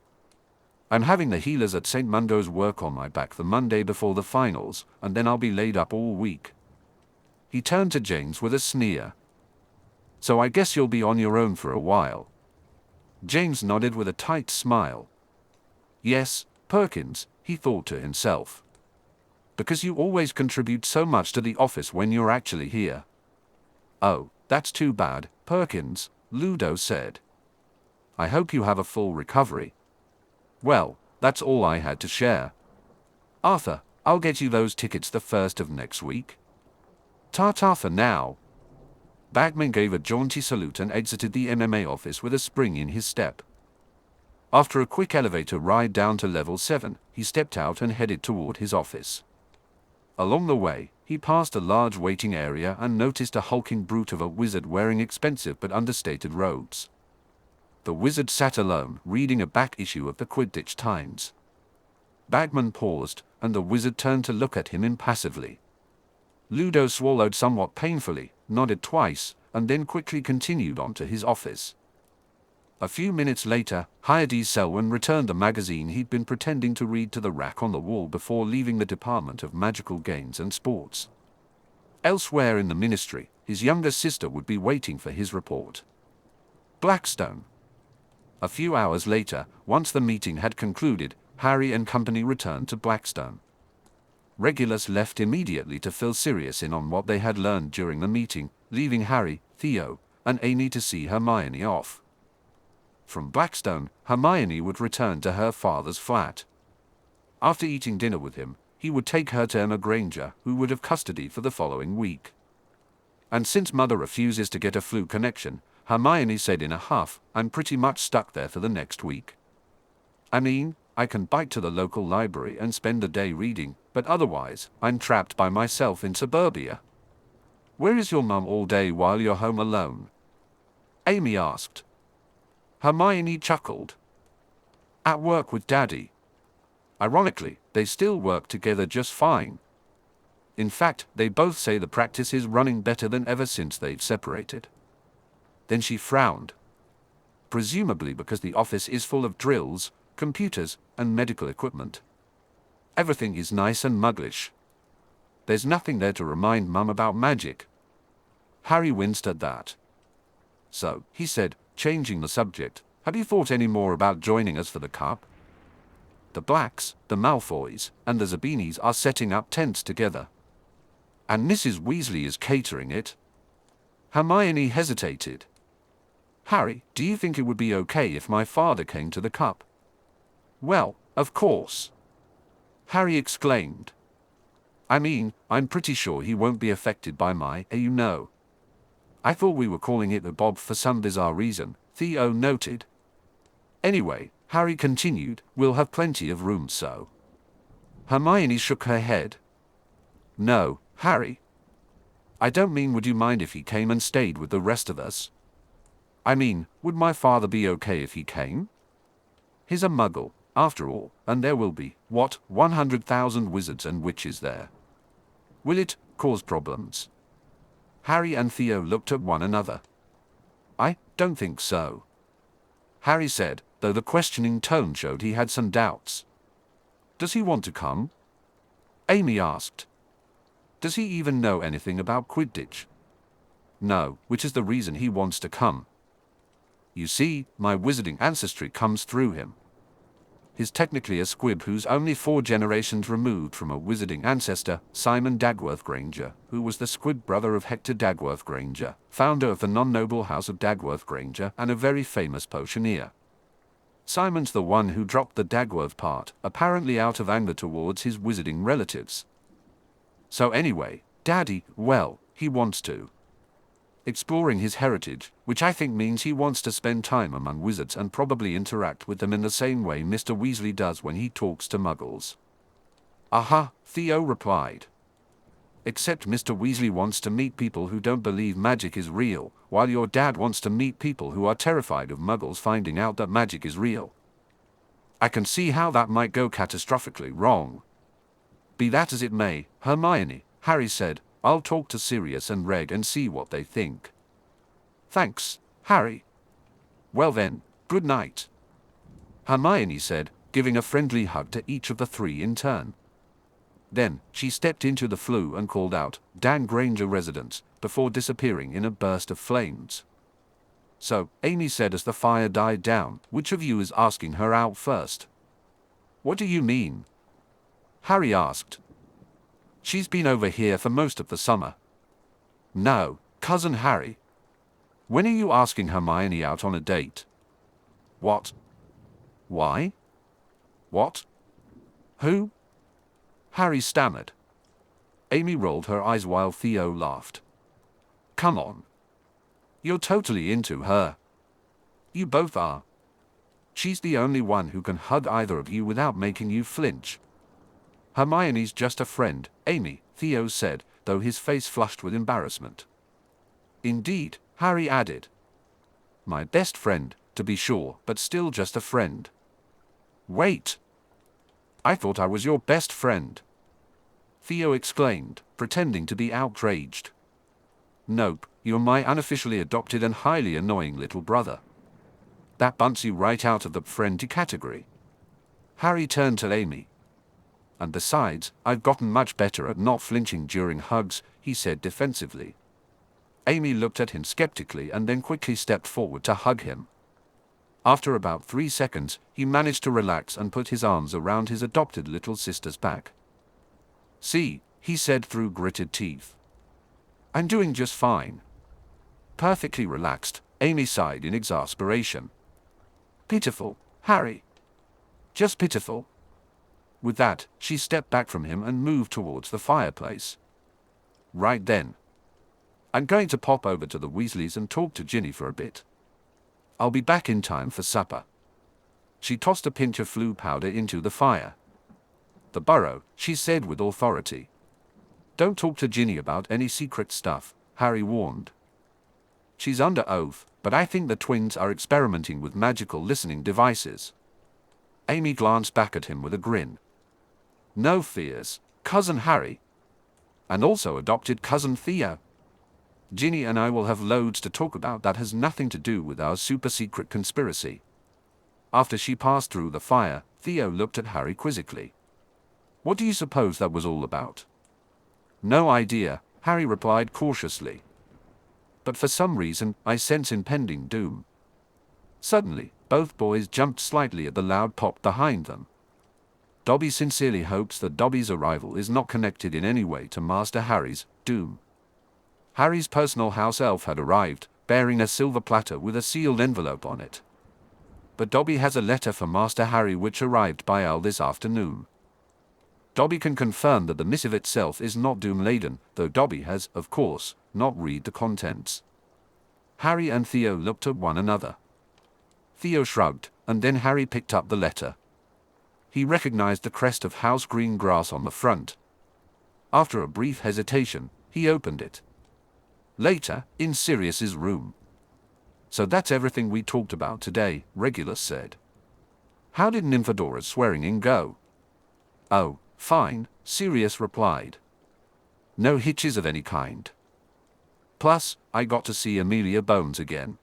I'm having the healers at St. Mungo's work on my back the Monday before the finals, and then I'll be laid up all week. He turned to James with a sneer. So I guess you'll be on your own for a while. James nodded with a tight smile. Yes, Perkins, he thought to himself. Because you always contribute so much to the office when you're actually here. Oh, that's too bad, Perkins, Ludo said. I hope you have a full recovery. Well, that's all I had to share. Arthur, I'll get you those tickets the first of next week. Ta-ta for now. Bagman gave a jaunty salute and exited the MMA office with a spring in his step. After a quick elevator ride down to level 7, he stepped out and headed toward his office. Along the way, he passed a large waiting area and noticed a hulking brute of a wizard wearing expensive but understated robes. The wizard sat alone, reading a back issue of the Quidditch Times. Bagman paused, and the wizard turned to look at him impassively. Ludo swallowed somewhat painfully, nodded twice, and then quickly continued on to his office. A few minutes later, Hyades Selwyn returned the magazine he'd been pretending to read to the rack on the wall before leaving the Department of Magical Games and Sports. Elsewhere in the ministry, his younger sister would be waiting for his report. Blackstone. A few hours later, once the meeting had concluded, Harry and company returned to Blackstone. Regulus left immediately to fill Sirius in on what they had learned during the meeting, leaving Harry, Theo, and Amy to see Hermione off. From Blackstone, Hermione would return to her father's flat. After eating dinner with him, he would take her to Emma Granger, who would have custody for the following week. And since Mother refuses to get a flu connection, Hermione said in a huff, I'm pretty much stuck there for the next week. I mean, I can bike to the local library and spend a day reading, but otherwise, I'm trapped by myself in suburbia. Where is your mum all day while you're home alone? Amy asked. Hermione chuckled. At work with Daddy. Ironically, they still work together just fine. In fact, they both say the practice is running better than ever since they've separated. Then she frowned. Presumably because the office is full of drills, computers, and medical equipment. Everything is nice and mugglish. There's nothing there to remind Mum about magic. Harry winced at that. So, he said, changing the subject, have you thought any more about joining us for the cup? The Blacks, the Malfoys, and the Zabinis are setting up tents together. And Mrs. Weasley is catering it. Hermione hesitated. Harry, do you think it would be okay if my father came to the cup? Well, of course. Harry exclaimed. I mean, I'm pretty sure he won't be affected by my, I thought we were calling it a Bob for some bizarre reason, Theo noted. Anyway, Harry continued, we'll have plenty of room so. Hermione shook her head. No, Harry. I don't mean would you mind if he came and stayed with the rest of us? I mean, would my father be okay if he came? He's a muggle, after all, and there will be, 100,000 wizards and witches there. Will it cause problems? Harry and Theo looked at one another. I don't think so. Harry said, though the questioning tone showed he had some doubts. Does he want to come? Amy asked. Does he even know anything about Quidditch? No, which is the reason he wants to come. You see, my wizarding ancestry comes through him. He's technically a squib who's only 4 generations removed from a wizarding ancestor, Simon Dagworth Granger, who was the squib brother of Hector Dagworth Granger, founder of the non-noble house of Dagworth Granger and a very famous potioneer. Simon's the one who dropped the Dagworth part, apparently out of anger towards his wizarding relatives. So anyway, Daddy, well, he wants to. Exploring his heritage, which I think means he wants to spend time among wizards and probably interact with them in the same way Mr. Weasley does when he talks to muggles. Aha, Theo replied. Except Mr. Weasley wants to meet people who don't believe magic is real, while your dad wants to meet people who are terrified of muggles finding out that magic is real. I can see how that might go catastrophically wrong. Be that as it may, Hermione, Harry said, I'll talk to Sirius and Reg and see what they think. Thanks, Harry. Well then, good night. Hermione said, giving a friendly hug to each of the 3 in turn. Then, she stepped into the flue and called out, Dan Granger residence, before disappearing in a burst of flames. So, Amy said as the fire died down, which of you is asking her out first? What do you mean? Harry asked. She's been over here for most of the summer. No, Cousin Harry. When are you asking Hermione out on a date? What? Why? What? Who? Harry stammered. Amy rolled her eyes while Theo laughed. Come on. You're totally into her. You both are. She's the only one who can hug either of you without making you flinch. Hermione's just a friend, Amy, Theo said, though his face flushed with embarrassment. Indeed, Harry added. My best friend, to be sure, but still just a friend. Wait. I thought I was your best friend. Theo exclaimed, pretending to be outraged. Nope, you're my unofficially adopted and highly annoying little brother. That bumps you right out of the friendly category. Harry turned to Amy. And besides, I've gotten much better at not flinching during hugs, he said defensively. Amy looked at him skeptically and then quickly stepped forward to hug him. After about 3 seconds, he managed to relax and put his arms around his adopted little sister's back. See, he said through gritted teeth. I'm doing just fine. Perfectly relaxed, Amy sighed in exasperation. Pitiful, Harry. Just pitiful. With that, she stepped back from him and moved towards the fireplace. Right then. I'm going to pop over to the Weasleys and talk to Ginny for a bit. I'll be back in time for supper. She tossed a pinch of flue powder into the fire. The burrow, she said with authority. Don't talk to Ginny about any secret stuff, Harry warned. She's under oath, but I think the twins are experimenting with magical listening devices. Amy glanced back at him with a grin. No fears, Cousin Harry. And also adopted Cousin Theo. Ginny and I will have loads to talk about that has nothing to do with our super-secret conspiracy. After she passed through the fire, Theo looked at Harry quizzically. What do you suppose that was all about? No idea, Harry replied cautiously. But for some reason, I sense impending doom. Suddenly, both boys jumped slightly at the loud pop behind them. Dobby sincerely hopes that Dobby's arrival is not connected in any way to Master Harry's doom. Harry's personal house elf had arrived, bearing a silver platter with a sealed envelope on it. But Dobby has a letter for Master Harry which arrived by owl this afternoon. Dobby can confirm that the missive itself is not doom-laden, though Dobby has, of course, not read the contents. Harry and Theo looked at one another. Theo shrugged, and then Harry picked up the letter. He recognized the crest of house green grass on the front. After a brief hesitation, he opened it. Later, in Sirius's room. So that's everything we talked about today, Regulus said. How did Nymphadora's swearing-in go? Oh, fine, Sirius replied. No hitches of any kind. Plus, I got to see Amelia Bones again.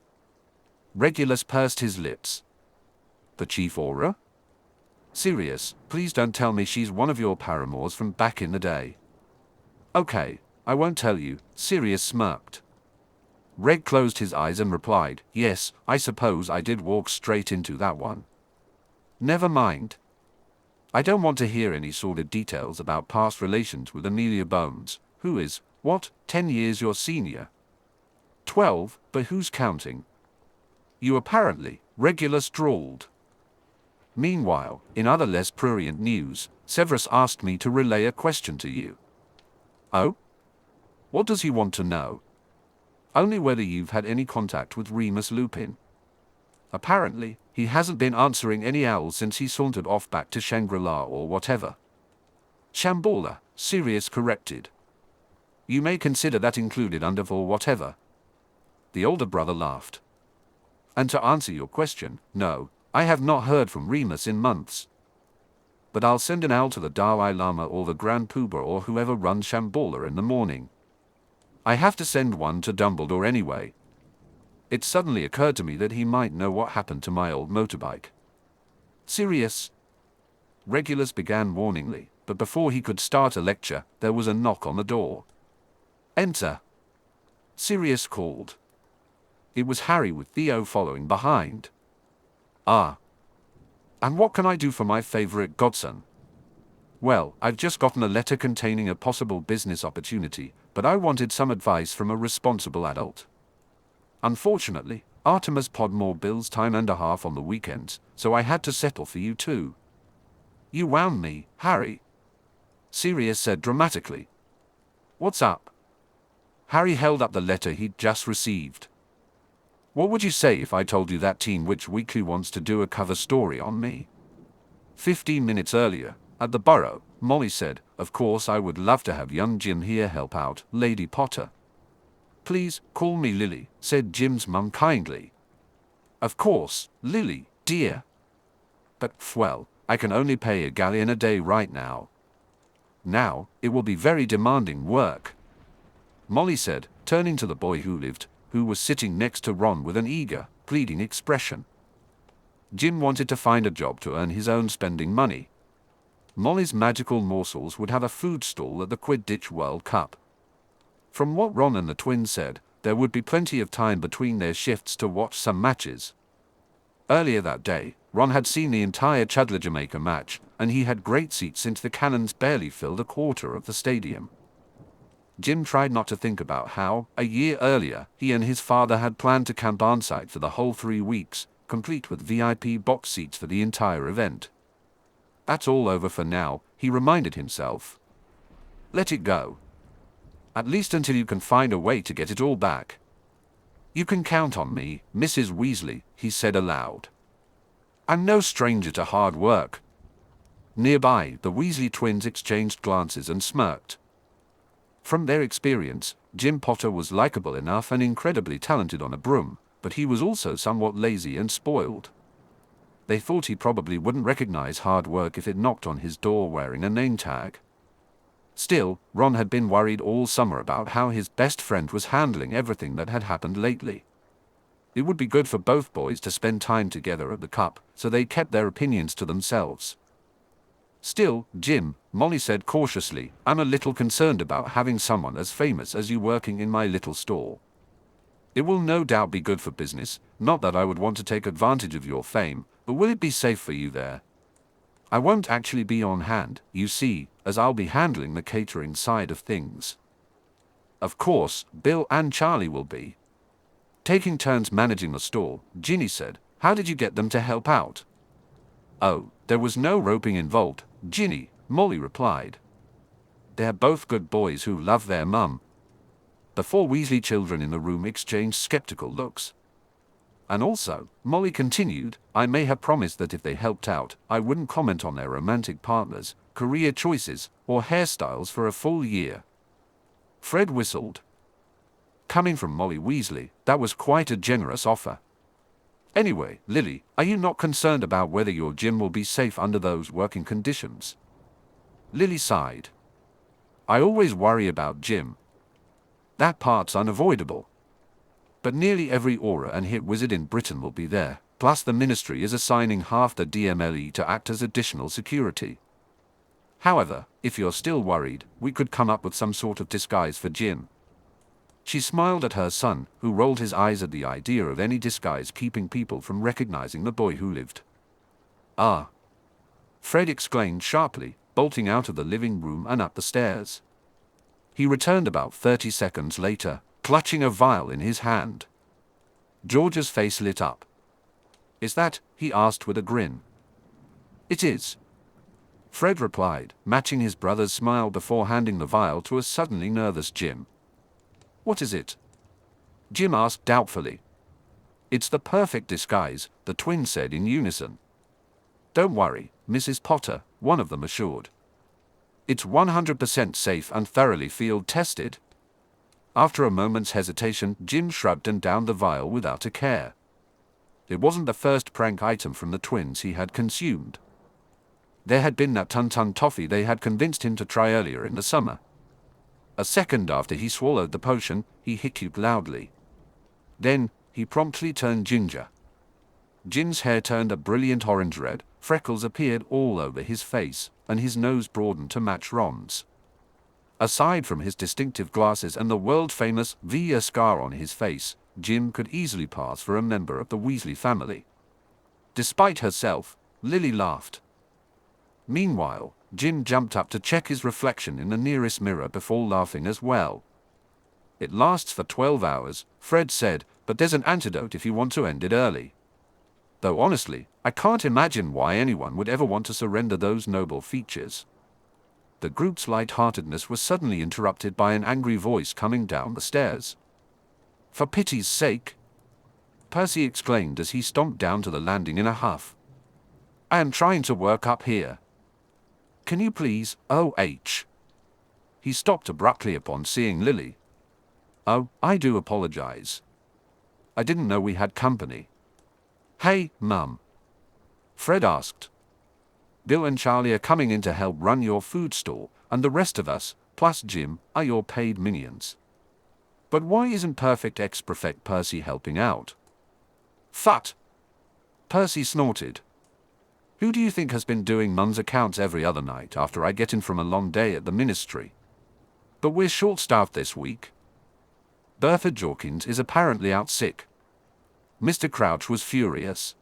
Regulus pursed his lips. The Chief Aura? Sirius, please don't tell me she's one of your paramours from back in the day. Okay, I won't tell you, Sirius smirked. Reg closed his eyes and replied, "Yes, I suppose I did walk straight into that one." "Never mind. I don't want to hear any sordid details about past relations with Amelia Bones, who is, 10 years your senior?" 12, but who's counting? "You apparently," Regulus drawled. Meanwhile, in other less prurient news, Severus asked me to relay a question to you. "Oh? What does he want to know?" "Only whether you've had any contact with Remus Lupin. Apparently, he hasn't been answering any owls since he sauntered off back to Shangri-La or whatever." "Shambhala," Sirius corrected. "You may consider that included under for whatever." The older brother laughed. "And to answer your question, no, I have not heard from Remus in months. But I'll send an owl to the Dalai Lama or the Grand Poobah or whoever runs Shambhala in the morning. I have to send one to Dumbledore anyway. It suddenly occurred to me that he might know what happened to my old motorbike." "Sirius," Regulus began warningly, but before he could start a lecture, there was a knock on the door. "Enter," Sirius called. It was Harry with Theo following behind. "Ah. And what can I do for my favorite godson?" "Well, I've just gotten a letter containing a possible business opportunity, but I wanted some advice from a responsible adult. Unfortunately, Artemis Podmore bills time and a half on the weekends, so I had to settle for you too." "You wound me, Harry," Sirius said dramatically. "What's up?" Harry held up the letter he'd just received. "What would you say if I told you that Teen Witch Weekly wants to do a cover story on me?" 15 minutes earlier, at the Burrow, Molly said, "Of course I would love to have young Jim here help out, Lady Potter." "Please, call me Lily," said Jim's mum kindly. "Of course, Lily, dear. But, well, I can only pay a galleon a day right now. Now, it will be very demanding work," Molly said, turning to the boy who was sitting next to Ron with an eager, pleading expression. Jim wanted to find a job to earn his own spending money. Molly's magical morsels would have a food stall at the Quidditch World Cup. From what Ron and the twins said, there would be plenty of time between their shifts to watch some matches. Earlier that day, Ron had seen the entire Chudley-Jamaica match, and he had great seats since the cannons barely filled a quarter of the stadium. Jim tried not to think about how, a year earlier, he and his father had planned to camp on-site for the whole 3 weeks, complete with VIP box seats for the entire event. That's all over for now, he reminded himself. Let it go. At least until you can find a way to get it all back. "You can count on me, Mrs. Weasley," he said aloud. "I'm no stranger to hard work." Nearby, the Weasley twins exchanged glances and smirked. From their experience, Jim Potter was likable enough and incredibly talented on a broom, but he was also somewhat lazy and spoiled. They thought he probably wouldn't recognize hard work if it knocked on his door wearing a name tag. Still, Ron had been worried all summer about how his best friend was handling everything that had happened lately. It would be good for both boys to spend time together at the Cup, so they kept their opinions to themselves. "Still, Jim," Molly said cautiously, "I'm a little concerned about having someone as famous as you working in my little store. It will no doubt be good for business, not that I would want to take advantage of your fame, but will it be safe for you there? I won't actually be on hand, you see, as I'll be handling the catering side of things." "Of course, Bill and Charlie will be taking turns managing the store," Ginny said. "How did you get them to help out?" "Oh, there was no roping involved, Ginny," Molly replied. "They're both good boys who love their mum." The 4 Weasley children in the room exchanged skeptical looks. "And also," Molly continued, "I may have promised that if they helped out, I wouldn't comment on their romantic partners, career choices, or hairstyles for a full year." Fred whistled. Coming from Molly Weasley, that was quite a generous offer. "Anyway, Lily, are you not concerned about whether your Jim will be safe under those working conditions?" Lily sighed. "I always worry about Jim. That part's unavoidable. But nearly every aura and hit wizard in Britain will be there, plus the ministry is assigning half the DMLE to act as additional security. However, if you're still worried, we could come up with some sort of disguise for Jim." She smiled at her son, who rolled his eyes at the idea of any disguise keeping people from recognizing the boy who lived. "Ah!" Fred exclaimed sharply, bolting out of the living room and up the stairs. He returned about 30 seconds later, clutching a vial in his hand. George's face lit up. "Is that?" he asked with a grin. "It is," Fred replied, matching his brother's smile before handing the vial to a suddenly nervous Jim. "What is it?" Jim asked doubtfully. "It's the perfect disguise," the twins said in unison. "Don't worry, Mrs. Potter," one of them assured. "It's 100% safe and thoroughly field-tested." After a moment's hesitation, Jim shrugged and downed the vial without a care. It wasn't the first prank item from the twins he had consumed. There had been that Tun-Tun toffee they had convinced him to try earlier in the summer. A second after he swallowed the potion, he hiccuped loudly. Then, he promptly turned ginger. Jim's hair turned a brilliant orange red, freckles appeared all over his face, and his nose broadened to match Ron's. Aside from his distinctive glasses and the world-famous V scar on his face, Jim could easily pass for a member of the Weasley family. Despite herself, Lily laughed. Meanwhile, Jim jumped up to check his reflection in the nearest mirror before laughing as well. "It lasts for 12 hours, Fred said, "but there's an antidote if you want to end it early." Though honestly, I can't imagine why anyone would ever want to surrender those noble features. The group's light-heartedness was suddenly interrupted by an angry voice coming down the stairs. "For pity's sake!" Percy exclaimed as he stomped down to the landing in a huff. "I am trying to work up here. Can you please, OH?" He stopped abruptly upon seeing Lily. "Oh, I do apologize. I didn't know we had company." "Hey, Mum," Fred asked. "Bill and Charlie are coming in to help run your food store, and the rest of us, plus Jim, are your paid minions. But why isn't Perfect X Prefect Percy helping out?" "Thut!" Percy snorted. "Who do you think has been doing Mum's accounts every other night after I get in from a long day at the ministry? But we're short-staffed this week. Bertha Jorkins is apparently out sick." Mr. Crouch was furious.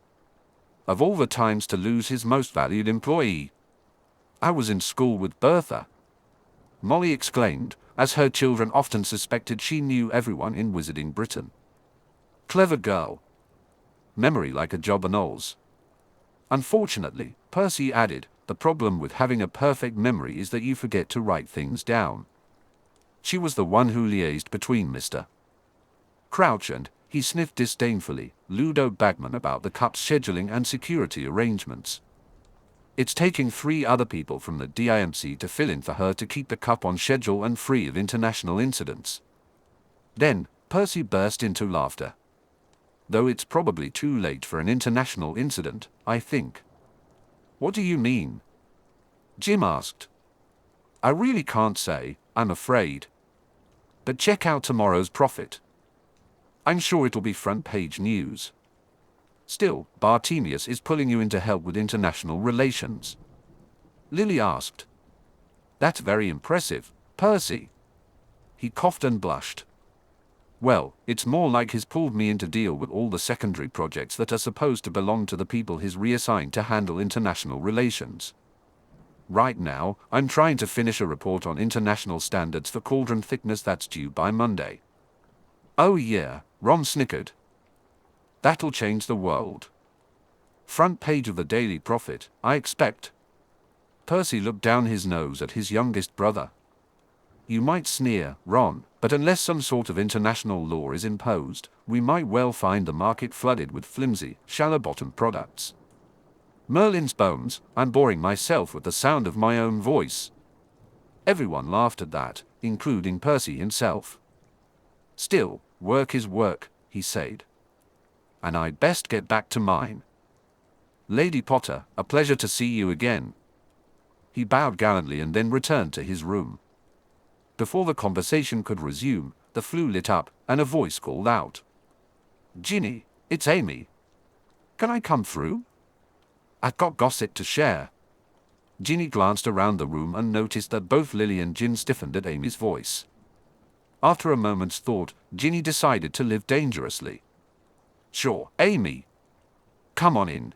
Of all the times to lose his most valued employee. "I was in school with Bertha," Molly exclaimed, as her children often suspected she knew everyone in Wizarding Britain. "Clever girl. Memory like a job and alls." "Unfortunately," Percy added, "the problem with having a perfect memory is that you forget to write things down." She was the one who liaised between Mr. Crouch and, he sniffed disdainfully, Ludo Bagman about the cup's scheduling and security arrangements. "It's taking 3 other people from the DIMC to fill in for her to keep the cup on schedule and free of international incidents." Then, Percy burst into laughter. "Though it's probably too late for an international incident, I think." "What do you mean?" Jim asked. "I really can't say, I'm afraid. But check out tomorrow's Prophet. I'm sure it'll be front-page news. Still, Bartemius is pulling you in to help with international relations." Lily asked. "That's very impressive, Percy." He coughed and blushed. "Well, it's more like he's pulled me in to deal with all the secondary projects that are supposed to belong to the people he's reassigned to handle international relations. Right now, I'm trying to finish a report on international standards for cauldron thickness that's due by Monday." "Oh yeah," Ron snickered. "That'll change the world. Front page of the Daily Prophet, I expect." Percy looked down his nose at his youngest brother. "You might sneer, Ron, but unless some sort of international law is imposed, we might well find the market flooded with flimsy, shallow-bottomed products. Merlin's bones, I'm boring myself with the sound of my own voice." Everyone laughed at that, including Percy himself. "Still, work is work," he said. "And I'd best get back to mine. Lady Potter, a pleasure to see you again." He bowed gallantly and then returned to his room. Before the conversation could resume, the flue lit up, and a voice called out. "Ginny, it's Amy. Can I come through? I've got gossip to share." Ginny glanced around the room and noticed that both Lily and Jin stiffened at Amy's voice. After a moment's thought, Ginny decided to live dangerously. "Sure, Amy. Come on in."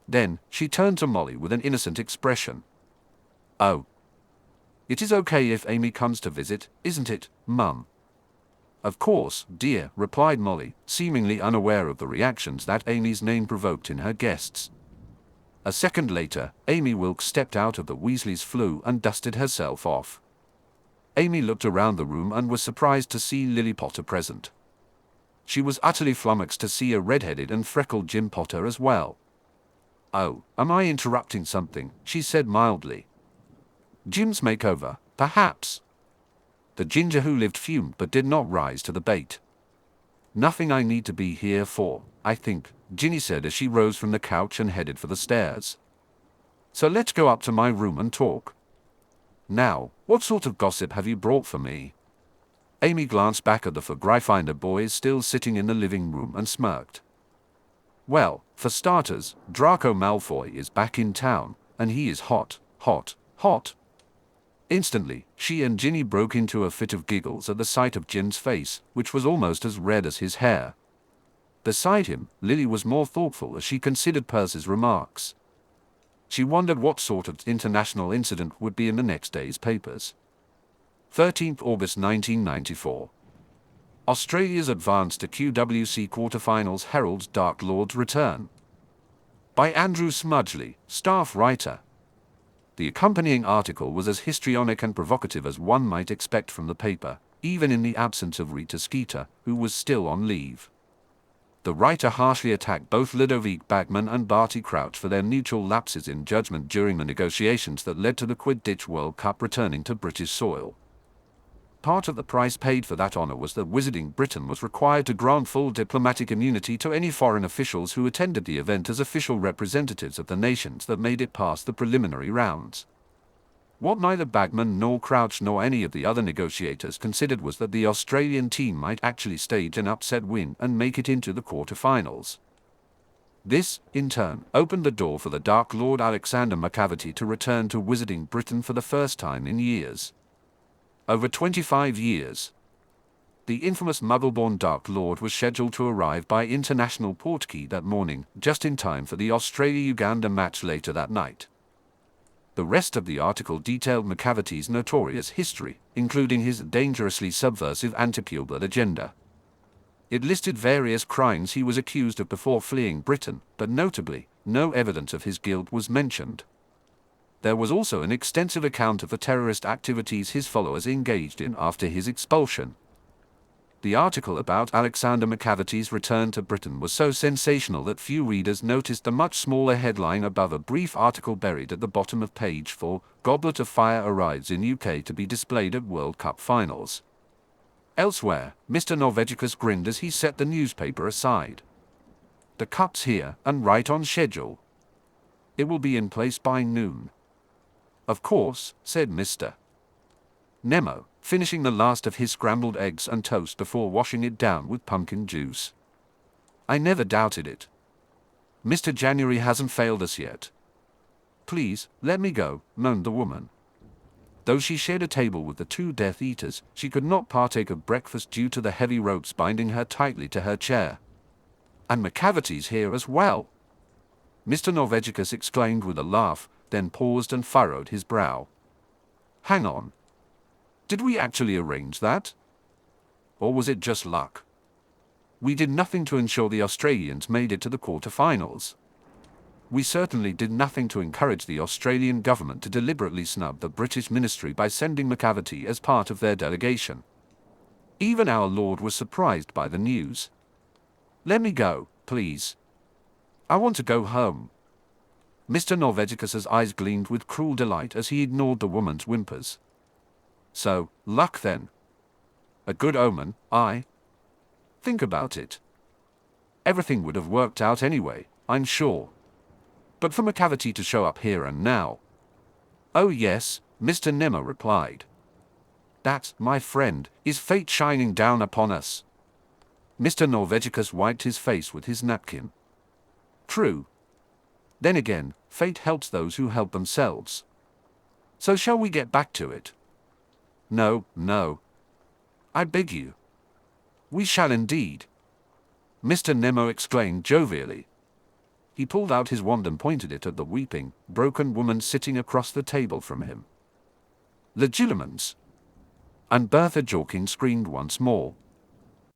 Then, she turned to Molly with an innocent expression. "Oh. It is okay if Amy comes to visit, isn't it, Mum?" "Of course, dear," replied Molly, seemingly unaware of the reactions that Amy's name provoked in her guests. A second later, Amy Wilkes stepped out of the Weasley's flue and dusted herself off. Amy looked around the room and was surprised to see Lily Potter present. She was utterly flummoxed to see a red-headed and freckled Jim Potter as well. "Oh, am I interrupting something?" she said mildly. "Jim's makeover, perhaps?" The ginger who lived fumed but did not rise to the bait. "Nothing I need to be here for, I think," Ginny said as she rose from the couch and headed for the stairs. "So let's go up to my room and talk. Now, what sort of gossip have you brought for me?" Amy glanced back at the four Gryffindor boys still sitting in the living room and smirked. "Well, for starters, Draco Malfoy is back in town, and he is hot, hot, hot." Instantly, she and Ginny broke into a fit of giggles at the sight of Jim's face, which was almost as red as his hair. Beside him, Lily was more thoughtful as she considered Percy's remarks. She wondered what sort of international incident would be in the next day's papers. 13th August 1994. Australia's advance to QWC quarterfinals heralds Dark Lord's return. By Andrew Smudgley, staff writer. The accompanying article was as histrionic and provocative as one might expect from the paper, even in the absence of Rita Skeeter, who was still on leave. The writer harshly attacked both Ludovic Bagman and Barty Crouch for their mutual lapses in judgment during the negotiations that led to the Quidditch World Cup returning to British soil. Part of the price paid for that honor was that Wizarding Britain was required to grant full diplomatic immunity to any foreign officials who attended the event as official representatives of the nations that made it past the preliminary rounds. What neither Bagman nor Crouch nor any of the other negotiators considered was that the Australian team might actually stage an upset win and make it into the quarterfinals. This, in turn, opened the door for the Dark Lord Alexander McCavity to return to Wizarding Britain for the first time in years. Over 25 years. The infamous Muggle-born Dark Lord was scheduled to arrive by international portkey that morning, just in time for the Australia-Uganda match later that night. The rest of the article detailed McCavity's notorious history, including his dangerously subversive anti-pureblood agenda. It listed various crimes he was accused of before fleeing Britain, but notably, no evidence of his guilt was mentioned. There was also an extensive account of the terrorist activities his followers engaged in after his expulsion. The article about Alexander McCavity's return to Britain was so sensational that few readers noticed the much smaller headline above a brief article buried at the bottom of page 4, "Goblet of Fire arrives in UK to be displayed at World Cup finals." Elsewhere, Mr. Norvegicus grinned as he set the newspaper aside. "The cup's here, and right on schedule. It will be in place by noon." "Of course," said Mr. Nemo, finishing the last of his scrambled eggs and toast before washing it down with pumpkin juice. "I never doubted it. Mr. January hasn't failed us yet." "Please, let me go," moaned the woman. Though she shared a table with the two Death Eaters, she could not partake of breakfast due to the heavy ropes binding her tightly to her chair. "And McCavity's here as well!" Mr. Norvegicus exclaimed with a laugh, then paused and furrowed his brow. "Hang on. Did we actually arrange that? Or was it just luck? We did nothing to ensure the Australians made it to the quarterfinals. We certainly did nothing to encourage the Australian government to deliberately snub the British ministry by sending McCavity as part of their delegation. Even our Lord was surprised by the news. Let me go, please. I want to go home." Mr. Norvegicus's eyes gleamed with cruel delight as he ignored the woman's whimpers. "So, luck then. A good omen, aye? Think about it. Everything would have worked out anyway, I'm sure. But for McCavity to show up here and now." "Oh yes," Mr. Nemo replied. "That, my friend, is fate shining down upon us." Mr. Norvegicus wiped his face with his napkin. "True. Then again, fate helps those who help themselves. So shall we get back to it?" No. I beg you. We shall indeed, Mr. Nemo exclaimed jovially. He pulled out his wand and pointed it at the weeping, broken woman sitting across the table from him. Legilimens! And Bertha Jorkins screamed once more,